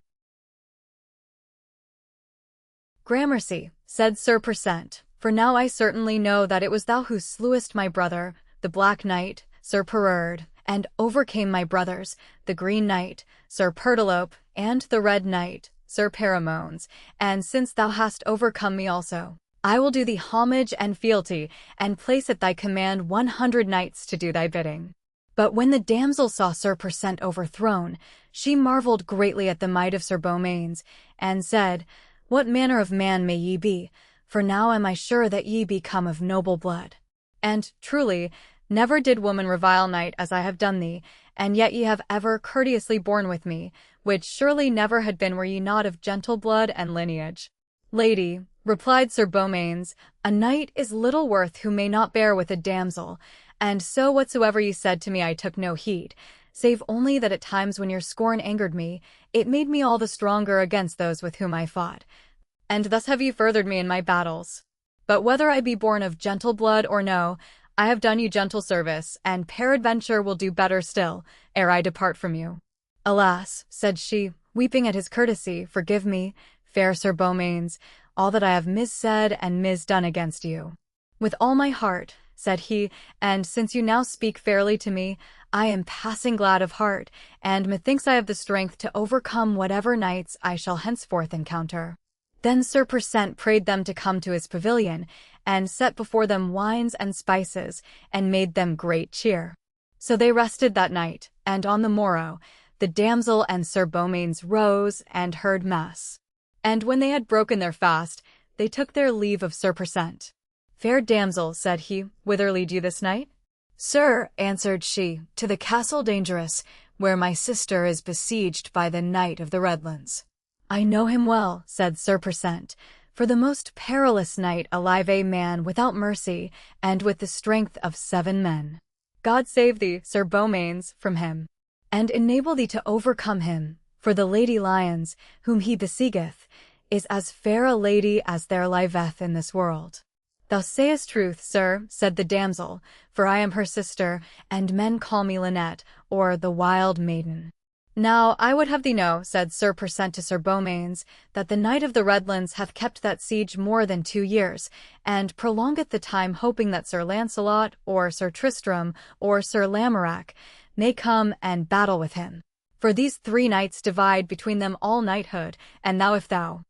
Gramercy, said Sir Persant, for now I certainly know that it was thou who slewest my brother, the Black Knight, Sir Pererd, and overcame my brothers, the Green Knight, Sir Pertolope, and the Red Knight, Sir Paramones, and since thou hast overcome me also, I will do thee homage and fealty, and place at thy command 100 knights to do thy bidding. But when the damsel saw Sir Persant overthrown, she marvelled greatly at the might of Sir Beaumains, and said, What manner of man may ye be? For now am I sure that ye be come of noble blood. And, truly, never did woman revile knight as I have done thee, and yet ye have ever courteously borne with me, which surely never had been were ye not of gentle blood and lineage. Lady, replied Sir Beaumains, a knight is little worth who may not bear with a damsel, and so whatsoever ye said to me I took no heed, save only that at times when your scorn angered me, it made me all the stronger against those with whom I fought. And thus have ye furthered me in my battles. But whether I be born of gentle blood or no, I have done you gentle service, and peradventure will do better still, ere I depart from you. Alas, said she, weeping at his courtesy, forgive me, fair Sir Beaumains, all that I have missaid and misdone against you. With all my heart, said he, "and since you now speak fairly to me, I am passing glad of heart, and methinks I have the strength to overcome whatever knights I shall henceforth encounter." Then Sir Persant prayed them to come to his pavilion, and set before them wines and spices, and made them great cheer. So they rested that night, and on the morrow the damsel and Sir Beaumains rose and heard mass. And when they had broken their fast, they took their leave of Sir Persant. "Fair damsel," said he, "whither lead you this night?" "Sir," answered she, "to the Castle Dangerous, where my sister is besieged by the Knight of the Redlands." "I know him well," said Sir Persant, "for the most perilous knight alive, a man without mercy, and with the strength of 7 men. God save thee, Sir Beaumains, from him, and enable thee to overcome him, for the Lady Lyons, whom he besiegeth, is as fair a lady as there liveth in this world." "Thou sayest truth, sir," said the damsel, "for I am her sister, and men call me Lynette, or the Wild Maiden." "Now I would have thee know," said Sir Persant to Sir Beaumains, "that the Knight of the Redlands hath kept that siege more than 2 years, and prolongeth the time, hoping that Sir Launcelot, or Sir Tristram, or Sir Lamorak may come and battle with him. For these 3 knights divide between them all knighthood, and thou, if thou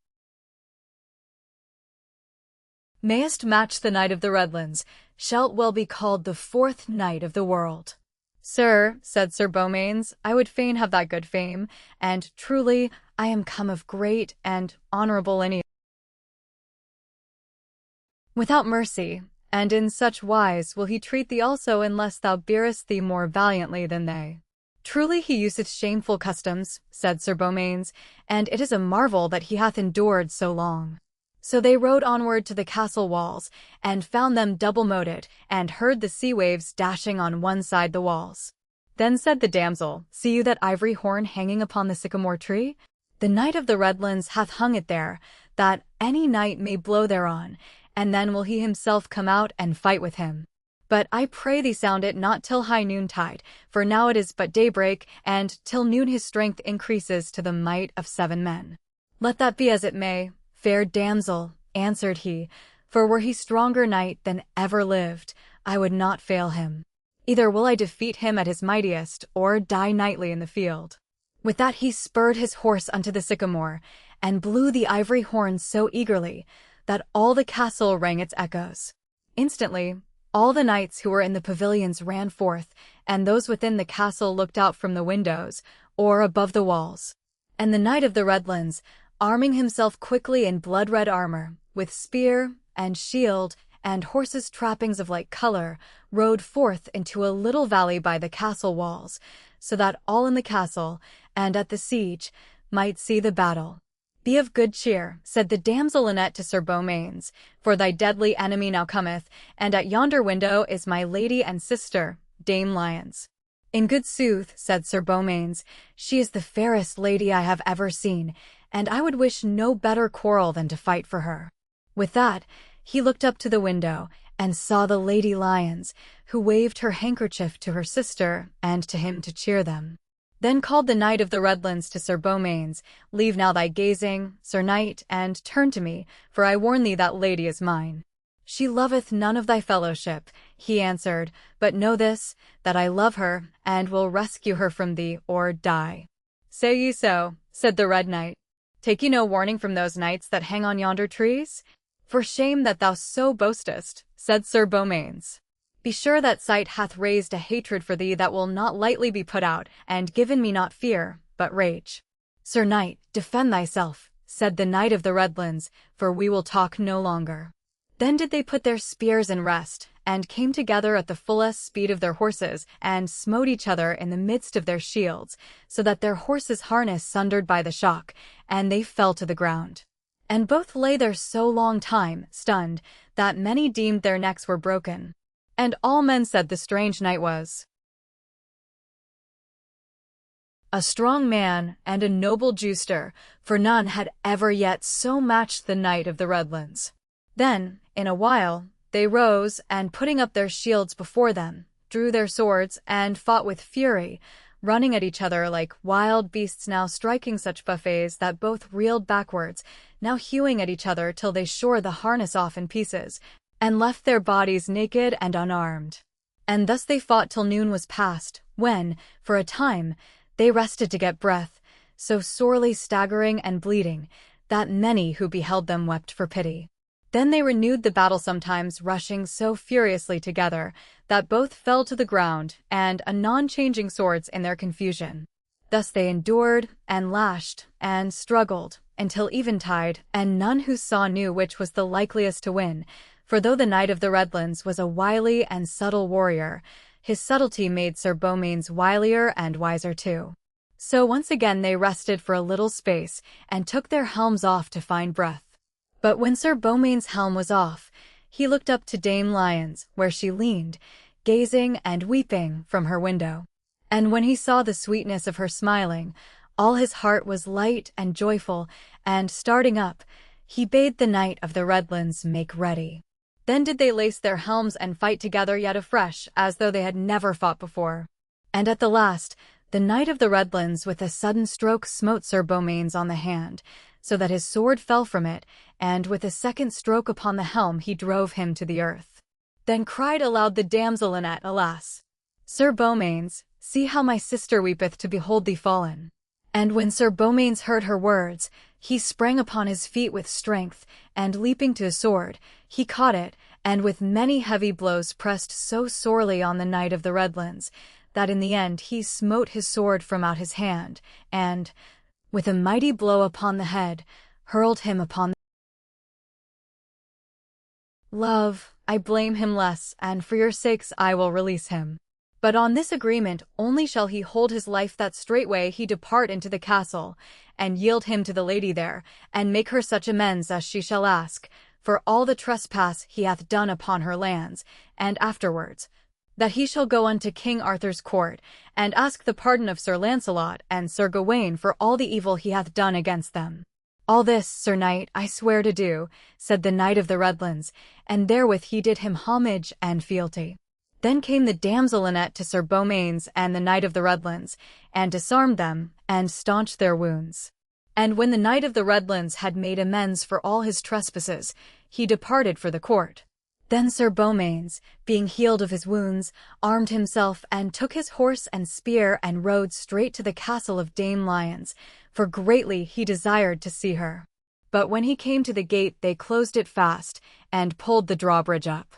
mayest match the Knight of the Redlands, shalt well be called the 4th knight of the world." "Sir," said Sir Beaumains, "I would fain have that good fame, and truly I am come of great and honourable lineage without mercy, and in such wise will he treat thee also, unless thou bearest thee more valiantly than they." "Truly he useth shameful customs," said Sir Beaumains, "and it is a marvel that he hath endured so long." So they rode onward to the castle walls, and found them double-moated, and heard the sea waves dashing on one side the walls. Then said the damsel, "See you that ivory horn hanging upon the sycamore tree? The Knight of the Redlands hath hung it there, that any knight may blow thereon, and then will he himself come out and fight with him. But I pray thee sound it not till high noontide, for now it is but daybreak, and till noon his strength increases to the might of 7 men." "Let that be as it may, fair damsel," answered he, "for were he stronger knight than ever lived, I would not fail him. Either will I defeat him at his mightiest, or die knightly in the field." With that he spurred his horse unto the sycamore, and blew the ivory horn so eagerly that all the castle rang its echoes. Instantly all the knights who were in the pavilions ran forth, and those within the castle looked out from the windows, or above the walls. And the Knight of the Redlands, arming himself quickly in blood-red armor, with spear and shield and horse's trappings of like color, rode forth into a little valley by the castle walls, so that all in the castle and at the siege might see the battle. "Be of good cheer," said the damsel Lynette to Sir Beaumains, "for thy deadly enemy now cometh, and at yonder window is my lady and sister, Dame Lyons." "In good sooth," said Sir Beaumains, "she is the fairest lady I have ever seen, and I would wish no better quarrel than to fight for her." With that, he looked up to the window, and saw the Lady Lyons, who waved her handkerchief to her sister and to him to cheer them. Then called the Knight of the Redlands to Sir Beaumains, "Leave now thy gazing, Sir Knight, and turn to me, for I warn thee that lady is mine." "She loveth none of thy fellowship," he answered, "but know this, that I love her, and will rescue her from thee, or die." "Say ye so?" said the Red Knight. "Take ye no warning from those knights that hang on yonder trees?" "For shame that thou so boastest," said Sir Beaumains. "Be sure that sight hath raised a hatred for thee that will not lightly be put out, and given me not fear, but rage." "Sir Knight, defend thyself," said the Knight of the Redlands, "for we will talk no longer." Then did they put their spears in rest, and came together at the fullest speed of their horses, and smote each other in the midst of their shields, so that their horses' harness sundered by the shock, and they fell to the ground. And both lay there so long time, stunned, that many deemed their necks were broken. And all men said the strange knight was a strong man and a noble juster, for none had ever yet so matched the Knight of the Redlands. Then, in a while, they rose, and putting up their shields before them, drew their swords, and fought with fury, running at each other like wild beasts, now striking such buffets that both reeled backwards, now hewing at each other till they shore the harness off in pieces. and left their bodies naked and unarmed. And thus they fought till noon was past, when, for a time, they rested to get breath, so sorely staggering and bleeding, that many who beheld them wept for pity. Then they renewed the battle, sometimes rushing so furiously together that both fell to the ground, and anon changing swords in their confusion. Thus they endured, and lashed, and struggled, until eventide, and none who saw knew which was the likeliest to win, for though the Knight of the Redlands was a wily and subtle warrior, his subtlety made Sir Beaumains wilier and wiser too. So once again they rested for a little space, and took their helms off to find breath. But when Sir Beaumains' helm was off, he looked up to Dame Lyons, where she leaned, gazing and weeping from her window. And when he saw the sweetness of her smiling, all his heart was light and joyful, and starting up, he bade the Knight of the Redlands make ready. Then did they lace their helms and fight together yet afresh, as though they had never fought before. And at the last, the Knight of the Redlands with a sudden stroke smote Sir Beaumains on the hand, so that his sword fell from it, and with a second stroke upon the helm he drove him to the earth. Then cried aloud the damsel Lynette, Alas, Sir Beaumains, see how my sister weepeth to behold thee fallen. And when Sir Beaumains heard her words, he sprang upon his feet with strength, and leaping to his sword, he caught it, and with many heavy blows pressed so sorely on the Knight of the Redlands, that in the end he smote his sword from out his hand, and, with a mighty blow upon the head, hurled him upon the Love, I blame him less, and for your sakes I will release him. But on this agreement only shall he hold his life, that straightway he depart into the castle, and yield him to the lady there, and make her such amends as she shall ask, for all the trespass he hath done upon her lands, and afterwards, that he shall go unto King Arthur's court, and ask the pardon of Sir Launcelot and Sir Gawain for all the evil he hath done against them. All this, Sir Knight, I swear to do, said the Knight of the Redlands, and therewith he did him homage and fealty. Then came the damsel Lynette to Sir Beaumains and the Knight of the Redlands, and disarmed them, and staunched their wounds. And when the Knight of the Redlands had made amends for all his trespasses, he departed for the court. Then Sir Beaumains, being healed of his wounds, armed himself and took his horse and spear and rode straight to the castle of Dame Lyons, for greatly he desired to see her. But when he came to the gate they closed it fast, and pulled the drawbridge up.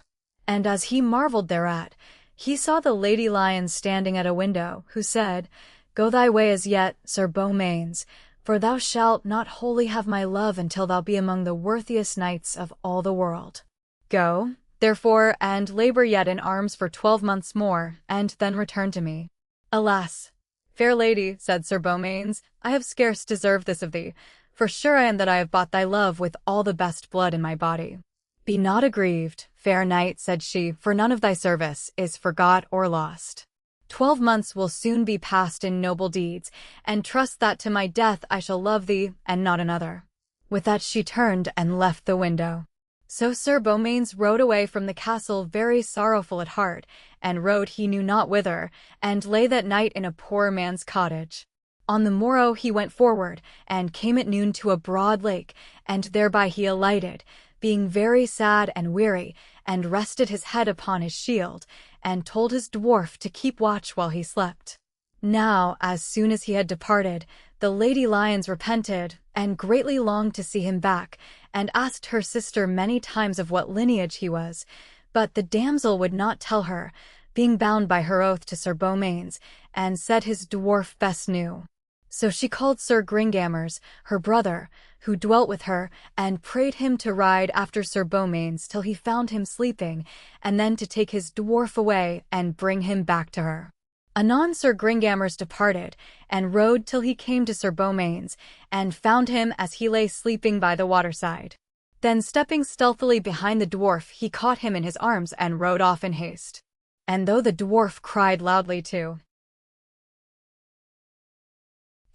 And as he marvelled thereat, he saw the Lady Lyons standing at a window, who said, Go thy way as yet, Sir Beaumains, for thou shalt not wholly have my love until thou be among the worthiest knights of all the world. Go, therefore, and labour yet in arms for 12 months more, and then return to me. Alas, fair lady, said Sir Beaumains, I have scarce deserved this of thee, for sure I am that I have bought thy love with all the best blood in my body. Be not aggrieved, fair knight, said she, for none of thy service is forgot or lost. 12 months will soon be passed in noble deeds, and trust that to my death I shall love thee, and not another. With that she turned and left the window. So Sir Beaumains rode away from the castle very sorrowful at heart, and rode he knew not whither, and lay that night in a poor man's cottage. On the morrow he went forward, and came at noon to a broad lake, and thereby he alighted, being very sad and weary, and rested his head upon his shield, and told his dwarf to keep watch while he slept. Now, as soon as he had departed, the Lady Lyons repented, and greatly longed to see him back, and asked her sister many times of what lineage he was, but the damsel would not tell her, being bound by her oath to Sir Beaumains, and said his dwarf best knew. So she called Sir Gringamers, her brother, who dwelt with her, and prayed him to ride after Sir Beaumains till he found him sleeping, and then to take his dwarf away and bring him back to her. Anon Sir Gringamers departed, and rode till he came to Sir Beaumains, and found him as he lay sleeping by the waterside. Then stepping stealthily behind the dwarf he caught him in his arms and rode off in haste. And though the dwarf cried loudly to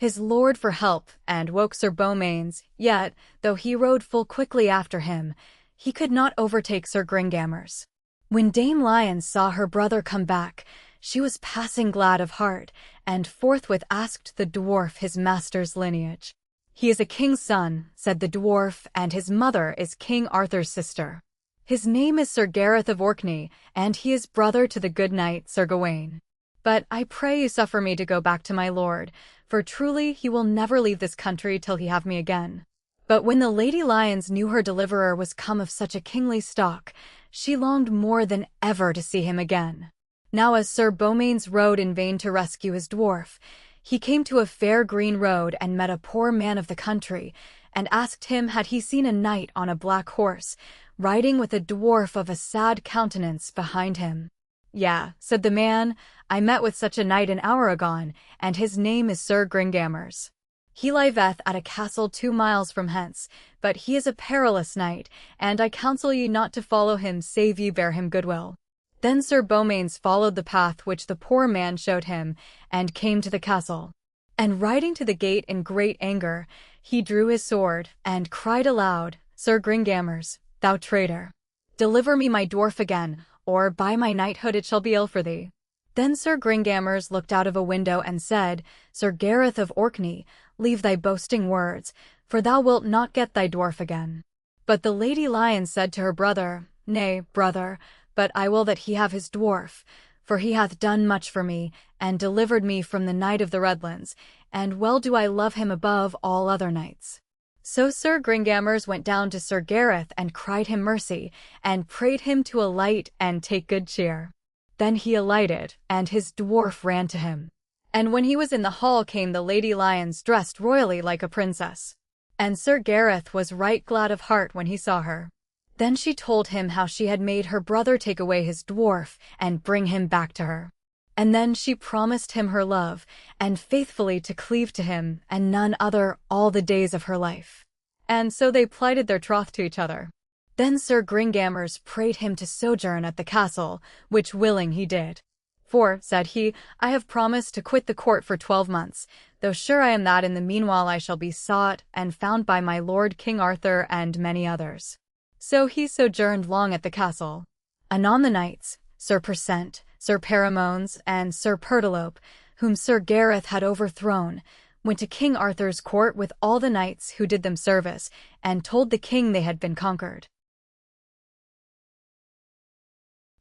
his lord for help, and woke Sir Beaumains, yet, though he rode full quickly after him, he could not overtake Sir Gringamers. When Dame Lyons saw her brother come back, she was passing glad of heart, and forthwith asked the dwarf his master's lineage. He is a king's son, said the dwarf, and his mother is King Arthur's sister. His name is Sir Gareth of Orkney, and he is brother to the good knight Sir Gawain. But I pray you suffer me to go back to my lord, for truly he will never leave this country till he have me again." But when the Lady Lyons knew her deliverer was come of such a kingly stock, she longed more than ever to see him again. Now as Sir Beaumains rode in vain to rescue his dwarf, he came to a fair green road and met a poor man of the country, and asked him had he seen a knight on a black horse, riding with a dwarf of a sad countenance behind him. "Yeah," said the man, "I met with such a knight an hour agone, and his name is Sir Gringamers. He liveth at a castle 2 miles from hence, but he is a perilous knight, and I counsel ye not to follow him save ye bear him goodwill." Then Sir Beaumains followed the path which the poor man showed him, and came to the castle. And riding to the gate in great anger, he drew his sword, and cried aloud, "Sir Gringamers, thou traitor, deliver me my dwarf again, or by my knighthood it shall be ill for thee." Then Sir Gringamers looked out of a window and said, "Sir Gareth of Orkney, leave thy boasting words, for thou wilt not get thy dwarf again." But the Lady Lyons said to her brother, "Nay, brother, but I will that he have his dwarf, for he hath done much for me, and delivered me from the Knight of the Redlands, and well do I love him above all other knights." So Sir Gringamers went down to Sir Gareth and cried him mercy, and prayed him to alight and take good cheer. Then he alighted, and his dwarf ran to him. And when he was in the hall came the Lady Lyons dressed royally like a princess. And Sir Gareth was right glad of heart when he saw her. Then she told him how she had made her brother take away his dwarf and bring him back to her. And then she promised him her love, and faithfully to cleave to him and none other all the days of her life. And so they plighted their troth to each other. Then Sir Gringamers prayed him to sojourn at the castle, which willing he did. "For," said he, "I have promised to quit the court for 12 months, though sure I am that in the meanwhile I shall be sought and found by my lord King Arthur and many others." So he sojourned long at the castle. Anon the knights, Sir Persant, Sir Perimones, and Sir Pertolope, whom Sir Gareth had overthrown, went to King Arthur's court with all the knights who did them service, and told the king they had been conquered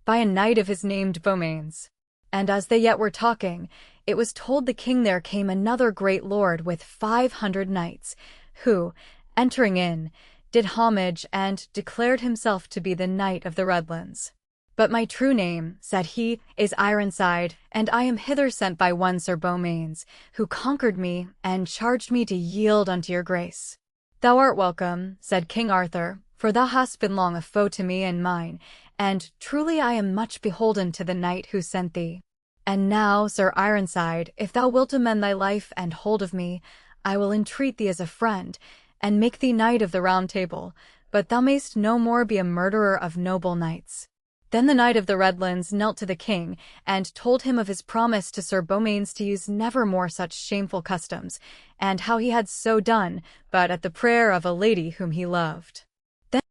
by a knight of his named Beaumains. And as they yet were talking, it was told the king there came another great lord with 500 knights, who, entering in, did homage and declared himself to be the Knight of the Redlands. "But my true name," said he, "is Ironside, and I am hither sent by one Sir Beaumains, who conquered me and charged me to yield unto your grace." "Thou art welcome," said King Arthur, "for thou hast been long a foe to me and mine, and truly I am much beholden to the knight who sent thee. And now, Sir Ironside, if thou wilt amend thy life and hold of me, I will entreat thee as a friend, and make thee Knight of the Round Table, but thou mayst no more be a murderer of noble knights." Then the Knight of the Redlands knelt to the king, and told him of his promise to Sir Beaumains to use never more such shameful customs, and how he had so done, but at the prayer of a lady whom he loved. Then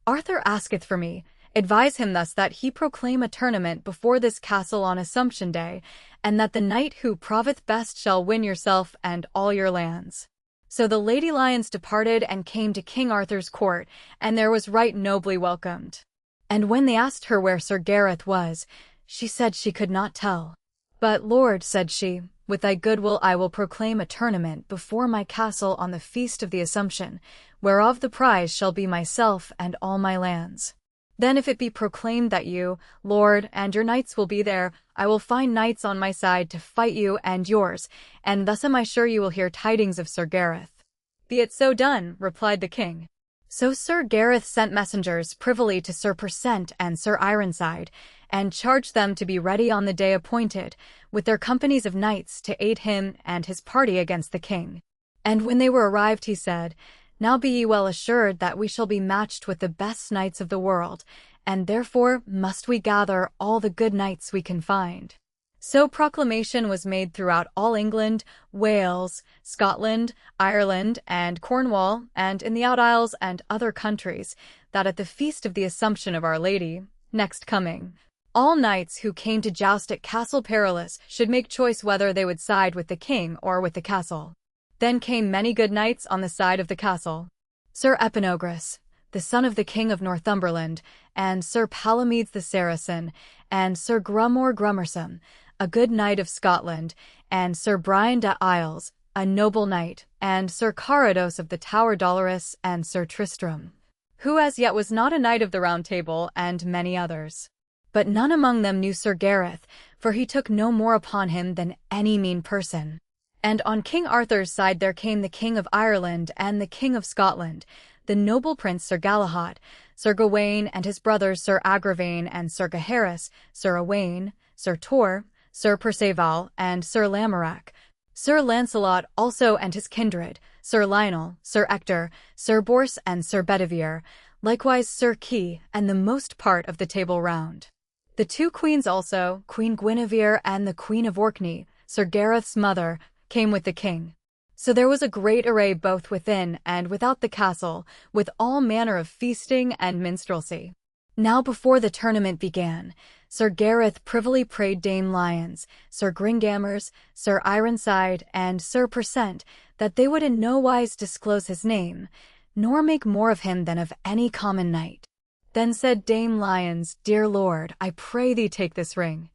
Arthur asketh for me, advise him thus that he proclaim a tournament before this castle on Assumption Day, and that the knight who proveth best shall win yourself and all your lands. So the Lady Lyons departed and came to King Arthur's court, and there was right nobly welcomed. And when they asked her where Sir Gareth was, she said she could not tell. "But, Lord," said she, "with thy goodwill I will proclaim a tournament before my castle on the feast of the Assumption, whereof the prize shall be myself and all my lands. Then if it be proclaimed that you, Lord, and your knights will be there, I will find knights on my side to fight you and yours, and thus am I sure you will hear tidings of Sir Gareth." "Be it so done," replied the king. So Sir Gareth sent messengers privily to Sir Persant and Sir Ironside, and charged them to be ready on the day appointed, with their companies of knights to aid him and his party against the king. And when they were arrived, he said, "Now be ye well assured that we shall be matched with the best knights of the world, and therefore must we gather all the good knights we can find." So proclamation was made throughout all England, Wales, Scotland, Ireland, and Cornwall, and in the Out Isles and other countries, that at the feast of the Assumption of Our Lady, next coming, all knights who came to joust at Castle Perilous should make choice whether they would side with the king or with the castle. Then came many good knights on the side of the castle. Sir Epaminondas, the son of the king of Northumberland, and Sir Palomides the Saracen, and Sir Grummore Grummersome, a good knight of Scotland, and Sir Brian de Isles, a noble knight, and Sir Carados of the Tower Dolorous, and Sir Tristram, who as yet was not a knight of the Round Table, and many others. But none among them knew Sir Gareth, for he took no more upon him than any mean person. And on King Arthur's side there came the King of Ireland and the King of Scotland, the noble prince Sir Galahad, Sir Gawain and his brothers Sir Agravain and Sir Gaheris, Sir Owain, Sir Tor, Sir Perceval, and Sir Lamorak, Sir Lancelot also and his kindred, Sir Lionel, Sir Ector, Sir Bors and Sir Bedivere, likewise Sir Kay, and the most part of the Table Round. The two queens also, Queen Guinevere and the Queen of Orkney, Sir Gareth's mother, came with the king. So there was a great array both within and without the castle, with all manner of feasting and minstrelsy. Now before the tournament began, Sir Gareth privily prayed Dame Lyons, Sir Gringamers, Sir Ironside, and Sir Persant, that they would in no wise disclose his name, nor make more of him than of any common knight. Then said Dame Lyons, Dear lord, I pray thee take this ring,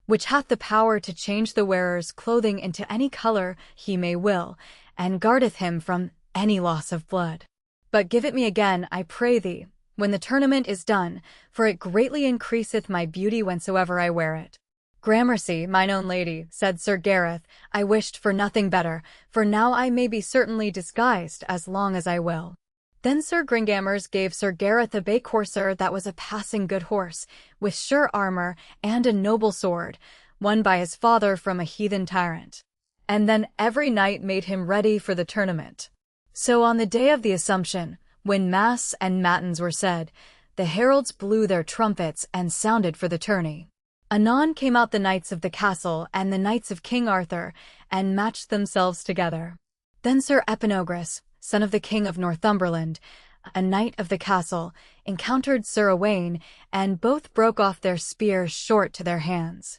which hath the power to change the wearer's clothing into any color he may will, and guardeth him from any loss of blood. But give it me again, I pray thee, when the tournament is done, for it greatly increaseth my beauty whensoever I wear it. Gramercy, mine own lady, said Sir Gareth, I wished for nothing better, for now I may be certainly disguised as long as I will. Then Sir Gringamers gave Sir Gareth a bay courser that was a passing good horse, with sure armor, and a noble sword, won by his father from a heathen tyrant. And then every knight made him ready for the tournament. So on the day of the Assumption, when mass and matins were said, the heralds blew their trumpets and sounded for the tourney. Anon came out the knights of the castle and the knights of King Arthur, and matched themselves together. Then Sir Epaminondas, son of the king of Northumberland, a knight of the castle, encountered Sir Owain, and both broke off their spears short to their hands.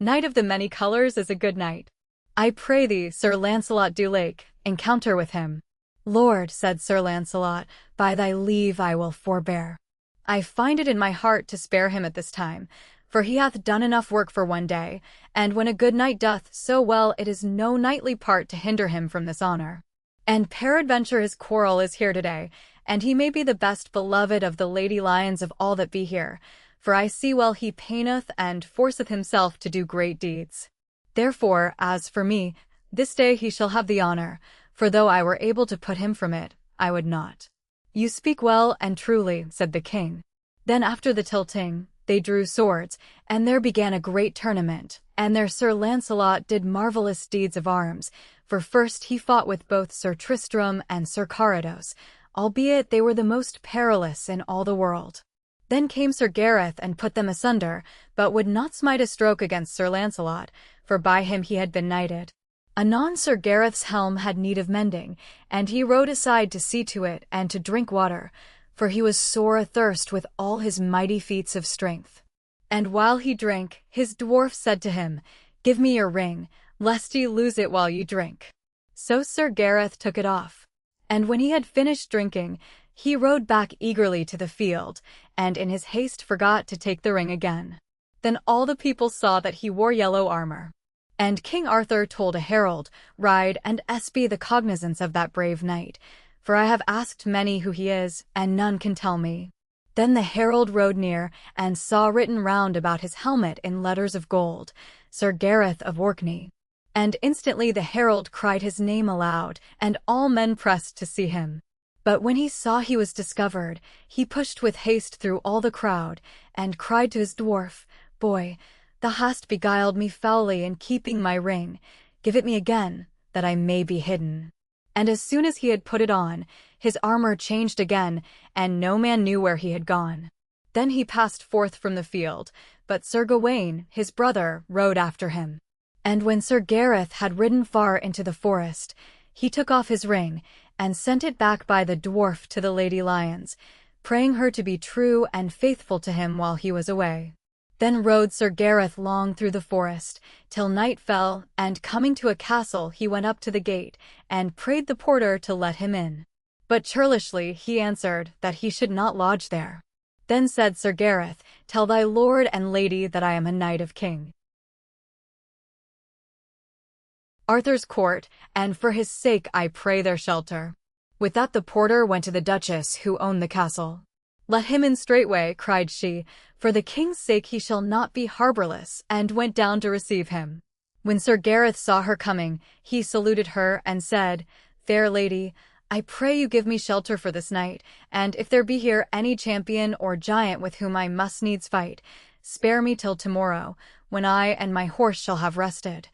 Knight of the many colors is a good knight. I pray thee, Sir Lancelot du Lake, encounter with him. Lord, said Sir Lancelot, by thy leave I will forbear. I find it in my heart to spare him at this time, for he hath done enough work for one day, and when a good knight doth so well it is no knightly part to hinder him from this honour. And peradventure his quarrel is here today, and he may be the best beloved of the Lady Lions of all that be here, for I see well he paineth and forceth himself to do great deeds. Therefore, as for me, this day he shall have the honour, for though I were able to put him from it, I would not. You speak well and truly, said the king. Then after the tilting, they drew swords, and there began a great tournament, and there Sir Lancelot did marvellous deeds of arms, for first he fought with both Sir Tristram and Sir Carados, albeit they were the most perilous in all the world. Then came Sir Gareth and put them asunder, but would not smite a stroke against Sir Lancelot, for by him he had been knighted. Anon Sir Gareth's helm had need of mending, and he rode aside to see to it and to drink water, for he was sore athirst with all his mighty feats of strength. And while he drank, his dwarf said to him, Give me your ring, lest ye lose it while ye drink. So Sir Gareth took it off. And when he had finished drinking, he rode back eagerly to the field, and in his haste forgot to take the ring again. Then all the people saw that he wore yellow armor. And King Arthur told a herald, Ride and espy the cognizance of that brave knight, for I have asked many who he is, and none can tell me. Then the herald rode near, and saw written round about his helmet in letters of gold, Sir Gareth of Orkney. And instantly the herald cried his name aloud, and all men pressed to see him. But when he saw he was discovered, he pushed with haste through all the crowd, and cried to his dwarf, Boy, thou hast beguiled me foully in keeping my ring. Give it me again, that I may be hidden. And as soon as he had put it on, his armor changed again, and no man knew where he had gone. Then he passed forth from the field, but Sir Gawain, his brother, rode after him. And when Sir Gareth had ridden far into the forest, he took off his ring, and sent it back by the dwarf to the Lady Lyons, praying her to be true and faithful to him while he was away. Then rode Sir Gareth long through the forest, till night fell, and coming to a castle he went up to the gate, and prayed the porter to let him in. But churlishly he answered that he should not lodge there. Then said Sir Gareth, Tell thy lord and lady that I am a knight of King Arthur's court, and for his sake I pray their shelter. With that the porter went to the Duchess who owned the castle. Let him in straightway, cried she, for the king's sake he shall not be harbourless, and went down to receive him. When Sir Gareth saw her coming, he saluted her, and said, Fair lady, I pray you give me shelter for this night, and if there be here any champion or giant with whom I must needs fight, spare me till tomorrow, when I and my horse shall have rested.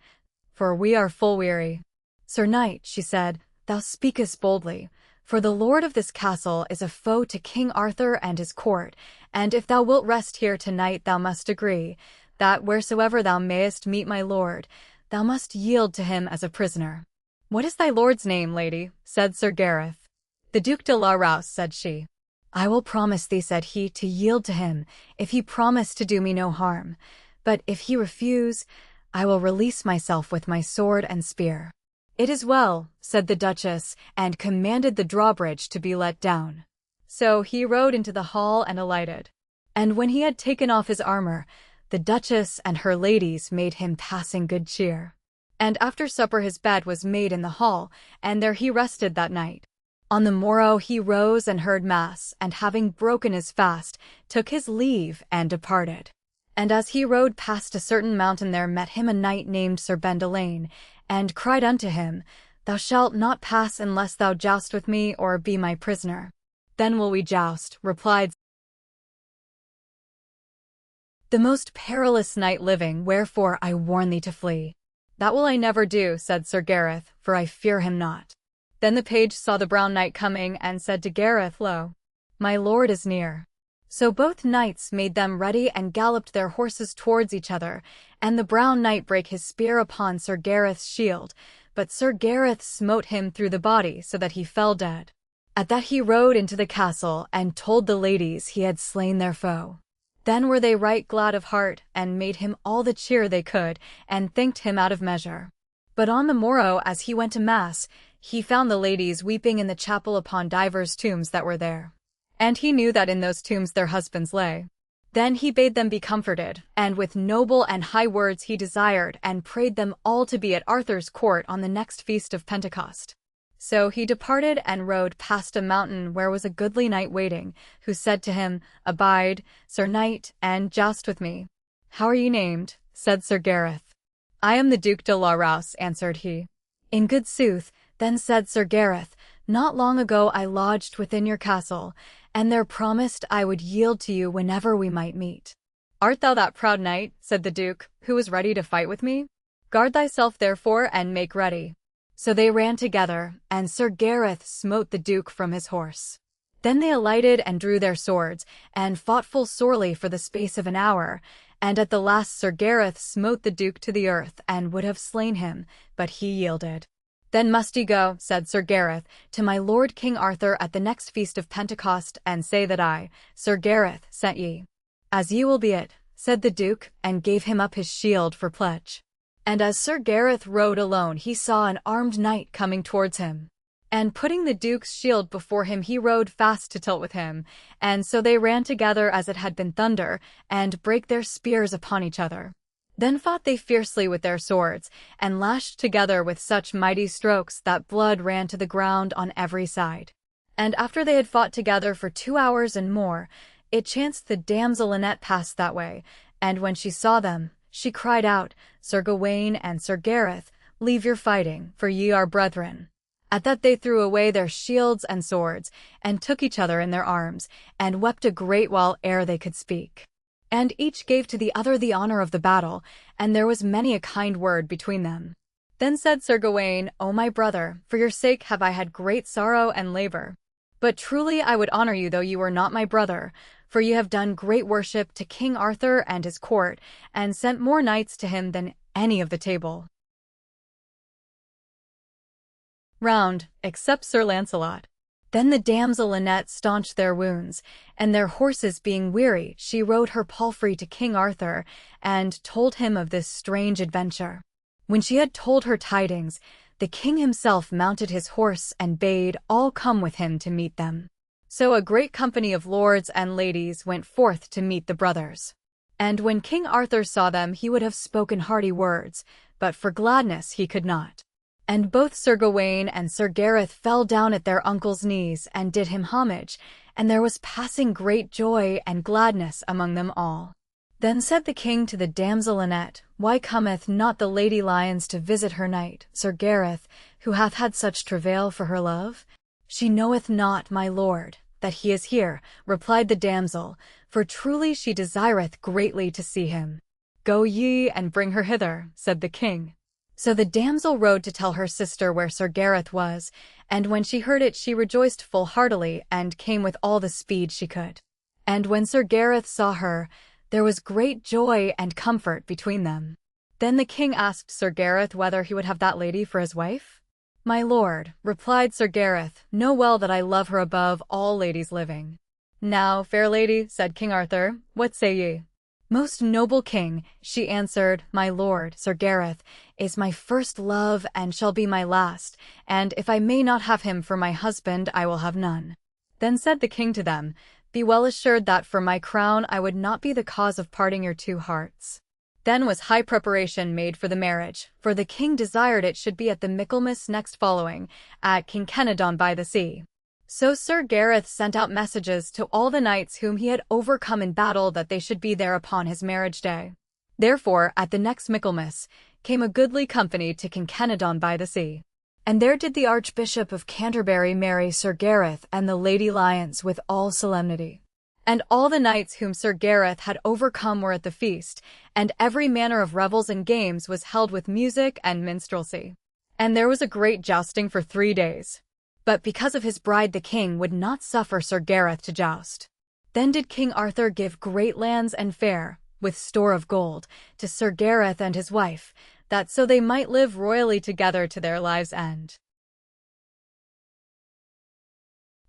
For we are full weary. Sir Knight, she said, thou speakest boldly, for the lord of this castle is a foe to King Arthur and his court, and if thou wilt rest here tonight thou must agree, that wheresoever thou mayest meet my lord, thou must yield to him as a prisoner. What is thy lord's name, lady? Said Sir Gareth. The Duke de la Rowse, said she. I will promise thee, said he, to yield to him, if he promise to do me no harm, but if he refuse, I will release myself with my sword and spear. It is well, said the Duchess, and commanded the drawbridge to be let down. So he rode into the hall and alighted. And when he had taken off his armor, the Duchess and her ladies made him passing good cheer. And after supper his bed was made in the hall, and there he rested that night. On the morrow he rose and heard mass, and having broken his fast, took his leave and departed. And as he rode past a certain mountain there met him a knight named Sir Bendelaine, and cried unto him, Thou shalt not pass unless thou joust with me or be my prisoner. Then will we joust, replied the most perilous knight living, wherefore I warn thee to flee. That will I never do, said Sir Gareth, for I fear him not. Then the page saw the brown knight coming, and said to Gareth, Lo, my lord is near. So both knights made them ready and galloped their horses towards each other, and the brown knight brake his spear upon Sir Gareth's shield, but Sir Gareth smote him through the body so that he fell dead. At that he rode into the castle, and told the ladies he had slain their foe. Then were they right glad of heart, and made him all the cheer they could, and thanked him out of measure. But on the morrow as he went to mass, he found the ladies weeping in the chapel upon divers tombs that were there. And he knew that in those tombs their husbands lay. Then he bade them be comforted, and with noble and high words he desired and prayed them all to be at Arthur's court on the next feast of Pentecost. So he departed and rode past a mountain where was a goodly knight waiting, who said to him, Abide, Sir Knight, and joust with me. How are ye named? Said Sir Gareth. I am the Duke de la Rowse, answered he. In good sooth, then said Sir Gareth, not long ago I lodged within your castle, and there promised I would yield to you whenever we might meet. Art thou that proud knight, said the Duke, who was ready to fight with me? Guard thyself therefore, and make ready. So they ran together, and Sir Gareth smote the Duke from his horse. Then they alighted and drew their swords, and fought full sorely for the space of an hour, and at the last Sir Gareth smote the Duke to the earth, and would have slain him, but he yielded. Then must ye go, said Sir Gareth, to my lord King Arthur at the next feast of Pentecost, and say that I, Sir Gareth, sent ye. As ye will be it, said the Duke, and gave him up his shield for pledge. And as Sir Gareth rode alone he saw an armed knight coming towards him. And putting the Duke's shield before him he rode fast to tilt with him, and so they ran together as it had been thunder, and brake their spears upon each other. Then fought they fiercely with their swords, and lashed together with such mighty strokes that blood ran to the ground on every side. And after they had fought together for 2 hours and more, it chanced the damsel Lynette passed that way, and when she saw them, she cried out, Sir Gawain and Sir Gareth, leave your fighting, for ye are brethren. At that they threw away their shields and swords, and took each other in their arms, and wept a great while ere they could speak. And each gave to the other the honor of the battle, and there was many a kind word between them. Then said Sir Gawain, O my brother, for your sake have I had great sorrow and labor. But truly I would honor you though you were not my brother, for ye have done great worship to King Arthur and his court, and sent more knights to him than any of the table round, except Sir Launcelot. Then the damsel Lynette staunched their wounds, and their horses being weary, she rode her palfrey to King Arthur, and told him of this strange adventure. When she had told her tidings, the king himself mounted his horse and bade all come with him to meet them. So a great company of lords and ladies went forth to meet the brothers. And when King Arthur saw them, he would have spoken hearty words, but for gladness he could not. And both Sir Gawain and Sir Gareth fell down at their uncle's knees and did him homage, and there was passing great joy and gladness among them all. Then said the king to the damsel Lynette, Why cometh not the Lady Lyons to visit her knight, Sir Gareth, who hath had such travail for her love? She knoweth not, my lord, that he is here, replied the damsel, for truly she desireth greatly to see him. Go ye and bring her hither, said the king. So the damsel rode to tell her sister where Sir Gareth was, and when she heard it she rejoiced full heartily, and came with all the speed she could. And when Sir Gareth saw her, there was great joy and comfort between them. Then the king asked Sir Gareth whether he would have that lady for his wife. My lord, replied Sir Gareth, know well that I love her above all ladies living. Now, fair lady, said King Arthur, what say ye? Most noble king, she answered, my lord, Sir Gareth, is my first love and shall be my last, and if I may not have him for my husband, I will have none. Then said the king to them, Be well assured that for my crown I would not be the cause of parting your two hearts. Then was high preparation made for the marriage, for the king desired it should be at the Michaelmas next following, at King Kenedon by the sea. So Sir Gareth sent out messages to all the knights whom he had overcome in battle that they should be there upon his marriage day. Therefore, at the next Michaelmas, came a goodly company to King Kenedon by the sea. And there did the Archbishop of Canterbury marry Sir Gareth and the Lady Lyons with all solemnity. And all the knights whom Sir Gareth had overcome were at the feast, and every manner of revels and games was held with music and minstrelsy. And there was a great jousting for 3 days. But because of his bride the king would not suffer Sir Gareth to joust. Then did King Arthur give great lands and fair, with store of gold, to Sir Gareth and his wife, that so they might live royally together to their lives' end.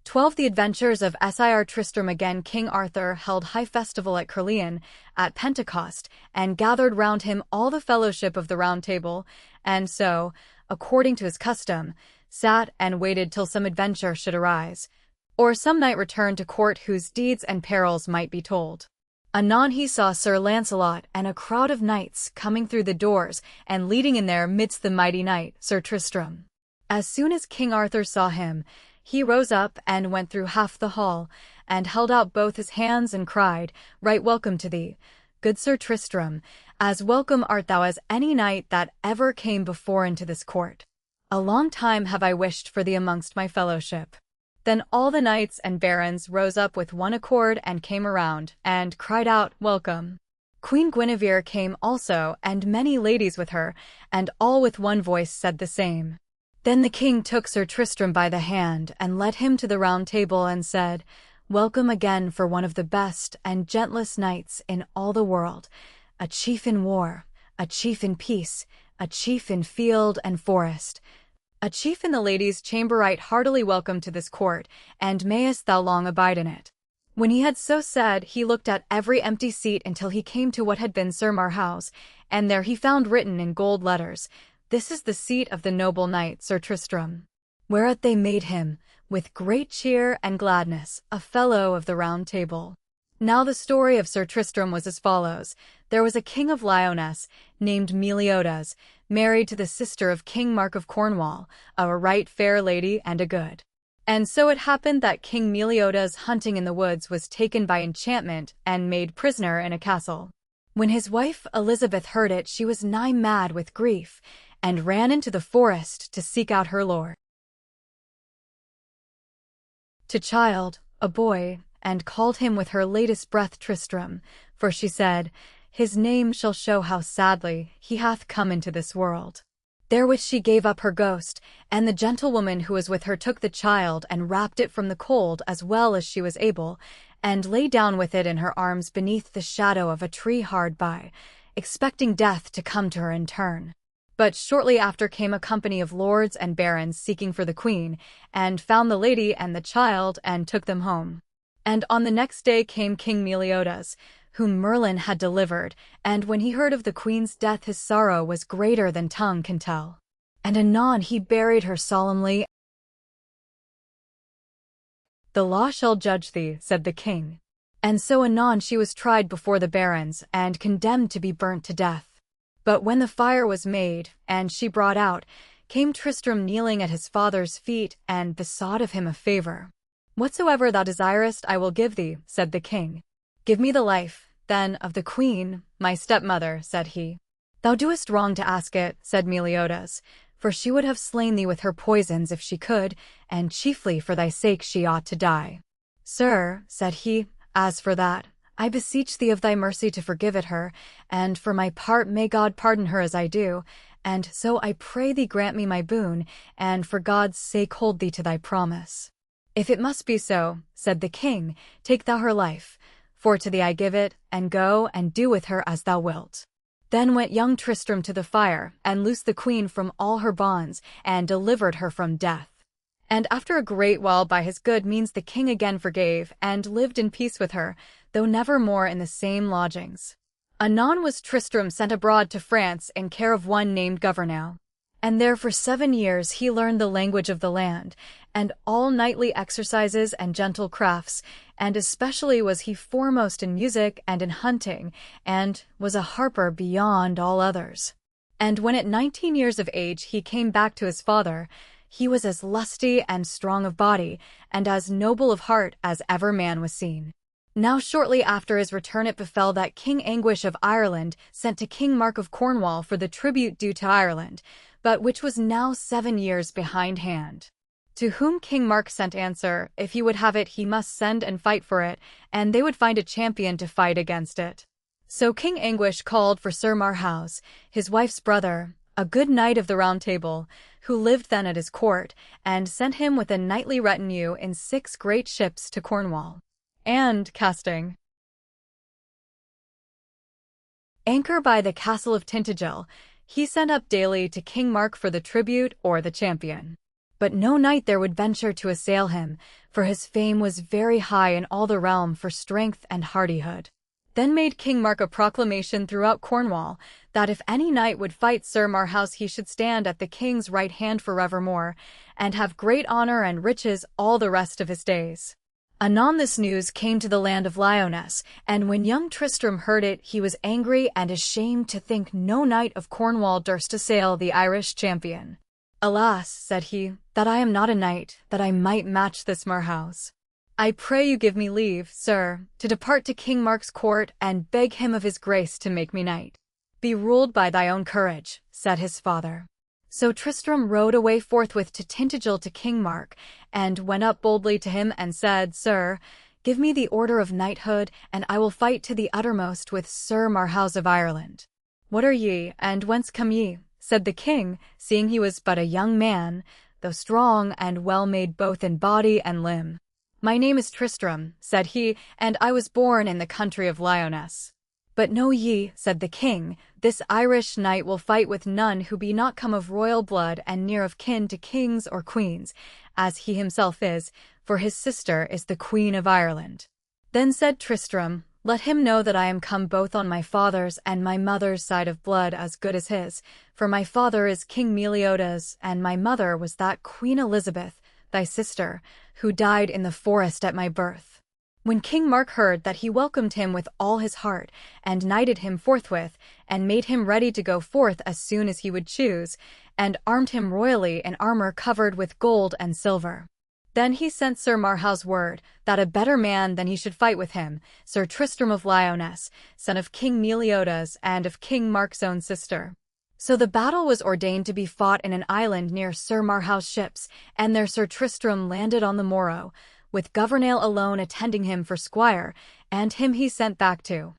12. The Adventures of Sir Tristram. Again King Arthur held high festival at Caerleon, at Pentecost, and gathered round him all the fellowship of the Round Table, and so, according to his custom, sat and waited till some adventure should arise, or some knight return to court whose deeds and perils might be told. Anon he saw Sir Launcelot and a crowd of knights coming through the doors, and leading in their midst the mighty knight, Sir Tristram. As soon as King Arthur saw him, he rose up and went through half the hall, and held out both his hands and cried, Right welcome to thee, good Sir Tristram, as welcome art thou as any knight that ever came before into this court. A long time have I wished for thee amongst my fellowship. Then all the knights and barons rose up with one accord and came around, and cried out, Welcome. Queen Guinevere came also, and many ladies with her, and all with one voice said the same. Then the king took Sir Tristram by the hand, and led him to the Round Table, and said, Welcome again for one of the best and gentlest knights in all the world, a chief in war, a chief in peace, a chief in field and forest, a chief in the ladies' chamber. Right heartily welcome to this court, and mayest thou long abide in it. When he had so said, he looked at every empty seat until he came to what had been Sir Marhaus, and there he found written in gold letters, This is the seat of the noble knight Sir Tristram. Whereat they made him, with great cheer and gladness, a fellow of the Round Table. Now the story of Sir Tristram was as follows. There was a king of Lyonesse, named Meliodas, married to the sister of King Mark of Cornwall, a right fair lady and a good. And so it happened that King Meliodas hunting in the woods was taken by enchantment and made prisoner in a castle. When his wife Elizabeth heard it, she was nigh mad with grief, and ran into the forest to seek out her lord. To child, a boy, and called him with her latest breath Tristram, for she said, His name shall show how sadly he hath come into this world. Therewith she gave up her ghost, and the gentlewoman who was with her took the child and wrapped it from the cold as well as she was able, and lay down with it in her arms beneath the shadow of a tree hard by, expecting death to come to her in turn. But shortly after came a company of lords and barons seeking for the queen, and found the lady and the child, and took them home. And on the next day came King Meliodas, whom Merlin had delivered, and when he heard of the queen's death his sorrow was greater than tongue can tell. And anon he buried her solemnly. "The law shall judge thee," said the king. And so anon she was tried before the barons, and condemned to be burnt to death. But when the fire was made, and she brought out, came Tristram kneeling at his father's feet, and besought of him a favor. "Whatsoever thou desirest I will give thee," said the king. "Give me the life, then, of the queen, my stepmother," said he. "Thou doest wrong to ask it," said Meliodas, "for she would have slain thee with her poisons if she could, and chiefly for thy sake she ought to die." "Sir," said he, "as for that, I beseech thee of thy mercy to forgive it her, and for my part may God pardon her as I do, and so I pray thee grant me my boon, and for God's sake hold thee to thy promise." "If it must be so," said the king, "take thou her life, for to thee I give it, and go and do with her as thou wilt." Then went young Tristram to the fire, and loosed the queen from all her bonds, and delivered her from death. And after a great while by his good means the king again forgave, and lived in peace with her, though never more in the same lodgings. Anon was Tristram sent abroad to France in care of one named Gouvernail. And there for 7 years he learned the language of the land, and all knightly exercises and gentle crafts, and especially was he foremost in music and in hunting, and was a harper beyond all others. And when at 19 years of age he came back to his father, he was as lusty and strong of body, and as noble of heart as ever man was seen. Now shortly after his return it befell that King Anguish of Ireland sent to King Mark of Cornwall for the tribute due to Ireland, but which was now 7 years behindhand. To whom King Mark sent answer, if he would have it he must send and fight for it, and they would find a champion to fight against it. So King Anguish called for Sir Marhaus, his wife's brother, a good knight of the Round Table, who lived then at his court, and sent him with a knightly retinue in 6 great ships to Cornwall. And, casting anchor by the castle of Tintagel, he sent up daily to King Mark for the tribute or the champion. But no knight there would venture to assail him, for his fame was very high in all the realm for strength and hardihood. Then made King Mark a proclamation throughout Cornwall, that if any knight would fight Sir Marhaus he should stand at the king's right hand forevermore, and have great honour and riches all the rest of his days. Anon this news came to the land of Lyonesse, and when young Tristram heard it he was angry and ashamed to think no knight of Cornwall durst assail the Irish champion. "Alas," said he, "that I am not a knight, that I might match this Marhaus. I pray you give me leave, sir, to depart to King Mark's court and beg him of his grace to make me knight." "Be ruled by thy own courage," said his father. So Tristram rode away forthwith to Tintagel to King Mark, and went up boldly to him and said, "Sir, give me the order of knighthood, and I will fight to the uttermost with Sir Marhaus of Ireland." "What are ye, and whence come ye?" said the king, seeing he was but a young man, though strong and well made both in body and limb. "My name is Tristram," said he, "and I was born in the country of Lyonesse." "But know ye," said the king, "this Irish knight will fight with none who be not come of royal blood and near of kin to kings or queens, as he himself is, for his sister is the Queen of Ireland." Then said Tristram, "Let him know that I am come both on my father's and my mother's side of blood as good as his, for my father is King Meliodas, and my mother was that Queen Elizabeth, thy sister, who died in the forest at my birth." When King Mark heard that, he welcomed him with all his heart, and knighted him forthwith, and made him ready to go forth as soon as he would choose, and armed him royally in armour covered with gold and silver. Then he sent Sir Marhaus word, that a better man than he should fight with him, Sir Tristram of Lyonesse, son of King Meliodas and of King Mark's own sister. So the battle was ordained to be fought in an island near Sir Marhaus' ships, and there Sir Tristram landed on the morrow, with Gouvernail alone attending him for squire, and him he sent back to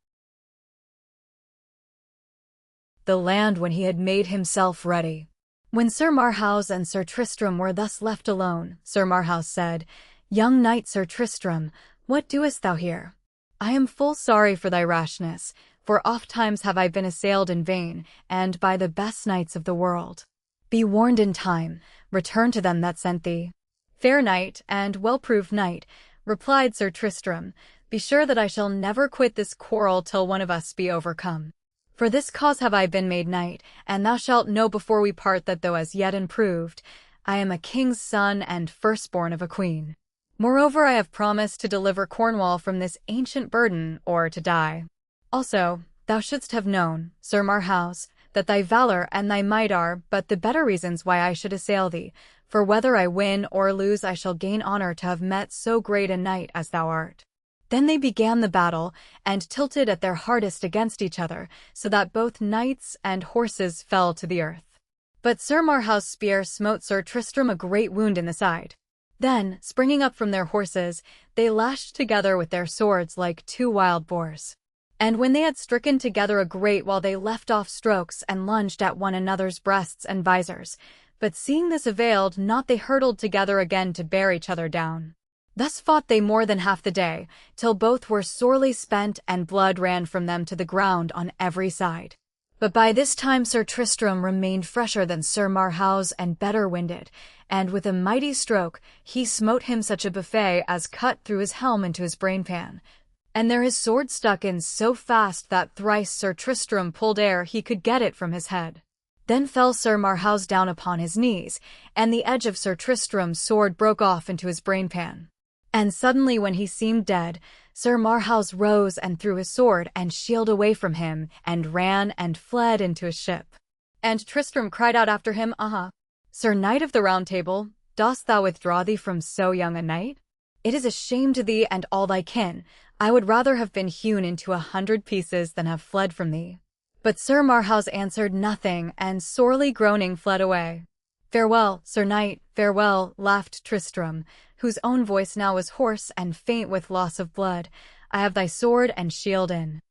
the land when he had made himself ready. When Sir Marhaus and Sir Tristram were thus left alone, Sir Marhaus said, "Young knight Sir Tristram, what doest thou here? I am full sorry for thy rashness, for ofttimes have I been assailed in vain, and by the best knights of the world. Be warned in time, return to them that sent thee. Fair knight, and well-proved knight, replied Sir Tristram, be sure that I shall never quit this quarrel till one of us be overcome. For this cause have I been made knight, and thou shalt know before we part that though as yet improved, I am a king's son and firstborn of a queen. Moreover, I have promised to deliver Cornwall from this ancient burden, or to die. Also, thou shouldst have known, Sir Marhaus, that thy valor and thy might are but the better reasons why I should assail thee, for whether I win or lose I shall gain honor to have met so great a knight as thou art. Then they began the battle, and tilted at their hardest against each other, so that both knights and horses fell to the earth. But Sir Marhaus' spear smote Sir Tristram a great wound in the side. Then, springing up from their horses, they lashed together with their swords like two wild boars. And when they had stricken together a great while they left off strokes and lunged at one another's breasts and visors, but seeing this availed not they hurtled together again to bear each other down. Thus fought they more than half the day, till both were sorely spent and blood ran from them to the ground on every side. But by this time Sir Tristram remained fresher than Sir Marhaus and better winded, and with a mighty stroke he smote him such a buffet as cut through his helm into his brainpan. And there his sword stuck in so fast that thrice Sir Tristram pulled ere he could get it from his head. Then fell Sir Marhaus down upon his knees, and the edge of Sir Tristram's sword broke off into his brainpan. And suddenly when he seemed dead, Sir Marhaus rose and threw his sword and shield away from him, and ran and fled into a ship. And Tristram cried out after him, "Aha! Sir Knight of the Round Table, dost thou withdraw thee from so young a knight? It is a shame to thee and all thy kin. I would rather have been hewn into 100 pieces than have fled from thee." But Sir Marhaus answered nothing, and sorely groaning fled away. "Farewell, Sir Knight, farewell," laughed Tristram, whose own voice now was hoarse and faint with loss of blood. "I have thy sword and shield in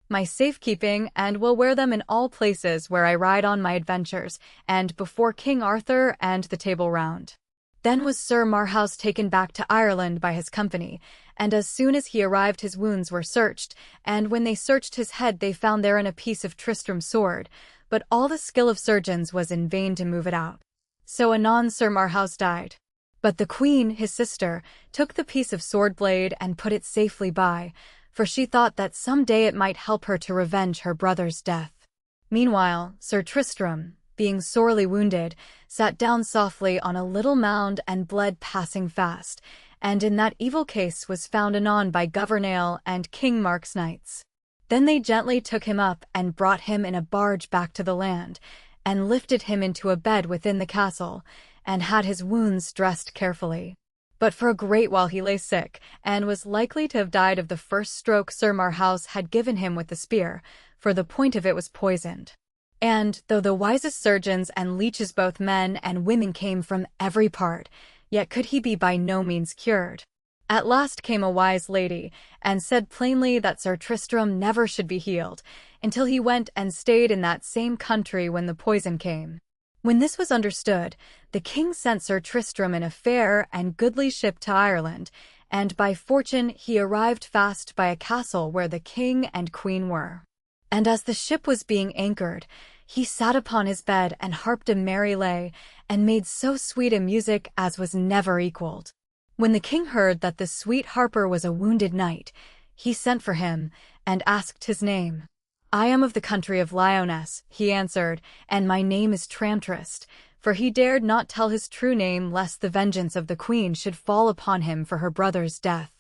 my safekeeping, and will wear them in all places where I ride on my adventures, and before King Arthur and the Table Round." Then was Sir Marhaus taken back to Ireland by his company, and as soon as he arrived his wounds were searched, and when they searched his head they found therein a piece of Tristram's sword, but all the skill of surgeons was in vain to move it out. So anon Sir Marhaus died. But the queen, his sister, took the piece of sword blade and put it safely by, for she thought that some day it might help her to revenge her brother's death. Meanwhile, Sir Tristram, being sorely wounded, sat down softly on a little mound and bled passing fast, and in that evil case was found anon by Gouvernail and King Mark's knights. Then they gently took him up and brought him in a barge back to the land, and lifted him into a bed within the castle, and had his wounds dressed carefully. But for a great while he lay sick, and was likely to have died of the first stroke Sir Marhaus had given him with the spear, for the point of it was poisoned. And, though the wisest surgeons and leeches both men and women came from every part, yet could he be by no means cured. At last came a wise lady, and said plainly that Sir Tristram never should be healed, until he went and stayed in that same country when the poison came. When this was understood, the king sent Sir Tristram in a fair and goodly ship to Ireland, and by fortune he arrived fast by a castle where the king and queen were. And as the ship was being anchored, he sat upon his bed and harped a merry lay, and made so sweet a music as was never equalled. When the king heard that the sweet harper was a wounded knight, he sent for him, and asked his name. "I am of the country of Lyonesse," he answered, "and my name is Tramtrist," for he dared not tell his true name lest the vengeance of the queen should fall upon him for her brother's death.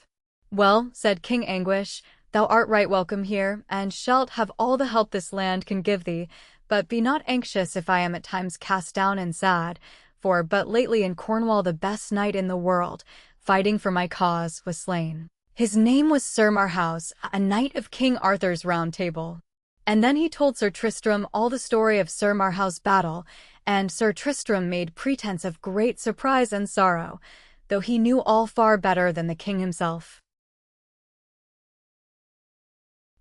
"Well," said King Anguish, "thou art right welcome here, and shalt have all the help this land can give thee, but be not anxious if I am at times cast down and sad, for but lately in Cornwall the best knight in the world, fighting for my cause, was slain. His name was Sir Marhaus, a knight of King Arthur's Round Table." And then he told Sir Tristram all the story of Sir Marhaus' battle, and Sir Tristram made pretense of great surprise and sorrow, though he knew all far better than the king himself.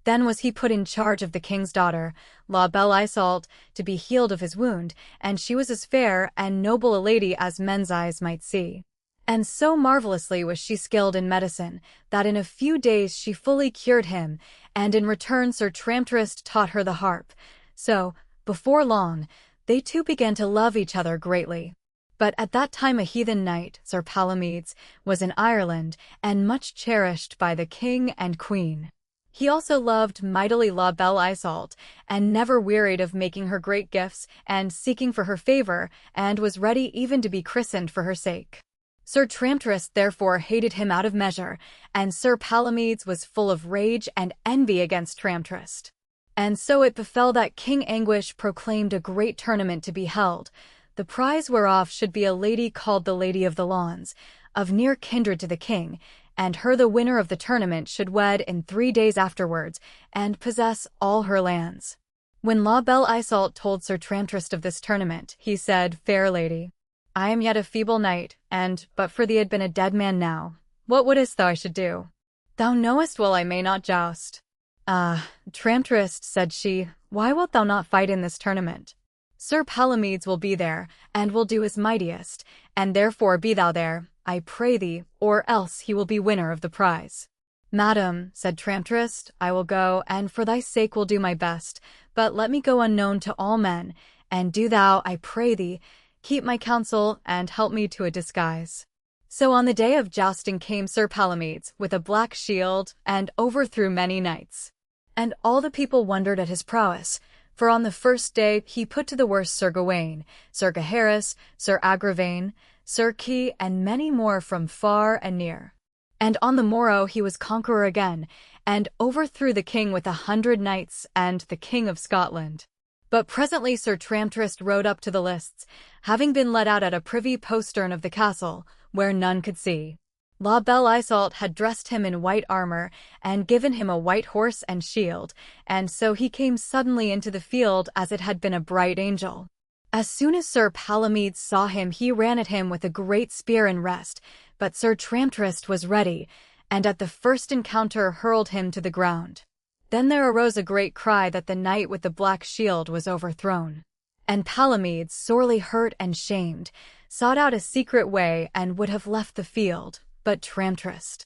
Then was he put in charge of the king's daughter, La Belle Isoult, to be healed of his wound, and she was as fair and noble a lady as men's eyes might see. And so marvelously was she skilled in medicine, that in a few days she fully cured him, and in return Sir Tramtrist taught her the harp. So, before long, they two began to love each other greatly. But at that time a heathen knight, Sir Palomides, was in Ireland, and much cherished by the king and queen. He also loved mightily La Belle Isoult, and never wearied of making her great gifts and seeking for her favor, and was ready even to be christened for her sake. Sir Tramtrist therefore hated him out of measure, and Sir Palomides was full of rage and envy against Tramtrist. And so it befell that King Anguish proclaimed a great tournament to be held, the prize whereof should be a lady called the Lady of the Lawns, of near kindred to the king, and her the winner of the tournament should wed in 3 days afterwards, and possess all her lands. When La Belle Isoult told Sir Tramtrist of this tournament, he said, "Fair lady, I am yet a feeble knight, and, but for thee had been a dead man now, what wouldest thou I should do? Thou knowest well I may not joust." "Ah, Tramtrist," said she, "why wilt thou not fight in this tournament? Sir Palomides will be there, and will do his mightiest, and therefore be thou there, I pray thee, or else he will be winner of the prize." "Madam," said Tramtrist, "I will go, and for thy sake will do my best, but let me go unknown to all men, and do thou, I pray thee, keep my counsel, and help me to a disguise." So on the day of jousting came Sir Palomides, with a black shield, and overthrew many knights. And all the people wondered at his prowess, for on the first day he put to the worse Sir Gawain, Sir Gaheris, Sir Agravain, Sir Kay, and many more from far and near. And on the morrow he was conqueror again, and overthrew the king with 100 knights and the king of Scotland. But presently Sir Tramtrist rode up to the lists, having been let out at a privy postern of the castle, where none could see. La Belle Isoult had dressed him in white armor, and given him a white horse and shield, and so he came suddenly into the field as it had been a bright angel. As soon as Sir Palomides saw him he ran at him with a great spear in rest, but Sir Tramtrist was ready, and at the first encounter hurled him to the ground. Then there arose a great cry that the knight with the black shield was overthrown. And Palomides, sorely hurt and shamed, sought out a secret way and would have left the field, but Tramtrist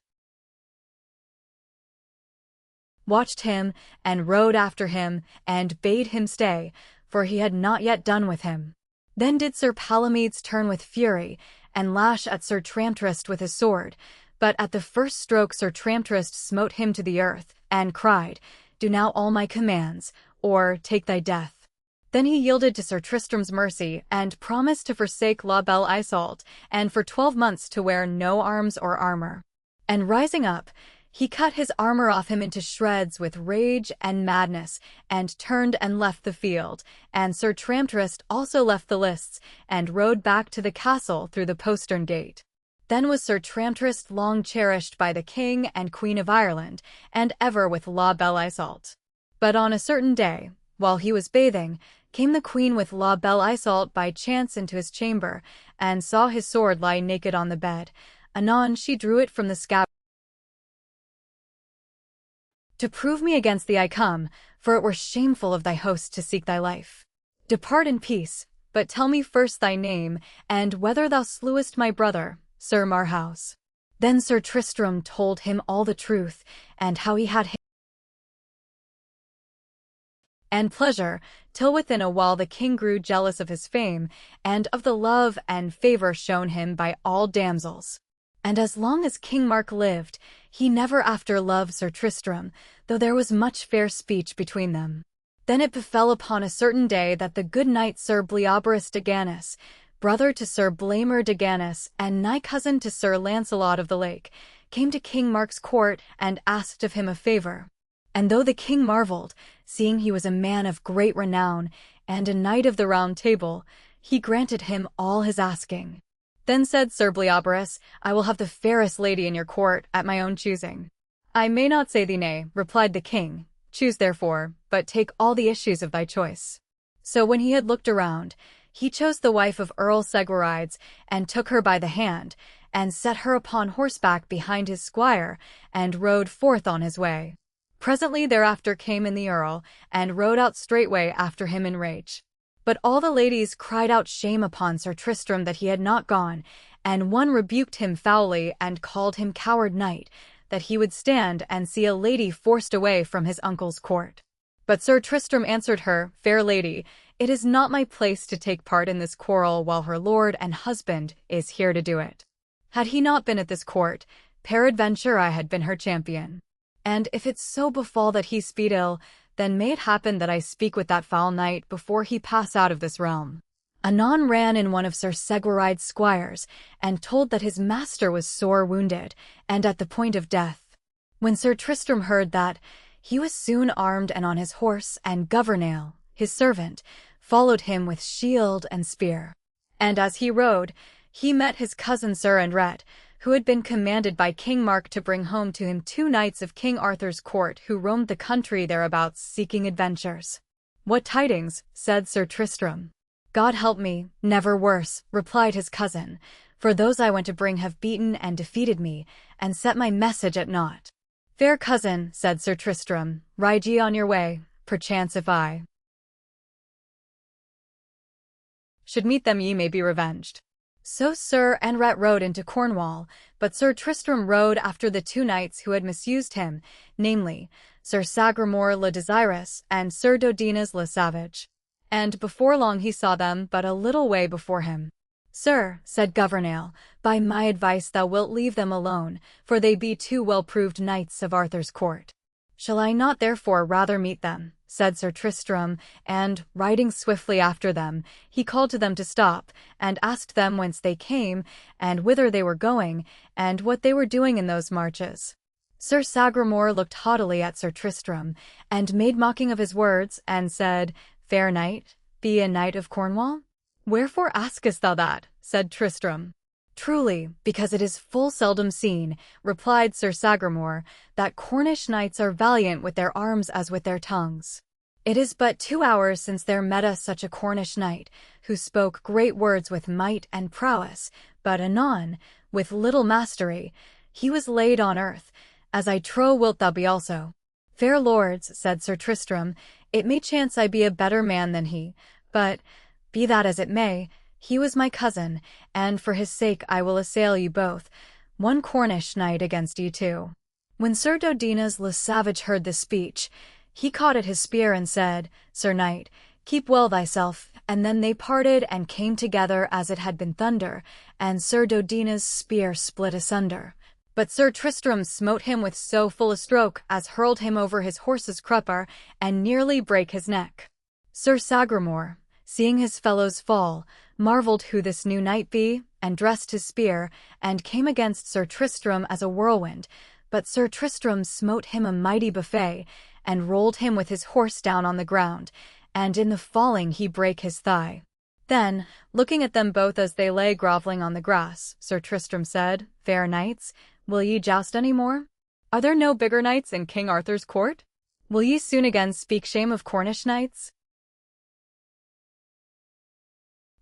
watched him, and rode after him, and bade him stay, for he had not yet done with him. Then did Sir Palomides turn with fury, and lash at Sir Tramtrist with his sword, but at the first stroke Sir Tramtrist smote him to the earth, and cried, "Do now all my commands, or take thy death." Then he yielded to Sir Tristram's mercy, and promised to forsake La Belle Isoult, and for 12 months to wear no arms or armor. And rising up, he cut his armor off him into shreds with rage and madness, and turned and left the field, and Sir Tramtrist also left the lists, and rode back to the castle through the postern gate. Then was Sir Tramtrist long cherished by the King and Queen of Ireland, and ever with La Belle Isoult. But on a certain day, while he was bathing, came the Queen with La Belle Isoult by chance into his chamber, and saw his sword lie naked on the bed. Anon she drew it from the scabbard. "To prove me against thee I come, for it were shameful of thy host to seek thy life. Depart in peace, but tell me first thy name, and whether thou slewest my brother, Sir Marhaus." Then Sir Tristram told him all the truth, and how he had and pleasure, till within a while the king grew jealous of his fame, and of the love and favor shown him by all damsels. And as long as King Mark lived, he never after loved Sir Tristram, though there was much fair speech between them. Then it befell upon a certain day that the good knight Sir Bleoberis de Ganis, brother to Sir Blamor de Ganis, and nigh cousin to Sir Launcelot of the Lake, came to King Mark's court and asked of him a favor. And though the king marveled, seeing he was a man of great renown, and a knight of the Round Table, he granted him all his asking. Then said Sir Bleoberis, "I will have the fairest lady in your court, at my own choosing." "I may not say thee nay," replied the king. "Choose therefore, but take all the issues of thy choice." So when he had looked around, he chose the wife of Earl Segwarides, and took her by the hand, and set her upon horseback behind his squire, and rode forth on his way. Presently thereafter came in the earl, and rode out straightway after him in rage. But all the ladies cried out shame upon Sir Tristram that he had not gone, and one rebuked him foully and called him coward knight, that he would stand and see a lady forced away from his uncle's court. But Sir Tristram answered her, Fair lady, it is not my place to take part in this quarrel while her lord and husband is here to do it. Had he not been at this court, peradventure I had been her champion. And if it so befall that he speed ill, then may it happen that I speak with that foul knight before he pass out of this realm. Anon ran in one of Sir Segwaride's squires, and told that his master was sore wounded, and at the point of death. When Sir Tristram heard that, he was soon armed and on his horse, and Gouvernail, his servant, followed him with shield and spear. And as he rode, he met his cousin Sir Andret, who had been commanded by King Mark to bring home to him 2 knights of King Arthur's court who roamed the country thereabouts seeking adventures. What tidings? Said Sir Tristram. God help me, never worse, replied his cousin, for those I went to bring have beaten and defeated me, and set my message at naught. Fair cousin, said Sir Tristram, ride ye on your way, perchance if I should meet them ye may be revenged. So Sir Andret rode into Cornwall, but Sir Tristram rode after the 2 knights who had misused him, namely, Sir Sagramore le Desirous and Sir Dodinas le Savage. And before long he saw them but a little way before him. Sir, said Gouvernail, by my advice thou wilt leave them alone, for they be 2 well-proved knights of Arthur's court. Shall I not therefore rather meet them? Said Sir Tristram, and, riding swiftly after them, he called to them to stop, and asked them whence they came, and whither they were going, and what they were doing in those marches. Sir Sagramore looked haughtily at Sir Tristram, and made mocking of his words, and said, Fair knight, be a knight of Cornwall? Wherefore askest thou that? Said Tristram. Truly, because it is full seldom seen, replied Sir Sagramore, that Cornish knights are valiant with their arms as with their tongues. It is but 2 hours since there met us such a Cornish knight, who spoke great words with might and prowess, but anon, with little mastery, he was laid on earth, as I trow wilt thou be also. Fair lords, said Sir Tristram, it may chance I be a better man than he, but, be that as it may, he was my cousin, and for his sake I will assail you both, 1 Cornish knight against you 2. When Sir Dodinas le Savage heard this speech, he caught at his spear and said, Sir knight, keep well thyself, and then they parted and came together as it had been thunder, and Sir Dodinas' spear split asunder. But Sir Tristram smote him with so full a stroke as hurled him over his horse's crupper, and nearly brake his neck. Sir Sagramore, seeing his fellows fall, marvelled who this new knight be, and dressed his spear, and came against Sir Tristram as a whirlwind, but Sir Tristram smote him a mighty buffet, and rolled him with his horse down on the ground, and in the falling he brake his thigh. Then, looking at them both as they lay grovelling on the grass, Sir Tristram said, Fair knights, will ye joust any more? Are there no bigger knights in King Arthur's court? Will ye soon again speak shame of Cornish knights?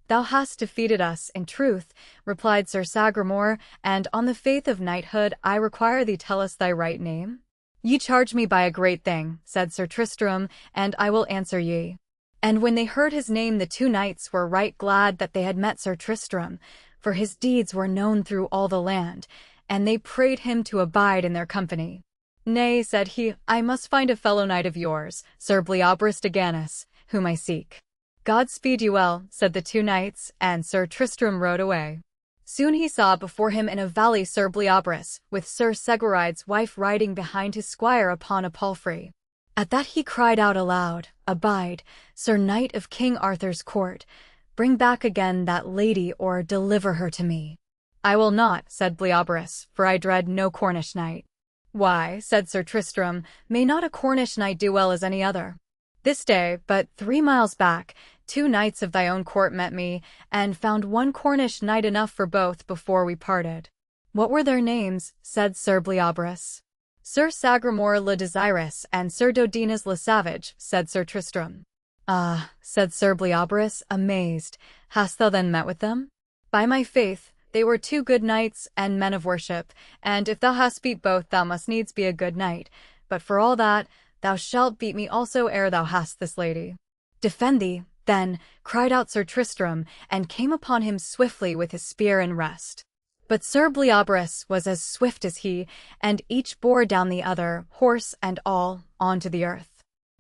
Thou hast defeated us, in truth, replied Sir Sagramore, and on the faith of knighthood I require thee tell us thy right name. Ye charge me by a great thing, said Sir Tristram, and I will answer ye. And when they heard his name the 2 knights were right glad that they had met Sir Tristram, for his deeds were known through all the land, and they prayed him to abide in their company. Nay, said he, I must find a fellow knight of yours, Sir Bleoberis de Ganis, whom I seek. God speed you well, said the 2 knights, and Sir Tristram rode away. Soon he saw before him in a valley Sir Bleoberis, with Sir Segwaride's wife riding behind his squire upon a palfrey. At that he cried out aloud, Abide, Sir Knight of King Arthur's court, bring back again that lady or deliver her to me. I will not, said Bleoberis, for I dread no Cornish knight. Why, said Sir Tristram, may not a Cornish knight do well as any other? This day, but 3 miles back, 2 knights of thy own court met me, and found 1 Cornish knight enough for both before we parted. What were their names? Said Sir Bleoberis. Sir Sagramore le Desirous and Sir Dodinas le Savage, said Sir Tristram. Ah, said Sir Bleoberis, amazed, hast thou then met with them? By my faith, they were 2 good knights and men of worship, and if thou hast beat both thou must needs be a good knight, but for all that, thou shalt beat me also ere thou hast this lady. Defend thee, Then cried out Sir Tristram, and came upon him swiftly with his spear in rest. But Sir Bleoberis was as swift as he, and each bore down the other, horse and all, onto the earth.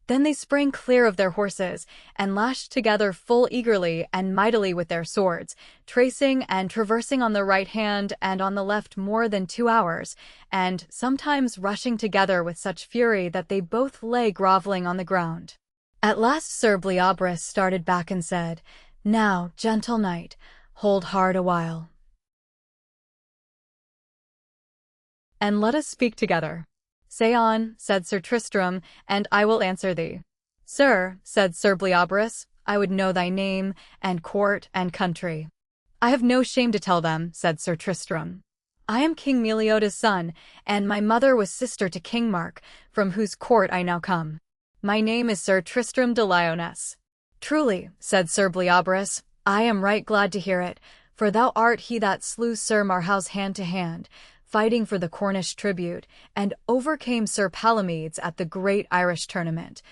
Then they sprang clear of their horses, and lashed together full eagerly and mightily with their swords, tracing and traversing on the right hand and on the left more than 2 hours, and sometimes rushing together with such fury that they both lay grovelling on the ground. At last Sir Bleoberis started back and said, "Now, gentle knight, hold hard a while, and let us speak together." "Say on," said Sir Tristram, "and I will answer thee." "Sir," said Sir Bleoberis, "I would know thy name, and court, and country." "I have no shame to tell them," said Sir Tristram. "I am King Meliodas' son, and my mother was sister to King Mark, from whose court I now come. My name is Sir Tristram de Lyonesse." "Truly," said Sir Bleoberis, "I am right glad to hear it, for thou art he that slew Sir Marhaus hand to hand, fighting for the Cornish tribute, and overcame Sir Palomides at the great Irish tournament,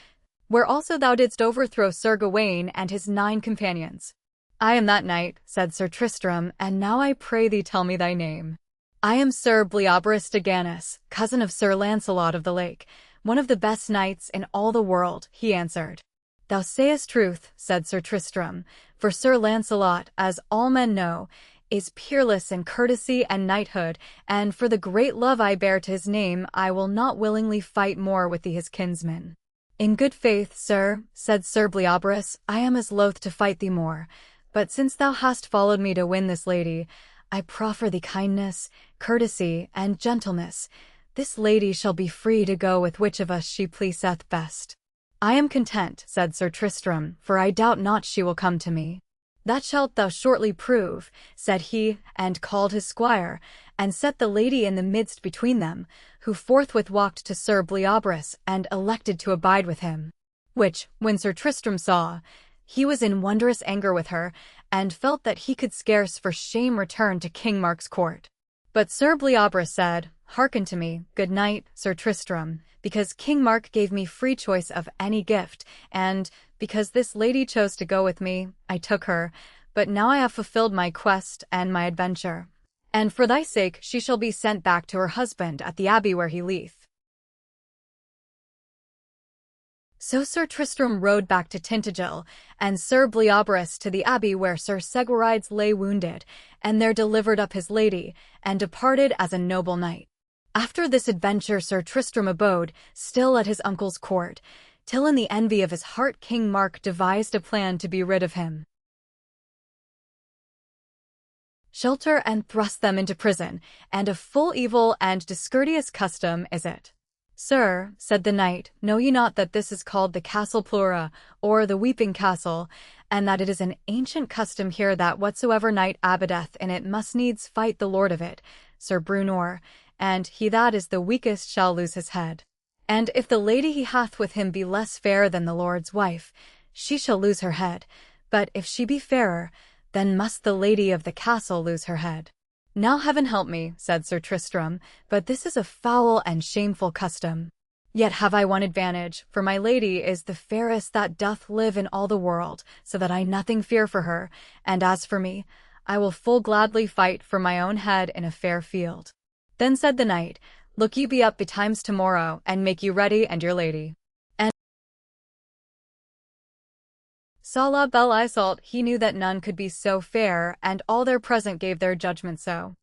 where also thou didst overthrow Sir Gawain and his 9 companions." "I am that knight," said Sir Tristram, "and now I pray thee tell me thy name." "I am Sir Bleoberis de Ganys, cousin of Sir Lancelot of the Lake, one of the best knights in all the world," he answered. "Thou sayest truth," said Sir Tristram, "for Sir Lancelot, as all men know, is peerless in courtesy and knighthood, and for the great love I bear to his name I will not willingly fight more with thee his kinsman." "In good faith, sir," said Sir Bleoberis, "I am as loath to fight thee more, but since thou hast followed me to win this lady, I proffer thee kindness, courtesy, and gentleness. This lady shall be free to go with which of us she pleaseth best." "I am content," said Sir Tristram, "for I doubt not she will come to me." "That shalt thou shortly prove," said he, and called his squire, and set the lady in the midst between them, who forthwith walked to Sir Bleoberis and elected to abide with him. Which, when Sir Tristram saw, he was in wondrous anger with her, and felt that he could scarce for shame return to King Mark's court. But Sir Bleoberis said, "Hearken to me, good knight, Sir Tristram, because King Mark gave me free choice of any gift, and because this lady chose to go with me, I took her, but now I have fulfilled my quest and my adventure, and for thy sake she shall be sent back to her husband at the abbey where he lieth." So Sir Tristram rode back to Tintagel, and Sir Bleoberis to the abbey where Sir Segwarides lay wounded, and there delivered up his lady, and departed as a noble knight. After this adventure Sir Tristram abode still at his uncle's court, till in the envy of his heart King Mark devised a plan to be rid of him, shelter and thrust them into prison, and a full evil and discourteous custom is it. "Sir," said the knight, "know ye not that this is called the Castle Plura, or the Weeping Castle, and that it is an ancient custom here that whatsoever knight abideth in it must needs fight the lord of it, Sir Brunor, and he that is the weakest shall lose his head. And if the lady he hath with him be less fair than the lord's wife, she shall lose her head, but if she be fairer, then must the lady of the castle lose her head." "Now heaven help me," said Sir Tristram, "but this is a foul and shameful custom. Yet have I one advantage, for my lady is the fairest that doth live in all the world, so that I nothing fear for her, and as for me, I will full gladly fight for my own head in a fair field." Then said the knight, "Look ye be up betimes tomorrow, and make you ready and your lady." And saw La Belle Isoult, he knew that none could be so fair, and all there present gave their judgment so,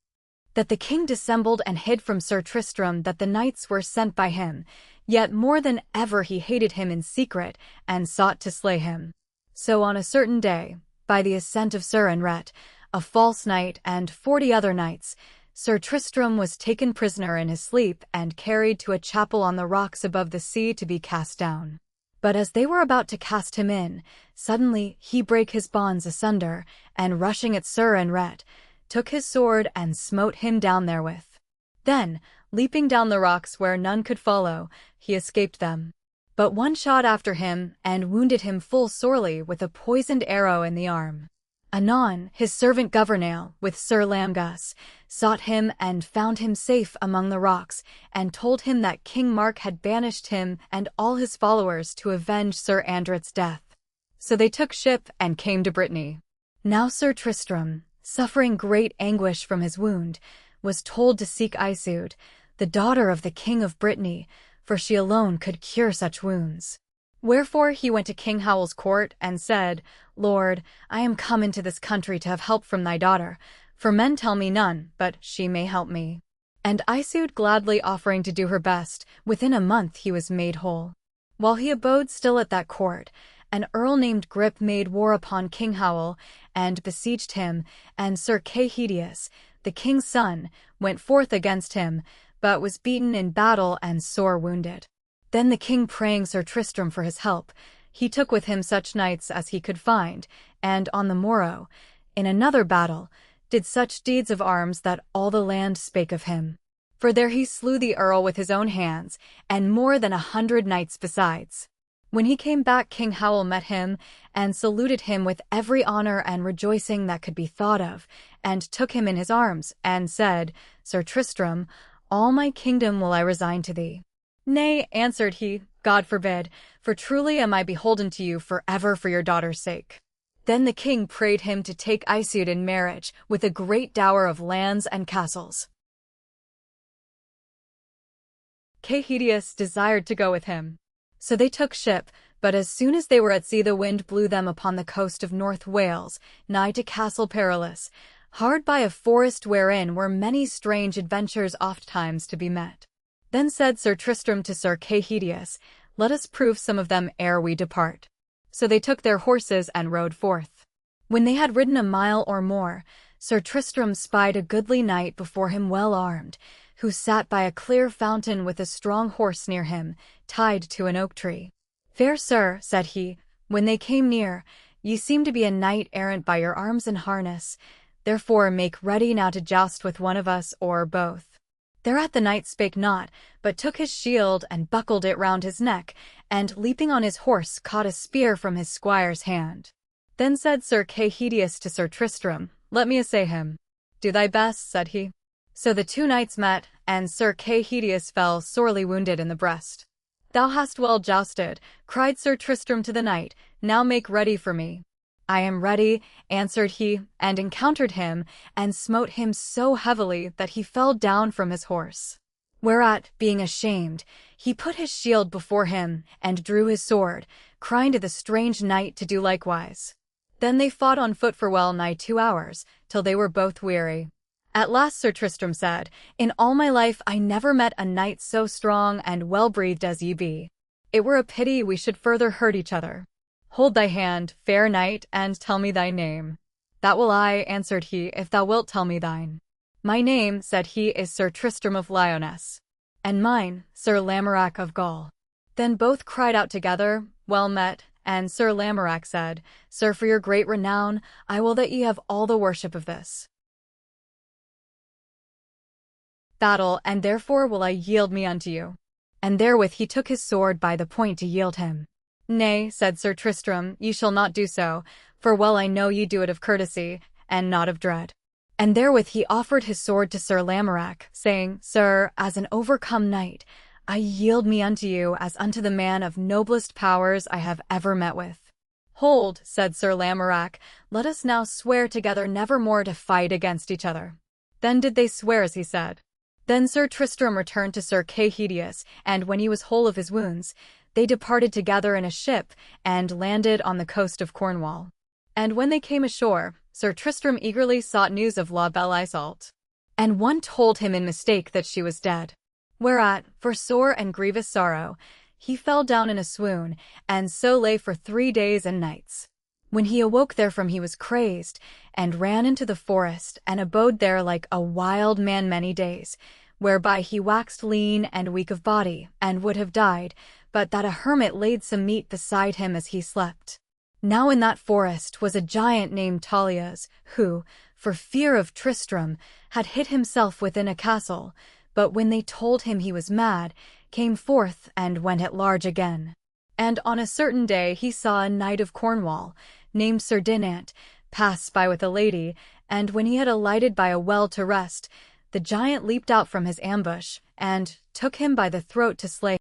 that the king dissembled and hid from Sir Tristram that the knights were sent by him, yet more than ever he hated him in secret, and sought to slay him. So on a certain day, by the assent of Sir Enret, a false knight, and 40 other knights, Sir Tristram was taken prisoner in his sleep and carried to a chapel on the rocks above the sea to be cast down. But as they were about to cast him in, suddenly he brake his bonds asunder, and rushing at Sir Enret, took his sword and smote him down therewith. Then, leaping down the rocks where none could follow, he escaped them. But one shot after him, and wounded him full sorely with a poisoned arrow in the arm. Anon, his servant Gouvernail, with Sir Lamgus, sought him and found him safe among the rocks, and told him that King Mark had banished him and all his followers to avenge Sir Andret's death. So they took ship and came to Brittany. Now Sir Tristram, suffering great anguish from his wound, was told to seek Iseult, the daughter of the king of Brittany, for she alone could cure such wounds. Wherefore he went to King Howell's court and said, Lord, I am come into this country to have help from thy daughter, for men tell me none, but she may help me. And Iseult gladly offering to do her best, within a month he was made whole. While he abode still at that court, an earl named Grip made war upon King Howell, and besieged him, and Sir Cahedius, the king's son, went forth against him, but was beaten in battle and sore wounded. Then the king praying Sir Tristram for his help, he took with him such knights as he could find, and on the morrow, in another battle, did such deeds of arms that all the land spake of him. For there he slew the earl with his own hands, and more than 100 knights besides. When he came back, King Howell met him, and saluted him with every honor and rejoicing that could be thought of, and took him in his arms, and said, Sir Tristram, all my kingdom will I resign to thee. Nay, answered he, God forbid, for truly am I beholden to you for ever for your daughter's sake. Then the king prayed him to take Iseult in marriage, with a great dower of lands and castles. Cahedius desired to go with him. So they took ship, but as soon as they were at sea the wind blew them upon the coast of North Wales, nigh to Castle Perilous, hard by a forest wherein were many strange adventures ofttimes to be met. Then said Sir Tristram to Sir Cahedius, Let us prove some of them ere we depart. So they took their horses and rode forth. When they had ridden a mile or more, Sir Tristram spied a goodly knight before him well armed, who sat by a clear fountain with a strong horse near him, tied to an oak tree. Fair sir, said he, when they came near, ye seem to be a knight errant by your arms and harness, therefore make ready now to joust with one of us or both. Thereat the knight spake not, but took his shield and buckled it round his neck, and leaping on his horse caught a spear from his squire's hand. Then said Sir Cahedius to Sir Tristram, Let me assay him. Do thy best, said he. So the two knights met, and Sir Cahedius fell sorely wounded in the breast. Thou hast well jousted, cried Sir Tristram to the knight, now make ready for me. I am ready, answered he, and encountered him, and smote him so heavily that he fell down from his horse. Whereat, being ashamed, he put his shield before him, and drew his sword, crying to the strange knight to do likewise. Then they fought on foot for well nigh 2 hours, till they were both weary. At last Sir Tristram said, In all my life I never met a knight so strong and well-breathed as ye be. It were a pity we should further hurt each other. Hold thy hand, fair knight, and tell me thy name. That will I, answered he, if thou wilt tell me thine. My name, said he, is Sir Tristram of Lyonesse. And mine, Sir Lamorak of Gaul. Then both cried out together, Well met, and Sir Lamorak said, Sir, for your great renown, I will that ye have all the worship of this battle, and therefore will I yield me unto you. And therewith he took his sword by the point to yield him. Nay, said Sir Tristram, ye shall not do so, for well I know ye do it of courtesy, and not of dread. And therewith he offered his sword to Sir Lamorak, saying, Sir, as an overcome knight, I yield me unto you as unto the man of noblest powers I have ever met with. Hold, said Sir Lamorak, let us now swear together never more to fight against each other. Then did they swear as he said. Then Sir Tristram returned to Sir Cahedius, and when he was whole of his wounds, they departed together in a ship, and landed on the coast of Cornwall. And when they came ashore, Sir Tristram eagerly sought news of La Belle Isoult. And one told him in mistake that she was dead. Whereat, for sore and grievous sorrow, he fell down in a swoon, and so lay for 3 days and nights. When he awoke therefrom he was crazed, and ran into the forest, and abode there like a wild man many days, whereby he waxed lean and weak of body, and would have died, but that a hermit laid some meat beside him as he slept. Now in that forest was a giant named Tauleas, who, for fear of Tristram, had hid himself within a castle, but when they told him he was mad, came forth and went at large again. And on a certain day he saw a knight of Cornwall, named Sir Dinant, pass by with a lady, and when he had alighted by a well to rest, the giant leaped out from his ambush, and took him by the throat to slay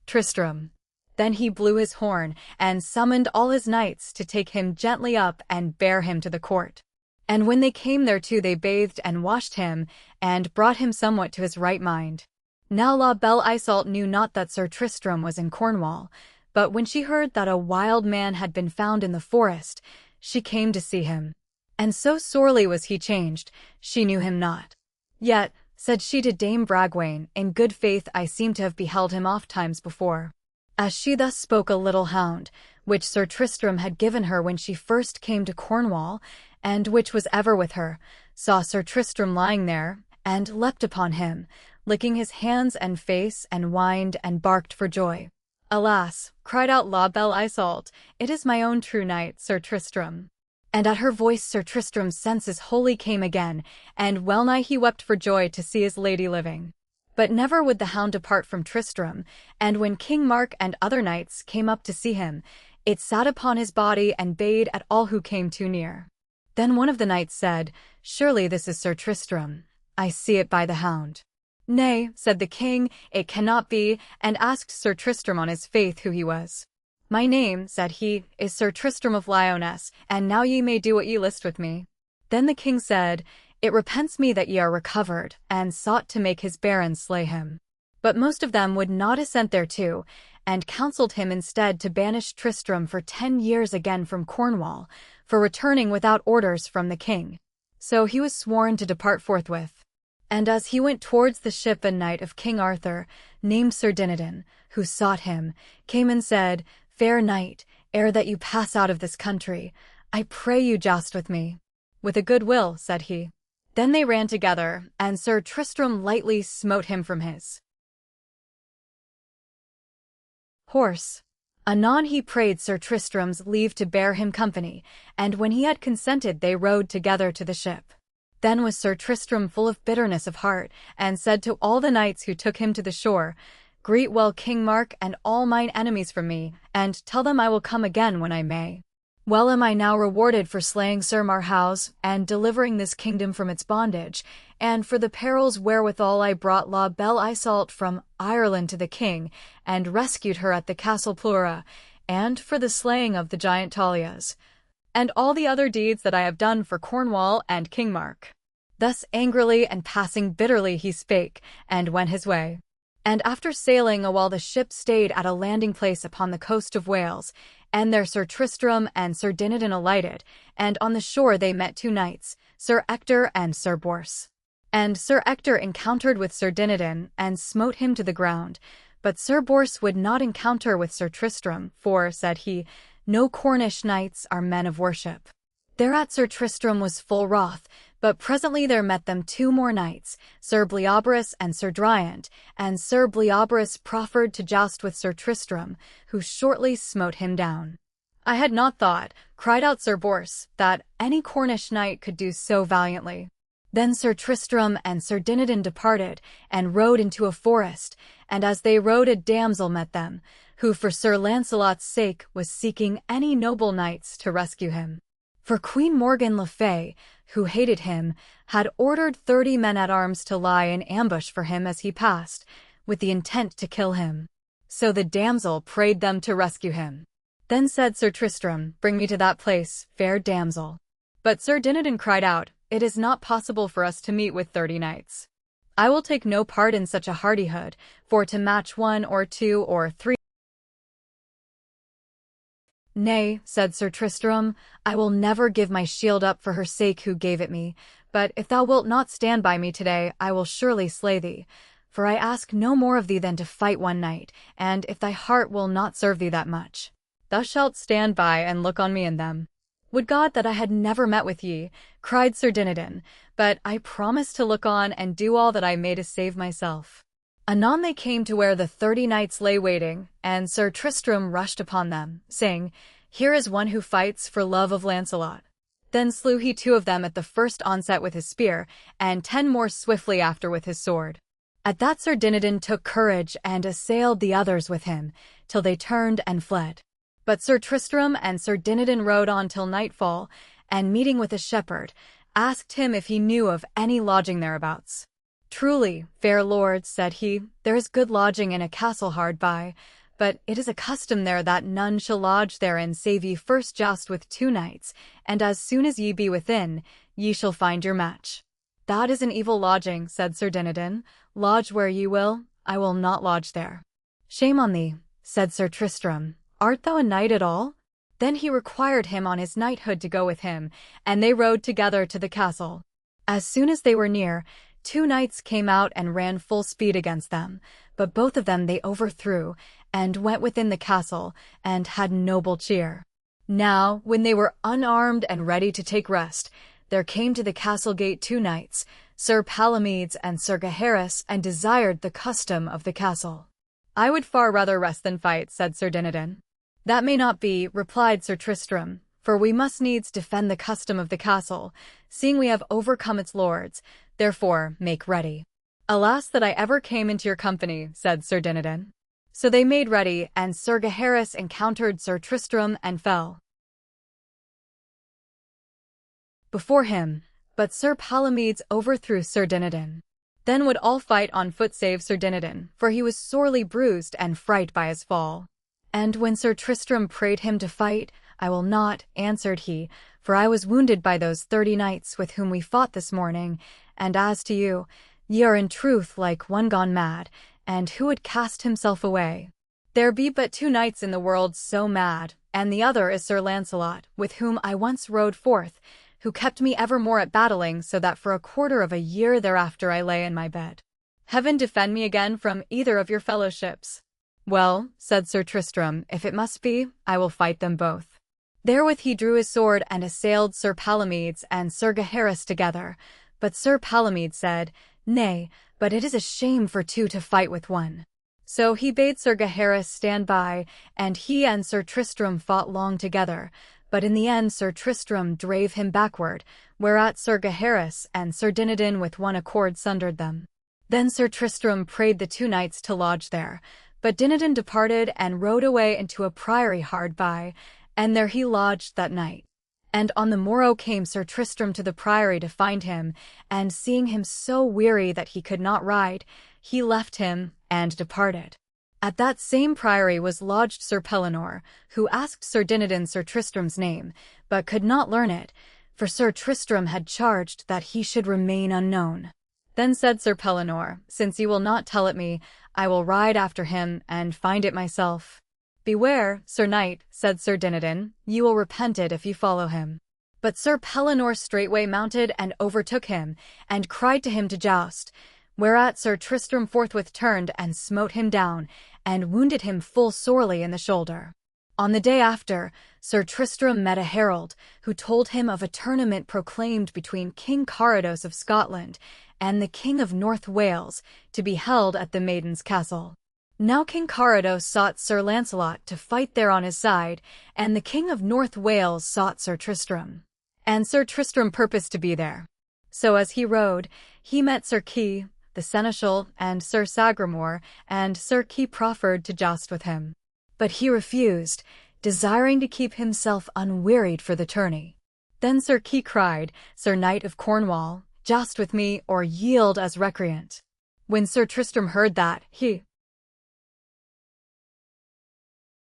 Tristram. Then he blew his horn and summoned all his knights to take him gently up and bear him to the court. And when they came thereto, they bathed and washed him, and brought him somewhat to his right mind. Now La Belle Isoult knew not that Sir Tristram was in Cornwall, but when she heard that a wild man had been found in the forest, she came to see him. And so sorely was he changed, she knew him not. Yet, said she to Dame Bragwaine, in good faith I seem to have beheld him oft times before. As she thus spoke, a little hound, which Sir Tristram had given her when she first came to Cornwall, and which was ever with her, saw Sir Tristram lying there, and leapt upon him, licking his hands and face, and whined and barked for joy. Alas, cried out La Belle Isoult, it is my own true knight, Sir Tristram. And at her voice Sir Tristram's senses wholly came again, and wellnigh he wept for joy to see his lady living. But never would the hound depart from Tristram, and when King Mark and other knights came up to see him, it sat upon his body and bayed at all who came too near. Then one of the knights said, Surely this is Sir Tristram. I see it by the hound. Nay, said the king, it cannot be, and asked Sir Tristram on his faith who he was. My name, said he, is Sir Tristram of Lyonesse, and now ye may do what ye list with me. Then the king said, It repents me that ye are recovered, and sought to make his barons slay him. But most of them would not assent thereto, and counselled him instead to banish Tristram for 10 years again from Cornwall, for returning without orders from the king. So he was sworn to depart forthwith. And as he went towards the ship, a knight of King Arthur, named Sir Dinadan, who sought him, came and said, Fair knight, ere that you pass out of this country, I pray you joust with me. With a good will, said he. Then they ran together, and Sir Tristram lightly smote him from his horse. Anon he prayed Sir Tristram's leave to bear him company, and when he had consented they rode together to the ship. Then was Sir Tristram full of bitterness of heart, and said to all the knights who took him to the shore, Greet well King Mark and all mine enemies from me, and tell them I will come again when I may. Well am I now rewarded for slaying Sir Marhaus, and delivering this kingdom from its bondage, and for the perils wherewithal I brought La Belle Isoult from Ireland to the king, and rescued her at the Castle Plura, and for the slaying of the giant Talias, and all the other deeds that I have done for Cornwall and King Mark. Thus angrily and passing bitterly he spake, and went his way. And after sailing a while the ship stayed at a landing place upon the coast of Wales, and there Sir Tristram and Sir Dinadan alighted, and on the shore they met 2 knights, Sir Ector and Sir Bors. And Sir Ector encountered with Sir Dinadan, and smote him to the ground, but Sir Bors would not encounter with Sir Tristram, for, said he, no Cornish knights are men of worship. Thereat Sir Tristram was full wroth, but presently there met them 2 more knights, Sir Bleoberis and Sir Driant, and Sir Bleoberis proffered to joust with Sir Tristram, who shortly smote him down. I had not thought, cried out Sir Bors, that any Cornish knight could do so valiantly. Then Sir Tristram and Sir Dinadan departed, and rode into a forest, and as they rode a damsel met them, who for Sir Lancelot's sake was seeking any noble knights to rescue him. For Queen Morgan le Fay, who hated him, had ordered 30 men-at-arms to lie in ambush for him as he passed, with the intent to kill him. So the damsel prayed them to rescue him. Then said Sir Tristram, Bring me to that place, fair damsel. But Sir Dinadan cried out, It is not possible for us to meet with 30 knights. I will take no part in such a hardihood, for to match 1 or 2 or 3. Nay, said Sir Tristram, I will never give my shield up for her sake who gave it me, but if thou wilt not stand by me today, I will surely slay thee. For I ask no more of thee than to fight one night, and if thy heart will not serve thee that much, thou shalt stand by and look on me in them. Would God that I had never met with ye, cried Sir Dinadan, but I promise to look on and do all that I may to save myself. Anon they came to where the 30 knights lay waiting, and Sir Tristram rushed upon them, saying, Here is one who fights for love of Lancelot. Then slew he 2 of them at the first onset with his spear, and 10 more swiftly after with his sword. At that Sir Dinadan took courage and assailed the others with him, till they turned and fled. But Sir Tristram and Sir Dinadan rode on till nightfall, and meeting with a shepherd, asked him if he knew of any lodging thereabouts. Truly, fair lord, said he, there is good lodging in a castle hard by, but it is a custom there that none shall lodge therein save ye first joust with 2 knights, and as soon as ye be within, ye shall find your match. That is an evil lodging, said Sir Dinadan. Lodge where ye will, I will not lodge there. Shame on thee, said Sir Tristram. Art thou a knight at all? Then he required him on his knighthood to go with him, and they rode together to the castle. As soon as they were near, 2 knights came out and ran full speed against them, but both of them they overthrew, and went within the castle, and had noble cheer. Now, when they were unarmed and ready to take rest, there came to the castle gate 2 knights, Sir Palomides and Sir Gaheris, and desired the custom of the castle. I would far rather rest than fight, said Sir Dinadan. That may not be, replied Sir Tristram, for we must needs defend the custom of the castle, seeing we have overcome its lords, therefore make ready. Alas that I ever came into your company, said Sir Dinadan. So they made ready, and Sir Gaheris encountered Sir Tristram and fell before him, but Sir Palomides overthrew Sir Dinadan. Then would all fight on foot save Sir Dinadan, for he was sorely bruised and fright by his fall. And when Sir Tristram prayed him to fight, I will not, answered he, for I was wounded by those 30 knights with whom we fought this morning, and as to you, ye are in truth like one gone mad, and who would cast himself away. There be but 2 knights in the world so mad, and the other is Sir Launcelot, with whom I once rode forth, who kept me evermore at battling, so that for a quarter of a year thereafter I lay in my bed. Heaven defend me again from either of your fellowships. Well, said Sir Tristram, if it must be, I will fight them both. Therewith he drew his sword and assailed Sir Palomides and Sir Gaheris together, but Sir Palomides said, Nay, but it is a shame for 2 to fight with 1. So he bade Sir Gaheris stand by, and he and Sir Tristram fought long together, but in the end Sir Tristram drave him backward, whereat Sir Gaheris and Sir Dinadan with one accord sundered them. Then Sir Tristram prayed the 2 knights to lodge there, but Dinadan departed and rode away into a priory hard by, and there he lodged that night. And on the morrow came Sir Tristram to the priory to find him, and seeing him so weary that he could not ride, he left him, and departed. At that same priory was lodged Sir Pellinore, who asked Sir Dinadan Sir Tristram's name, but could not learn it, for Sir Tristram had charged that he should remain unknown. Then said Sir Pellinore, Since you will not tell it me, I will ride after him, and find it myself. Beware, Sir Knight, said Sir Dinadan, you will repent it if you follow him. But Sir Pellinore straightway mounted and overtook him, and cried to him to joust, whereat Sir Tristram forthwith turned and smote him down, and wounded him full sorely in the shoulder. On the day after, Sir Tristram met a herald, who told him of a tournament proclaimed between King Carados of Scotland and the King of North Wales, to be held at the Maiden's Castle. Now King Carados sought Sir Launcelot to fight there on his side, and the King of North Wales sought Sir Tristram. And Sir Tristram purposed to be there. So as he rode, he met Sir Kay, the seneschal, and Sir Sagramore, and Sir Kay proffered to joust with him. But he refused, desiring to keep himself unwearied for the tourney. Then Sir Kay cried, Sir Knight of Cornwall, joust with me, or yield as recreant. When Sir Tristram heard that, he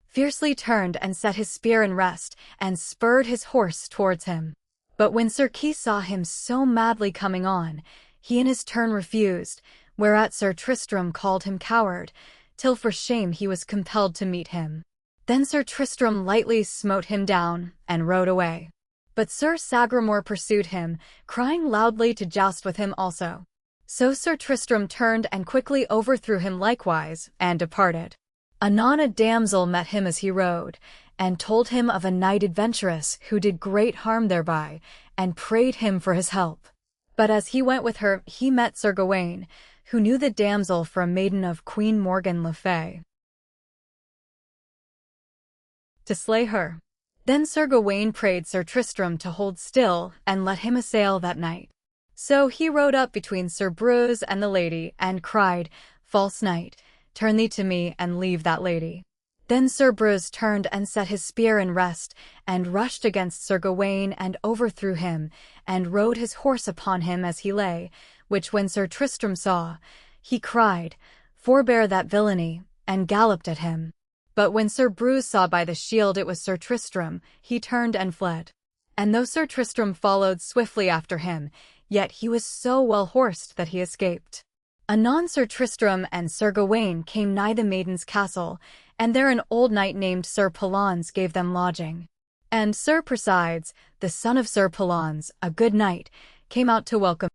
fiercely turned and set his spear in rest, and spurred his horse towards him. But when Sir Kay saw him so madly coming on, he in his turn refused, whereat Sir Tristram called him coward, till for shame he was compelled to meet him. Then Sir Tristram lightly smote him down, and rode away. But Sir Sagramore pursued him, crying loudly to joust with him also. So Sir Tristram turned and quickly overthrew him likewise, and departed. Anon a damsel met him as he rode, and told him of a knight adventurous who did great harm thereby, and prayed him for his help. But as he went with her, he met Sir Gawain, who knew the damsel for a maiden of Queen Morgan le Fay, to slay her. Then Sir Gawain prayed Sir Tristram to hold still, and let him assail that night. So he rode up between Sir Breuse and the lady, and cried, False knight, turn thee to me, and leave that lady. Then Sir Breuse turned and set his spear in rest, and rushed against Sir Gawain, and overthrew him, and rode his horse upon him as he lay, which when Sir Tristram saw, he cried, Forbear that villainy, and galloped at him. But when Sir Breuse saw by the shield it was Sir Tristram, he turned and fled. And though Sir Tristram followed swiftly after him, yet he was so well horsed that he escaped. Anon Sir Tristram and Sir Gawain came nigh the maiden's castle, and there an old knight named Sir Pallanz gave them lodging. And Sir Persides, the son of Sir Pallanz, a good knight, came out to welcome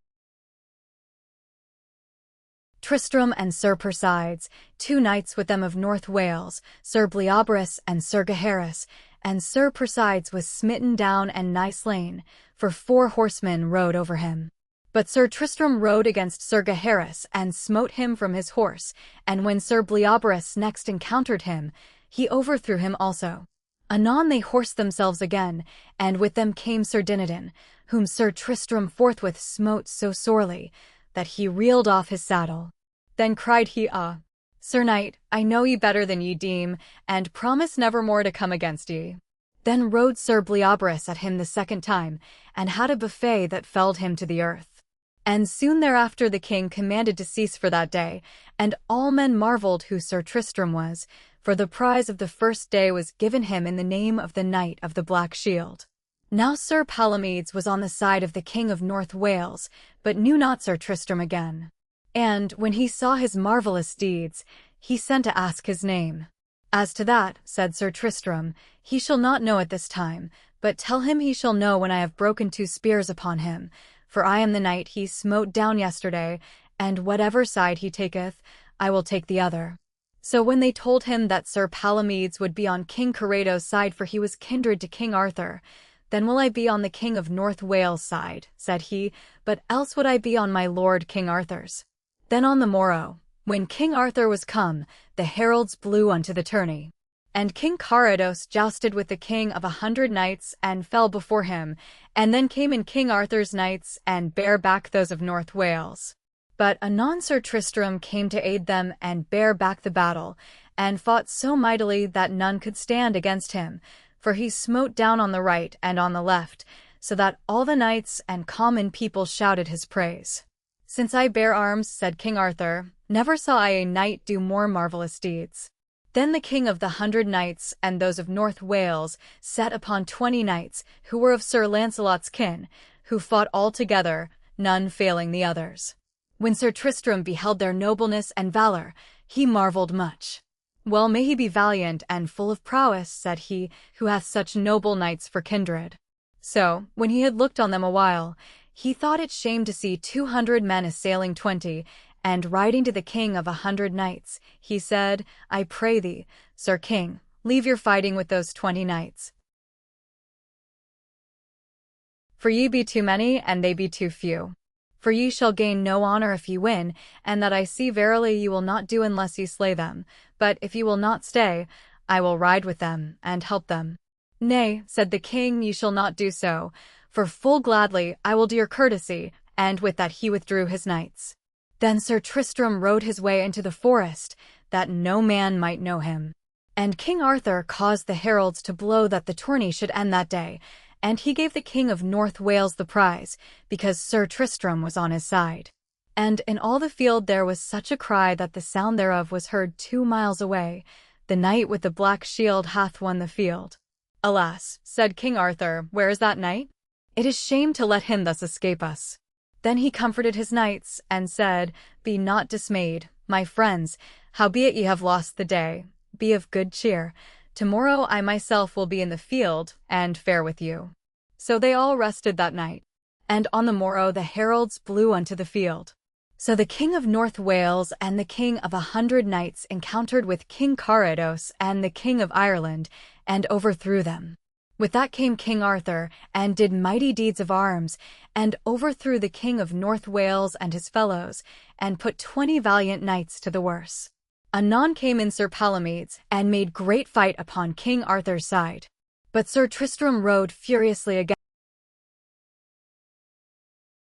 Tristram and Sir Persides, 2 knights with them of North Wales, Sir Bleoberis and Sir Gaheris, and Sir Persides was smitten down and nigh slain, for 4 horsemen rode over him. But Sir Tristram rode against Sir Gaheris and smote him from his horse, and when Sir Bleoberis next encountered him, he overthrew him also. Anon they horsed themselves again, and with them came Sir Dinadan, whom Sir Tristram forthwith smote so sorely, that he reeled off his saddle. Then cried he, "Ah, Sir Knight, I know ye better than ye deem, and promise never more to come against ye." Then rode Sir Bleoberis at him the second time, and had a buffet that felled him to the earth. And soon thereafter the king commanded to cease for that day, and all men marvelled who Sir Tristram was, for the prize of the first day was given him in the name of the Knight of the Black Shield. Now Sir Palomides was on the side of the King of North Wales, but knew not Sir Tristram again. And, when he saw his marvellous deeds, he sent to ask his name. "As to that," said Sir Tristram, "he shall not know at this time, but tell him he shall know when I have broken 2 spears upon him, for I am the knight he smote down yesterday, and whatever side he taketh, I will take the other." So when they told him that Sir Palomides would be on King Carados' side, for he was kindred to King Arthur, "Then will I be on the King of North Wales' side," said he, "but else would I be on my lord King Arthur's." Then on the morrow, when King Arthur was come, the heralds blew unto the tourney. And King Carados jousted with the King of 100 knights and fell before him, and then came in King Arthur's knights and bare back those of North Wales. But anon Sir Tristram came to aid them and bare back the battle, and fought so mightily that none could stand against him, for he smote down on the right and on the left, so that all the knights and common people shouted his praise. "Since I bear arms," said King Arthur, "never saw I a knight do more marvellous deeds." Then the King of the 100 knights and those of North Wales set upon 20 knights, who were of Sir Lancelot's kin, who fought all together, none failing the others. When Sir Tristram beheld their nobleness and valour, he marvelled much. "Well may he be valiant and full of prowess," said he, "who hath such noble knights for kindred." So, when he had looked on them a while, he thought it shame to see 200 men assailing 20, and riding to the King of 100 knights, he said, "I pray thee, Sir King, leave your fighting with those 20 knights. For ye be too many, and they be too few. For ye shall gain no honour if ye win, and that I see verily ye will not do unless ye slay them. But if ye will not stay, I will ride with them, and help them." "Nay," said the king, "ye shall not do so, for full gladly I will do your courtesy," and with that he withdrew his knights. Then Sir Tristram rode his way into the forest, that no man might know him. And King Arthur caused the heralds to blow that the tourney should end that day, and he gave the King of North Wales the prize, because Sir Tristram was on his side. And in all the field there was such a cry that the sound thereof was heard 2 miles away, "The knight with the black shield hath won the field." "Alas," said King Arthur, "where is that knight? It is shame to let him thus escape us." Then he comforted his knights, and said, "Be not dismayed, my friends, howbeit ye have lost the day. Be of good cheer. Tomorrow I myself will be in the field, and fare with you." So they all rested that night. And on the morrow the heralds blew unto the field. So the King of North Wales and the King of 100 knights encountered with King Carados and the King of Ireland, and overthrew them. With that came King Arthur, and did mighty deeds of arms, and overthrew the King of North Wales and his fellows, and put 20 valiant knights to the worse. Anon came in Sir Palomides, and made great fight upon King Arthur's side. But Sir Tristram rode furiously against.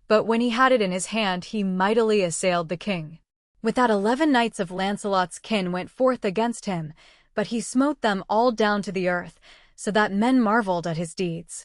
But when he had it in his hand, he mightily assailed the king. With that 11 knights of Lancelot's kin went forth against him, but he smote them all down to the earth, so that men marvelled at his deeds.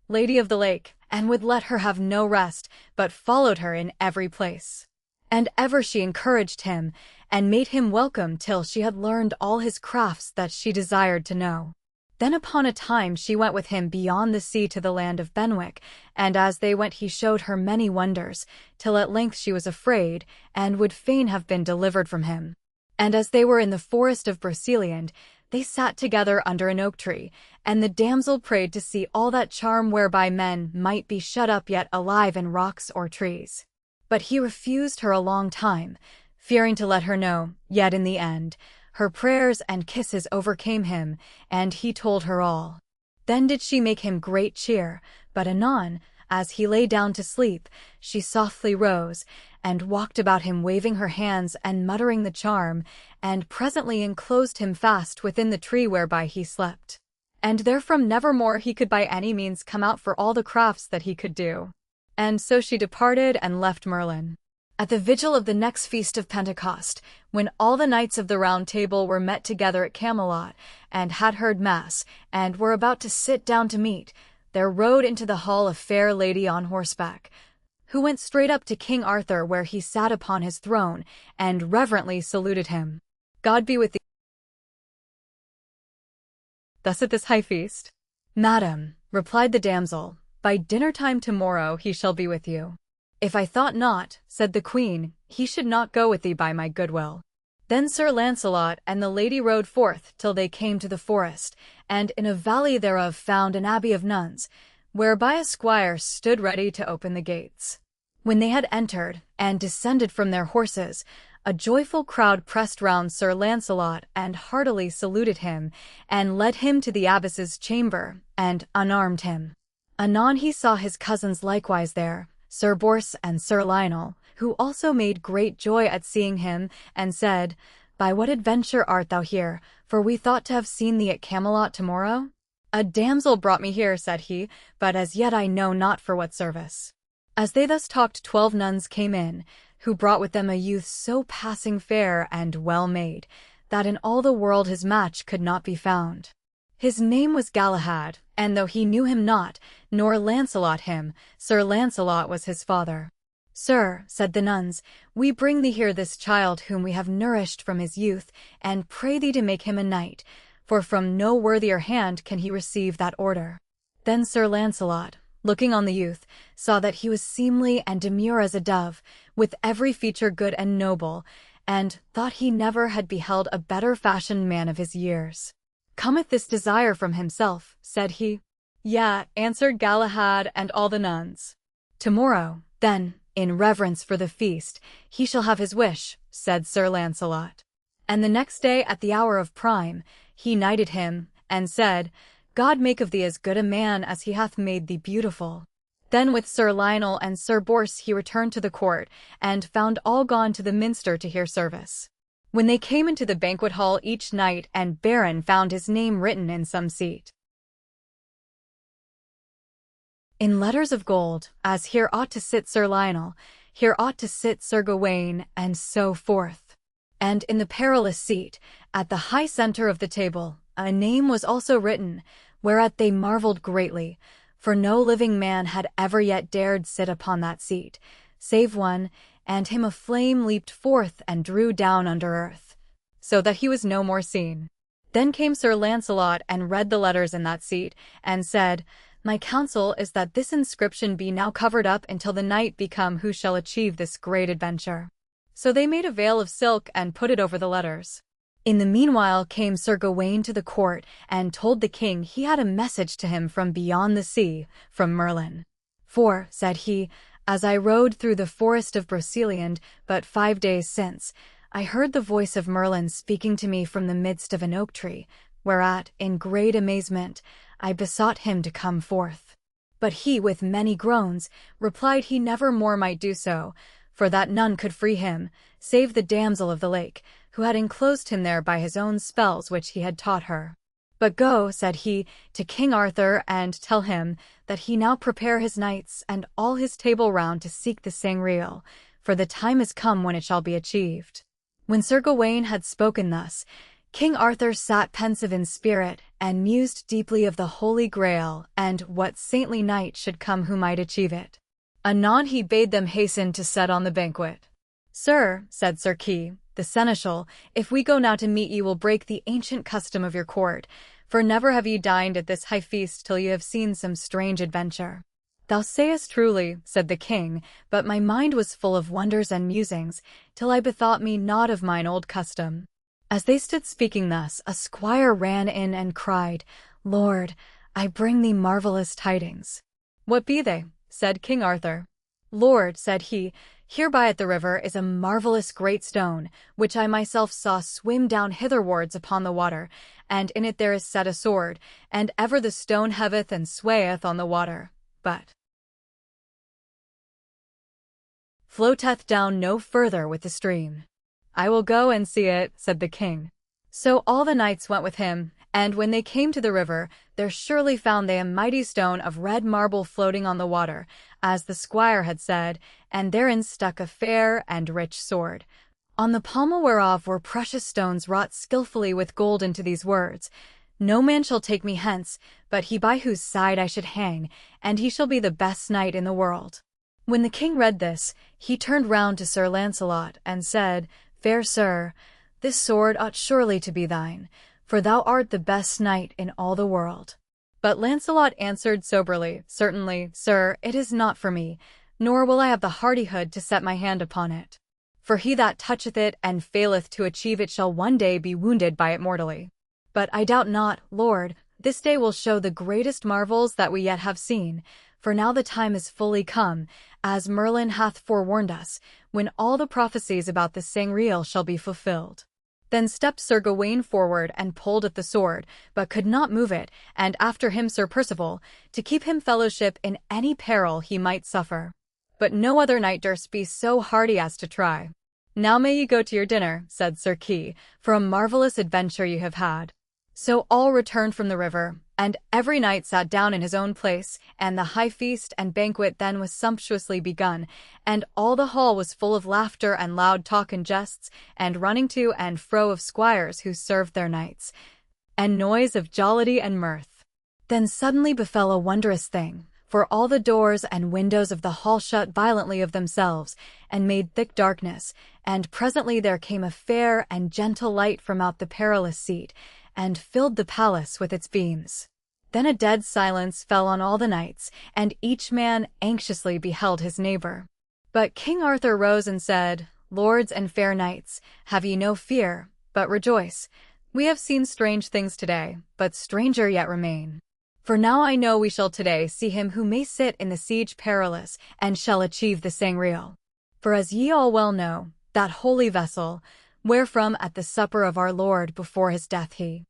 Lady of the Lake, and would let her have no rest, but followed her in every place. And ever she encouraged him, and made him welcome till she had learned all his crafts that she desired to know. Then upon a time she went with him beyond the sea to the land of Benwick, and as they went he showed her many wonders, till at length she was afraid, and would fain have been delivered from him. And as they were in the forest of Broceliande, they sat together under an oak tree, and the damsel prayed to see all that charm whereby men might be shut up yet alive in rocks or trees. But he refused her a long time, fearing to let her know, yet in the end, her prayers and kisses overcame him, and he told her all. Then did she make him great cheer, but anon, as he lay down to sleep, she softly rose, and walked about him waving her hands and muttering the charm, and presently enclosed him fast within the tree whereby he slept. And therefrom nevermore he could by any means come out for all the crafts that he could do. And so she departed and left Merlin. At the vigil of the next feast of Pentecost, when all the knights of the Round Table were met together at Camelot, and had heard mass, and were about to sit down to meat, there rode into the hall a fair lady on horseback, who went straight up to King Arthur where he sat upon his throne, and reverently saluted him. "God be with thee." Thus at this high feast. "Madam," replied the damsel, "by dinner-time tomorrow he shall be with you." "If I thought not," said the queen, "he should not go with thee by my goodwill." Then Sir Launcelot and the lady rode forth till they came to the forest, and in a valley thereof found an abbey of nuns, whereby a squire stood ready to open the gates. When they had entered, and descended from their horses, a joyful crowd pressed round Sir Launcelot and heartily saluted him, and led him to the abbess's chamber, and unarmed him. Anon he saw his cousins likewise there, Sir Bors and Sir Lionel, who also made great joy at seeing him, and said, "By what adventure art thou here? For we thought to have seen thee at Camelot tomorrow." "A damsel brought me here," said he, "but as yet I know not for what service." As they thus talked 12 nuns came in, who brought with them a youth so passing fair and well made, that in all the world his match could not be found. His name was Galahad, and though he knew him not, nor Launcelot him, Sir Launcelot was his father. "Sir," said the nuns, "we bring thee here this child whom we have nourished from his youth, and pray thee to make him a knight, for from no worthier hand can he receive that order." Then Sir Launcelot, looking on the youth, saw that he was seemly and demure as a dove, with every feature good and noble, and thought he never had beheld a better fashioned man of his years. "Cometh this desire from himself?" said he. "Yea," answered Galahad and all the nuns. "Tomorrow, then, in reverence for the feast, he shall have his wish," said Sir Launcelot. And the next day at the hour of prime, he knighted him, and said, "God make of thee as good a man as he hath made thee beautiful." Then with Sir Lionel and Sir Bors he returned to the court, and found all gone to the minster to hear service. When they came into the banquet hall, each knight and baron found his name written in some seat, in letters of gold, as here ought to sit Sir Lionel, here ought to sit Sir Gawain, and so forth. And in the perilous seat, at the high center of the table, a name was also written, whereat they marveled greatly, for no living man had ever yet dared sit upon that seat, save one, and him a flame leaped forth and drew down under earth, so that he was no more seen. Then came Sir Launcelot and read the letters in that seat, and said, "My counsel is that this inscription be now covered up until the night be come who shall achieve this great adventure." So they made a veil of silk and put it over the letters. In the meanwhile came Sir Gawain to the court, and told the king he had a message to him from beyond the sea, from Merlin. "For," said he, "as I rode through the forest of Broceliande but 5 days since, I heard the voice of Merlin speaking to me from the midst of an oak tree, whereat, in great amazement, I besought him to come forth. But he, with many groans, replied he never more might do so, for that none could free him, save the damsel of the lake, who had enclosed him there by his own spells which he had taught her. But go," said he, "to King Arthur, and tell him that he now prepare his knights and all his table round to seek the Sangreal, for the time is come when it shall be achieved." When Sir Gawain had spoken thus, King Arthur sat pensive in spirit, and mused deeply of the Holy Grail, and what saintly knight should come who might achieve it. Anon he bade them hasten to set on the banquet. "Sir," said Sir Kay, the seneschal, if we go now to meet ye will break the ancient custom of your court, for never have ye dined at this high feast till ye have seen some strange adventure. Thou sayest truly, said the king, but my mind was full of wonders and musings, till I bethought me not of mine old custom. As they stood speaking thus, a squire ran in and cried, Lord, I bring thee marvellous tidings. What be they? Said King Arthur. Lord, said he, hereby at the river is a marvellous great stone, which I myself saw swim down hitherwards upon the water, and in it there is set a sword, and ever the stone heaveth and swayeth on the water, but floateth down no further with the stream. I will go and see it, said the king. So all the knights went with him, and when they came to the river, there surely found they a mighty stone of red marble floating on the water, as the squire had said, and therein stuck a fair and rich sword, on the pommel whereof were precious stones wrought skilfully with gold into these words, No man shall take me hence, but he by whose side I should hang, and he shall be the best knight in the world. When the king read this, he turned round to Sir Launcelot, and said, Fair sir, this sword ought surely to be thine, for thou art the best knight in all the world. But Launcelot answered soberly, Certainly, sir, it is not for me, nor will I have the hardihood to set my hand upon it. For he that toucheth it and faileth to achieve it shall one day be wounded by it mortally. But I doubt not, Lord, this day will show the greatest marvels that we yet have seen, for now the time is fully come, as Merlin hath forewarned us, when all the prophecies about the Sangreal shall be fulfilled. Then stepped Sir Gawain forward and pulled at the sword, but could not move it, and after him Sir Percival, to keep him fellowship in any peril he might suffer. But no other knight durst be so hardy as to try. Now may ye go to your dinner, said Sir Kay, for a marvellous adventure ye have had. So all returned from the river, and every knight sat down in his own place, and the high feast and banquet then was sumptuously begun, and all the hall was full of laughter and loud talk and jests, and running to and fro of squires who served their knights, and noise of jollity and mirth. Then suddenly befell a wondrous thing, for all the doors and windows of the hall shut violently of themselves, and made thick darkness, and presently there came a fair and gentle light from out the Perilous Seat, and filled the palace with its beams. Then a dead silence fell on all the knights, and each man anxiously beheld his neighbor. But King Arthur rose and said, Lords and fair knights, have ye no fear, but rejoice. We have seen strange things today, but stranger yet remain. For now I know we shall today see him who may sit in the Siege Perilous, and shall achieve the Sangreal. For as ye all well know, that holy vessel, wherefrom at the supper of our Lord before his death he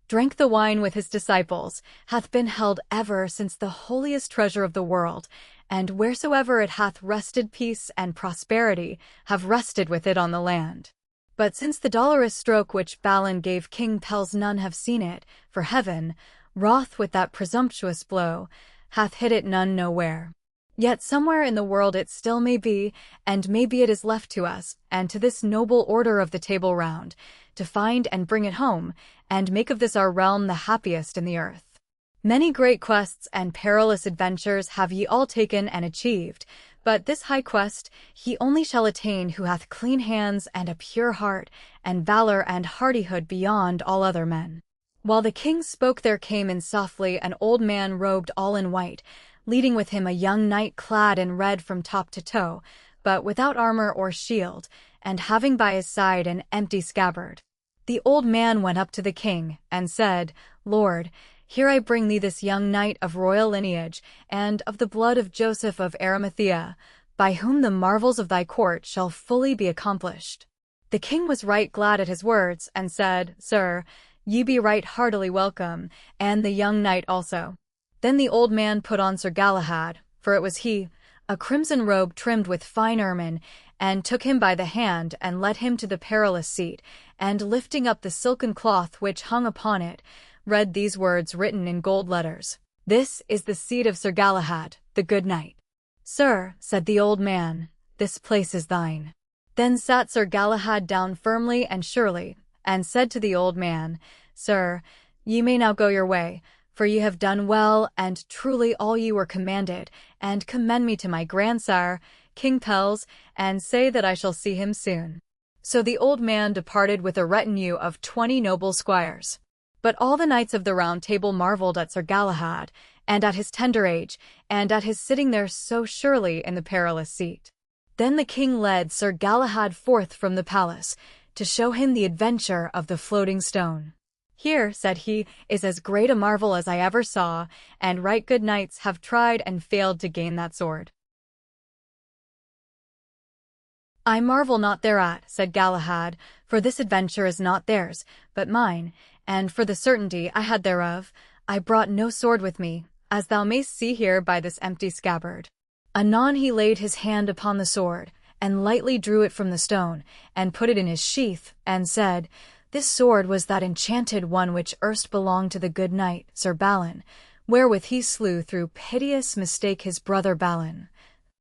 drank the wine with his disciples, hath been held ever since the holiest treasure of the world, and wheresoever it hath rested peace and prosperity have rested with it on the land. But since the dolorous stroke which Balin gave King Pelles none have seen it, for heaven, wroth with that presumptuous blow, hath hid it none know where. Yet somewhere in the world it still may be, and maybe it is left to us, and to this noble order of the Table Round, to find and bring it home, and make of this our realm the happiest in the earth. Many great quests and perilous adventures have ye all taken and achieved, but this high quest he only shall attain who hath clean hands and a pure heart, and valor and hardihood beyond all other men. While the king spoke there came in softly an old man robed all in white, leading with him a young knight clad in red from top to toe, but without armor or shield, and having by his side an empty scabbard. The old man went up to the king, and said, Lord, here I bring thee this young knight of royal lineage, and of the blood of Joseph of Arimathea, by whom the marvels of thy court shall fully be accomplished. The king was right glad at his words, and said, Sir, ye be right heartily welcome, and the young knight also. Then the old man put on Sir Galahad, for it was he, a crimson robe trimmed with fine ermine, and took him by the hand and led him to the Perilous Seat, and lifting up the silken cloth which hung upon it, read these words written in gold letters, This is the seat of Sir Galahad, the good knight. Sir, said the old man, this place is thine. Then sat Sir Galahad down firmly and surely, and said to the old man, Sir, ye may now go your way, for ye have done well and truly all ye were commanded, and commend me to my grandsire, King Pelles, and say that I shall see him soon." So the old man departed with a retinue of 20 noble squires. But all the knights of the Round Table marvelled at Sir Galahad, and at his tender age, and at his sitting there so surely in the perilous seat. Then the king led Sir Galahad forth from the palace, to show him the adventure of the floating stone. "Here," said he, "is as great a marvel as I ever saw, and right good knights have tried and failed to gain that sword." "I marvel not thereat," said Galahad, "for this adventure is not theirs, but mine, and for the certainty I had thereof, I brought no sword with me, as thou mayst see here by this empty scabbard." Anon he laid his hand upon the sword, and lightly drew it from the stone, and put it in his sheath, and said, "This sword was that enchanted one which erst belonged to the good knight, Sir Balin, wherewith he slew through piteous mistake his brother Balin,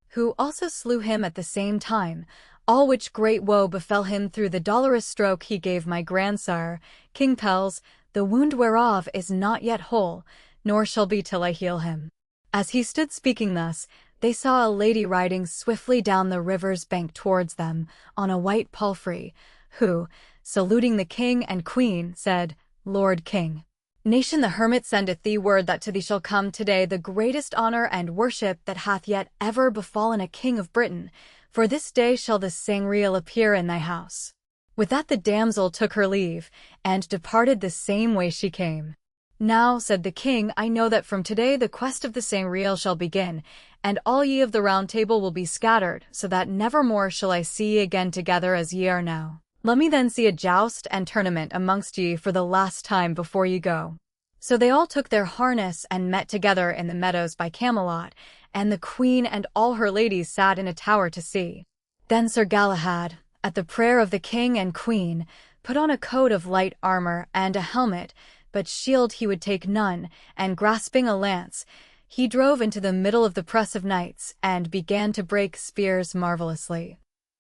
who also slew him at the same time, all which great woe befell him through the dolorous stroke he gave my grandsire, King Pelles, the wound whereof is not yet whole, nor shall be till I heal him." As he stood speaking thus, they saw a lady riding swiftly down the river's bank towards them, on a white palfrey, who, saluting the king and queen, said, "Lord King, Nation the hermit sendeth thee word that to thee shall come today the greatest honor and worship that hath yet ever befallen a king of Britain, for this day shall the Sangreal appear in thy house." With that the damsel took her leave, and departed the same way she came. "Now," said the king, "I know that from today the quest of the Sangreal shall begin, and all ye of the Round Table will be scattered, so that nevermore shall I see ye again together as ye are now. Let me then see a joust and tournament amongst ye for the last time before ye go." So they all took their harness and met together in the meadows by Camelot, and the queen and all her ladies sat in a tower to see. Then Sir Galahad, at the prayer of the king and queen, put on a coat of light armor and a helmet, but shield he would take none, and grasping a lance, he drove into the middle of the press of knights, and began to break spears marvelously,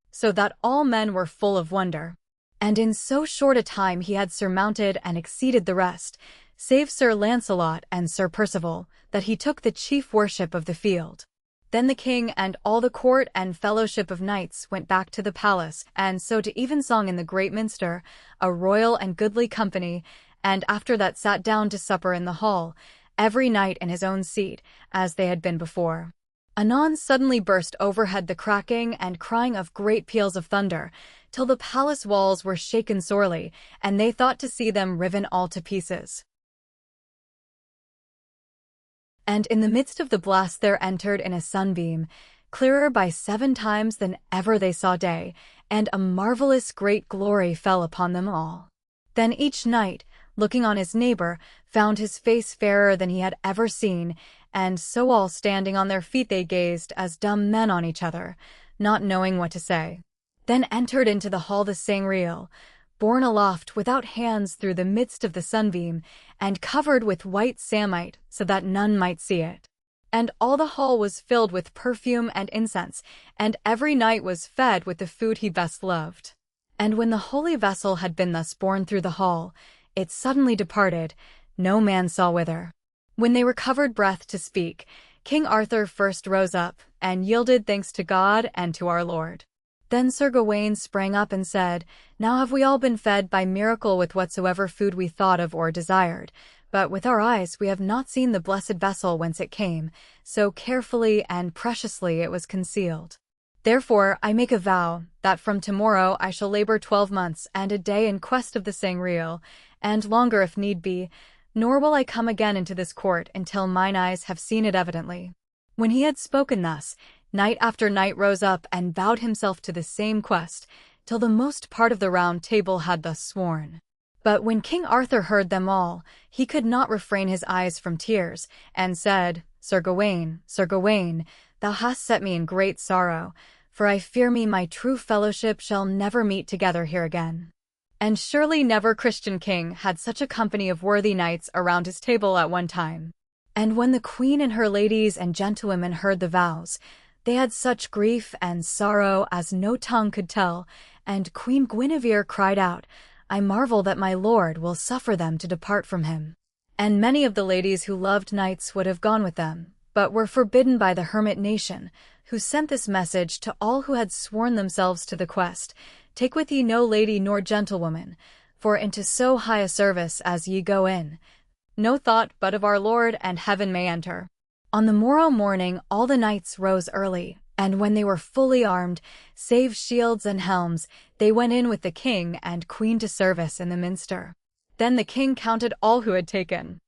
so that all men were full of wonder. And in so short a time he had surmounted and exceeded the rest, save Sir Lancelot and Sir Percival, that he took the chief worship of the field. Then the king and all the court and fellowship of knights went back to the palace, and so to evensong in the great minster, a royal and goodly company, and after that sat down to supper in the hall, every knight in his own seat, as they had been before. Anon suddenly burst overhead the cracking and crying of great peals of thunder, till the palace walls were shaken sorely, and they thought to see them riven all to pieces. And in the midst of the blast there entered in a sunbeam, clearer by 7 times than ever they saw day, and a marvelous great glory fell upon them all. Then each knight, looking on his neighbor, found his face fairer than he had ever seen, and so all standing on their feet they gazed as dumb men on each other, not knowing what to say. Then entered into the hall the Sangreal, borne aloft without hands through the midst of the sunbeam, and covered with white samite, so that none might see it. And all the hall was filled with perfume and incense, and every knight was fed with the food he best loved. And when the holy vessel had been thus borne through the hall, it suddenly departed, no man saw whither. When they recovered breath to speak, King Arthur first rose up, and yielded thanks to God and to our Lord. Then Sir Gawain sprang up and said, "Now have we all been fed by miracle with whatsoever food we thought of or desired, but with our eyes we have not seen the blessed vessel whence it came, so carefully and preciously it was concealed. Therefore I make a vow, that from tomorrow I shall labor 12 months and a day in quest of the Sangreal, and longer if need be, nor will I come again into this court until mine eyes have seen it evidently." When he had spoken thus, knight after knight rose up and vowed himself to the same quest, till the most part of the Round Table had thus sworn. But when King Arthur heard them all, he could not refrain his eyes from tears, and said, Sir Gawain, thou hast set me in great sorrow, for I fear me my true fellowship shall never meet together here again." And surely never Christian king had such a company of worthy knights around his table at one time. And when the queen and her ladies and gentlewomen heard the vows, they had such grief and sorrow as no tongue could tell, and Queen Guinevere cried out, "I marvel that my lord will suffer them to depart from him." And many of the ladies who loved knights would have gone with them, but were forbidden by the hermit nation, who sent this message to all who had sworn themselves to the quest, Take with ye no lady nor gentlewoman, for into so high a service as ye go in, no thought but of our Lord and heaven may enter. On the morrow morning all the knights rose early, and when they were fully armed, save shields and helms, they went in with the king and queen to service in the minster. Then the king counted all who had taken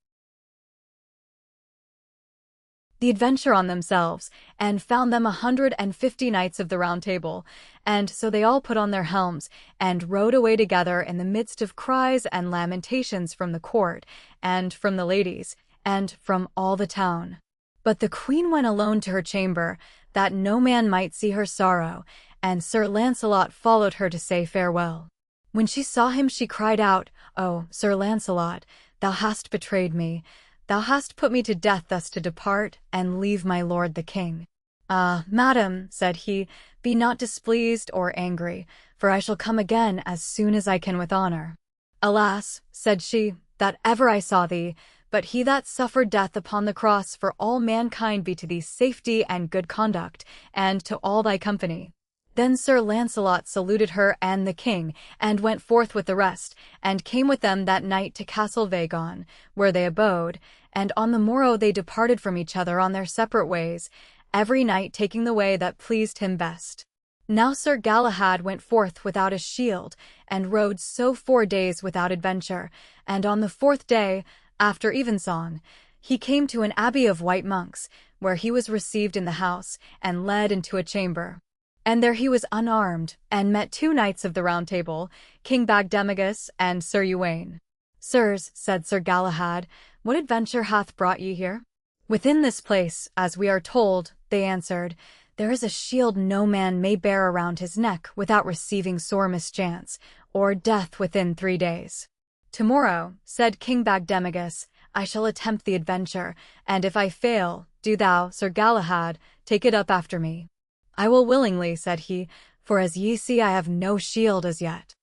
the adventure on themselves, and found them 150 knights of the Round Table, and so they all put on their helms, and rode away together in the midst of cries and lamentations from the court, and from the ladies, and from all the town. But the queen went alone to her chamber, that no man might see her sorrow, and Sir Launcelot followed her to say farewell. When she saw him she cried out, "O, Sir Launcelot, thou hast betrayed me. Thou hast put me to death thus to depart, and leave my lord the king." "Ah, madam," said he, "be not displeased or angry, for I shall come again as soon as I can with honor." "Alas," said she, "that ever I saw thee, but he that suffered death upon the cross for all mankind be to thee safety and good conduct, and to all thy company." Then Sir Launcelot saluted her and the king, and went forth with the rest, and came with them that night to Castle Vagon, where they abode, and on the morrow they departed from each other on their separate ways, every knight taking the way that pleased him best. Now Sir Galahad went forth without a shield, and rode so 4 days without adventure, and on the 4th day, after evensong, he came to an abbey of white monks, where he was received in the house, and led into a chamber. And there he was unarmed, and met 2 knights of the Round Table, King Bagdemagus and Sir Uwaine. "Sirs," said Sir Galahad, "what adventure hath brought ye here?" "Within this place, as we are told," they answered, "there is a shield no man may bear around his neck without receiving sore mischance, or death within 3 days." "Tomorrow," said King Bagdemagus, "I shall attempt the adventure, and if I fail, do thou, Sir Galahad, take it up after me." "I will willingly," said he, "for as ye see I have no shield as yet."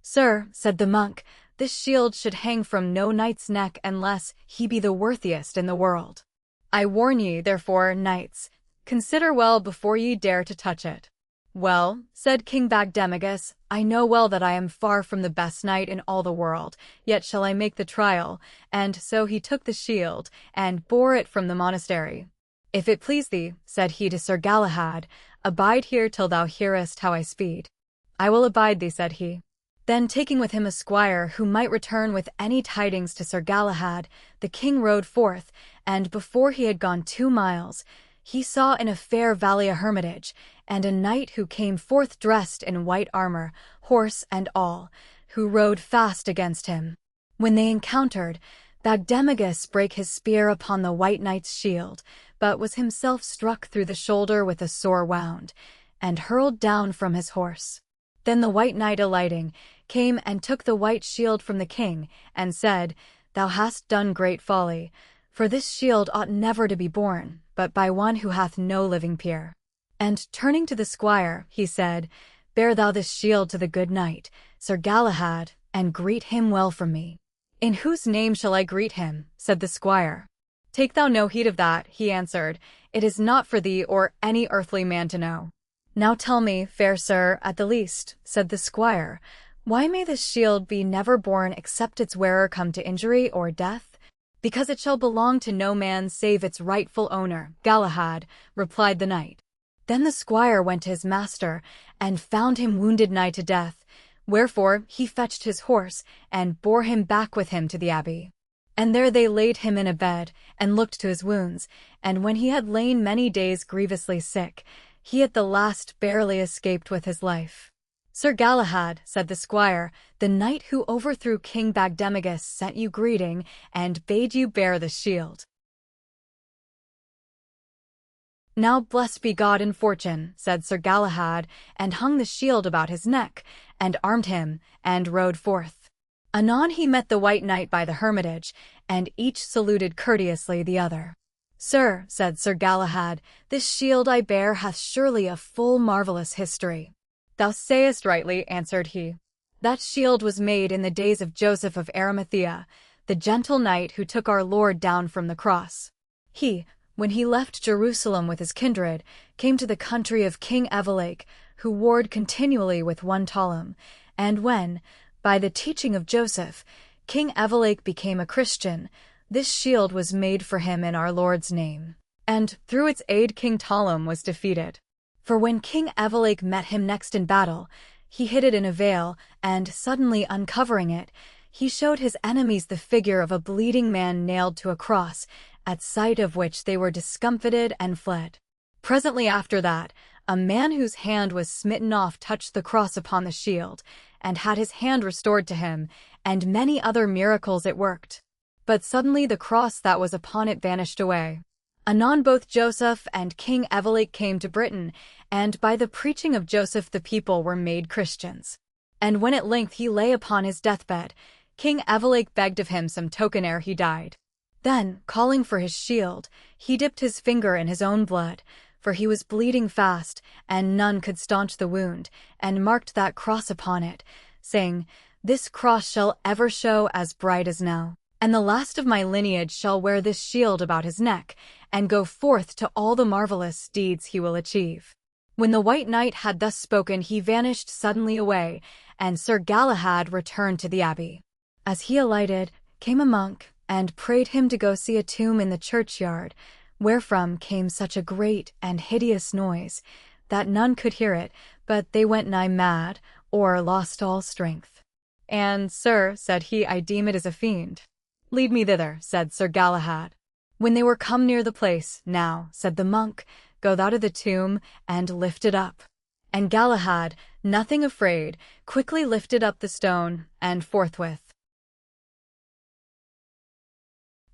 "Sir," said the monk, "this shield should hang from no knight's neck unless he be the worthiest in the world. I warn ye, therefore, knights, consider well before ye dare to touch it." "Well," said King Bagdemagus, "I know well that I am far from the best knight in all the world, yet shall I make the trial," and so he took the shield, and bore it from the monastery. "If it please thee," said he to Sir Galahad, "abide here till thou hearest how I speed." "I will abide thee," said he. Then taking with him a squire who might return with any tidings to Sir Galahad, the king rode forth, and before he had gone 2 miles, he saw in a fair valley a hermitage, and a knight who came forth dressed in white armor, horse and all, who rode fast against him. When they encountered, Bagdemagus brake his spear upon the white knight's shield, but was himself struck through the shoulder with a sore wound, and hurled down from his horse. Then the white knight alighting, came and took the white shield from the king, and said, "Thou hast done great folly, for this shield ought never to be borne, but by one who hath no living peer." And turning to the squire, he said, "Bear thou this shield to the good knight, Sir Galahad, and greet him well from me." "In whose name shall I greet him?" said the squire. "Take thou no heed of that," he answered. "It is not for thee or any earthly man to know." "Now tell me, fair sir, at the least," said the squire, "why may this shield be never borne except its wearer come to injury or death?" "Because it shall belong to no man save its rightful owner, Galahad," replied the knight. Then the squire went to his master, and found him wounded nigh to death, wherefore he fetched his horse, and bore him back with him to the abbey. And there they laid him in a bed, and looked to his wounds, and when he had lain many days grievously sick, he at the last barely escaped with his life. "Sir Galahad," said the squire, "the knight who overthrew King Bagdemagus sent you greeting, and bade you bear the shield." "Now blessed be God and fortune," said Sir Galahad, and hung the shield about his neck, and armed him, and rode forth. Anon he met the white knight by the hermitage, and each saluted courteously the other. "Sir," said Sir Galahad, "this shield I bear hath surely a full marvellous history." "Thou sayest rightly," answered he. "That shield was made in the days of Joseph of Arimathea, the gentle knight who took our Lord down from the cross. He, when he left Jerusalem with his kindred, came to the country of King Evelake, who warred continually with one Ptolemy, and when, by the teaching of Joseph, King Evelake became a Christian, this shield was made for him in our Lord's name. And through its aid King Ptolemy was defeated. For when King Evelake met him next in battle, he hid it in a veil, and suddenly uncovering it, he showed his enemies the figure of a bleeding man nailed to a cross, at sight of which they were discomfited and fled. Presently after that, a man whose hand was smitten off touched the cross upon the shield, and had his hand restored to him, and many other miracles it worked. But suddenly the cross that was upon it vanished away. Anon both Joseph and King Evelake came to Britain, and by the preaching of Joseph the people were made Christians. And when at length he lay upon his deathbed, King Evelake begged of him some token ere he died. Then, calling for his shield, he dipped his finger in his own blood, for he was bleeding fast, and none could staunch the wound, and marked that cross upon it, saying, "This cross shall ever show as bright as now. And the last of my lineage shall wear this shield about his neck, and go forth to all the marvelous deeds he will achieve." When the White Knight had thus spoken, he vanished suddenly away, and Sir Galahad returned to the abbey. As he alighted, came a monk, and prayed him to go see a tomb in the churchyard, wherefrom came such a great and hideous noise, that none could hear it, but they went nigh mad, or lost all strength. "And, sir," said he, "I deem it is a fiend." "Lead me thither," said Sir Galahad. When they were come near the place, "Now," said the monk, "go thou to the tomb, and lift it up." And Galahad, nothing afraid, quickly lifted up the stone, and forthwith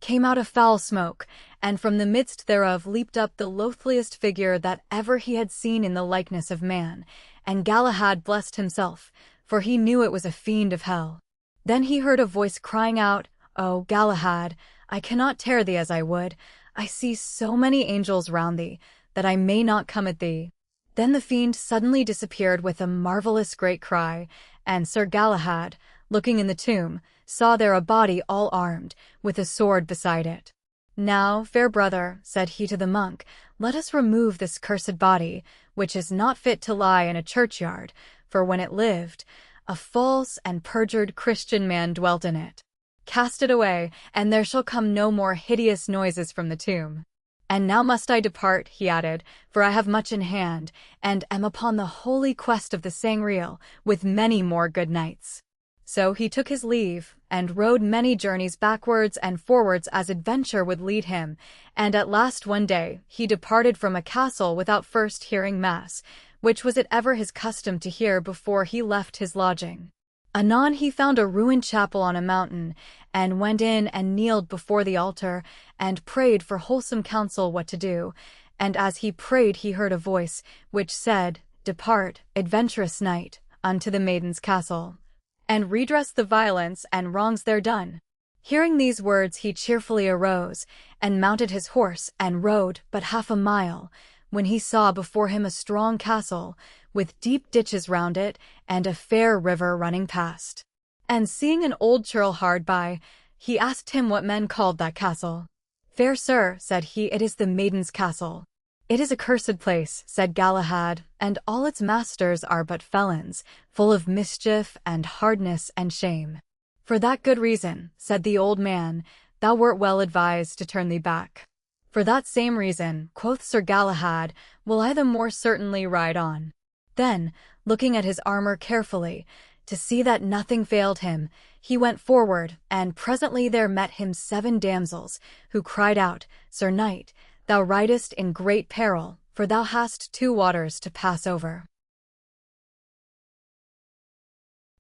came out a foul smoke, and from the midst thereof leaped up the loathliest figure that ever he had seen in the likeness of man, and Galahad blessed himself, for he knew it was a fiend of hell. Then he heard a voice crying out, "O Galahad, I cannot tear thee as I would. I see so many angels round thee, that I may not come at thee." Then the fiend suddenly disappeared with a marvelous great cry, and Sir Galahad, looking in the tomb, saw there a body all armed, with a sword beside it. "Now, fair brother," said he to the monk, "let us remove this cursed body, which is not fit to lie in a churchyard, for when it lived, a false and perjured Christian man dwelt in it. Cast it away, and there shall come no more hideous noises from the tomb. And now must I depart," he added, "for I have much in hand, and am upon the holy quest of the Sangreal, with many more good knights." So he took his leave, and rode many journeys backwards and forwards as adventure would lead him, and at last one day he departed from a castle without first hearing mass, which was it ever his custom to hear before he left his lodging. Anon he found a ruined chapel on a mountain, and went in and kneeled before the altar, and prayed for wholesome counsel what to do, and as he prayed he heard a voice, which said, "Depart, adventurous knight, unto the maiden's castle, and redress the violence and wrongs there done." Hearing these words he cheerfully arose, and mounted his horse, and rode but half a mile, when he saw before him a strong castle, with deep ditches round it, and a fair river running past. And seeing an old churl hard by, he asked him what men called that castle. "Fair sir," said he, "it is the maiden's castle." "It is a cursed place," said Galahad, "and all its masters are but felons, full of mischief and hardness and shame." "For that good reason," said the old man, "thou wert well advised to turn thee back." "For that same reason," quoth Sir Galahad, "will I the more certainly ride on." Then, looking at his armor carefully, to see that nothing failed him, he went forward, and presently there met him 7 damsels, who cried out, "Sir Knight, thou ridest in great peril, for thou hast 2 waters to pass over."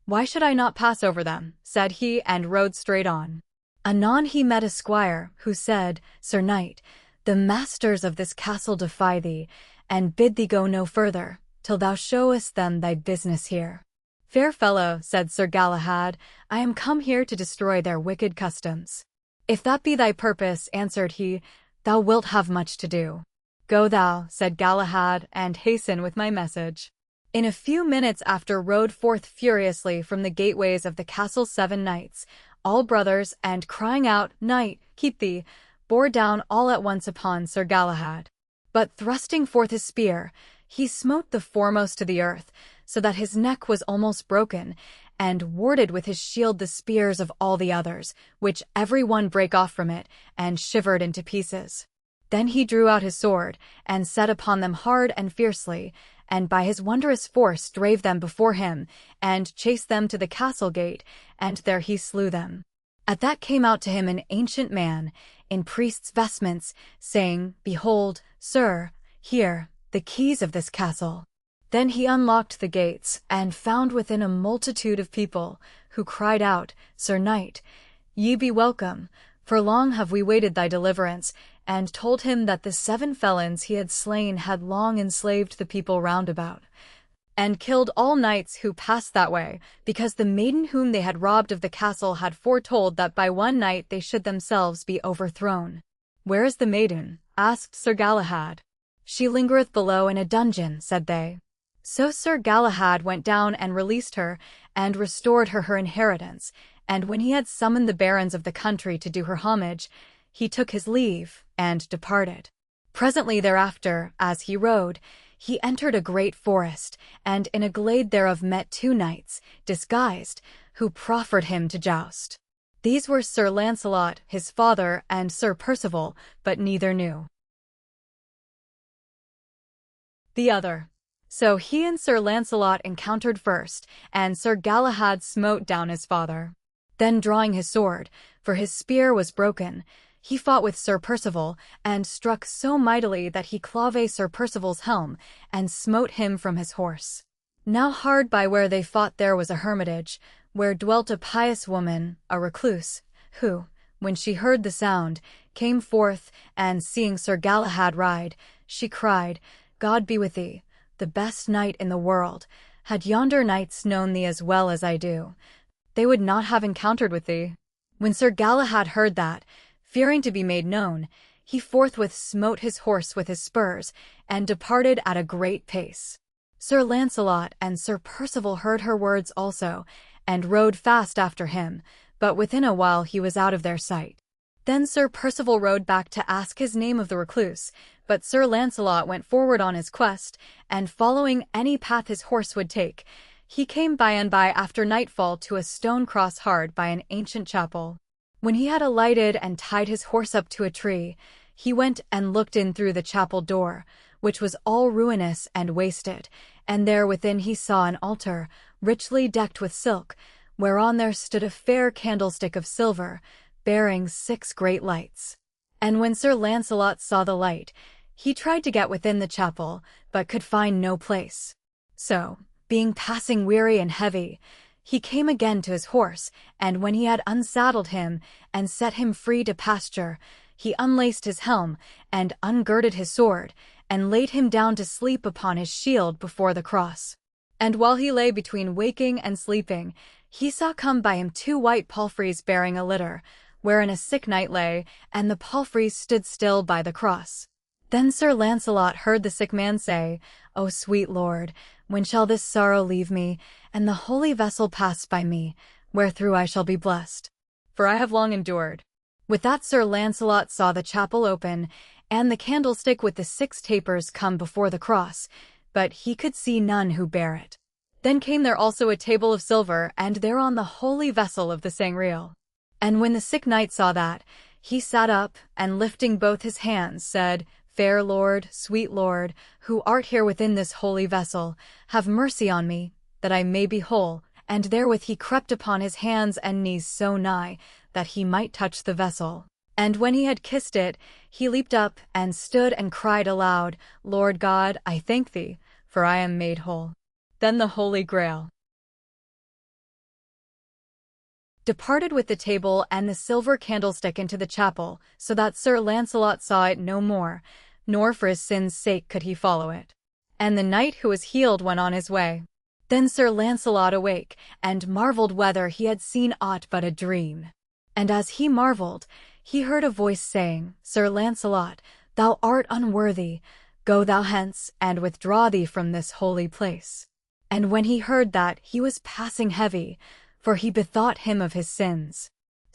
"Why should I not pass over them?" said he, and rode straight on. Anon he met a squire, who said, "Sir Knight, the masters of this castle defy thee, and bid thee go no further, till thou showest them thy business here." "Fair fellow," said Sir Galahad, "I am come here to destroy their wicked customs." "If that be thy purpose," answered he, "thou wilt have much to do." "Go thou," said Galahad, "and hasten with my message." In a few minutes after rode forth furiously from the gateways of the castle 7 knights, all brothers, and crying out, "Knight, keep thee!" bore down all at once upon Sir Galahad. But thrusting forth his spear, he smote the foremost to the earth, so that his neck was almost broken, and warded with his shield the spears of all the others, which every one brake off from it, and shivered into pieces. Then he drew out his sword, and set upon them hard and fiercely, and by his wondrous force drave them before him, and chased them to the castle gate, and there he slew them. At that came out to him an ancient man, in priest's vestments, saying, Behold, sir, here, the keys of this castle. Then he unlocked the gates, and found within a multitude of people, who cried out, Sir Knight, ye be welcome, for long have we waited thy deliverance, and told him that the 7 felons he had slain had long enslaved the people round about, and killed all knights who passed that way, because the maiden whom they had robbed of the castle had foretold that by one night they should themselves be overthrown. Where is the maiden? Asked Sir Galahad. She lingereth below in a dungeon, said they. So Sir Galahad went down and released her, and restored her inheritance, and when he had summoned the barons of the country to do her homage, he took his leave, and departed. Presently thereafter, as he rode, he entered a great forest, and in a glade thereof met 2 knights, disguised, who proffered him to joust. These were Sir Lancelot, his father, and Sir Percival, but neither knew the other. So he and Sir Lancelot encountered first, and Sir Galahad smote down his father. Then drawing his sword, for his spear was broken, he fought with Sir Percival, and struck so mightily that he clave Sir Percival's helm, and smote him from his horse. Now hard by where they fought there was a hermitage, where dwelt a pious woman, a recluse, who, when she heard the sound, came forth, and seeing Sir Galahad ride, she cried, God be with thee, the best knight in the world. Had yonder knights known thee as well as I do, they would not have encountered with thee. When Sir Galahad heard that, fearing to be made known, he forthwith smote his horse with his spurs, and departed at a great pace. Sir Lancelot and Sir Percival heard her words also, and rode fast after him, but within a while he was out of their sight. Then Sir Percival rode back to ask his name of the recluse, but Sir Lancelot went forward on his quest, and following any path his horse would take, he came by and by after nightfall to a stone cross hard by an ancient chapel. When he had alighted and tied his horse up to a tree, he went and looked in through the chapel door, which was all ruinous and wasted, and there within he saw an altar, richly decked with silk, whereon there stood a fair candlestick of silver, bearing 6 great lights. And when Sir Lancelot saw the light, he tried to get within the chapel, but could find no place. So, being passing weary and heavy, he came again to his horse, and when he had unsaddled him and set him free to pasture, he unlaced his helm, and ungirded his sword, and laid him down to sleep upon his shield before the cross. And while he lay between waking and sleeping, he saw come by him 2 white palfreys bearing a litter, wherein a sick knight lay, and the palfreys stood still by the cross. Then Sir Lancelot heard the sick man say, O sweet Lord, when shall this sorrow leave me, and the holy vessel pass by me, wherethrough I shall be blessed? For I have long endured. With that Sir Lancelot saw the chapel open, and the candlestick with the 6 tapers come before the cross, but he could see none who bare it. Then came there also a table of silver, and thereon the holy vessel of the Sangreal. And when the sick knight saw that, he sat up, and lifting both his hands, said, Fair Lord, sweet Lord, who art here within this holy vessel, have mercy on me, that I may be whole. And therewith he crept upon his hands and knees so nigh, that he might touch the vessel. And when he had kissed it, he leaped up, and stood and cried aloud, Lord God, I thank thee, for I am made whole. Then the Holy Grail departed with the table and the silver candlestick into the chapel, so that Sir Lancelot saw it no more, nor for his sins' sake could he follow it. And the knight who was healed went on his way. Then Sir Lancelot awake, and marvelled whether he had seen aught but a dream. And as he marvelled, he heard a voice saying, Sir Lancelot, thou art unworthy, go thou hence, and withdraw thee from this holy place. And when he heard that, he was passing heavy, for he bethought him of his sins.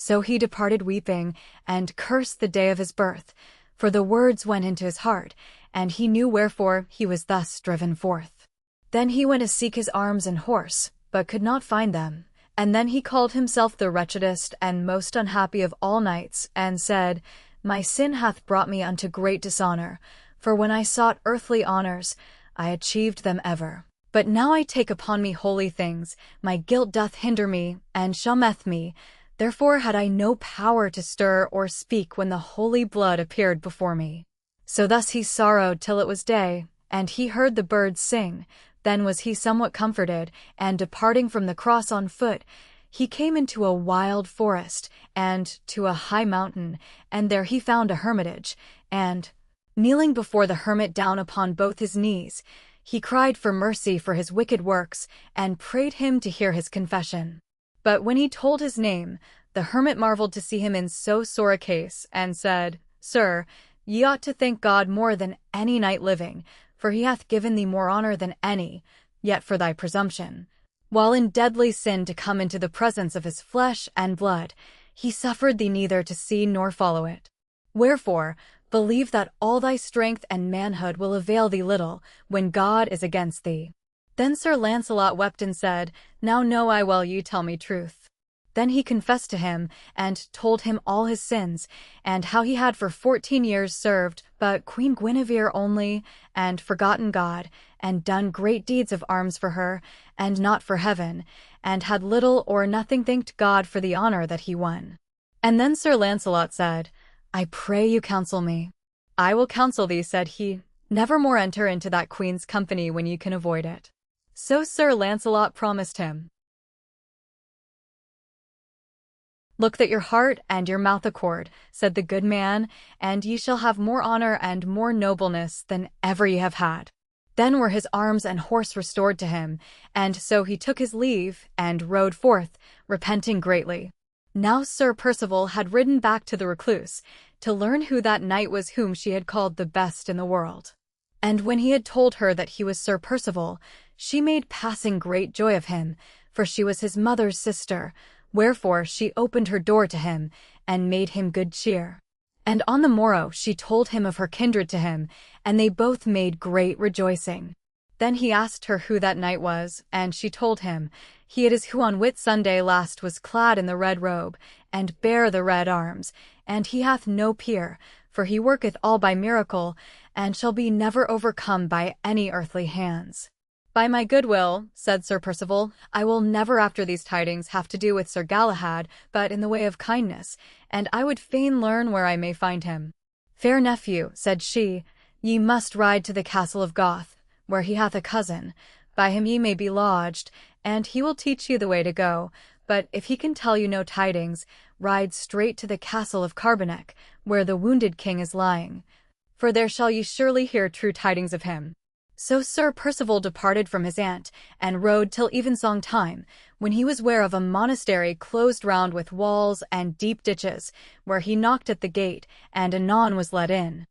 So he departed weeping, and cursed the day of his birth, for the words went into his heart, and he knew wherefore he was thus driven forth. Then he went to seek his arms and horse, but could not find them. And then he called himself the wretchedest and most unhappy of all knights, and said, My sin hath brought me unto great dishonor, for when I sought earthly honors, I achieved them ever. But now I take upon me holy things, my guilt doth hinder me, and shameth me. Therefore had I no power to stir or speak when the holy blood appeared before me. So thus he sorrowed till it was day, and he heard the birds sing. Then was he somewhat comforted, and departing from the cross on foot, he came into a wild forest, and to a high mountain, and there he found a hermitage, and, kneeling before the hermit down upon both his knees, he cried for mercy for his wicked works, and prayed him to hear his confession. But when he told his name, the hermit marveled to see him in so sore a case, and said, Sir, ye ought to thank God more than any knight living, for he hath given thee more honor than any, yet for thy presumption, while in deadly sin to come into the presence of his flesh and blood, he suffered thee neither to see nor follow it. Wherefore, believe that all thy strength and manhood will avail thee little, when God is against thee. Then Sir Launcelot wept and said, Now know I well ye tell me truth. Then he confessed to him, and told him all his sins, and how he had for 14 years served but Queen Guinevere only, and forgotten God, and done great deeds of arms for her, and not for heaven, and had little or nothing thanked God for the honor that he won. And then Sir Launcelot said, I pray you counsel me. I will counsel thee, said he, never more enter into that queen's company when you can avoid it. So Sir Launcelot promised him. Look that your heart and your mouth accord, said the good man, and ye shall have more honor and more nobleness than ever ye have had. Then were his arms and horse restored to him, and so he took his leave, and rode forth, repenting greatly. Now Sir Percival had ridden back to the recluse, to learn who that knight was whom she had called the best in the world. And when he had told her that he was Sir Percival, she made passing great joy of him, for she was his mother's sister, wherefore she opened her door to him, and made him good cheer. And on the morrow she told him of her kindred to him, and they both made great rejoicing. Then he asked her who that knight was, and she told him, He it is who on Whitsunday last was clad in the red robe, and bare the red arms, and he hath no peer, for he worketh all by miracle, and shall be never overcome by any earthly hands. By my good will, said Sir Percival, I will never after these tidings have to do with Sir Galahad, but in the way of kindness, and I would fain learn where I may find him. Fair nephew, said she, ye must ride to the castle of Goth, where he hath a cousin. By him ye may be lodged, and he will teach you the way to go, but if he can tell you no tidings, ride straight to the castle of Carbonek, where the wounded king is lying, for there shall ye surely hear true tidings of him. So Sir Percival departed from his aunt, and rode till evensong time, when he was ware of a monastery closed round with walls and deep ditches, where he knocked at the gate, and anon was let in.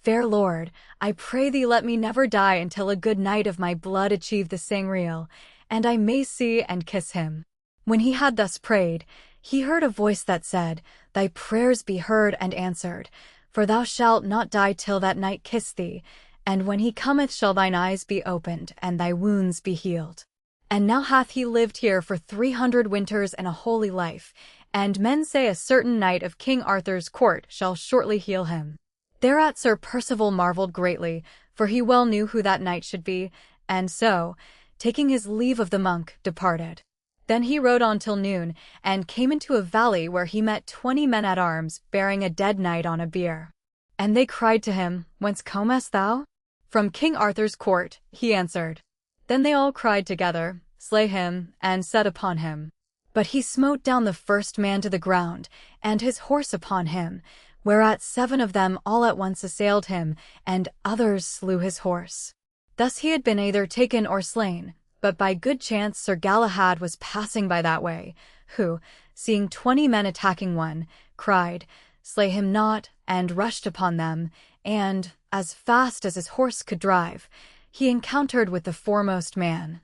Fair lord, I pray thee let me never die until a good knight of my blood achieve the Sangreal, and I may see and kiss him. When he had thus prayed, he heard a voice that said, Thy prayers be heard and answered, for thou shalt not die till that knight kiss thee, and when he cometh shall thine eyes be opened, and thy wounds be healed. And now hath he lived here for 300 winters and a holy life, and men say a certain knight of King Arthur's court shall shortly heal him. Thereat Sir Percival marvelled greatly, for he well knew who that knight should be, and so, taking his leave of the monk, departed. Then he rode on till noon, and came into a valley where he met 20 men at arms, bearing a dead knight on a bier. And they cried to him, Whence comest thou? From King Arthur's court, he answered. Then they all cried together, Slay him, and set upon him. But he smote down the first man to the ground, and his horse upon him, whereat 7 of them all at once assailed him, and others slew his horse. Thus he had been either taken or slain. But by good chance Sir Galahad was passing by that way, who, seeing 20 men attacking one, cried, Slay him not, and rushed upon them, and, as fast as his horse could drive, he encountered with the foremost man,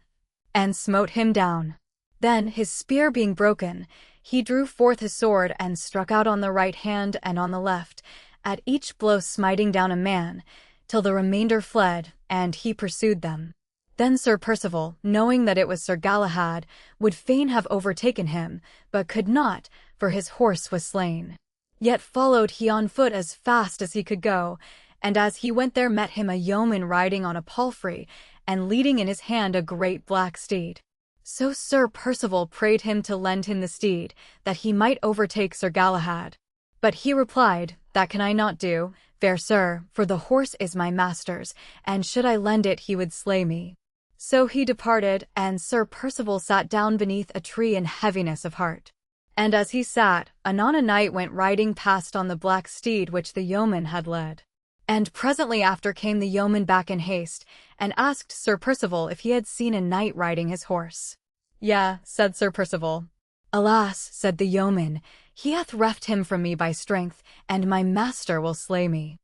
and smote him down. Then, his spear being broken, he drew forth his sword and struck out on the right hand and on the left, at each blow smiting down a man, till the remainder fled, and he pursued them. Then Sir Percival, knowing that it was Sir Galahad, would fain have overtaken him, but could not, for his horse was slain. Yet followed he on foot as fast as he could go, and as he went there met him a yeoman riding on a palfrey, and leading in his hand a great black steed. So Sir Percival prayed him to lend him the steed, that he might overtake Sir Galahad. But he replied, "That can I not do, fair sir, for the horse is my master's, and should I lend it he would slay me." So he departed, and Sir Percival sat down beneath a tree in heaviness of heart. And as he sat, anon a knight went riding past on the black steed which the yeoman had led. And presently after came the yeoman back in haste, and asked Sir Percival if he had seen a knight riding his horse. "Yea," said Sir Percival. "Alas," said the yeoman, "he hath reft him from me by strength, and my master will slay me."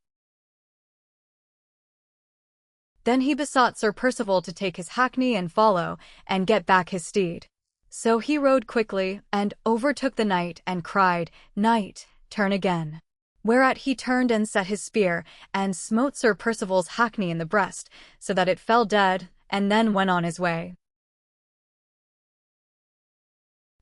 Then he besought Sir Percival to take his hackney and follow, and get back his steed. So he rode quickly, and overtook the knight, and cried, "Knight, turn again." Whereat he turned and set his spear, and smote Sir Percival's hackney in the breast, so that it fell dead, and then went on his way.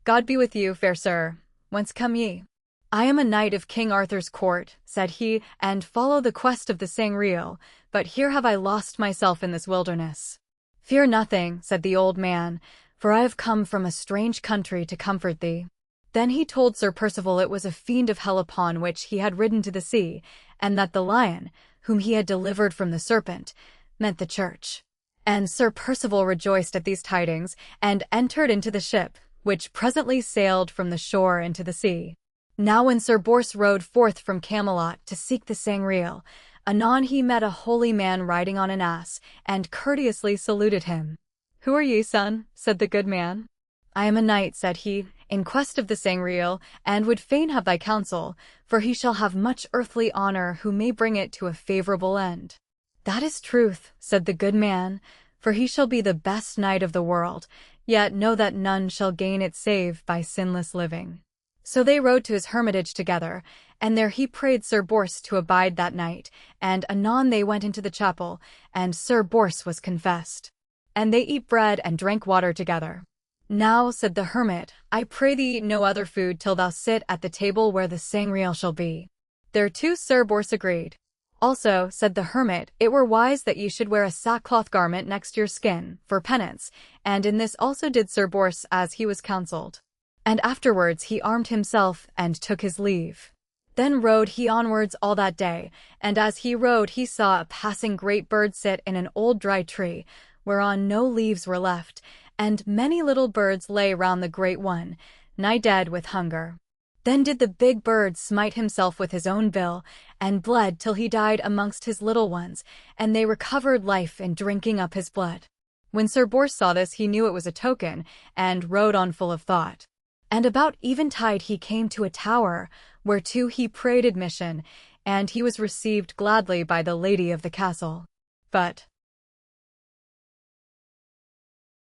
"God be with you, fair sir. Whence come ye?" "I am a knight of King Arthur's court," said he, "and follow the quest of the Sangreal, but here have I lost myself in this wilderness." "Fear nothing," said the old man, "for I have come from a strange country to comfort thee." Then he told Sir Percival it was a fiend of hell upon which he had ridden to the sea, and that the lion, whom he had delivered from the serpent, meant the church. And Sir Percival rejoiced at these tidings, and entered into the ship, which presently sailed from the shore into the sea. Now when Sir Bors rode forth from Camelot to seek the Sangreal, anon he met a holy man riding on an ass, and courteously saluted him. "Who are ye, son?" said the good man. "I am a knight," said he, "in quest of the Sangreal, and would fain have thy counsel, for he shall have much earthly honor who may bring it to a favorable end." "That is truth," said the good man, "for he shall be the best knight of the world, yet know that none shall gain it save by sinless living." So they rode to his hermitage together, and there he prayed Sir Bors to abide that night, and anon they went into the chapel, and Sir Bors was confessed. And they eat bread and drank water together. "Now," said the hermit, "I pray thee eat no other food till thou sit at the table where the Sangreal shall be." Thereto Sir Bors agreed. "Also," said the hermit, "it were wise that ye should wear a sackcloth garment next your skin, for penance," and in this also did Sir Bors as he was counselled. And afterwards he armed himself and took his leave. Then rode he onwards all that day, and as he rode he saw a passing great bird sit in an old dry tree, whereon no leaves were left, and many little birds lay round the great one, nigh dead with hunger. Then did the big bird smite himself with his own bill, and bled till he died amongst his little ones, and they recovered life in drinking up his blood. When Sir Bors saw this he knew it was a token, and rode on full of thought. And about eventide he came to a tower, whereto he prayed admission, and he was received gladly by the lady of the castle. But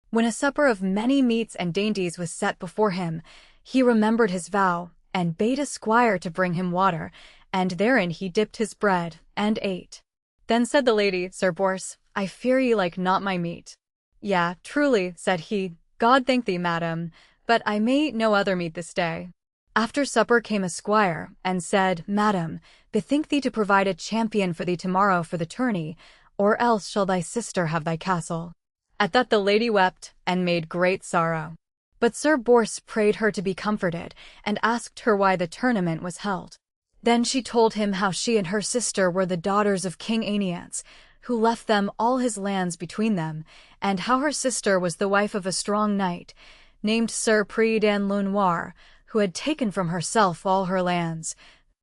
when a supper of many meats and dainties was set before him, he remembered his vow, and bade a squire to bring him water, and therein he dipped his bread, and ate. Then said the lady, "Sir Bors, I fear ye like not my meat." "Yea, truly," said he, "God thank thee, madam, but I may eat no other meat this day." After supper came a squire, and said, "Madam, bethink thee to provide a champion for thee tomorrow for the tourney, or else shall thy sister have thy castle." At that the lady wept, and made great sorrow. But Sir Bors prayed her to be comforted, and asked her why the tournament was held. Then she told him how she and her sister were the daughters of King Aeneas, who left them all his lands between them, and how her sister was the wife of a strong knight, named Sir Priadan le Noir, who had taken from herself all her lands,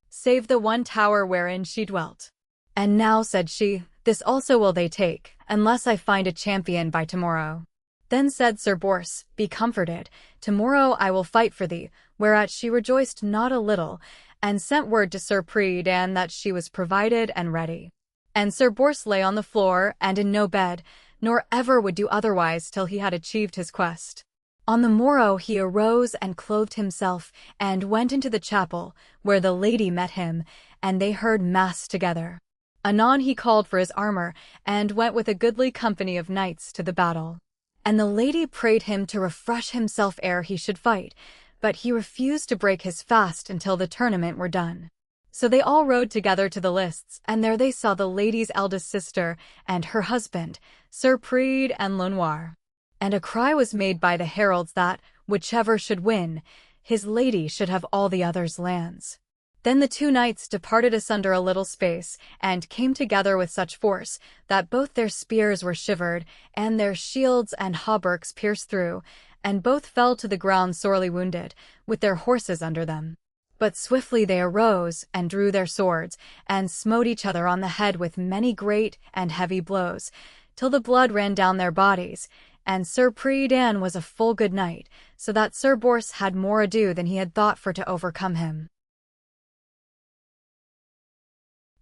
save the one tower wherein she dwelt. "And now," said she, "this also will they take, unless I find a champion by tomorrow." Then said Sir Bors, "Be comforted, tomorrow I will fight for thee," whereat she rejoiced not a little, and sent word to Sir Priadan that she was provided and ready. And Sir Bors lay on the floor, and in no bed, nor ever would do otherwise till he had achieved his quest. On the morrow he arose and clothed himself, and went into the chapel, where the lady met him, and they heard mass together. Anon he called for his armor, and went with a goodly company of knights to the battle. And the lady prayed him to refresh himself ere he should fight, but he refused to break his fast until the tournament were done. So they all rode together to the lists, and there they saw the lady's eldest sister and her husband, Sir Pride and Lenoir. And a cry was made by the heralds that, whichever should win, his lady should have all the others' lands. Then the two knights departed asunder a little space, and came together with such force, that both their spears were shivered, and their shields and hauberks pierced through, and both fell to the ground sorely wounded, with their horses under them. But swiftly they arose, and drew their swords, and smote each other on the head with many great and heavy blows, till the blood ran down their bodies, and Sir Priadan was a full good knight, so that Sir Bors had more ado than he had thought for to overcome him.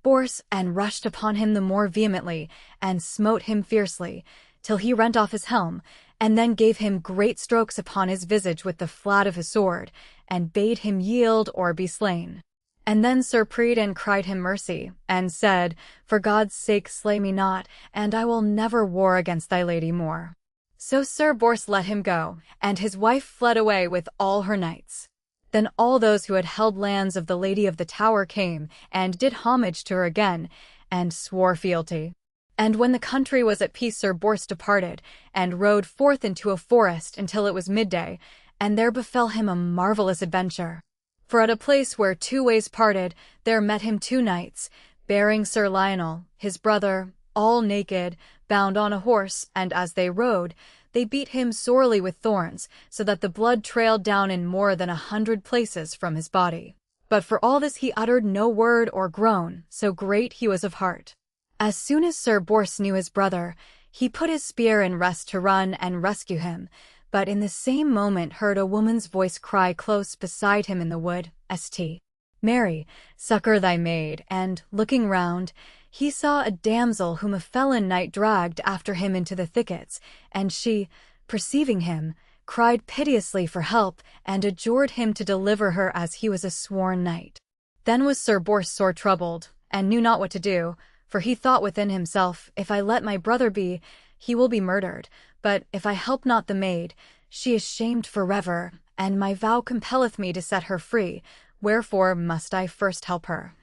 Bors and rushed upon him the more vehemently, and smote him fiercely, till he rent off his helm, and then gave him great strokes upon his visage with the flat of his sword, and bade him yield or be slain. And then Sir Priadan cried him mercy, and said, For God's sake slay me not, and I will never war against thy lady more. So Sir Bors let him go, and his wife fled away with all her knights. Then all those who had held lands of the Lady of the Tower came, and did homage to her again, and swore fealty. And when the country was at peace, Sir Bors departed, and rode forth into a forest until it was midday, and there befell him a marvellous adventure. For at a place where two ways parted, there met him two knights, bearing Sir Lionel, his brother, all naked, bound on a horse, and as they rode, they beat him sorely with thorns, so that the blood trailed down in more than 100 places from his body. But for all this he uttered no word or groan, so great he was of heart. As soon as Sir Bors knew his brother, he put his spear in rest to run and rescue him, but in the same moment heard a woman's voice cry close beside him in the wood, St. Mary, succor thy maid, and, looking round, he saw a damsel whom a felon knight dragged after him into the thickets, and she, perceiving him, cried piteously for help, and adjured him to deliver her as he was a sworn knight. Then was Sir Bors sore troubled, and knew not what to do, for he thought within himself, If I let my brother be, he will be murdered, but if I help not the maid, she is shamed forever, and my vow compelleth me to set her free, wherefore must I first help her,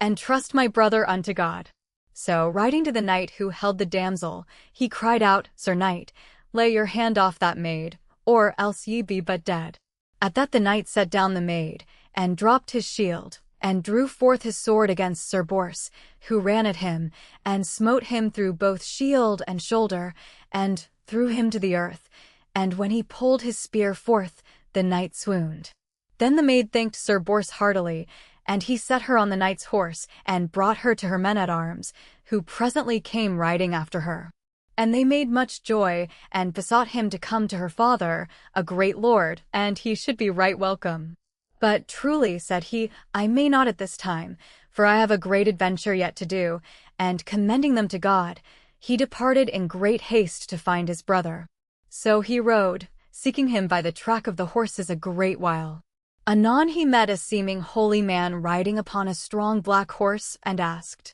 and trust my brother unto God. So, riding to the knight who held the damsel, he cried out, Sir Knight, lay your hand off that maid, or else ye be but dead. At that the knight set down the maid, and dropped his shield, and drew forth his sword against Sir Bors, who ran at him, and smote him through both shield and shoulder, and threw him to the earth, and when he pulled his spear forth, the knight swooned. Then the maid thanked Sir Bors heartily, and he set her on the knight's horse, and brought her to her men-at-arms, who presently came riding after her. And they made much joy, and besought him to come to her father, a great lord, and he should be right welcome. But truly, said he, I may not at this time, for I have a great adventure yet to do, and commending them to God, he departed in great haste to find his brother. So he rode, seeking him by the track of the horses a great while. Anon he met a seeming holy man riding upon a strong black horse, and asked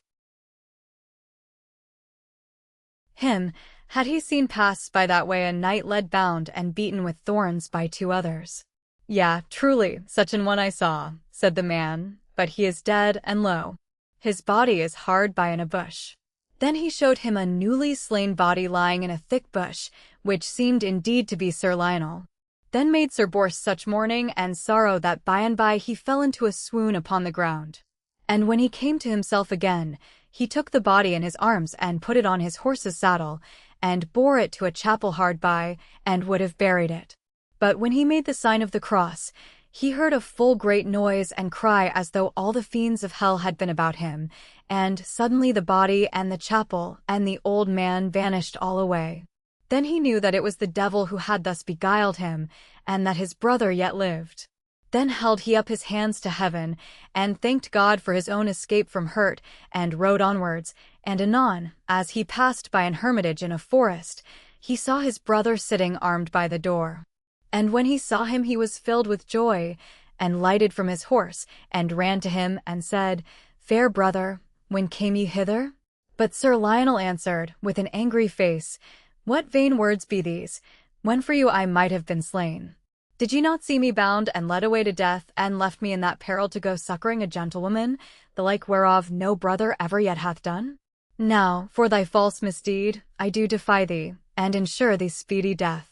him, had he seen pass by that way a knight led bound and beaten with thorns by two others? Yea, truly, such an one I saw, said the man, but he is dead and low. His body is hard by in a bush. Then he showed him a newly slain body lying in a thick bush, which seemed indeed to be Sir Lionel. Then made Sir Bors such mourning and sorrow that by and by he fell into a swoon upon the ground. And when he came to himself again, he took the body in his arms and put it on his horse's saddle, and bore it to a chapel hard by, and would have buried it. But when he made the sign of the cross, he heard a full great noise and cry as though all the fiends of hell had been about him, and suddenly the body and the chapel and the old man vanished all away. Then he knew that it was the devil who had thus beguiled him, and that his brother yet lived. Then held he up his hands to heaven, and thanked God for his own escape from hurt, and rode onwards, and anon, as he passed by an hermitage in a forest, he saw his brother sitting armed by the door. And when he saw him he was filled with joy, and lighted from his horse, and ran to him, and said, Fair brother, when came ye hither? But Sir Lionel answered, with an angry face, What vain words be these? When for you I might have been slain. Did ye not see me bound and led away to death, and left me in that peril to go succouring a gentlewoman, the like whereof no brother ever yet hath done? Now, for thy false misdeed, I do defy thee, and ensure thee speedy death.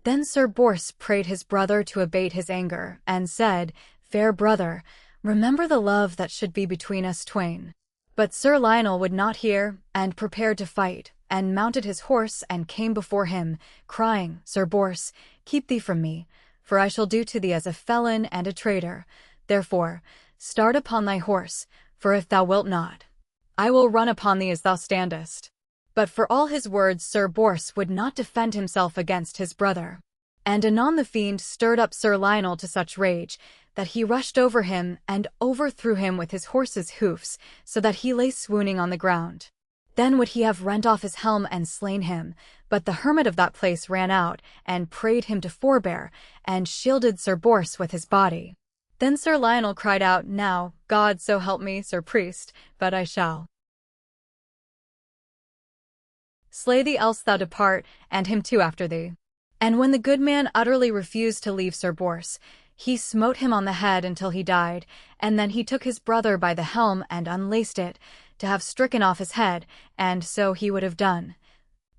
Then Sir Bors prayed his brother to abate his anger, and said, Fair brother, remember the love that should be between us twain. But Sir Lionel would not hear, and prepared to fight, and mounted his horse and came before him, crying, Sir Bors, keep thee from me, for I shall do to thee as a felon and a traitor. Therefore, start upon thy horse, for if thou wilt not, I will run upon thee as thou standest. But for all his words Sir Bors would not defend himself against his brother. And anon the fiend stirred up Sir Lionel to such rage, that he rushed over him and overthrew him with his horse's hoofs, so that he lay swooning on the ground. Then would he have rent off his helm and slain him, but the hermit of that place ran out, and prayed him to forbear, and shielded Sir Bors with his body. Then Sir Lionel cried out, Now, God so help me, Sir Priest, but I shall slay thee, else thou depart, and him too after thee. And when the good man utterly refused to leave Sir Bors, he smote him on the head until he died, and then he took his brother by the helm and unlaced it, to have stricken off his head, and so he would have done.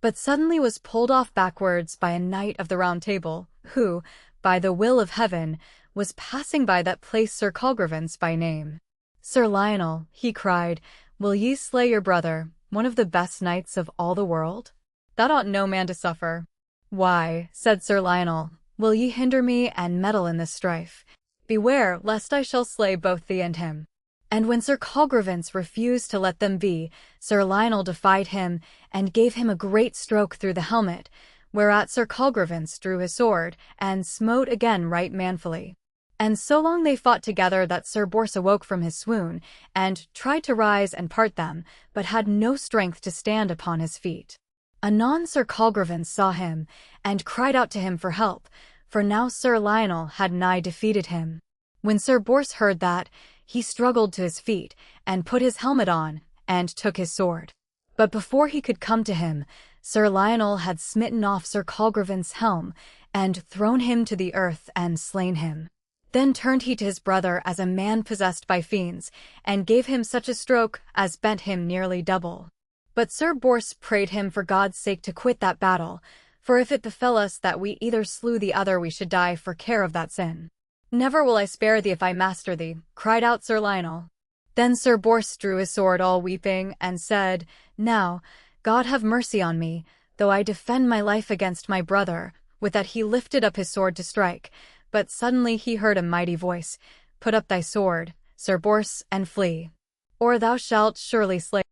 But suddenly was pulled off backwards by a knight of the Round Table, who, by the will of heaven, was passing by that place Sir Colgrevance by name. Sir Lionel, he cried, will ye slay your brother, one of the best knights of all the world? That ought no man to suffer. Why, said Sir Lionel, will ye hinder me and meddle in this strife? Beware lest I shall slay both thee and him. And when Sir Colgrevance refused to let them be, Sir Lionel defied him, and gave him a great stroke through the helmet, whereat Sir Colgrevance drew his sword, and smote again right manfully. And so long they fought together that Sir Bors awoke from his swoon, and tried to rise and part them, but had no strength to stand upon his feet. Anon Sir Colgrevance saw him, and cried out to him for help, for now Sir Lionel had nigh defeated him. When Sir Bors heard that, he struggled to his feet, and put his helmet on, and took his sword. But before he could come to him, Sir Lionel had smitten off Sir Colgrevance's helm, and thrown him to the earth and slain him. Then turned he to his brother as a man possessed by fiends, and gave him such a stroke as bent him nearly double. But Sir Bors prayed him for God's sake to quit that battle, for if it befell us that we either slew the other we should die for care of that sin. Never will I spare thee if I master thee, cried out Sir Lionel. Then Sir Bors drew his sword all weeping, and said, Now, God have mercy on me, though I defend my life against my brother. With that he lifted up his sword to strike, but suddenly he heard a mighty voice, Put up thy sword, Sir Bors, and flee, or thou shalt surely slay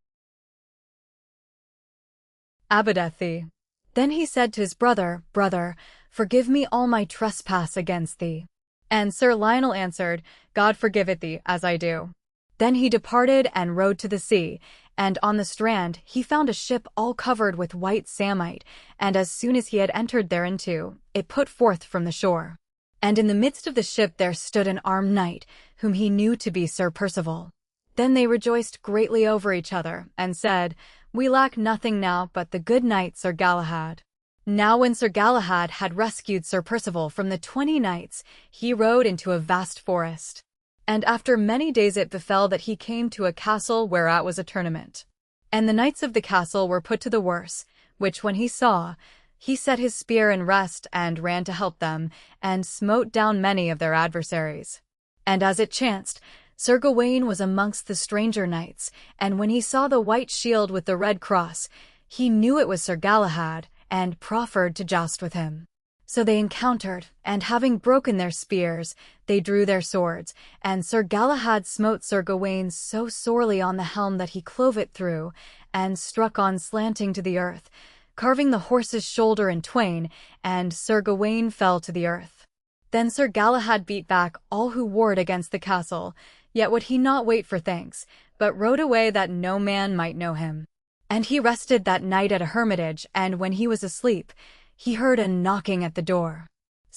abadeth thee. Then he said to his brother, Brother, forgive me all my trespass against thee. And Sir Lionel answered, God forgive it thee, as I do. Then he departed and rode to the sea, and on the strand he found a ship all covered with white samite, and as soon as he had entered thereinto, it put forth from the shore. And in the midst of the ship there stood an armed knight, whom he knew to be Sir Percival. Then they rejoiced greatly over each other, and said, We lack nothing now but the good knight Sir Galahad. Now when Sir Galahad had rescued Sir Percival from the 20 knights, he rode into a vast forest. And after many days it befell that he came to a castle whereat was a tournament. And the knights of the castle were put to the worse, which when he saw, he set his spear in rest and ran to help them, and smote down many of their adversaries. And as it chanced, Sir Gawain was amongst the stranger knights, and when he saw the white shield with the red cross, he knew it was Sir Galahad, and proffered to joust with him. So they encountered, and having broken their spears, they drew their swords, and Sir Galahad smote Sir Gawain so sorely on the helm that he clove it through, and struck on slanting to the earth, carving the horse's shoulder in twain, and Sir Gawain fell to the earth. Then Sir Galahad beat back all who warred against the castle, yet would he not wait for thanks, but rode away that no man might know him. And he rested that night at a hermitage, and when he was asleep, he heard a knocking at the door.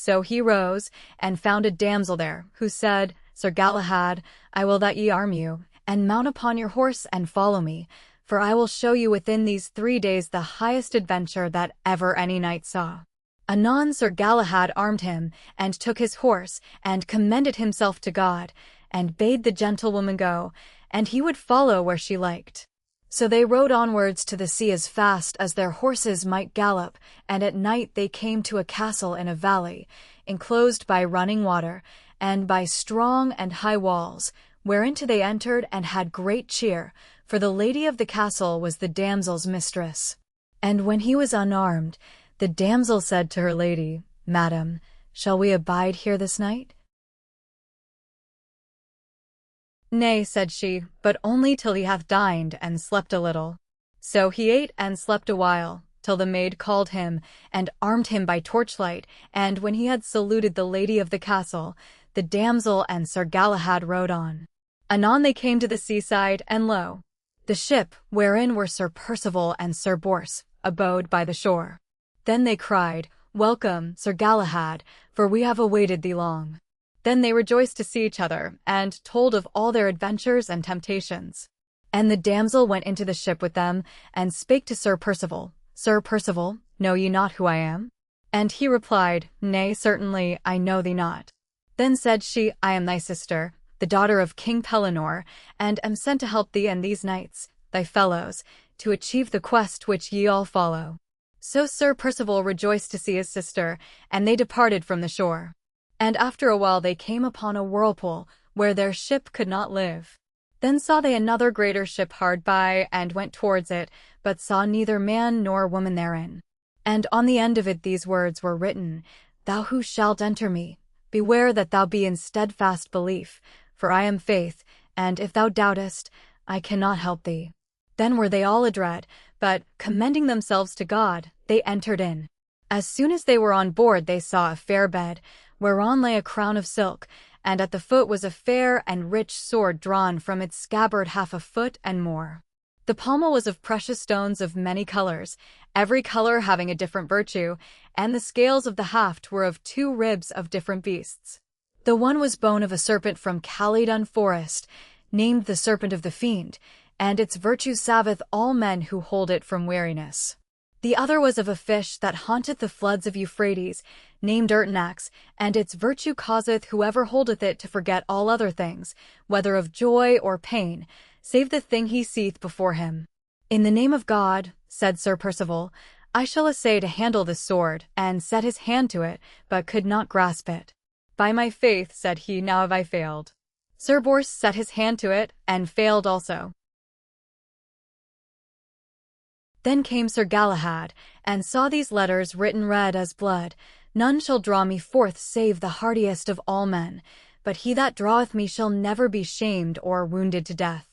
So he rose, and found a damsel there, who said, Sir Galahad, I will that ye arm you, and mount upon your horse and follow me, for I will show you within these 3 days the highest adventure that ever any knight saw. Anon Sir Galahad armed him, and took his horse, and commended himself to God, and bade the gentlewoman go, and he would follow where she liked. So they rode onwards to the sea as fast as their horses might gallop, and at night they came to a castle in a valley, enclosed by running water, and by strong and high walls, whereinto they entered and had great cheer, for the lady of the castle was the damsel's mistress. And when he was unarmed, the damsel said to her lady, Madam, shall we abide here this night? Nay, said she, but only till he hath dined and slept a little. So he ate and slept a while, till the maid called him, and armed him by torchlight, and when he had saluted the lady of the castle, the damsel and Sir Galahad rode on. Anon they came to the seaside, and lo, the ship, wherein were Sir Percival and Sir Bors, abode by the shore. Then they cried, Welcome, Sir Galahad, for we have awaited thee long. Then they rejoiced to see each other, and told of all their adventures and temptations. And the damsel went into the ship with them, and spake to Sir Percival, Sir Percival, know ye not who I am? And he replied, Nay, certainly, I know thee not. Then said she, I am thy sister, the daughter of King Pellinore, and am sent to help thee and these knights, thy fellows, to achieve the quest which ye all follow. So Sir Percival rejoiced to see his sister, and they departed from the shore. And after a while they came upon a whirlpool, where their ship could not live. Then saw they another greater ship hard by, and went towards it, but saw neither man nor woman therein. And on the end of it these words were written, Thou who shalt enter me, beware that thou be in steadfast belief, for I am faith, and if thou doubtest, I cannot help thee. Then were they all adread, but, commending themselves to God, they entered in. As soon as they were on board they saw a fair bed, whereon lay a crown of silk, and at the foot was a fair and rich sword drawn from its scabbard 1/2 foot and more. The pommel was of precious stones of many colors, every color having a different virtue, and the scales of the haft were of 2 ribs of different beasts. The one was bone of a serpent from Caledon forest, named the Serpent of the Fiend, and its virtue saveth all men who hold it from weariness. The other was of a fish that haunteth the floods of Euphrates, named Ertanax, and its virtue causeth whoever holdeth it to forget all other things, whether of joy or pain, save the thing he seeth before him. In the name of God, said Sir Percival, I shall essay to handle this sword, and set his hand to it, but could not grasp it. By my faith, said he, now have I failed. Sir Bors set his hand to it, and failed also. Then came Sir Galahad, and saw these letters written red as blood, None shall draw me forth save the hardiest of all men, but he that draweth me shall never be shamed or wounded to death.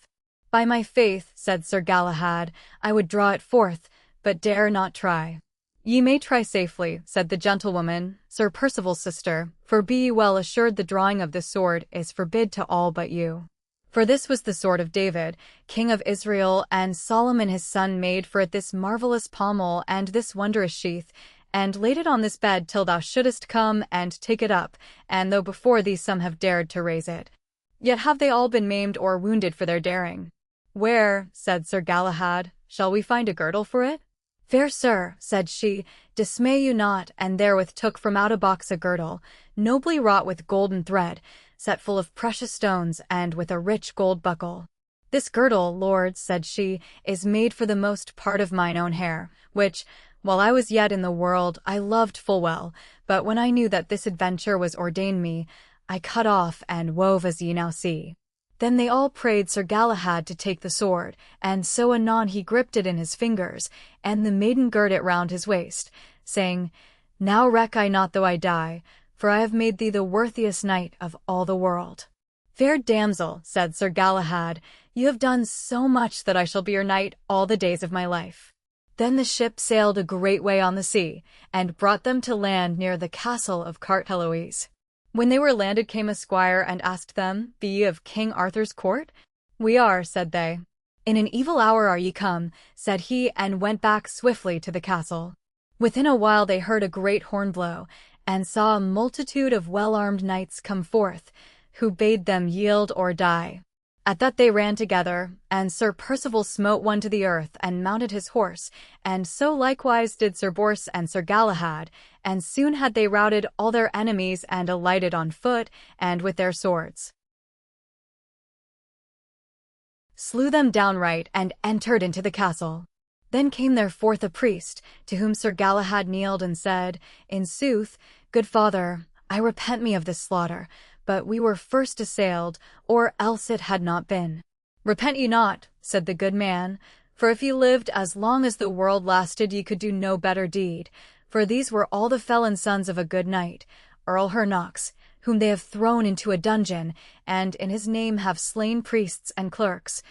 By my faith, said Sir Galahad, I would draw it forth, but dare not try. Ye may try safely, said the gentlewoman, Sir Percival's sister, for be ye well assured the drawing of this sword is forbid to all but you. For this was the sword of David, king of Israel, and Solomon his son made for it this marvelous pommel and this wondrous sheath, and laid it on this bed till thou shouldest come and take it up, and though before thee some have dared to raise it, yet have they all been maimed or wounded for their daring. Where, said Sir Galahad, shall we find a girdle for it? Fair sir, said she, dismay you not, and therewith took from out a box a girdle, nobly wrought with golden thread, set full of precious stones, and with a rich gold buckle. This girdle, lord, said she, is made for the most part of mine own hair, which, while I was yet in the world, I loved full well, but when I knew that this adventure was ordained me, I cut off and wove as ye now see. Then they all prayed Sir Galahad to take the sword, and so anon he gripped it in his fingers, and the maiden girt it round his waist, saying, Now reck I not though I die, for I have made thee the worthiest knight of all the world. Fair damsel, said Sir Galahad, you have done so much that I shall be your knight all the days of my life. Then the ship sailed a great way on the sea, and brought them to land near the castle of Carteloise. When they were landed came a squire and asked them, Be ye of King Arthur's court? We are, said they. In an evil hour are ye come, said he, and went back swiftly to the castle. Within a while they heard a great horn blow, and saw a multitude of well-armed knights come forth, who bade them yield or die. At that they ran together, and Sir Percival smote one to the earth and mounted his horse, and so likewise did Sir Bors and Sir Galahad, and soon had they routed all their enemies and alighted on foot and with their swords. Slew them downright and entered into the castle. Then came there forth a priest, to whom Sir Galahad kneeled and said, In sooth, good father, I repent me of this slaughter, but we were first assailed, or else it had not been. Repent ye not, said the good man, for if ye lived as long as the world lasted ye could do no better deed, for these were all the felon sons of a good knight, Earl Hernox, whom they have thrown into a dungeon, and in his name have slain priests and clerks,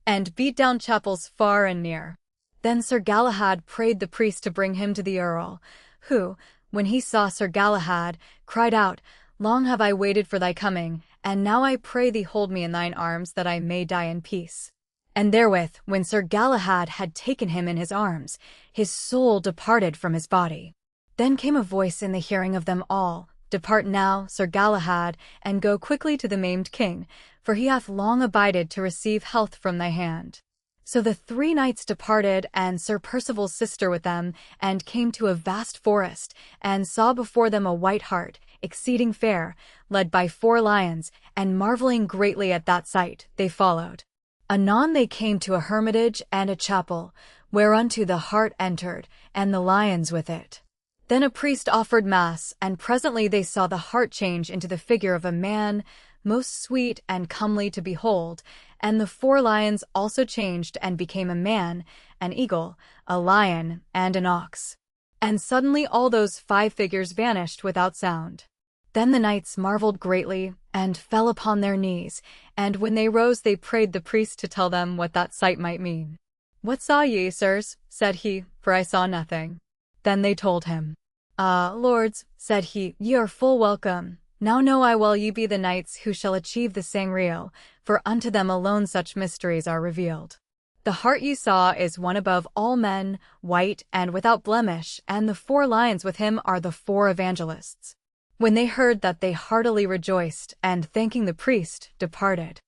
and beat down chapels far and near. Then Sir Galahad prayed the priest to bring him to the earl, who, when he saw Sir Galahad, cried out, Long have I waited for thy coming, and now I pray thee hold me in thine arms that I may die in peace. And therewith, when Sir Galahad had taken him in his arms, his soul departed from his body. Then came a voice in the hearing of them all, Depart now, Sir Galahad, and go quickly to the maimed king, for he hath long abided to receive health from thy hand. So the 3 knights departed, and Sir Percival's sister with them, and came to a vast forest, and saw before them a white hart, exceeding fair, led by 4 lions, and marveling greatly at that sight, they followed. Anon they came to a hermitage and a chapel, whereunto the hart entered, and the lions with it. Then a priest offered mass, and presently they saw the hart change into the figure of a man, most sweet and comely to behold, and the 4 lions also changed and became a man, an eagle, a lion, and an ox. And suddenly all those 5 figures vanished without sound. Then the knights marveled greatly, and fell upon their knees, and when they rose they prayed the priest to tell them what that sight might mean. What saw ye, sirs? Said he, for I saw nothing. Then they told him. Ah, lords, said he, ye are full welcome. Now know I well ye be the knights who shall achieve the Sangreal, for unto them alone such mysteries are revealed. The hart ye saw is one above all men, white and without blemish, and the 4 lions with him are the 4 evangelists. When they heard that they heartily rejoiced, and thanking the priest, departed.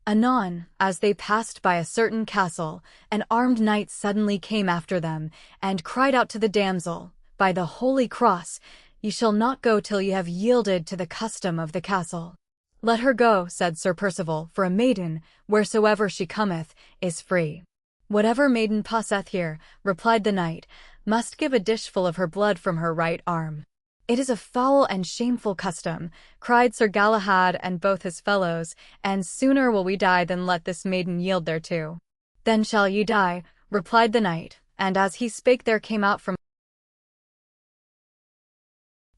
Anon, as they passed by a certain castle, an armed knight suddenly came after them, and cried out to the damsel, By the holy cross, ye shall not go till ye have yielded to the custom of the castle. Let her go, said Sir Percival, for a maiden, wheresoever she cometh, is free. Whatever maiden passeth here, replied the knight, must give a dishful of her blood from her right arm. It is a foul and shameful custom, cried Sir Galahad and both his fellows, and sooner will we die than let this maiden yield thereto. Then shall ye die, replied the knight, and as he spake there came out from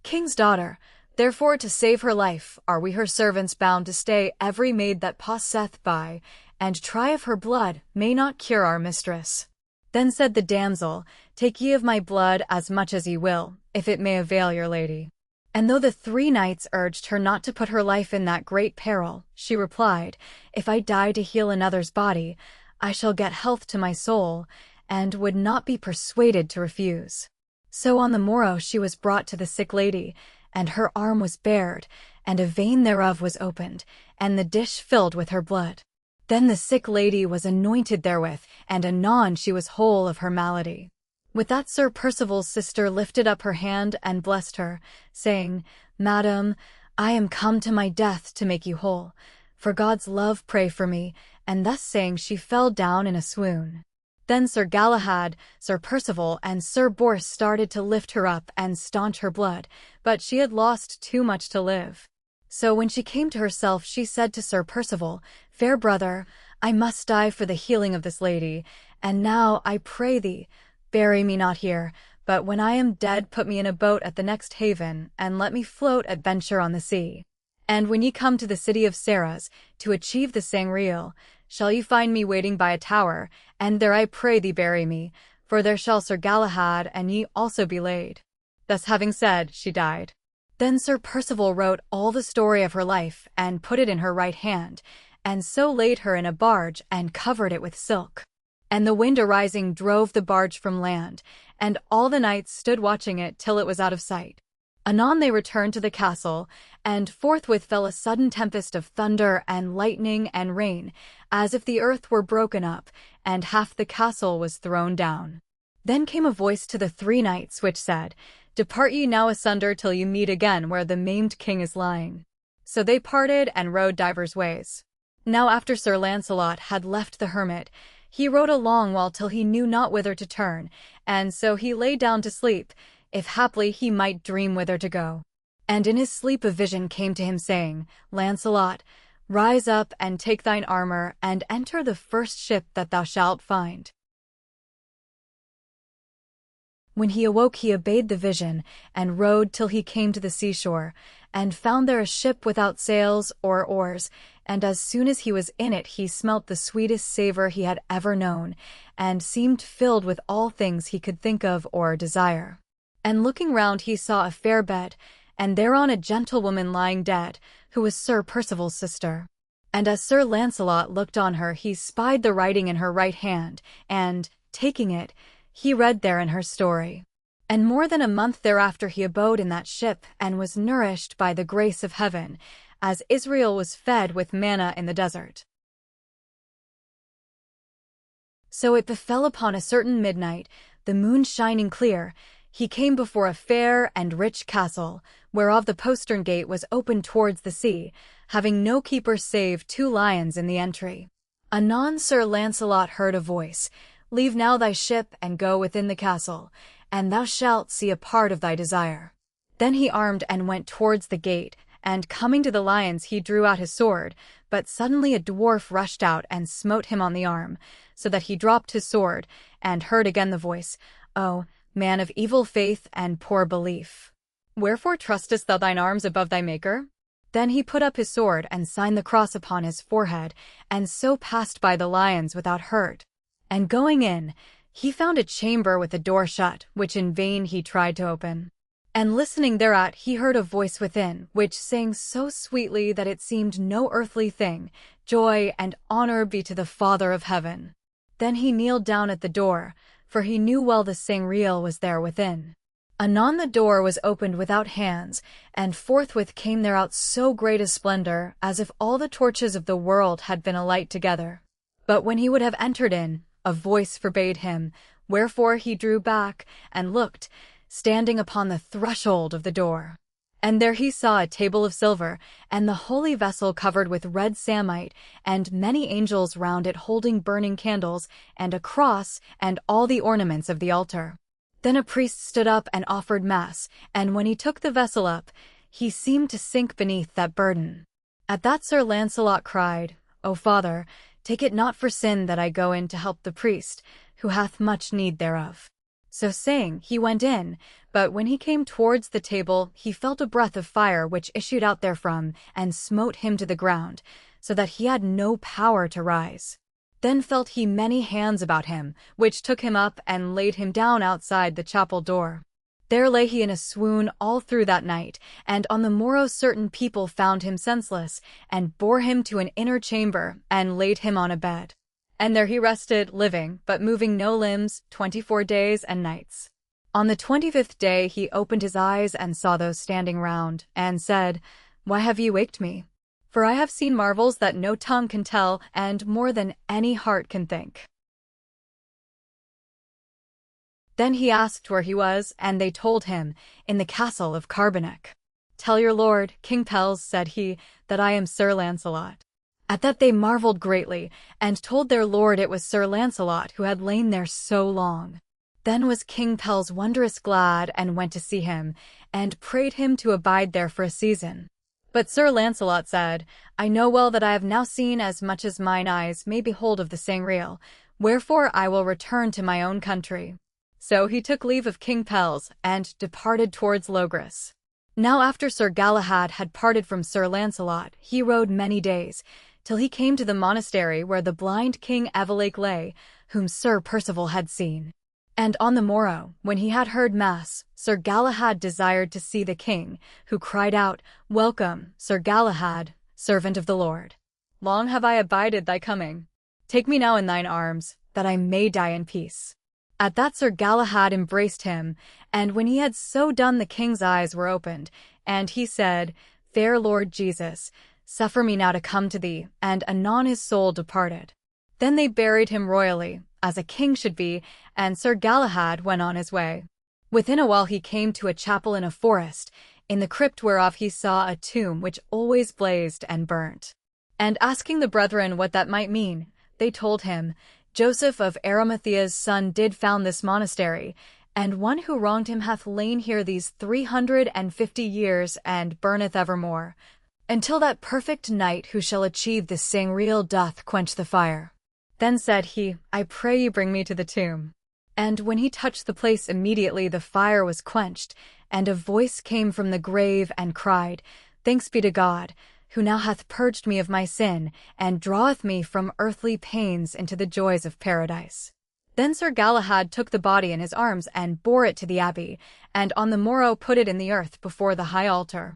King's daughter, therefore to save her life are we her servants bound to stay every maid that passeth by, and try if her blood may not cure our mistress. Then said the damsel, Take ye of my blood as much as ye will, if it may avail your lady. And though the 3 knights urged her not to put her life in that great peril, she replied, If I die to heal another's body, I shall get health to my soul, and would not be persuaded to refuse. So on the morrow she was brought to the sick lady, and her arm was bared, and a vein thereof was opened, and the dish filled with her blood. Then the sick lady was anointed therewith, and anon she was whole of her malady. With that Sir Percival's sister lifted up her hand and blessed her, saying, Madam, I am come to my death to make you whole. For God's love pray for me, and thus saying she fell down in a swoon. Then Sir Galahad, Sir Percival, and Sir Bors started to lift her up and staunch her blood, but she had lost too much to live. So when she came to herself she said to Sir Percival, Fair brother, I must die for the healing of this lady, and now, I pray thee, bury me not here, but when I am dead put me in a boat at the next haven, and let me float at venture on the sea. And when ye come to the city of Sarras, to achieve the Sangreal, shall ye find me waiting by a tower, and there I pray thee bury me, for there shall Sir Galahad and ye also be laid. Thus having said, she died. Then Sir Percival wrote all the story of her life, and put it in her right hand, and so laid her in a barge and covered it with silk. And the wind arising drove the barge from land, and all the knights stood watching it till it was out of sight. Anon they returned to the castle, and forthwith fell a sudden tempest of thunder and lightning and rain, as if the earth were broken up, and half the castle was thrown down. Then came a voice to the 3 knights, which said, "Depart ye now asunder till you meet again where the maimed king is lying." So they parted and rode divers ways. Now after Sir Launcelot had left the hermit, he rode a long while till he knew not whither to turn, and so he lay down to sleep, if haply he might dream whither to go. And in his sleep a vision came to him, saying, "Launcelot, rise up and take thine armor, and enter the first ship that thou shalt find." When he awoke he obeyed the vision, and rode till he came to the seashore, and found there a ship without sails or oars, and as soon as he was in it he smelt the sweetest savour he had ever known, and seemed filled with all things he could think of or desire. And looking round he saw a fair bed, and thereon a gentlewoman lying dead, who was Sir Percival's sister. And as Sir Launcelot looked on her he spied the writing in her right hand, and, taking it, he read therein her story. And more than a month thereafter he abode in that ship, and was nourished by the grace of heaven, as Israel was fed with manna in the desert. So it befell upon a certain midnight, the moon shining clear, he came before a fair and rich castle, whereof the postern gate was open towards the sea, having no keeper save 2 lions in the entry. Anon Sir Launcelot heard a voice, "Leave now thy ship, and go within the castle, and thou shalt see a part of thy desire." Then he armed and went towards the gate, and coming to the lions he drew out his sword, but suddenly a dwarf rushed out and smote him on the arm, so that he dropped his sword, and heard again the voice, "O man of evil faith and poor belief, wherefore trustest thou thine arms above thy Maker?" Then he put up his sword and signed the cross upon his forehead, and so passed by the lions without hurt. And going in, he found a chamber with the door shut, which in vain he tried to open. And listening thereat he heard a voice within, which sang so sweetly that it seemed no earthly thing, "Joy and honor be to the Father of heaven." Then he kneeled down at the door, for he knew well the Sangreal was there within. Anon the door was opened without hands, and forthwith came there out so great a splendor, as if all the torches of the world had been alight together. But when he would have entered in, a voice forbade him, wherefore he drew back, and looked, standing upon the threshold of the door. And there he saw a table of silver, and the holy vessel covered with red samite, and many angels round it holding burning candles, and a cross, and all the ornaments of the altar. Then a priest stood up and offered mass, and when he took the vessel up, he seemed to sink beneath that burden. At that Sir Launcelot cried, "O Father, take it not for sin that I go in to help the priest, who hath much need thereof." So saying, he went in, but when he came towards the table, he felt a breath of fire which issued out therefrom, and smote him to the ground, so that he had no power to rise. Then felt he many hands about him, which took him up and laid him down outside the chapel door. There lay he in a swoon all through that night, and on the morrow certain people found him senseless, and bore him to an inner chamber, and laid him on a bed. And there he rested, living, but moving no limbs, 24 days and nights. On the 25th day he opened his eyes and saw those standing round, and said, "Why have ye waked me? For I have seen marvels that no tongue can tell, and more than any heart can think." Then he asked where he was, and they told him, "In the castle of Carbonek." "Tell your lord, King Pelles," said he, "that I am Sir Launcelot." At that they marveled greatly, and told their lord it was Sir Launcelot who had lain there so long. Then was King Pelles wondrous glad, and went to see him, and prayed him to abide there for a season. But Sir Launcelot said, "I know well that I have now seen as much as mine eyes may behold of the Sangreal, wherefore I will return to my own country." So he took leave of King Pelles, and departed towards Logris. Now after Sir Galahad had parted from Sir Launcelot, he rode many days, till he came to the monastery where the blind King Evelake lay, whom Sir Percival had seen. And on the morrow, when he had heard mass, Sir Galahad desired to see the king, who cried out, "Welcome, Sir Galahad, servant of the Lord. Long have I abided thy coming. Take me now in thine arms, that I may die in peace." At that Sir Galahad embraced him, and when he had so done the king's eyes were opened, and he said, "Fair Lord Jesus, suffer me now to come to thee," and anon his soul departed. Then they buried him royally, as a king should be, and Sir Galahad went on his way. Within a while he came to a chapel in a forest, in the crypt whereof he saw a tomb which always blazed and burnt. And asking the brethren what that might mean, they told him, "Joseph of Arimathea's son did found this monastery, and one who wronged him hath lain here these 350 years and burneth evermore, until that perfect knight who shall achieve the Sangreal doth quench the fire." Then said he, "I pray you bring me to the tomb." And when he touched the place, immediately the fire was quenched, and a voice came from the grave and cried, "Thanks be to God, who now hath purged me of my sin, and draweth me from earthly pains into the joys of paradise." Then Sir Galahad took the body in his arms and bore it to the abbey, and on the morrow put it in the earth before the high altar.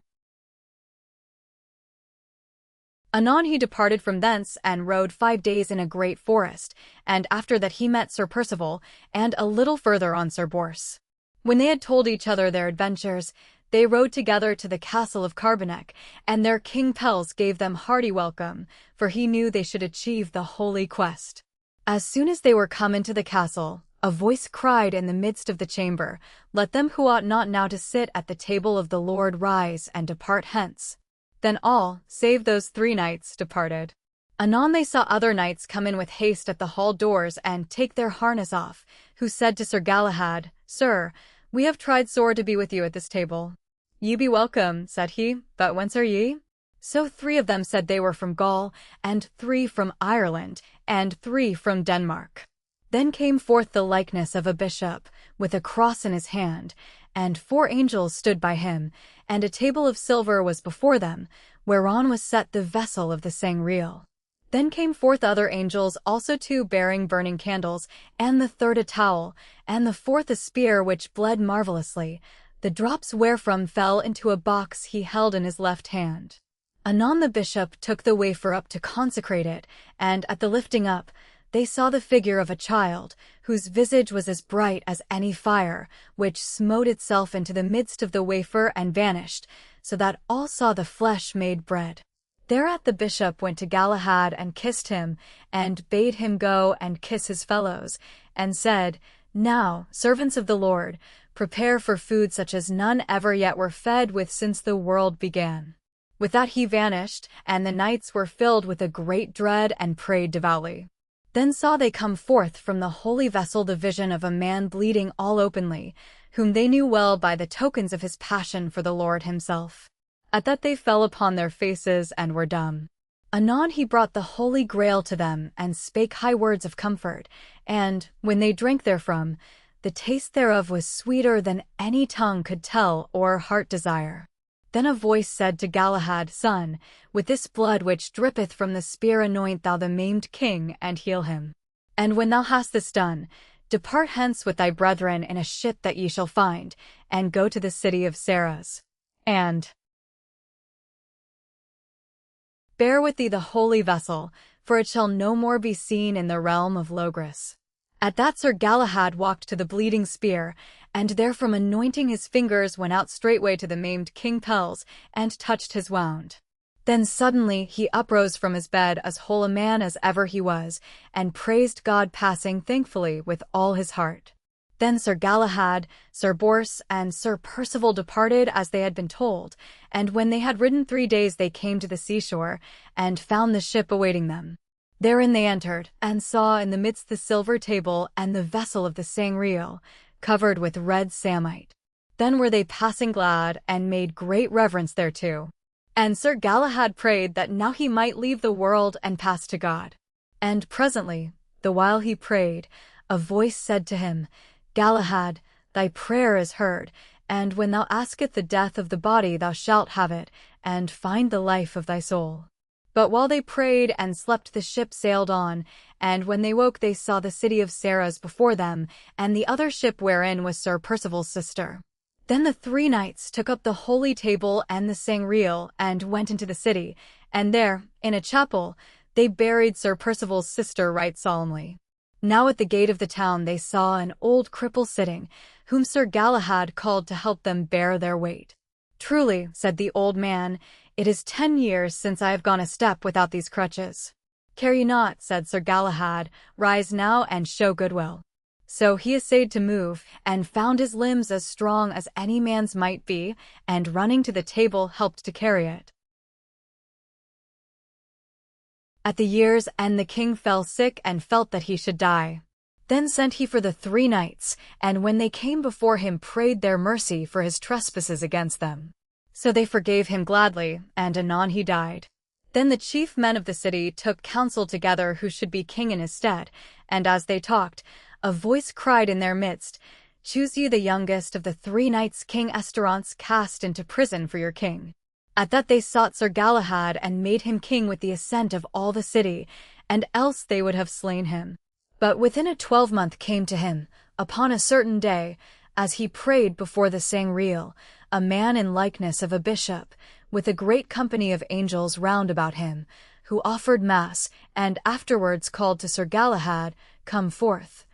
Anon he departed from thence and rode 5 days in a great forest, and after that he met Sir Percival, and a little further on Sir Bors. When they had told each other their adventures, they rode together to the castle of Carbonek, and their King Pelles gave them hearty welcome, for he knew they should achieve the holy quest. As soon as they were come into the castle, a voice cried in the midst of the chamber, "Let them who ought not now to sit at the table of the Lord rise and depart hence." Then all, save those 3 knights, departed. Anon they saw other knights come in with haste at the hall doors and take their harness off, who said to Sir Galahad, "Sir, we have tried sore to be with you at this table." "Ye be welcome," said he, "but whence are ye?" So 3 of them said they were from Gaul, and 3 from Ireland, and 3 from Denmark. Then came forth the likeness of a bishop, with a cross in his hand, and 4 angels stood by him, and a table of silver was before them, whereon was set the vessel of the Sangreal. Then came forth other angels, also 2 bearing burning candles, and the 3rd a towel, and the 4th a spear which bled marvelously, the drops wherefrom fell into a box he held in his left hand. Anon the bishop took the wafer up to consecrate it, and at the lifting up, they saw the figure of a child, whose visage was as bright as any fire, which smote itself into the midst of the wafer and vanished, so that all saw the flesh made bread. Thereat the bishop went to Galahad and kissed him, and bade him go and kiss his fellows, and said, "Now, servants of the Lord, prepare for food such as none ever yet were fed with since the world began." With that he vanished, and the knights were filled with a great dread and prayed devoutly. Then saw they come forth from the holy vessel the vision of a man bleeding all openly, whom they knew well by the tokens of his passion for the Lord himself. At that they fell upon their faces and were dumb. Anon he brought the Holy Grail to them and spake high words of comfort, and, when they drank therefrom, the taste thereof was sweeter than any tongue could tell or heart desire. Then a voice said to Galahad, "Son, with this blood which drippeth from the spear anoint thou the maimed king, and heal him. And when thou hast this done, depart hence with thy brethren in a ship that ye shall find, and go to the city of Sarras. And bear with thee the holy vessel, for it shall no more be seen in the realm of Logris." At that Sir Galahad walked to the bleeding spear, and therefrom anointing his fingers went out straightway to the maimed King Pelles, and touched his wound. Then suddenly he uprose from his bed as whole a man as ever he was, and praised God passing thankfully with all his heart. Then Sir Galahad, Sir Bors, and Sir Percival departed as they had been told, and when they had ridden 3 days they came to the seashore, and found the ship awaiting them. Therein they entered, and saw in the midst the silver table and the vessel of the Sangreal, covered with red samite. Then were they passing glad, and made great reverence thereto. And Sir Galahad prayed that now he might leave the world and pass to God. And presently, the while he prayed, a voice said to him, "Galahad, thy prayer is heard, and when thou askest the death of the body thou shalt have it, and find the life of thy soul." But while they prayed and slept the ship sailed on, and when they woke they saw the city of Sarras before them, and the other ship wherein was Sir Percival's sister. Then the 3 knights took up the holy table and the Sangreal, and went into the city, and there, in a chapel, they buried Sir Percival's sister right solemnly. Now at the gate of the town they saw an old cripple sitting, whom Sir Galahad called to help them bear their weight. "Truly," said the old man, "it is 10 years since I have gone a step without these crutches." "Care ye not," said Sir Galahad, "rise now and show goodwill." So he essayed to move, and found his limbs as strong as any man's might be, and running to the table helped to carry it. At the year's end the king fell sick and felt that he should die. Then sent he for the 3 knights, and when they came before him prayed their mercy for his trespasses against them. So they forgave him gladly, and anon he died. Then the chief men of the city took counsel together who should be king in his stead, and as they talked, a voice cried in their midst, "Choose ye the youngest of the 3 knights King Estorause cast into prison for your king." At that they sought Sir Galahad and made him king with the assent of all the city, and else they would have slain him. But within a 12-month came to him, upon a certain day, as he prayed before the Sangreal, a man in likeness of a bishop, with a great company of angels round about him, who offered mass, and afterwards called to Sir Galahad, "Come forth,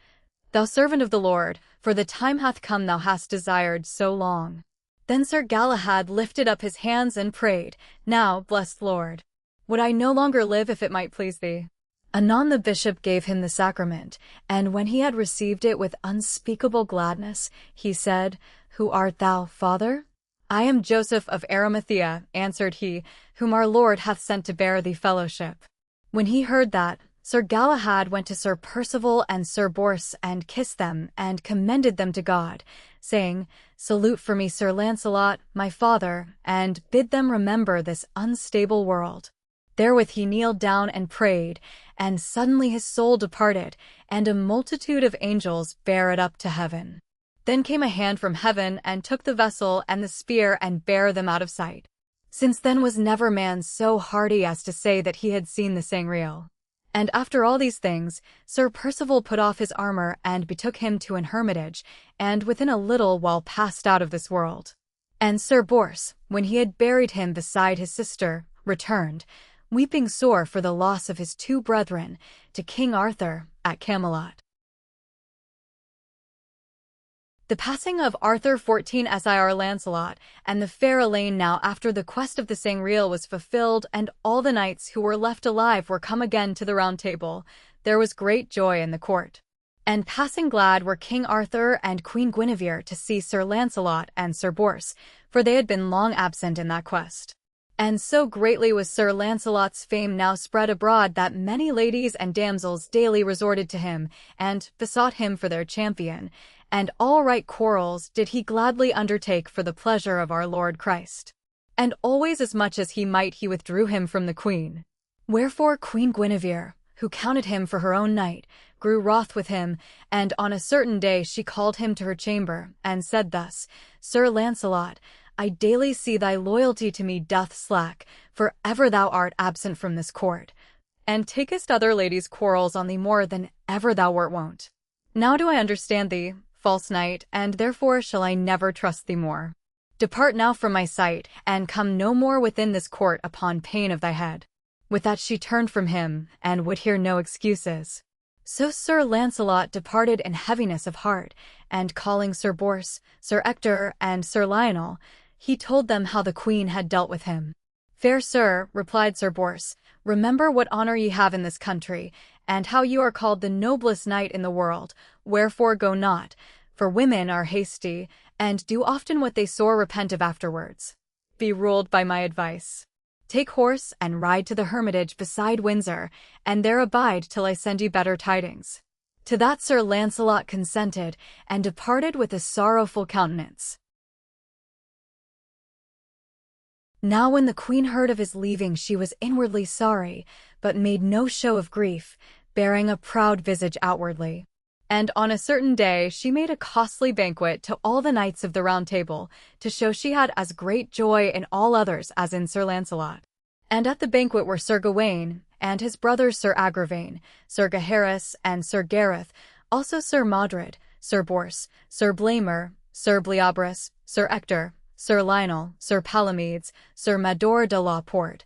thou servant of the Lord, for the time hath come thou hast desired so long." Then Sir Galahad lifted up his hands and prayed, "Now, blessed Lord, would I no longer live if it might please thee." Anon the bishop gave him the sacrament, and when he had received it with unspeakable gladness, he said, "Who art thou, Father?" "I am Joseph of Arimathea," answered he, "whom our Lord hath sent to bear thee fellowship." When he heard that, Sir Galahad went to Sir Percival and Sir Bors and kissed them and commended them to God, saying, "Salute for me Sir Lancelot, my father, and bid them remember this unstable world." Therewith he kneeled down and prayed, and suddenly his soul departed, and a multitude of angels bare it up to heaven. Then came a hand from heaven and took the vessel and the spear and bare them out of sight. Since then was never man so hardy as to say that he had seen the Sangreal. And after all these things, Sir Percival put off his armor and betook him to an hermitage, and within a little while passed out of this world. And Sir Bors, when he had buried him beside his sister, returned, weeping sore for the loss of his 2 brethren, to King Arthur at Camelot. The passing of Arthur 14 Sir Lancelot, and the fair Elaine. Now after the quest of the Sangreal was fulfilled, and all the knights who were left alive were come again to the Round Table, there was great joy in the court. And passing glad were King Arthur and Queen Guinevere to see Sir Lancelot and Sir Bors, for they had been long absent in that quest. And so greatly was Sir Lancelot's fame now spread abroad that many ladies and damsels daily resorted to him, and besought him for their champion, and all right quarrels did he gladly undertake for the pleasure of our Lord Christ. And always as much as he might he withdrew him from the queen. Wherefore Queen Guinevere, who counted him for her own knight, grew wroth with him, and on a certain day she called him to her chamber, and said thus, "Sir Lancelot, I daily see thy loyalty to me doth slack, for ever thou art absent from this court, and takest other ladies' quarrels on thee more than ever thou wert wont. Now do I understand thee, false knight, and therefore shall I never trust thee more. Depart now from my sight, and come no more within this court upon pain of thy head." With that she turned from him, and would hear no excuses. So Sir Lancelot departed in heaviness of heart, and calling Sir Bors, Sir Ector, and Sir Lionel, he told them how the queen had dealt with him. "Fair sir," replied Sir Bors, "remember what honor ye have in this country, and how you are called the noblest knight in the world, wherefore go not, for women are hasty, and do often what they sore repent of afterwards. Be ruled by my advice. Take horse and ride to the hermitage beside Windsor, and there abide till I send you better tidings." To that Sir Lancelot consented, and departed with a sorrowful countenance. Now when the queen heard of his leaving she was inwardly sorry, but made no show of grief, bearing a proud visage outwardly. And on a certain day she made a costly banquet to all the knights of the Round Table, to show she had as great joy in all others as in Sir Lancelot. And at the banquet were Sir Gawain, and his brother Sir Agravain, Sir Gaheris, and Sir Gareth, also Sir Modred, Sir Bors, Sir Blamor, Sir Bleoberis, Sir Ector, Sir Lionel, Sir Palomides, Sir Mador de la Porte,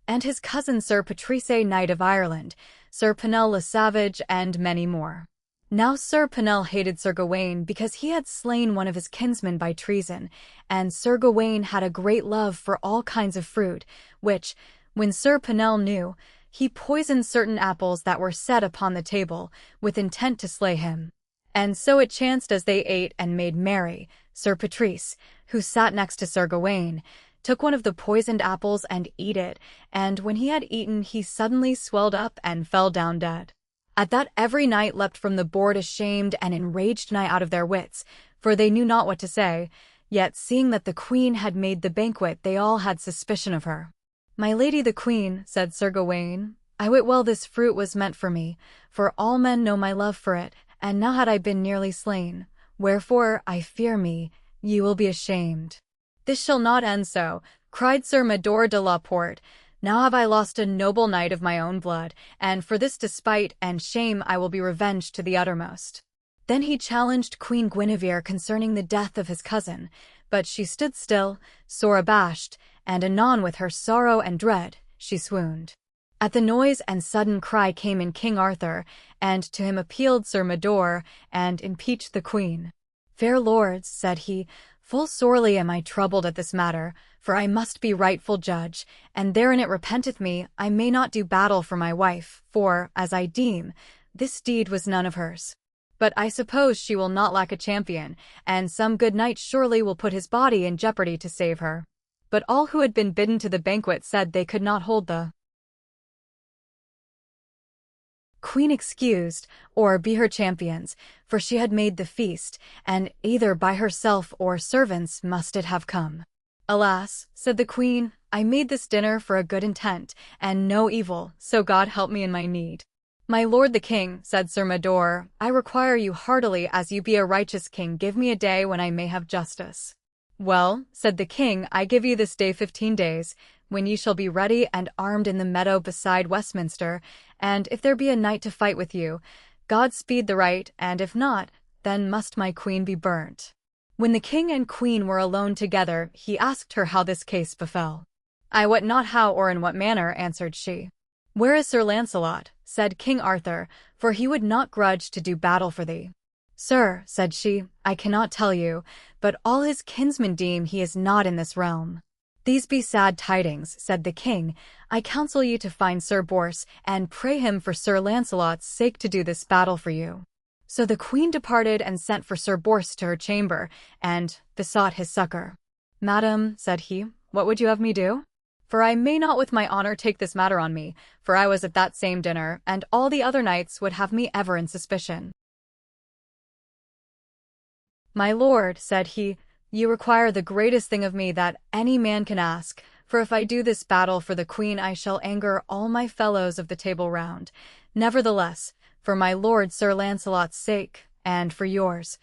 and his cousin Sir Patrice, Knight of Ireland, Sir Penel le Savage, and many more. Now Sir Penel hated Sir Gawain because he had slain one of his kinsmen by treason, and Sir Gawain had a great love for all kinds of fruit, which, when Sir Penel knew, he poisoned certain apples that were set upon the table, with intent to slay him. And so it chanced as they ate and made merry, Sir Patrice, who sat next to Sir Gawain, took one of the poisoned apples and ate it, and when he had eaten he suddenly swelled up and fell down dead. At that every knight leapt from the board ashamed and enraged nigh out of their wits, for they knew not what to say, yet seeing that the queen had made the banquet they all had suspicion of her. "My lady the queen," said Sir Gawain, "I wit well this fruit was meant for me, for all men know my love for it, and now had I been nearly slain, wherefore, I fear me, ye will be ashamed." "This shall not end so," cried Sir Mador de la Porte. "Now have I lost a noble knight of my own blood, and for this despite and shame I will be revenged to the uttermost." Then he challenged Queen Guinevere concerning the death of his cousin, but she stood still, sore abashed, and anon with her sorrow and dread, she swooned. At the noise and sudden cry came in King Arthur, and to him appealed Sir Mador, and impeached the queen. "Fair lords," said he, "full sorely am I troubled at this matter, for I must be rightful judge, and therein it repenteth me I may not do battle for my wife, for, as I deem, this deed was none of hers. But I suppose she will not lack a champion, and some good knight surely will put his body in jeopardy to save her." But all who had been bidden to the banquet said they could not hold the queen excused, or be her champions, for she had made the feast, and either by herself or servants must it have come. "Alas," said the queen, "I made this dinner for a good intent, and no evil, so God help me in my need." "My lord the king," said Sir Mador, "I require you heartily, as you be a righteous king, give me a day when I may have justice." "Well," said the king, "I give you this day 15 days, when ye shall be ready and armed in the meadow beside Westminster, and if there be a knight to fight with you, God speed the right, and if not, then must my queen be burnt." When the king and queen were alone together, he asked her how this case befell. "I wot not how or in what manner," answered she. "Where is Sir Launcelot?" said King Arthur, "for he would not grudge to do battle for thee." "Sir," said she, "I cannot tell you, but all his kinsmen deem he is not in this realm." "These be sad tidings," said the king. "I counsel you to find Sir Bors, and pray him for Sir Launcelot's sake to do this battle for you." So the queen departed and sent for Sir Bors to her chamber, and besought his succor. "Madam," said he, "what would you have me do? For I may not with my honor take this matter on me, for I was at that same dinner, and all the other knights would have me ever in suspicion." "My lord," said he, "you require the greatest thing of me that any man can ask, for if I do this battle for the queen I shall anger all my fellows of the Table Round. Nevertheless, for my lord Sir Launcelot's sake, and for yours,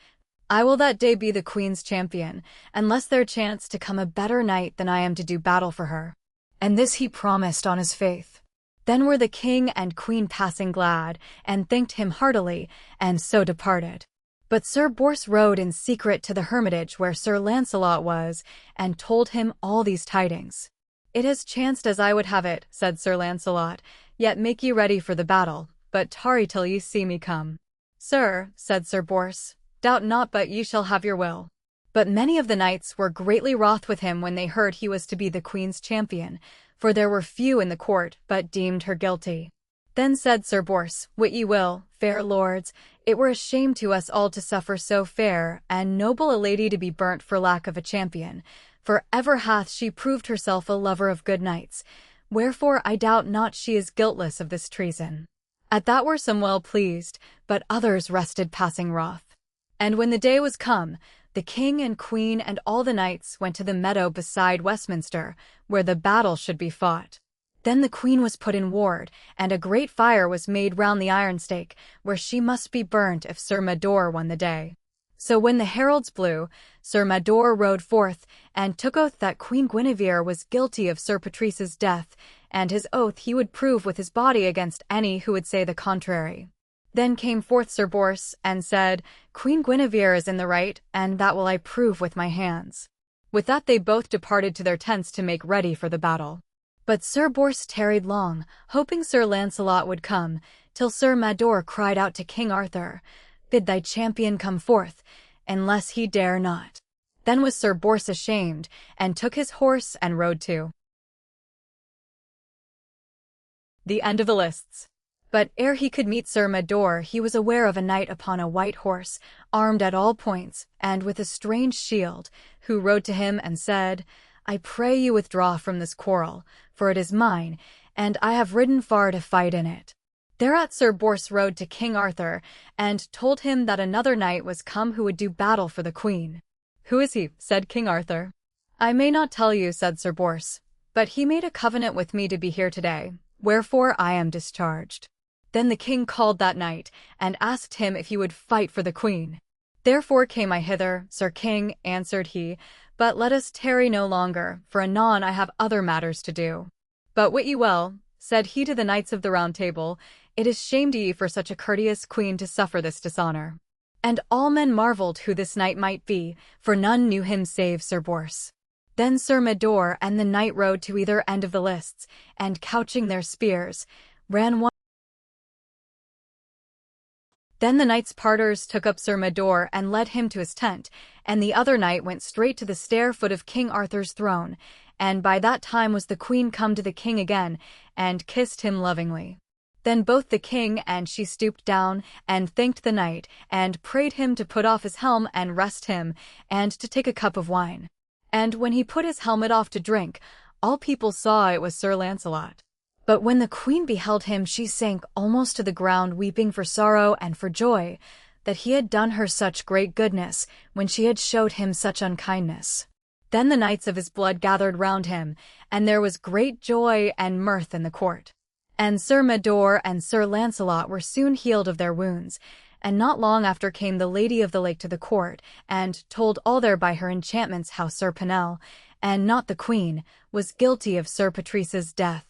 I will that day be the queen's champion, unless there chance to come a better knight than I am to do battle for her." And this he promised on his faith. Then were the king and queen passing glad, and thanked him heartily, and so departed. But Sir Bors rode in secret to the hermitage where Sir Launcelot was, and told him all these tidings. "It has chanced as I would have it," said Sir Launcelot, "yet make ye ready for the battle, but tarry till ye see me come." "Sir," said Sir Bors, "doubt not but ye shall have your will." But many of the knights were greatly wroth with him when they heard he was to be the queen's champion, for there were few in the court but deemed her guilty. Then said Sir Bors, "Wit ye will, fair lords, it were a shame to us all to suffer so fair and noble a lady to be burnt for lack of a champion, for ever hath she proved herself a lover of good knights, wherefore I doubt not she is guiltless of this treason." At that were some well pleased, but others rested passing wroth. And when the day was come, the king and queen and all the knights went to the meadow beside Westminster, where the battle should be fought. Then the queen was put in ward, and a great fire was made round the iron stake, where she must be burnt if Sir Mador won the day. So when the heralds blew, Sir Mador rode forth, and took oath that Queen Guinevere was guilty of Sir Patrice's death, and his oath he would prove with his body against any who would say the contrary. Then came forth Sir Bors, and said, "Queen Guinevere is in the right, and that will I prove with my hands." With that they both departed to their tents to make ready for the battle. But Sir Bors tarried long, hoping Sir Lancelot would come, till Sir Mador cried out to King Arthur, "Bid thy champion come forth, unless he dare not." Then was Sir Bors ashamed, and took his horse and rode to the end of the lists. But ere he could meet Sir Mador, he was aware of a knight upon a white horse, armed at all points, and with a strange shield, who rode to him and said, "I pray you withdraw from this quarrel, for it is mine, and I have ridden far to fight in it." Thereat Sir Bors rode to King Arthur, and told him that another knight was come who would do battle for the queen. "Who is he?" said King Arthur. "I may not tell you," said Sir Bors, "but he made a covenant with me to be here today, wherefore I am discharged." Then the king called that knight, and asked him if he would fight for the queen. "Therefore came I hither, Sir King," answered he, "but let us tarry no longer, for anon I have other matters to do. But wit ye well," said he to the knights of the Round Table, "it is shame to ye for such a courteous queen to suffer this dishonor." And all men marvelled who this knight might be, for none knew him save Sir Bors. Then Sir Mador and the knight rode to either end of the lists, and couching their spears, ran one. Then the knights parters took up Sir Mador and led him to his tent, and the other knight went straight to the stair-foot of King Arthur's throne, and by that time was the queen come to the king again, and kissed him lovingly. Then both the king and she stooped down, and thanked the knight, and prayed him to put off his helm and rest him, and to take a cup of wine. And when he put his helmet off to drink, all people saw it was Sir Lancelot. But when the queen beheld him, she sank almost to the ground, weeping for sorrow and for joy, that he had done her such great goodness, when she had showed him such unkindness. Then the knights of his blood gathered round him, and there was great joy and mirth in the court. And Sir Mador and Sir Lancelot were soon healed of their wounds, and not long after came the Lady of the Lake to the court, and told all there by her enchantments how Sir Pinel, and not the queen, was guilty of Sir Patrice's death.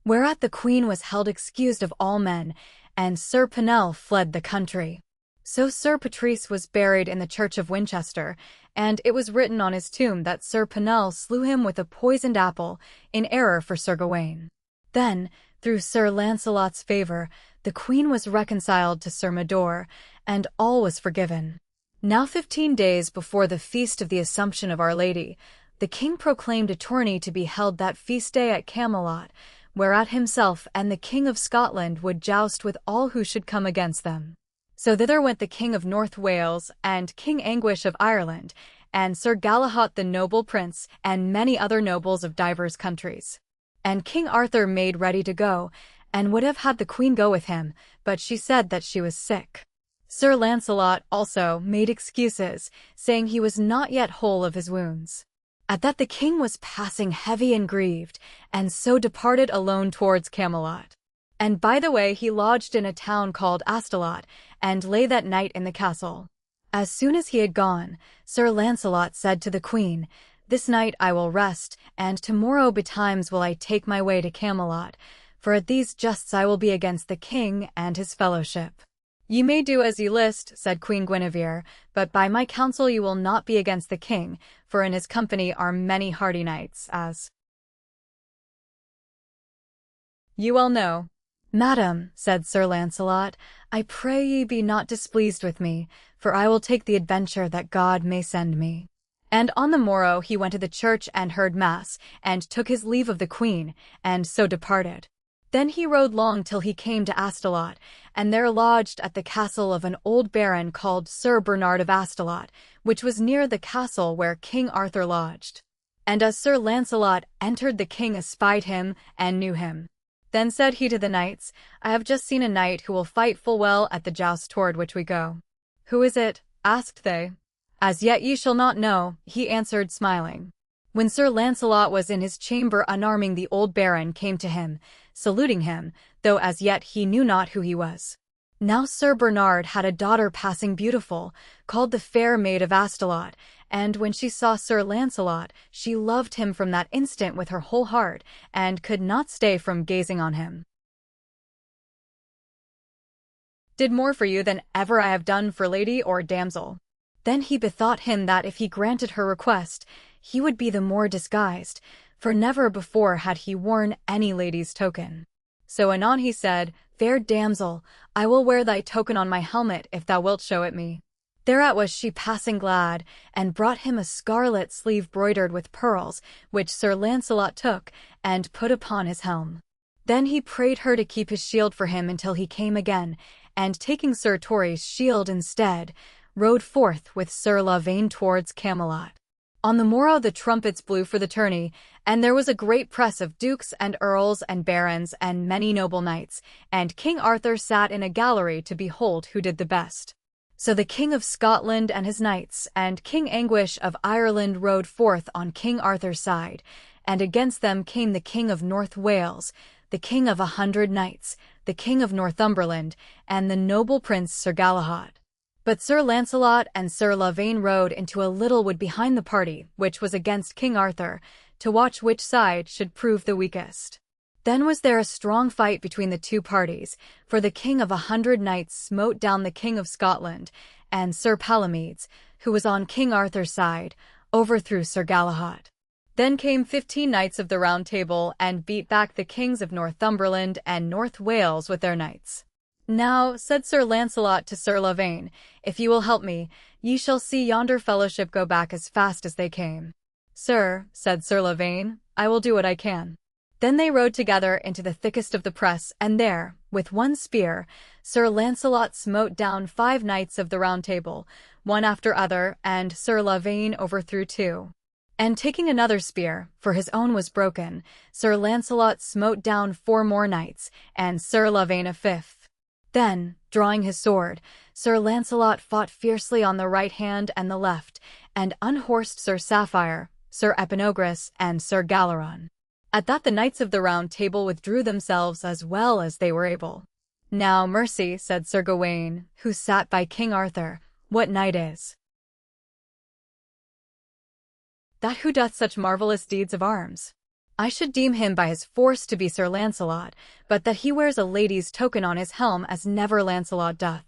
Whereat the queen was held excused of all men, and Sir Pinel fled the country. So Sir Patrice was buried in the church of Winchester, and it was written on his tomb that Sir Pinel slew him with a poisoned apple, in error for Sir Gawain. Then, through Sir Lancelot's favour, the queen was reconciled to Sir Mador, and all was forgiven. Now 15 days before the feast of the Assumption of Our Lady, the king proclaimed a tourney to be held that feast day at Camelot, whereat himself and the King of Scotland would joust with all who should come against them. So thither went the King of North Wales, and King Anguish of Ireland, and Sir Galahad the noble prince, and many other nobles of divers countries. And King Arthur made ready to go, and would have had the queen go with him, but she said that she was sick. Sir Lancelot also made excuses, saying he was not yet whole of his wounds. At that the king was passing heavy and grieved, and so departed alone towards Camelot. And by the way he lodged in a town called Astolat, and lay that night in the castle. As soon as he had gone, Sir Lancelot said to the queen, "This night I will rest, and tomorrow betimes will I take my way to Camelot, for at these justs I will be against the king and his fellowship." "Ye may do as ye list," said Queen Guinevere, "but by my counsel you will not be against the king, for in his company are many hardy knights, as you well know." "Madam," said Sir Lancelot, "I pray ye be not displeased with me, for I will take the adventure that God may send me." And on the morrow he went to the church and heard mass, and took his leave of the queen, and so departed. Then he rode long till he came to Astolat, and there lodged at the castle of an old baron called Sir Bernard of Astolat, which was near the castle where King Arthur lodged. And as Sir Lancelot entered, the king espied him, and knew him. Then said he to the knights, "I have just seen a knight who will fight full well at the joust toward which we go." "Who is it?" asked they. "As yet ye shall not know," he answered, smiling. When Sir Lancelot was in his chamber unarming, the old baron came to him, saluting him, though as yet he knew not who he was. Now Sir Bernard had a daughter passing beautiful, called the Fair Maid of Astolat, and when she saw Sir Lancelot, she loved him from that instant with her whole heart, and could not stay from gazing on him. "Did more for you than ever I have done for lady or damsel." Then he bethought him that if he granted her request, he would be the more disguised, for never before had he worn any lady's token. So anon he said, "Fair damsel, I will wear thy token on my helmet if thou wilt show it me." Thereat was she passing glad, and brought him a scarlet sleeve broidered with pearls, which Sir Launcelot took, and put upon his helm. Then he prayed her to keep his shield for him until he came again, and taking Sir Torre's shield instead, rode forth with Sir Lavaine towards Camelot. On the morrow the trumpets blew for the tourney, and there was a great press of dukes and earls and barons and many noble knights, and King Arthur sat in a gallery to behold who did the best. So the King of Scotland and his knights, and King Anguish of Ireland rode forth on King Arthur's side, and against them came the King of North Wales, the King of 100 Knights, the King of Northumberland, and the noble Prince Sir Galahad. But Sir Launcelot and Sir Lavaine rode into a little wood behind the party, which was against King Arthur, to watch which side should prove the weakest. Then was there a strong fight between the two parties, for the King of 100 Knights smote down the King of Scotland, and Sir Palomides, who was on King Arthur's side, overthrew Sir Galahad. Then came 15 knights of the Round Table and beat back the kings of Northumberland and North Wales with their knights. "Now," said Sir Launcelot to Sir Lavaine, "if you will help me, ye shall see yonder fellowship go back as fast as they came." "Sir," said Sir Lavaine, "I will do what I can." Then they rode together into the thickest of the press, and there, with one spear, Sir Launcelot smote down 5 knights of the Round Table, one after other, and Sir Lavaine overthrew 2. And taking another spear, for his own was broken, Sir Launcelot smote down 4 more knights, and Sir Lavaine a 5th. Then, drawing his sword, Sir Launcelot fought fiercely on the right hand and the left, and unhorsed Sir Sapphire, Sir Eponogris, and Sir Galeron. At that the knights of the Round Table withdrew themselves as well as they were able. "Now, mercy," said Sir Gawaine, who sat by King Arthur, "what knight is that who doth such marvellous deeds of arms? I should deem him by his force to be Sir Launcelot, but that he wears a lady's token on his helm as never Launcelot doth."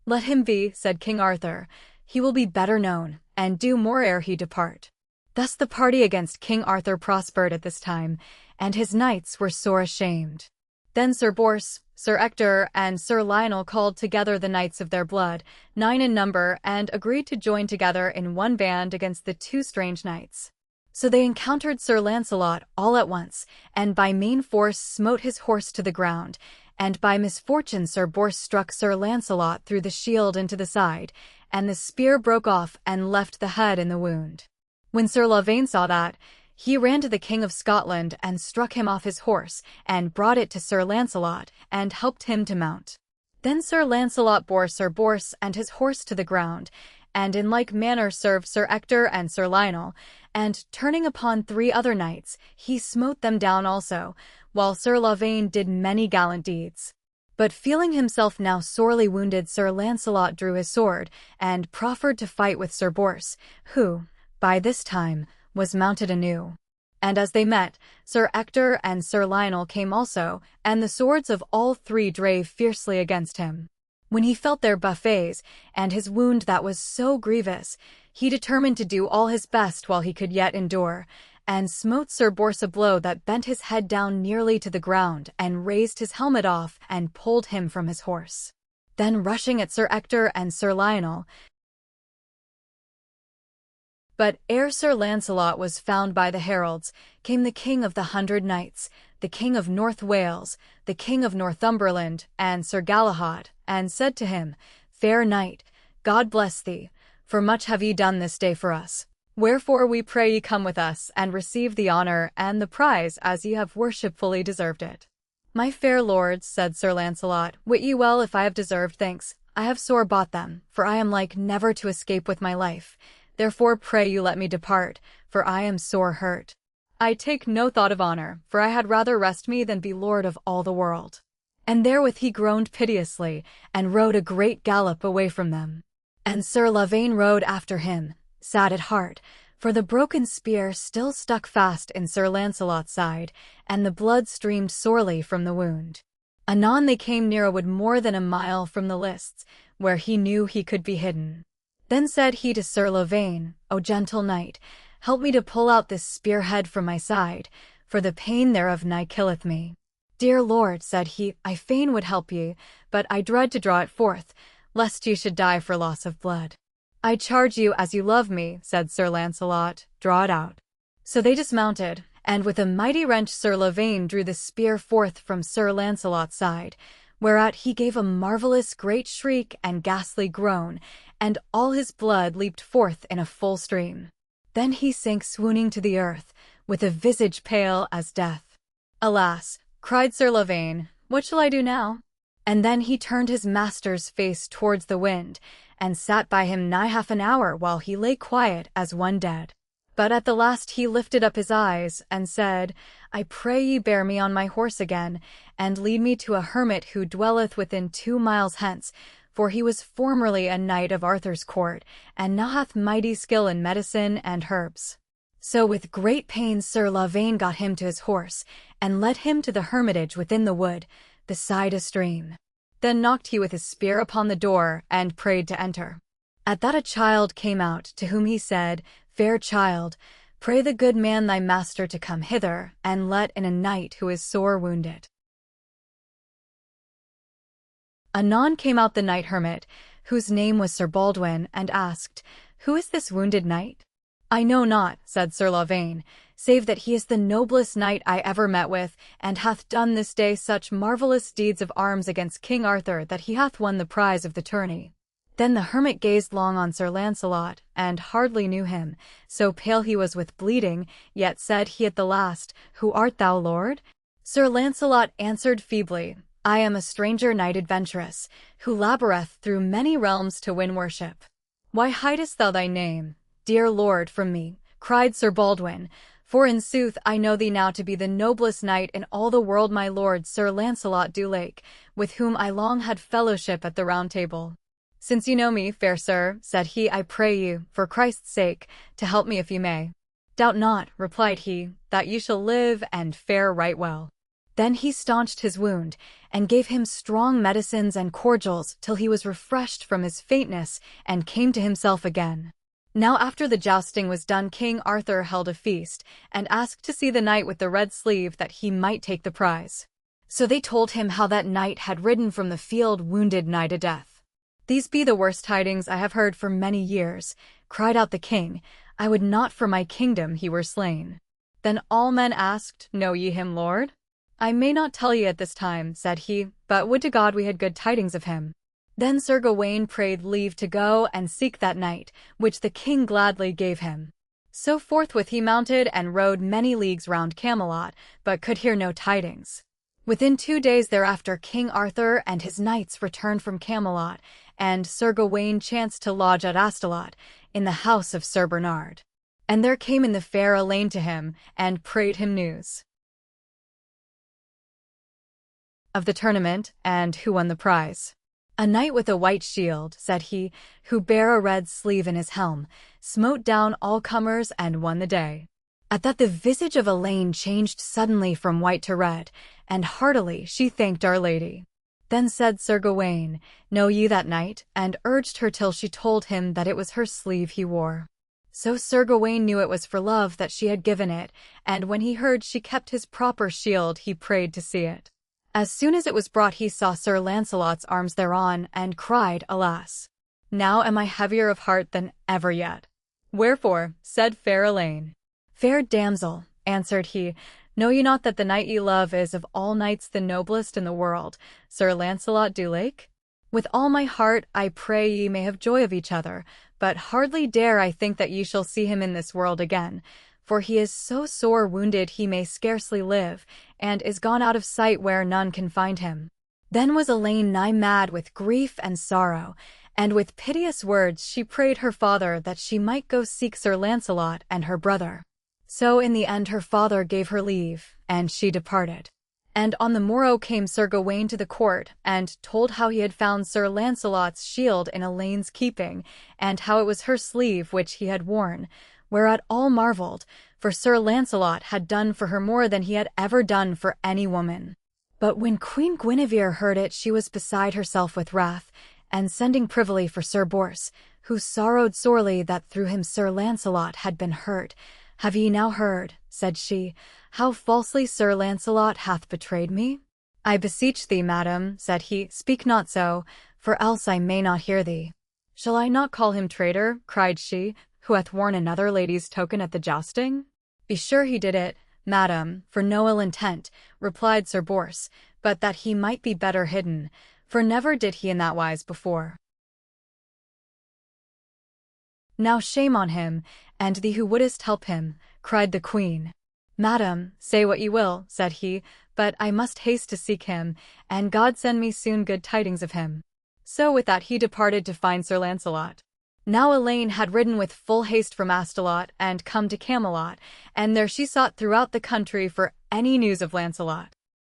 "Let him be," said King Arthur, "he will be better known, and do more ere he depart." Thus the party against King Arthur prospered at this time, and his knights were sore ashamed. Then Sir Bors, Sir Ector, and Sir Lionel called together the knights of their blood, 9 in number, and agreed to join together in one band against the 2 strange knights. So they encountered Sir Launcelot all at once, and by main force smote his horse to the ground, and by misfortune Sir Bors struck Sir Launcelot through the shield into the side, and the spear broke off and left the head in the wound. When Sir Lavaine saw that, he ran to the King of Scotland and struck him off his horse, and brought it to Sir Launcelot, and helped him to mount. Then Sir Launcelot bore Sir Bors and his horse to the ground, and in like manner served Sir Ector and Sir Lionel, and turning upon 3 other knights, he smote them down also, while Sir Lavaine did many gallant deeds. But feeling himself now sorely wounded, Sir Launcelot drew his sword, and proffered to fight with Sir Bors, who, by this time, was mounted anew. And as they met, Sir Ector and Sir Lionel came also, and the swords of all 3 drave fiercely against him. When he felt their buffets, and his wound that was so grievous, he determined to do all his best while he could yet endure, and smote Sir Bors a blow that bent his head down nearly to the ground, and raised his helmet off, and pulled him from his horse. Then rushing at Sir Ector and Sir Lionel, but ere Sir Launcelot was found by the heralds, came the King of the 100 Knights, the King of North Wales, the King of Northumberland, and Sir Galahad, and said to him, "Fair knight, God bless thee, for much have ye done this day for us. Wherefore we pray ye come with us, and receive the honour and the prize as ye have worshipfully deserved it." "My fair lords," said Sir Launcelot, "wit ye well if I have deserved thanks, I have sore bought them, for I am like never to escape with my life. Therefore pray you let me depart, for I am sore hurt. I take no thought of honour, for I had rather rest me than be lord of all the world." And therewith he groaned piteously, and rode a great gallop away from them. And Sir Lavaine rode after him, sad at heart, for the broken spear still stuck fast in Sir Launcelot's side, and the blood streamed sorely from the wound. Anon they came near a wood more than a mile from the lists, where he knew he could be hidden. Then said he to Sir Lavaine, "O gentle knight, help me to pull out this spearhead from my side, for the pain thereof nigh killeth me. Dear Lord, said he, I fain would help ye, but I dread to draw it forth, lest ye should die for loss of blood. I charge you as you love me, said Sir Launcelot, draw it out. So they dismounted, and with a mighty wrench Sir Lavaine drew the spear forth from Sir Launcelot's side, whereat he gave a marvellous great shriek and ghastly groan, and all his blood leaped forth in a full stream. Then he sank swooning to the earth, with a visage pale as death. Alas, cried Sir Lavaine, what shall I do now? And then he turned his master's face towards the wind, and sat by him nigh half an hour while he lay quiet as one dead. But at the last he lifted up his eyes, and said, I pray ye bear me on my horse again, and lead me to a hermit who dwelleth within 2 miles hence, for he was formerly a knight of Arthur's court, and now hath mighty skill in medicine and herbs. So with great pains Sir Lavaine got him to his horse, and led him to the hermitage within the wood, beside a stream. Then knocked he with his spear upon the door, and prayed to enter. At that a child came out, to whom he said, Fair child, pray the good man thy master to come hither, and let in a knight who is sore wounded. Anon came out the knight hermit, whose name was Sir Baldwin, and asked, Who is this wounded knight? I know not, said Sir Lavaine, save that he is the noblest knight I ever met with, and hath done this day such marvellous deeds of arms against King Arthur that he hath won the prize of the tourney. Then the hermit gazed long on Sir Launcelot, and hardly knew him, so pale he was with bleeding, yet said he at the last, Who art thou, Lord? Sir Launcelot answered feebly, I am a stranger knight adventurous, who laboureth through many realms to win worship. Why hidest thou thy name, dear Lord, from me? Cried Sir Baldwin, for in sooth I know thee now to be the noblest knight in all the world, my lord Sir Launcelot du Lake, with whom I long had fellowship at the Round Table. Since you know me, fair sir, said he, I pray you, for Christ's sake, to help me if you may. Doubt not, replied he, that you shall live and fare right well. Then he staunched his wound, and gave him strong medicines and cordials till he was refreshed from his faintness, and came to himself again. Now after the jousting was done, King Arthur held a feast, and asked to see the knight with the red sleeve that he might take the prize. So they told him how that knight had ridden from the field wounded nigh to death. These be the worst tidings I have heard for many years, cried out the king, I would not for my kingdom he were slain. Then all men asked, Know ye him, lord? I may not tell ye at this time, said he, but would to God we had good tidings of him. Then Sir Gawaine prayed leave to go and seek that knight, which the king gladly gave him. So forthwith he mounted and rode many leagues round Camelot, but could hear no tidings. Within 2 days thereafter King Arthur and his knights returned from Camelot, and Sir Gawaine chanced to lodge at Astolat, in the house of Sir Bernard. And there came in the fair Elaine to him, and prayed him news of the tournament, and who won the prize. A knight with a white shield, said he, who bare a red sleeve in his helm, smote down all comers and won the day. At that the visage of Elaine changed suddenly from white to red, and heartily she thanked Our Lady. Then said Sir Gawaine, Know ye that knight? And urged her till she told him that it was her sleeve he wore. So Sir Gawaine knew it was for love that she had given it, and when he heard she kept his proper shield he prayed to see it. As soon as it was brought he saw Sir Launcelot's arms thereon, and cried, Alas! Now am I heavier of heart than ever yet. Wherefore, said fair Elaine. Fair damsel, answered he, know ye not that the knight ye love is of all knights the noblest in the world, Sir Launcelot du Lake? With all my heart I pray ye may have joy of each other, but hardly dare I think that ye shall see him in this world again, for he is so sore wounded he may scarcely live, and is gone out of sight where none can find him. Then was Elaine nigh mad with grief and sorrow, and with piteous words she prayed her father that she might go seek Sir Launcelot and her brother. So in the end her father gave her leave, and she departed. And on the morrow came Sir Gawaine to the court, and told how he had found Sir Launcelot's shield in Elaine's keeping, and how it was her sleeve which he had worn, whereat all marvelled, for Sir Launcelot had done for her more than he had ever done for any woman. But when Queen Guinevere heard it she was beside herself with wrath, and sending privily for Sir Bors, who sorrowed sorely that through him Sir Lancelot had been hurt. "Have ye now heard," said she, "how falsely Sir Lancelot hath betrayed me?" "I beseech thee, madam," said he, "speak not so, for else I may not hear thee." "Shall I not call him traitor," cried she, "who hath worn another lady's token at the jousting?" "Be sure he did it, madam, for no ill intent," replied Sir Bors, "but that he might be better hidden, for never did he in that wise before." "Now shame on him, and thee who wouldest help him," cried the queen. "Madam, say what ye will," said he, "but I must haste to seek him, and God send me soon good tidings of him." So with that he departed to find Sir Lancelot. Now Elaine had ridden with full haste from Astolat and come to Camelot, and there she sought throughout the country for any news of Lancelot.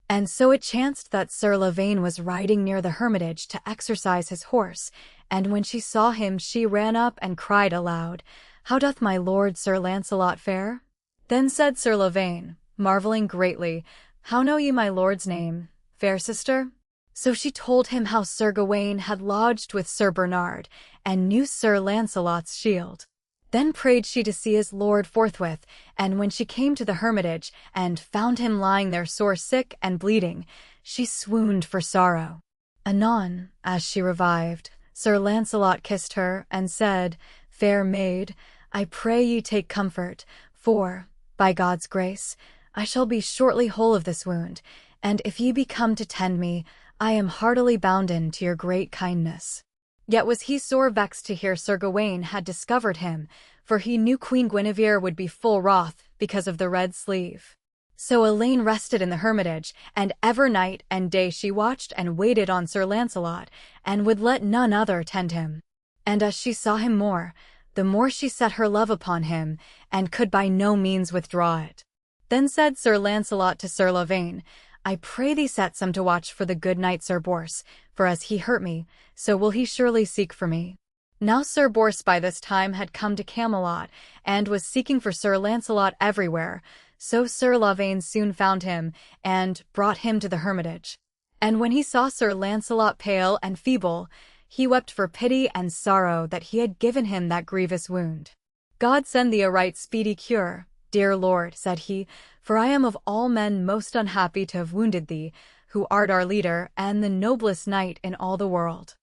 And so it chanced that Sir Lavaine was riding near the hermitage to exercise his horse, and when she saw him she ran up and cried aloud, "How doth my lord Sir Lancelot fare?" Then said Sir Lavaine, marvelling greatly, "How know ye my lord's name, fair sister?" So she told him how Sir Gawaine had lodged with Sir Bernard, and knew Sir Lancelot's shield. Then prayed she to see his lord forthwith, and when she came to the hermitage, and found him lying there sore sick and bleeding, she swooned for sorrow. Anon, as she revived, Sir Lancelot kissed her, and said, "Fair maid, I pray ye take comfort, for, by God's grace, I shall be shortly whole of this wound, and if ye be come to tend me, I am heartily bounden to your great kindness." Yet was he sore vexed to hear Sir Gawaine had discovered him, for he knew Queen Guinevere would be full wroth because of the red sleeve. So Elaine rested in the hermitage, and ever night and day she watched and waited on Sir Lancelot, and would let none other tend him. And as she saw him more, the more she set her love upon him, and could by no means withdraw it. Then said Sir Lancelot to Sir Lavaine, "I pray thee set some to watch for the good knight Sir Bors, for as he hurt me, so will he surely seek for me." Now Sir Bors by this time had come to Camelot, and was seeking for Sir Lancelot everywhere, so Sir Lavaine soon found him, and brought him to the hermitage. And when he saw Sir Lancelot pale and feeble, he wept for pity and sorrow that he had given him that grievous wound. "God send thee a right speedy cure, dear lord," said he, "for I am of all men most unhappy to have wounded thee, who art our leader and the noblest knight in all the world."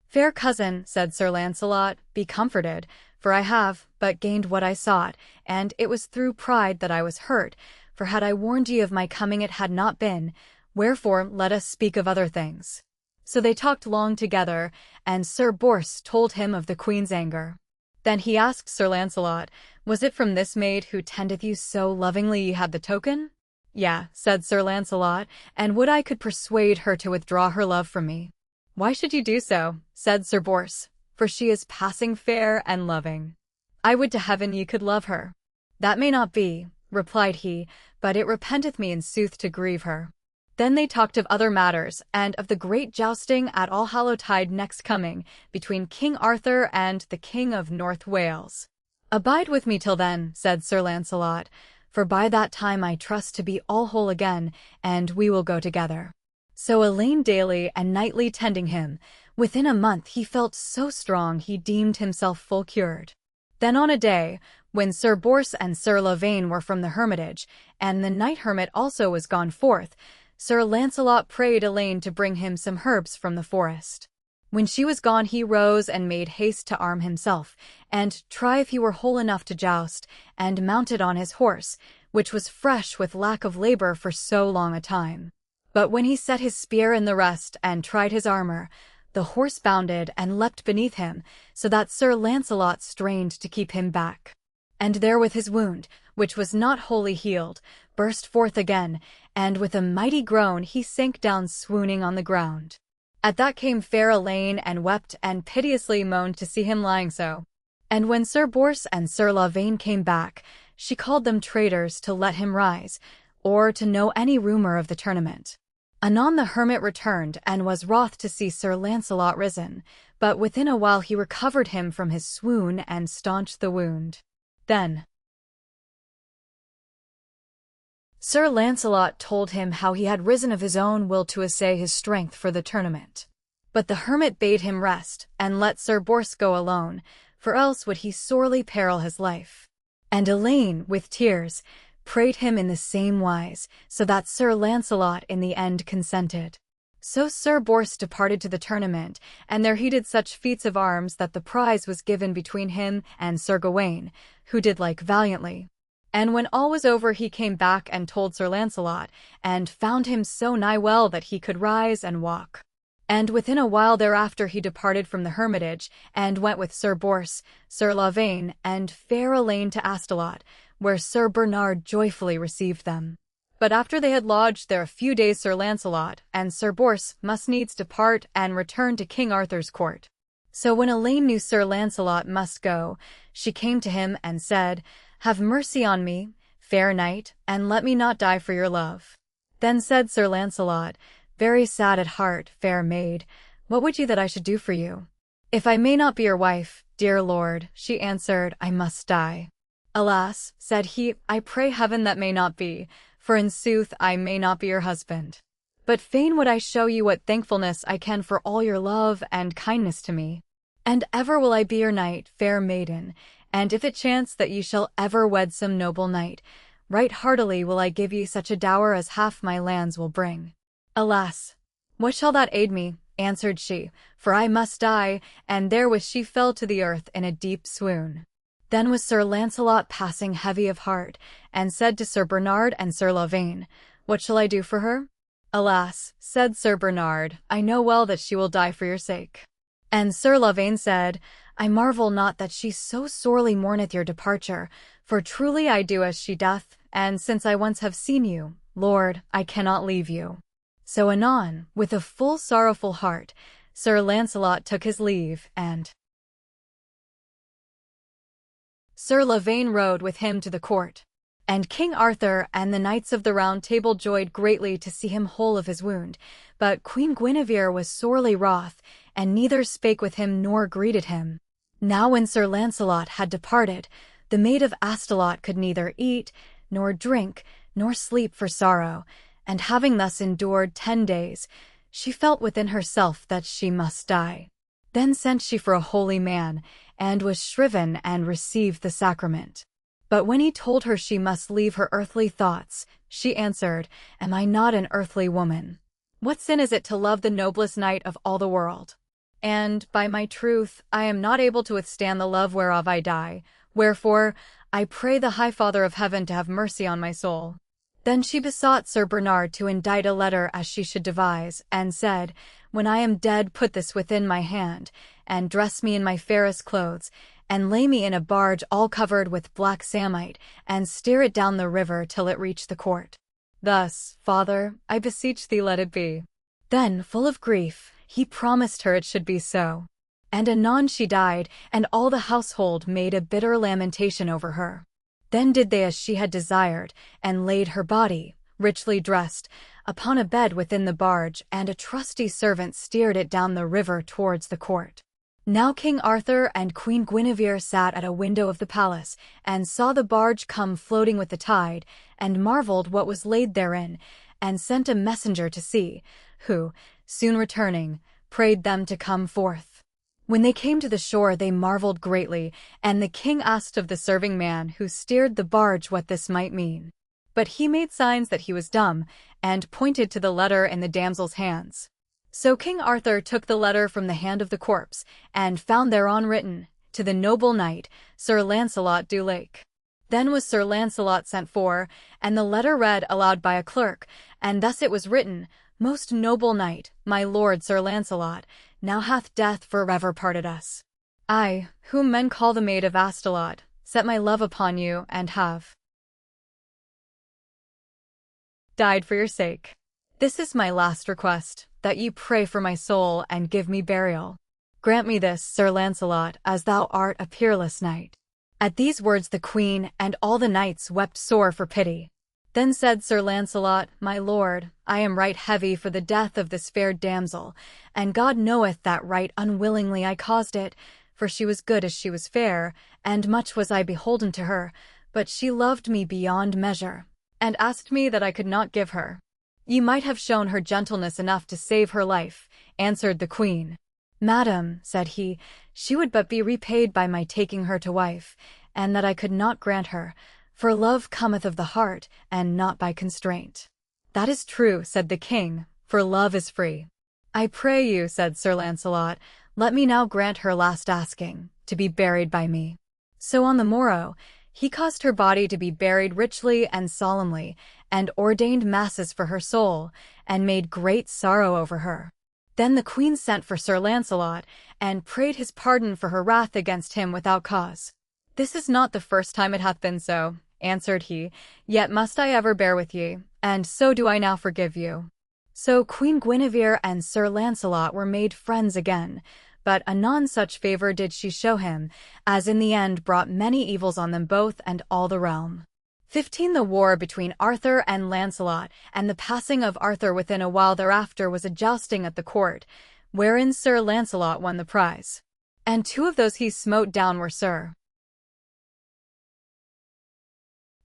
"Fair cousin," said Sir Lancelot, "be comforted, for I have but gained what I sought, and it was through pride that I was hurt, for had I warned ye of my coming it had not been, wherefore let us speak of other things." So they talked long together, and Sir Bors told him of the queen's anger. Then he asked Sir Lancelot, "Was it from this maid who tendeth you so lovingly ye had the token?" "Yea," said Sir Lancelot, "and would I could persuade her to withdraw her love from me." "Why should you do so?" said Sir Bors, "for she is passing fair and loving. I would to heaven ye could love her." "That may not be," replied he, "but it repenteth me in sooth to grieve her." Then they talked of other matters, and of the great jousting at Allhallowtide next coming, between King Arthur and the King of North Wales. "Abide with me till then," said Sir Lancelot, "for by that time I trust to be all whole again, and we will go together." So Elaine daily and nightly tending him, within a month he felt so strong he deemed himself full cured. Then on a day, when Sir Bors and Sir Lavaine were from the hermitage, and the knight hermit also was gone forth, Sir Lancelot prayed Elaine to bring him some herbs from the forest. When she was gone he rose and made haste to arm himself, and try if he were whole enough to joust, and mounted on his horse, which was fresh with lack of labour for so long a time. But when he set his spear in the rest and tried his armour, the horse bounded and leapt beneath him, so that Sir Lancelot strained to keep him back. And therewith his wound, which was not wholly healed, burst forth again, and with a mighty groan he sank down swooning on the ground. At that came fair Elaine and wept and piteously moaned to see him lying so. And when Sir Bors and Sir Lavaine came back, she called them traitors to let him rise, or to know any rumour of the tournament. Anon the hermit returned, and was wroth to see Sir Lancelot risen, but within a while he recovered him from his swoon and staunched the wound. Then Sir Lancelot told him how he had risen of his own will to essay his strength for the tournament. But the hermit bade him rest, and let Sir Bors go alone, for else would he sorely peril his life. And Elaine, with tears, prayed him in the same wise, so that Sir Lancelot in the end consented. So Sir Bors departed to the tournament, and there he did such feats of arms that the prize was given between him and Sir Gawain, who did like valiantly. And when all was over he came back and told Sir Lancelot, and found him so nigh well that he could rise and walk. And within a while thereafter he departed from the hermitage, and went with Sir Bors, Sir Lavaine, and fair Elaine to Astolat, where Sir Bernard joyfully received them. But after they had lodged there a few days, Sir Lancelot and Sir Bors must needs depart and return to King Arthur's court. So when Elaine knew Sir Lancelot must go, she came to him and said, "Have mercy on me, fair knight, and let me not die for your love." Then said Sir Lancelot, "Very sad at heart, fair maid, what would you that I should do for you?" "If I may not be your wife, dear lord," she answered, "I must die." "Alas," said he, "I pray heaven that may not be, for in sooth I may not be your husband. But fain would I show you what thankfulness I can for all your love and kindness to me. And ever will I be your knight, fair maiden, and if it chance that ye shall ever wed some noble knight, right heartily will I give ye such a dower as half my lands will bring." "Alas, what shall that aid me?" answered she, "for I must die," and therewith she fell to the earth in a deep swoon. Then was Sir Lancelot passing heavy of heart, and said to Sir Bernard and Sir Lavaine, "What shall I do for her?" "Alas," said Sir Bernard, "I know well that she will die for your sake." And Sir Lavaine said, "I marvel not that she so sorely mourneth your departure, for truly I do as she doth, and since I once have seen you, Lord, I cannot leave you." So anon, with a full sorrowful heart, Sir Lancelot took his leave, and Sir Lavaine rode with him to the court. And King Arthur and the knights of the Round Table joyed greatly to see him whole of his wound, but Queen Guinevere was sorely wroth, and neither spake with him nor greeted him. Now when Sir Lancelot had departed, the Maid of Astolat could neither eat, nor drink, nor sleep for sorrow, and having thus endured 10 days, she felt within herself that she must die. Then sent she for a holy man, and was shriven and received the sacrament. But when he told her she must leave her earthly thoughts, she answered, "Am I not an earthly woman? What sin is it to love the noblest knight of all the world? And, by my truth, I am not able to withstand the love whereof I die, wherefore I pray the High Father of Heaven to have mercy on my soul." Then she besought Sir Bernard to indite a letter as she should devise, and said, "When I am dead, put this within my hand, and dress me in my fairest clothes, and lay me in a barge all covered with black samite, and steer it down the river till it reach the court. Thus, Father, I beseech thee let it be." Then, full of grief, he promised her it should be so. And anon she died, and all the household made a bitter lamentation over her. Then did they as she had desired, and laid her body, richly dressed, upon a bed within the barge, and a trusty servant steered it down the river towards the court. Now King Arthur and Queen Guinevere sat at a window of the palace, and saw the barge come floating with the tide, and marveled what was laid therein, and sent a messenger to see, who, soon returning, prayed them to come forth. When they came to the shore they marveled greatly, and the king asked of the serving man who steered the barge what this might mean. But he made signs that he was dumb, and pointed to the letter in the damsel's hands. So King Arthur took the letter from the hand of the corpse, and found thereon written, "To the noble knight, Sir Lancelot du Lake." Then was Sir Lancelot sent for, and the letter read aloud by a clerk, and thus it was written, "Most noble knight, my lord Sir Lancelot, now hath death forever parted us. I, whom men call the Maid of Astolat, set my love upon you, and have died for your sake. This is my last request, that ye pray for my soul and give me burial. Grant me this, Sir Lancelot, as thou art a peerless knight." At these words the queen and all the knights wept sore for pity. Then said Sir Lancelot, "My lord, I am right heavy for the death of this fair damsel, and God knoweth that right unwillingly I caused it, for she was good as she was fair, and much was I beholden to her, but she loved me beyond measure, and asked me that I could not give her. Ye might have shown her gentleness enough to save her life, answered the queen. Madam, said he, she would but be repaid by my taking her to wife, and that I could not grant her, for love cometh of the heart, and not by constraint. That is true, said the king, for love is free. I pray you, said Sir Launcelot, let me now grant her last asking, to be buried by me. So on the morrow, he caused her body to be buried richly and solemnly, and ordained masses for her soul, and made great sorrow over her. Then the queen sent for Sir Launcelot, and prayed his pardon for her wrath against him without cause. This is not the first time it hath been so, answered he, yet must I ever bear with ye, and so do I now forgive you. So Queen Guinevere and Sir Launcelot were made friends again, but anon such favour did she show him, as in the end brought many evils on them both and all the realm. 15. The war between Arthur and Launcelot, and the passing of Arthur within a while thereafter was a jousting at the court, wherein Sir Launcelot won the prize. And two of those he smote down were Sir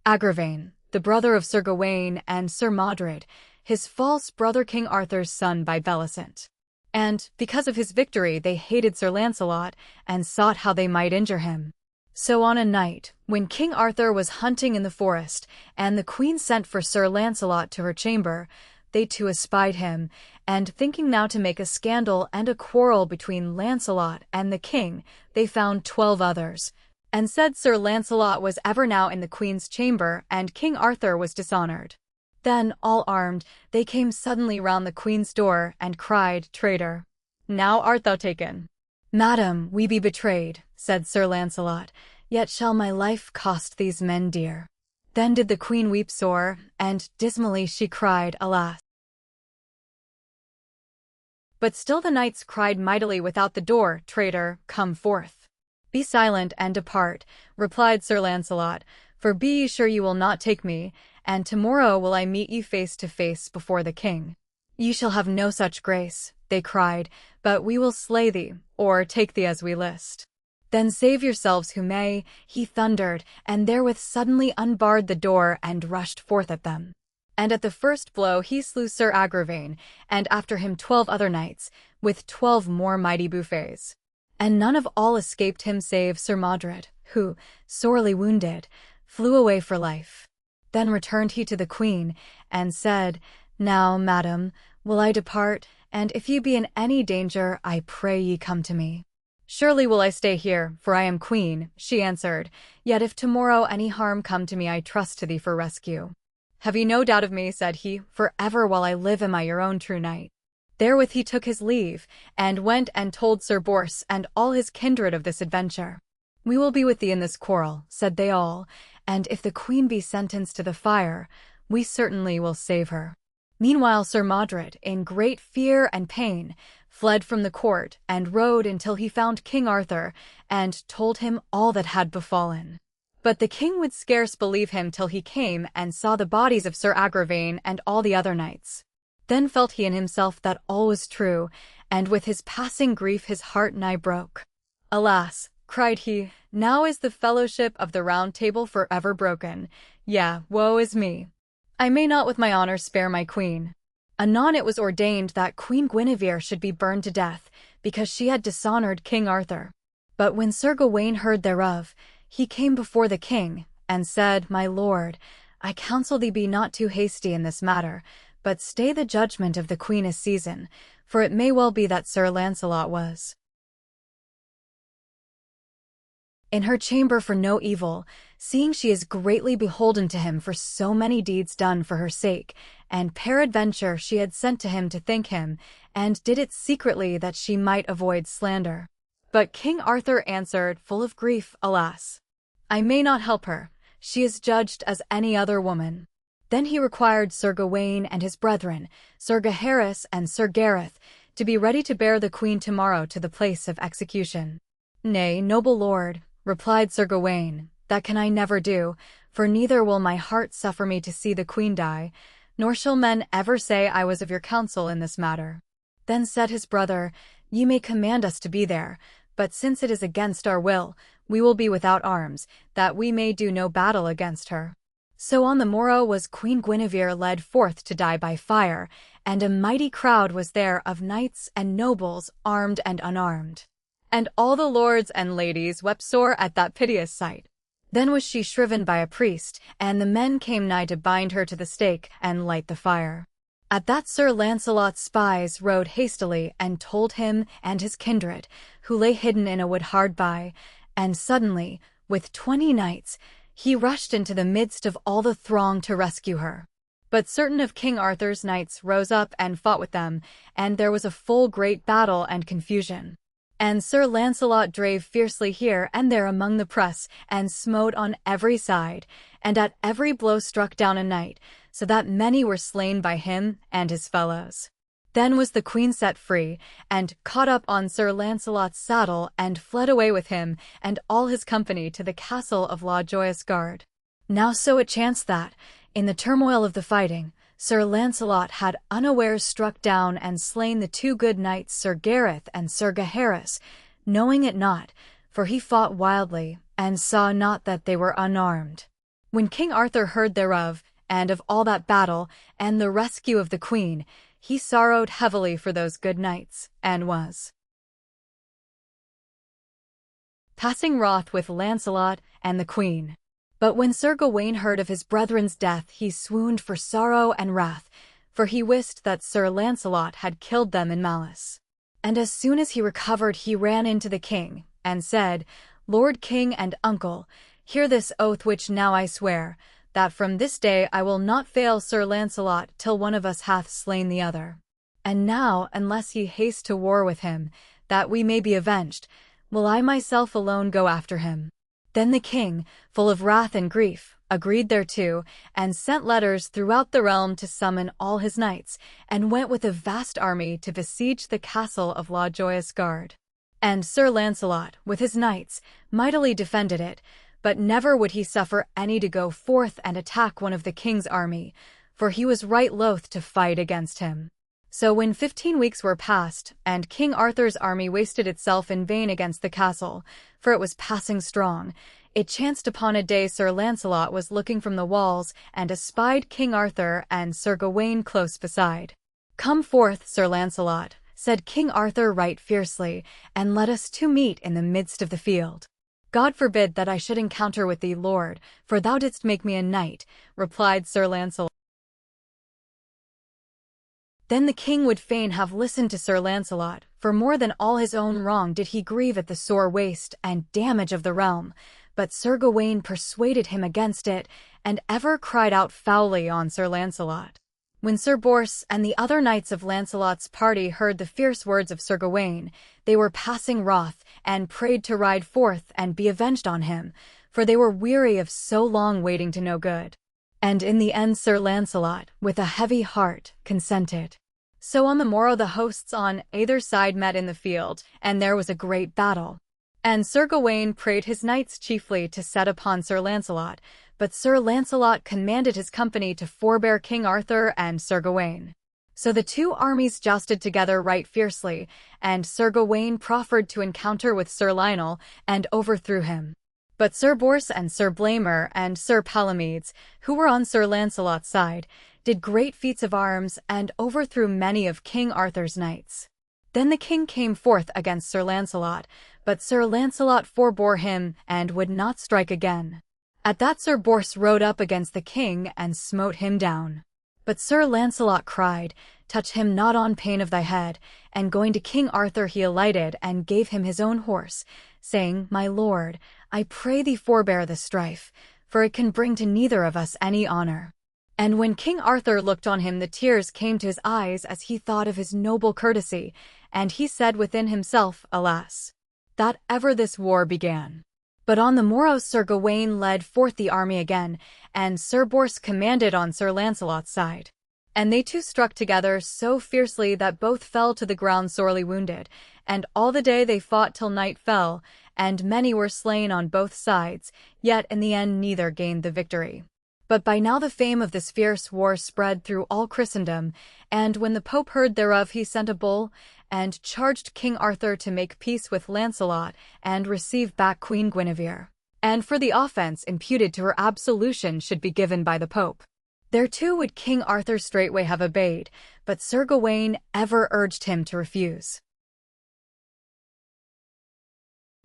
Agravaine, the brother of Sir Gawain, and Sir Modred, his false brother King Arthur's son by Bellicent. And, because of his victory, they hated Sir Launcelot, and sought how they might injure him. So on a night, when King Arthur was hunting in the forest, and the queen sent for Sir Launcelot to her chamber, they too espied him, and thinking now to make a scandal and a quarrel between Launcelot and the king, they found 12 others, and said Sir Launcelot was ever now in the queen's chamber, and King Arthur was dishonoured. Then, all armed, they came suddenly round the queen's door, and cried, Traitor! Now art thou taken. Madam, we be betrayed, said Sir Launcelot, yet shall my life cost these men dear. Then did the queen weep sore, and dismally she cried, Alas! But still the knights cried mightily without the door, Traitor, come forth. Be silent and depart, replied Sir Launcelot, for be ye sure ye will not take me, and tomorrow will I meet ye face to face before the king. Ye shall have no such grace, they cried, but we will slay thee, or take thee as we list. Then save yourselves who may, he thundered, and therewith suddenly unbarred the door and rushed forth at them. And at the first blow he slew Sir Agravaine, and after him 12 other knights, with 12 more mighty buffets. And none of all escaped him save Sir Modred, who, sorely wounded, flew away for life. Then returned he to the queen, and said, Now, madam, will I depart, and if ye be in any danger, I pray ye come to me. Surely will I stay here, for I am queen, she answered, yet if tomorrow any harm come to me I trust to thee for rescue. Have ye no doubt of me, said he, for ever while I live am I your own true knight. Therewith he took his leave, and went and told Sir Bors and all his kindred of this adventure. We will be with thee in this quarrel, said they all, and if the queen be sentenced to the fire, we certainly will save her. Meanwhile Sir Modred, in great fear and pain, fled from the court, and rode until he found King Arthur, and told him all that had befallen. But the king would scarce believe him till he came and saw the bodies of Sir Agravaine and all the other knights. Then felt he in himself that all was true, and with his passing grief his heart nigh broke. Alas, cried he, now is the fellowship of the Round Table for ever broken. Yea, woe is me! I may not with my honour spare my queen. Anon it was ordained that Queen Guinevere should be burned to death, because she had dishonoured King Arthur. But when Sir Gawain heard thereof, he came before the king, and said, My lord, I counsel thee be not too hasty in this matter, but stay the judgment of the queen a season, for it may well be that Sir Launcelot was in her chamber for no evil, seeing she is greatly beholden to him for so many deeds done for her sake, and peradventure she had sent to him to thank him, and did it secretly that she might avoid slander. But King Arthur answered, full of grief, Alas! I may not help her, she is judged as any other woman. Then he required Sir Gawain and his brethren, Sir Gaheris and Sir Gareth, to be ready to bear the queen tomorrow to the place of execution. Nay, noble lord, replied Sir Gawain, that can I never do, for neither will my heart suffer me to see the queen die, nor shall men ever say I was of your counsel in this matter. Then said his brother, Ye may command us to be there, but since it is against our will, we will be without arms, that we may do no battle against her. So on the morrow was Queen Guinevere led forth to die by fire, and a mighty crowd was there of knights and nobles, armed and unarmed. And all the lords and ladies wept sore at that piteous sight. Then was she shriven by a priest, and the men came nigh to bind her to the stake and light the fire. At that Sir Lancelot's spies rode hastily and told him and his kindred, who lay hidden in a wood hard by, and suddenly, with 20 knights, he rushed into the midst of all the throng to rescue her. But certain of King Arthur's knights rose up and fought with them, and there was a full great battle and confusion. And Sir Lancelot drave fiercely here and there among the press, and smote on every side, and at every blow struck down a knight, so that many were slain by him and his fellows. Then was the queen set free, and caught up on Sir Lancelot's saddle, and fled away with him and all his company to the castle of La Joyeuse Garde. Now so it chanced that, in the turmoil of the fighting, Sir Lancelot had unawares struck down and slain the 2 good knights Sir Gareth and Sir Gaheris, knowing it not, for he fought wildly, and saw not that they were unarmed. When King Arthur heard thereof, and of all that battle, and the rescue of the queen, he sorrowed heavily for those good knights, and was passing wroth with Lancelot and the queen. But when Sir Gawain heard of his brethren's death, he swooned for sorrow and wrath, for he wist that Sir Lancelot had killed them in malice. And as soon as he recovered, he ran into the king, and said, Lord King and uncle, hear this oath which now I swear, that from this day I will not fail Sir Lancelot till one of us hath slain the other. And now, unless ye haste to war with him, that we may be avenged, will I myself alone go after him. Then the king, full of wrath and grief, agreed thereto, and sent letters throughout the realm to summon all his knights, and went with a vast army to besiege the castle of La Joyeuse Garde. And Sir Lancelot, with his knights, mightily defended it, but never would he suffer any to go forth and attack one of the king's army, for he was right loath to fight against him. So when 15 weeks were past, and King Arthur's army wasted itself in vain against the castle, for it was passing strong, it chanced upon a day Sir Lancelot was looking from the walls, and espied King Arthur and Sir Gawain close beside. Come forth, Sir Lancelot, said King Arthur right fiercely, and let us two meet in the midst of the field. God forbid that I should encounter with thee, Lord, for thou didst make me a knight, replied Sir Lancelot. Then the king would fain have listened to Sir Lancelot, for more than all his own wrong did he grieve at the sore waste and damage of the realm, but Sir Gawain persuaded him against it, and ever cried out foully on Sir Lancelot. When Sir Bors and the other knights of Lancelot's party heard the fierce words of Sir Gawain, they were passing wroth, and prayed to ride forth and be avenged on him, for they were weary of so long waiting to no good. And in the end Sir Lancelot, with a heavy heart, consented. So on the morrow the hosts on either side met in the field, and there was a great battle. And Sir Gawain prayed his knights chiefly to set upon Sir Lancelot, but Sir Lancelot commanded his company to forbear King Arthur and Sir Gawain. So the two armies jousted together right fiercely, and Sir Gawain proffered to encounter with Sir Lionel, and overthrew him. But Sir Bors and Sir Blamor and Sir Palomides, who were on Sir Lancelot's side, did great feats of arms, and overthrew many of King Arthur's knights. Then the king came forth against Sir Lancelot, but Sir Lancelot forbore him, and would not strike again. At that Sir Bors rode up against the king, and smote him down. But Sir Lancelot cried, Touch him not on pain of thy head, and going to King Arthur he alighted, and gave him his own horse, saying, My lord, I pray thee forbear the strife, for it can bring to neither of us any honor. And when King Arthur looked on him, the tears came to his eyes as he thought of his noble courtesy, and he said within himself, Alas, that ever this war began. But on the morrow Sir Gawain led forth the army again, and Sir Bors commanded on Sir Lancelot's side. And they two struck together so fiercely that both fell to the ground sorely wounded, and all the day they fought till night fell, and many were slain on both sides, yet in the end neither gained the victory. But by now the fame of this fierce war spread through all Christendom, and when the Pope heard thereof he sent a bull, and charged King Arthur to make peace with Lancelot, and receive back Queen Guinevere. and for the offense imputed to her absolution should be given by the Pope. Thereto would King Arthur straightway have obeyed, but Sir Gawain ever urged him to refuse.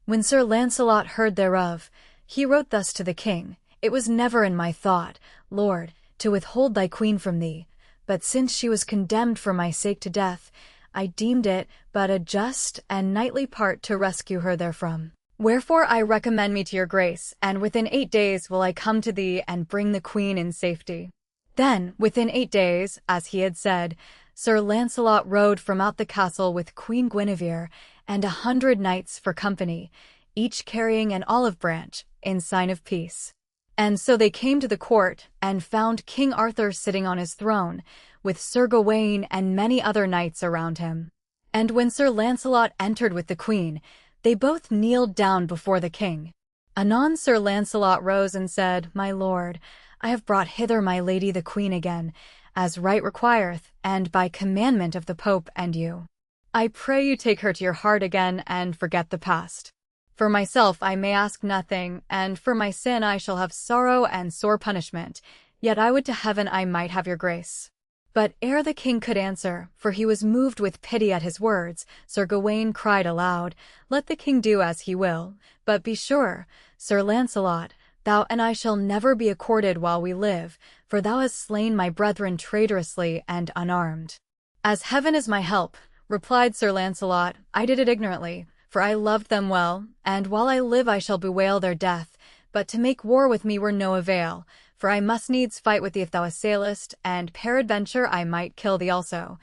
When Sir Launcelot heard thereof, he wrote thus to the king, "It was never in my thought, Lord, to withhold thy queen from thee, but since she was condemned for my sake to death, I deemed it but a just and knightly part to rescue her therefrom. Wherefore I recommend me to your grace, and within 8 days will I come to thee and bring the queen in safety." Then, within 8 days, as he had said, Sir Launcelot rode from out the castle with Queen Guinevere and 100 knights for company, each carrying an olive branch, in sign of peace. And so they came to the court, and found King Arthur sitting on his throne, with Sir Gawain and many other knights around him. And when Sir Launcelot entered with the queen, they both kneeled down before the king. Anon Sir Launcelot rose and said, "My lord, I have brought hither my lady the queen again, as right requireth, and by commandment of the Pope and you. I pray you take her to your heart again, and forget the past. For myself I may ask nothing, and for my sin I shall have sorrow and sore punishment, yet I would to heaven I might have your grace." But ere the king could answer, for he was moved with pity at his words, Sir Gawain cried aloud, "Let the king do as he will, but be sure, Sir Launcelot, thou and I shall never be accorded while we live, for thou hast slain my brethren traitorously and unarmed." "As heaven is my help," replied Sir Launcelot, "I did it ignorantly, for I loved them well, and while I live I shall bewail their death, but to make war with me were no avail, for I must needs fight with thee if thou assailest, and peradventure I might kill thee also,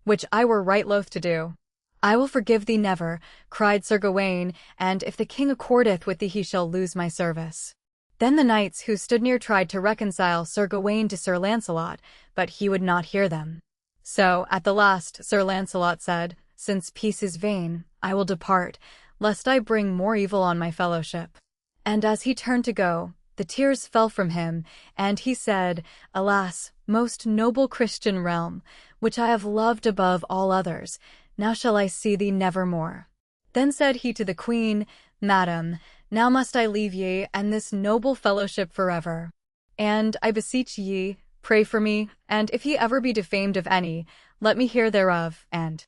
which I were right loath to do." "I will forgive thee never," cried Sir Gawain, "and if the king accordeth with thee he shall lose my service." Then the knights who stood near tried to reconcile Sir Gawain to Sir Launcelot, but he would not hear them. So, at the last, Sir Launcelot said, "Since peace is vain, I will depart, lest I bring more evil on my fellowship." And as he turned to go, the tears fell from him, and he said, "Alas, most noble Christian realm, which I have loved above all others, now shall I see thee never more." Then said he to the queen, "Madam, now must I leave ye and this noble fellowship forever. And I beseech ye, pray for me, and if ye ever be defamed of any, let me hear thereof, and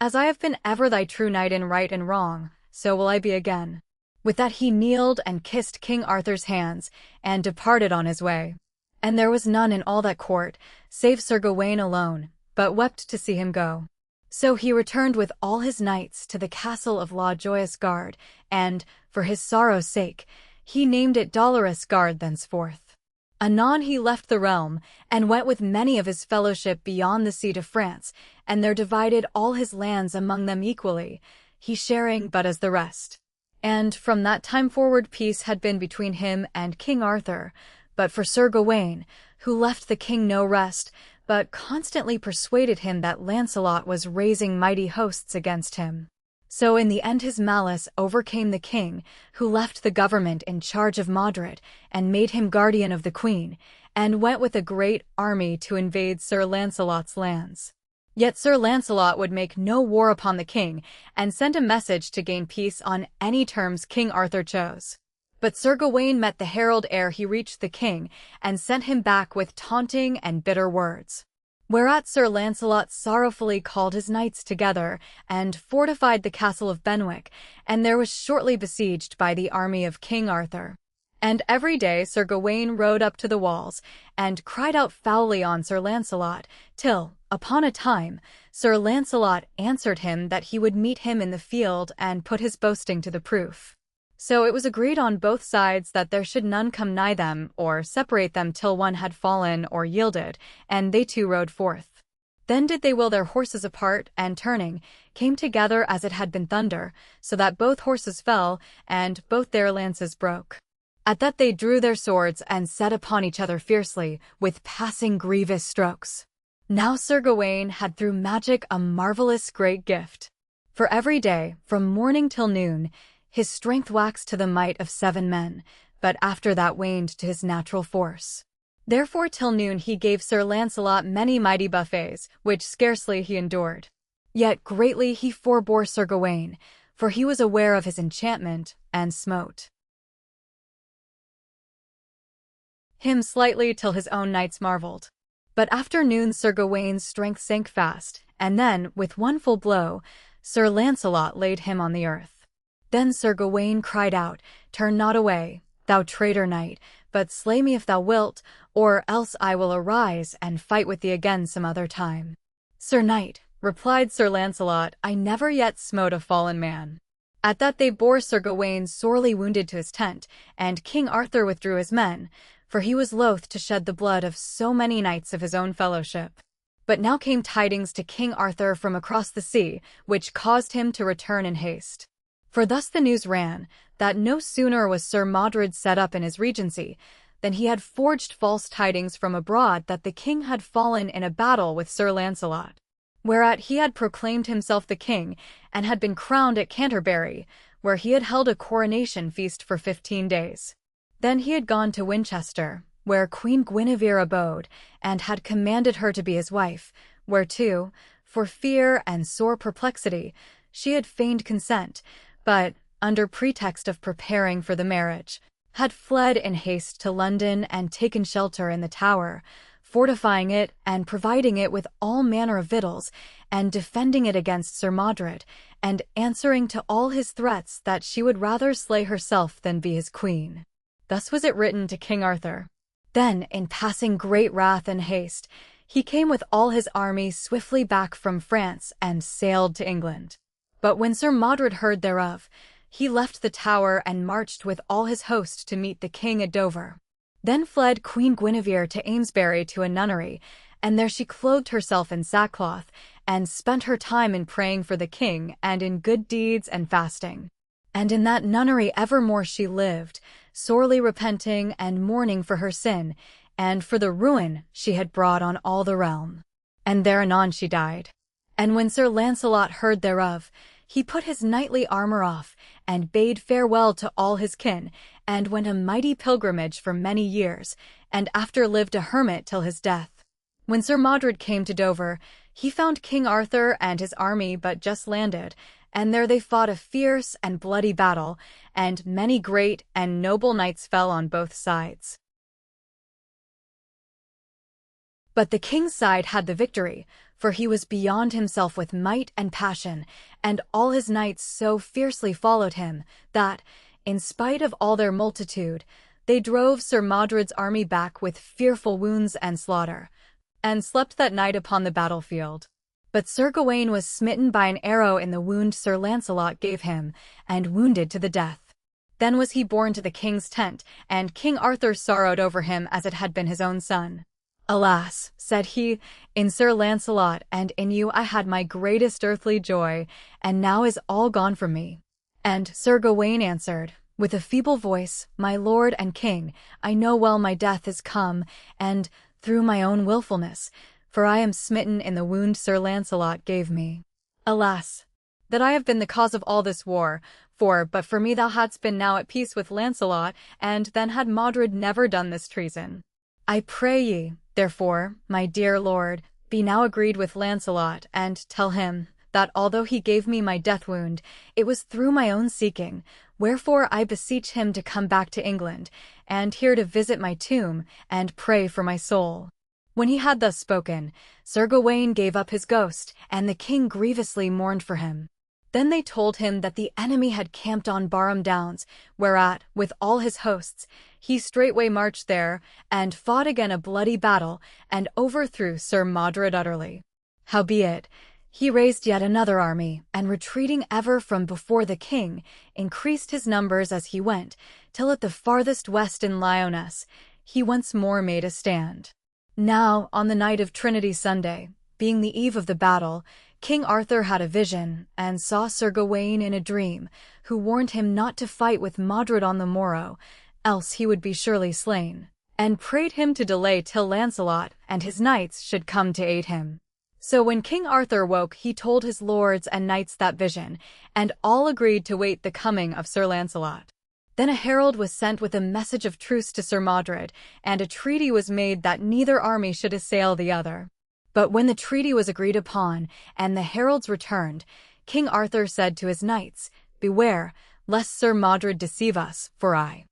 as I have been ever thy true knight in right and wrong, so will I be again." With that he kneeled and kissed King Arthur's hands, and departed on his way. And there was none in all that court, save Sir Gawain alone, but wept to see him go. So he returned with all his knights to the castle of La Joyeuse Garde, and, for his sorrow's sake, he named it Dolorous Garde thenceforth. Anon he left the realm, and went with many of his fellowship beyond the sea to France, and there divided all his lands among them equally, he sharing but as the rest. And from that time forward peace had been between him and King Arthur, but for Sir Gawain, who left the king no rest, but constantly persuaded him that Launcelot was raising mighty hosts against him. So in the end his malice overcame the king, who left the government in charge of Modred, and made him guardian of the queen, and went with a great army to invade Sir Launcelot's lands. Yet Sir Launcelot would make no war upon the king, and sent a message to gain peace on any terms King Arthur chose. But Sir Gawain met the herald ere he reached the king, and sent him back with taunting and bitter words. Whereat Sir Launcelot sorrowfully called his knights together, and fortified the castle of Benwick, and there was shortly besieged by the army of King Arthur. And every day Sir Gawain rode up to the walls, and cried out foully on Sir Launcelot, till, upon a time, Sir Launcelot answered him that he would meet him in the field and put his boasting to the proof. So it was agreed on both sides that there should none come nigh them, or separate them till one had fallen or yielded, and they two rode forth. Then did they will their horses apart, and turning, came together as it had been thunder, so that both horses fell, and both their lances broke. At that they drew their swords and set upon each other fiercely, with passing grievous strokes. Now Sir Gawain had through magic a marvellous great gift. For every day, from morning till noon, his strength waxed to the might of 7 men, but after that waned to his natural force. Therefore till noon he gave Sir Launcelot many mighty buffets, which scarcely he endured. Yet greatly he forbore Sir Gawain, for he was aware of his enchantment, and smote him slightly till his own knights marveled. But after noon Sir Gawaine's strength sank fast, and then, with one full blow, Sir Launcelot laid him on the earth. Then Sir Gawaine cried out, "Turn not away, thou traitor knight, but slay me if thou wilt, or else I will arise and fight with thee again some other time." "Sir knight," replied Sir Launcelot, "I never yet smote a fallen man." At that they bore Sir Gawaine sorely wounded to his tent, and King Arthur withdrew his men, for he was loath to shed the blood of so many knights of his own fellowship. But now came tidings to King Arthur from across the sea, which caused him to return in haste. For thus the news ran, that no sooner was Sir Modred set up in his regency, than he had forged false tidings from abroad that the king had fallen in a battle with Sir Launcelot. Whereat he had proclaimed himself the king, and had been crowned at Canterbury, where he had held a coronation feast for 15 days. Then he had gone to Winchester, where Queen Guinevere abode, and had commanded her to be his wife, whereto, for fear and sore perplexity, she had feigned consent, but, under pretext of preparing for the marriage, had fled in haste to London and taken shelter in the Tower, fortifying it and providing it with all manner of victuals, and defending it against Sir Modred, and answering to all his threats that she would rather slay herself than be his queen. Thus was it written to King Arthur. Then, in passing great wrath and haste, he came with all his army swiftly back from France and sailed to England. But when Sir Modred heard thereof, he left the Tower and marched with all his host to meet the king at Dover. Then fled Queen Guinevere to Amesbury to a nunnery, and there she clothed herself in sackcloth, and spent her time in praying for the king and in good deeds and fasting. And in that nunnery evermore she lived, sorely repenting and mourning for her sin, and for the ruin she had brought on all the realm. And there anon she died. And when Sir Launcelot heard thereof, he put his knightly armor off, and bade farewell to all his kin, and went a mighty pilgrimage for many years, and after lived a hermit till his death. When Sir Modred came to Dover, he found King Arthur and his army but just landed, and there they fought a fierce and bloody battle, and many great and noble knights fell on both sides. But the king's side had the victory, for he was beyond himself with might and passion, and all his knights so fiercely followed him, that, in spite of all their multitude, they drove Sir Modred's army back with fearful wounds and slaughter, and slept that night upon the battlefield. But Sir Gawaine was smitten by an arrow in the wound Sir Launcelot gave him, and wounded to the death. Then was he borne to the king's tent, and King Arthur sorrowed over him as it had been his own son. "Alas," said he, "in Sir Launcelot and in you I had my greatest earthly joy, and now is all gone from me." And Sir Gawaine answered, with a feeble voice, "My lord and king, I know well my death is come, and through my own wilfulness, for I am smitten in the wound Sir Launcelot gave me. Alas, that I have been the cause of all this war, for but for me thou hadst been now at peace with Launcelot, and then had Modred never done this treason. I pray ye, therefore, my dear lord, be now agreed with Launcelot, and tell him that although he gave me my death wound, it was through my own seeking, wherefore I beseech him to come back to England, and here to visit my tomb, and pray for my soul." When he had thus spoken, Sir Gawaine gave up his ghost, and the king grievously mourned for him. Then they told him that the enemy had camped on Barham Downs, whereat, with all his hosts, he straightway marched there, and fought again a bloody battle, and overthrew Sir Modred utterly. Howbeit, he raised yet another army, and retreating ever from before the king, increased his numbers as he went, till at the farthest west in Lyonesse, he once more made a stand. Now, on the night of Trinity Sunday, being the eve of the battle, King Arthur had a vision, and saw Sir Gawaine in a dream, who warned him not to fight with Modred on the morrow, else he would be surely slain, and prayed him to delay till Launcelot and his knights should come to aid him. So when King Arthur woke he told his lords and knights that vision, and all agreed to wait the coming of Sir Launcelot. Then a herald was sent with a message of truce to Sir Modred, and a treaty was made that neither army should assail the other. But when the treaty was agreed upon, and the heralds returned, King Arthur said to his knights, Beware, lest Sir Modred deceive us, for I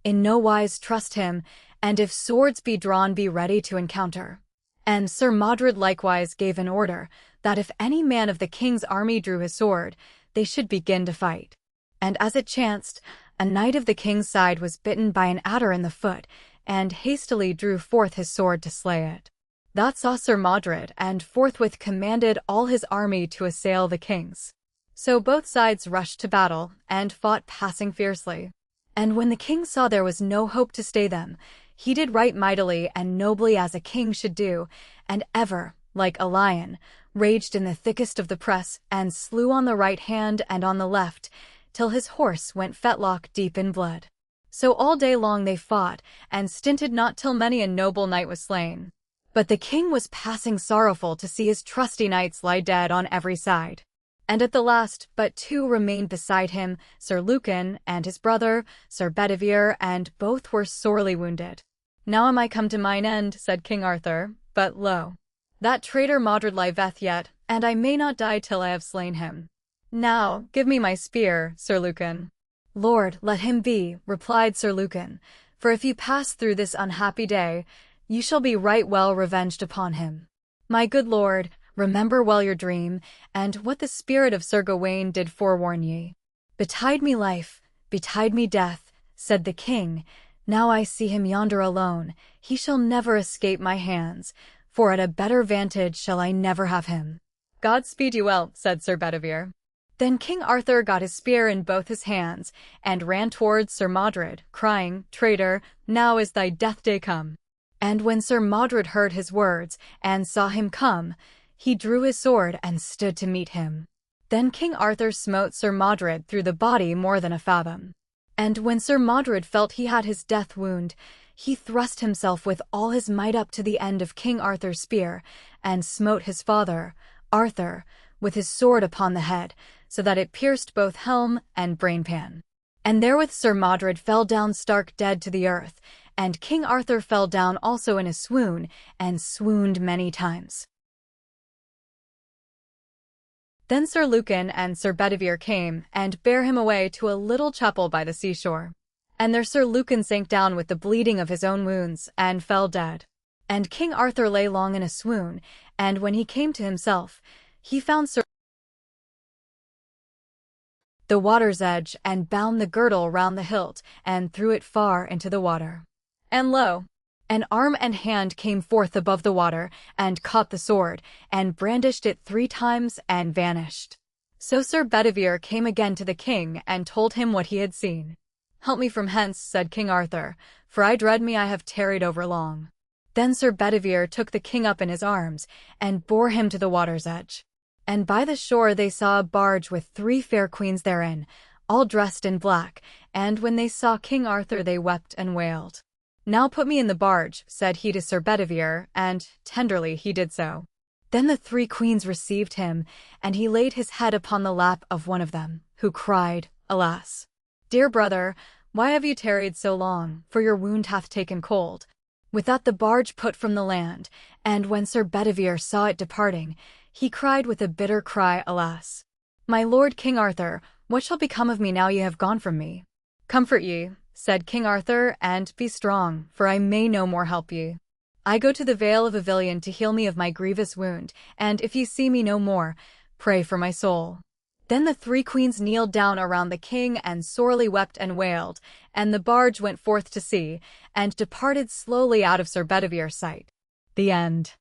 in no wise trust him, and if swords be drawn be ready to encounter. And Sir Modred likewise gave an order, that if any man of the king's army drew his sword, they should begin to fight. And as it chanced, a knight of the king's side was bitten by an adder in the foot, and hastily drew forth his sword to slay it. That saw Sir Modred, and forthwith commanded all his army to assail the kings. So both sides rushed to battle, and fought passing fiercely. And when the king saw there was no hope to stay them, he did right mightily and nobly as a king should do, and ever, like a lion, raged in the thickest of the press, and slew on the right hand and on the left, till his horse went fetlock deep in blood. So all day long they fought, and stinted not till many a noble knight was slain. But the king was passing sorrowful to see his trusty knights lie dead on every side. And at the last but two remained beside him, Sir Lucan and his brother, Sir Bedivere, and both were sorely wounded. Now am I come to mine end, said King Arthur, but lo, that traitor Modred liveth yet, and I may not die till I have slain him. Now, give me my spear, Sir Lucan. Lord, let him be, replied Sir Lucan, for if you pass through this unhappy day, you shall be right well revenged upon him. My good lord, remember well your dream, and what the spirit of Sir Gawain did forewarn ye. Betide me life, betide me death, said the king, now I see him yonder alone, he shall never escape my hands, for at a better vantage shall I never have him. God speed you well, said Sir Bedivere. Then King Arthur got his spear in both his hands, and ran towards Sir Modred, crying, Traitor, now is thy death day come. And when Sir Modred heard his words, and saw him come, he drew his sword and stood to meet him. Then King Arthur smote Sir Modred through the body more than a fathom. And when Sir Modred felt he had his death wound, he thrust himself with all his might up to the end of King Arthur's spear, and smote his father, Arthur, with his sword upon the head, so that it pierced both helm and brainpan. And therewith Sir Modred fell down stark dead to the earth, and King Arthur fell down also in a swoon, and swooned many times. Then Sir Lucan and Sir Bedivere came, and bare him away to a little chapel by the seashore. And there Sir Lucan sank down with the bleeding of his own wounds, and fell dead. And King Arthur lay long in a swoon, and when he came to himself, he found Sir the water's edge, and bound the girdle round the hilt, and threw it far into the water. And lo, an arm and hand came forth above the water, and caught the sword, and brandished it 3 times, and vanished. So Sir Bedivere came again to the king, and told him what he had seen. Help me from hence, said King Arthur, for I dread me I have tarried over long. Then Sir Bedivere took the king up in his arms, and bore him to the water's edge. And by the shore they saw a barge with 3 fair queens therein, all dressed in black, and when they saw King Arthur they wept and wailed. Now put me in the barge, said he to Sir Bedivere, and tenderly he did so. Then the 3 queens received him, and he laid his head upon the lap of one of them, who cried, Alas, dear brother, why have you tarried so long, for your wound hath taken cold? With that the barge put from the land, and when Sir Bedivere saw it departing, he cried with a bitter cry, Alas, my lord King Arthur, what shall become of me now ye have gone from me? Comfort ye, said King Arthur, and be strong, for I may no more help ye. I go to the Vale of Avilion to heal me of my grievous wound, and if ye see me no more, pray for my soul. Then the 3 queens kneeled down around the king and sorely wept and wailed, and the barge went forth to sea, and departed slowly out of Sir Bedivere's sight. The End.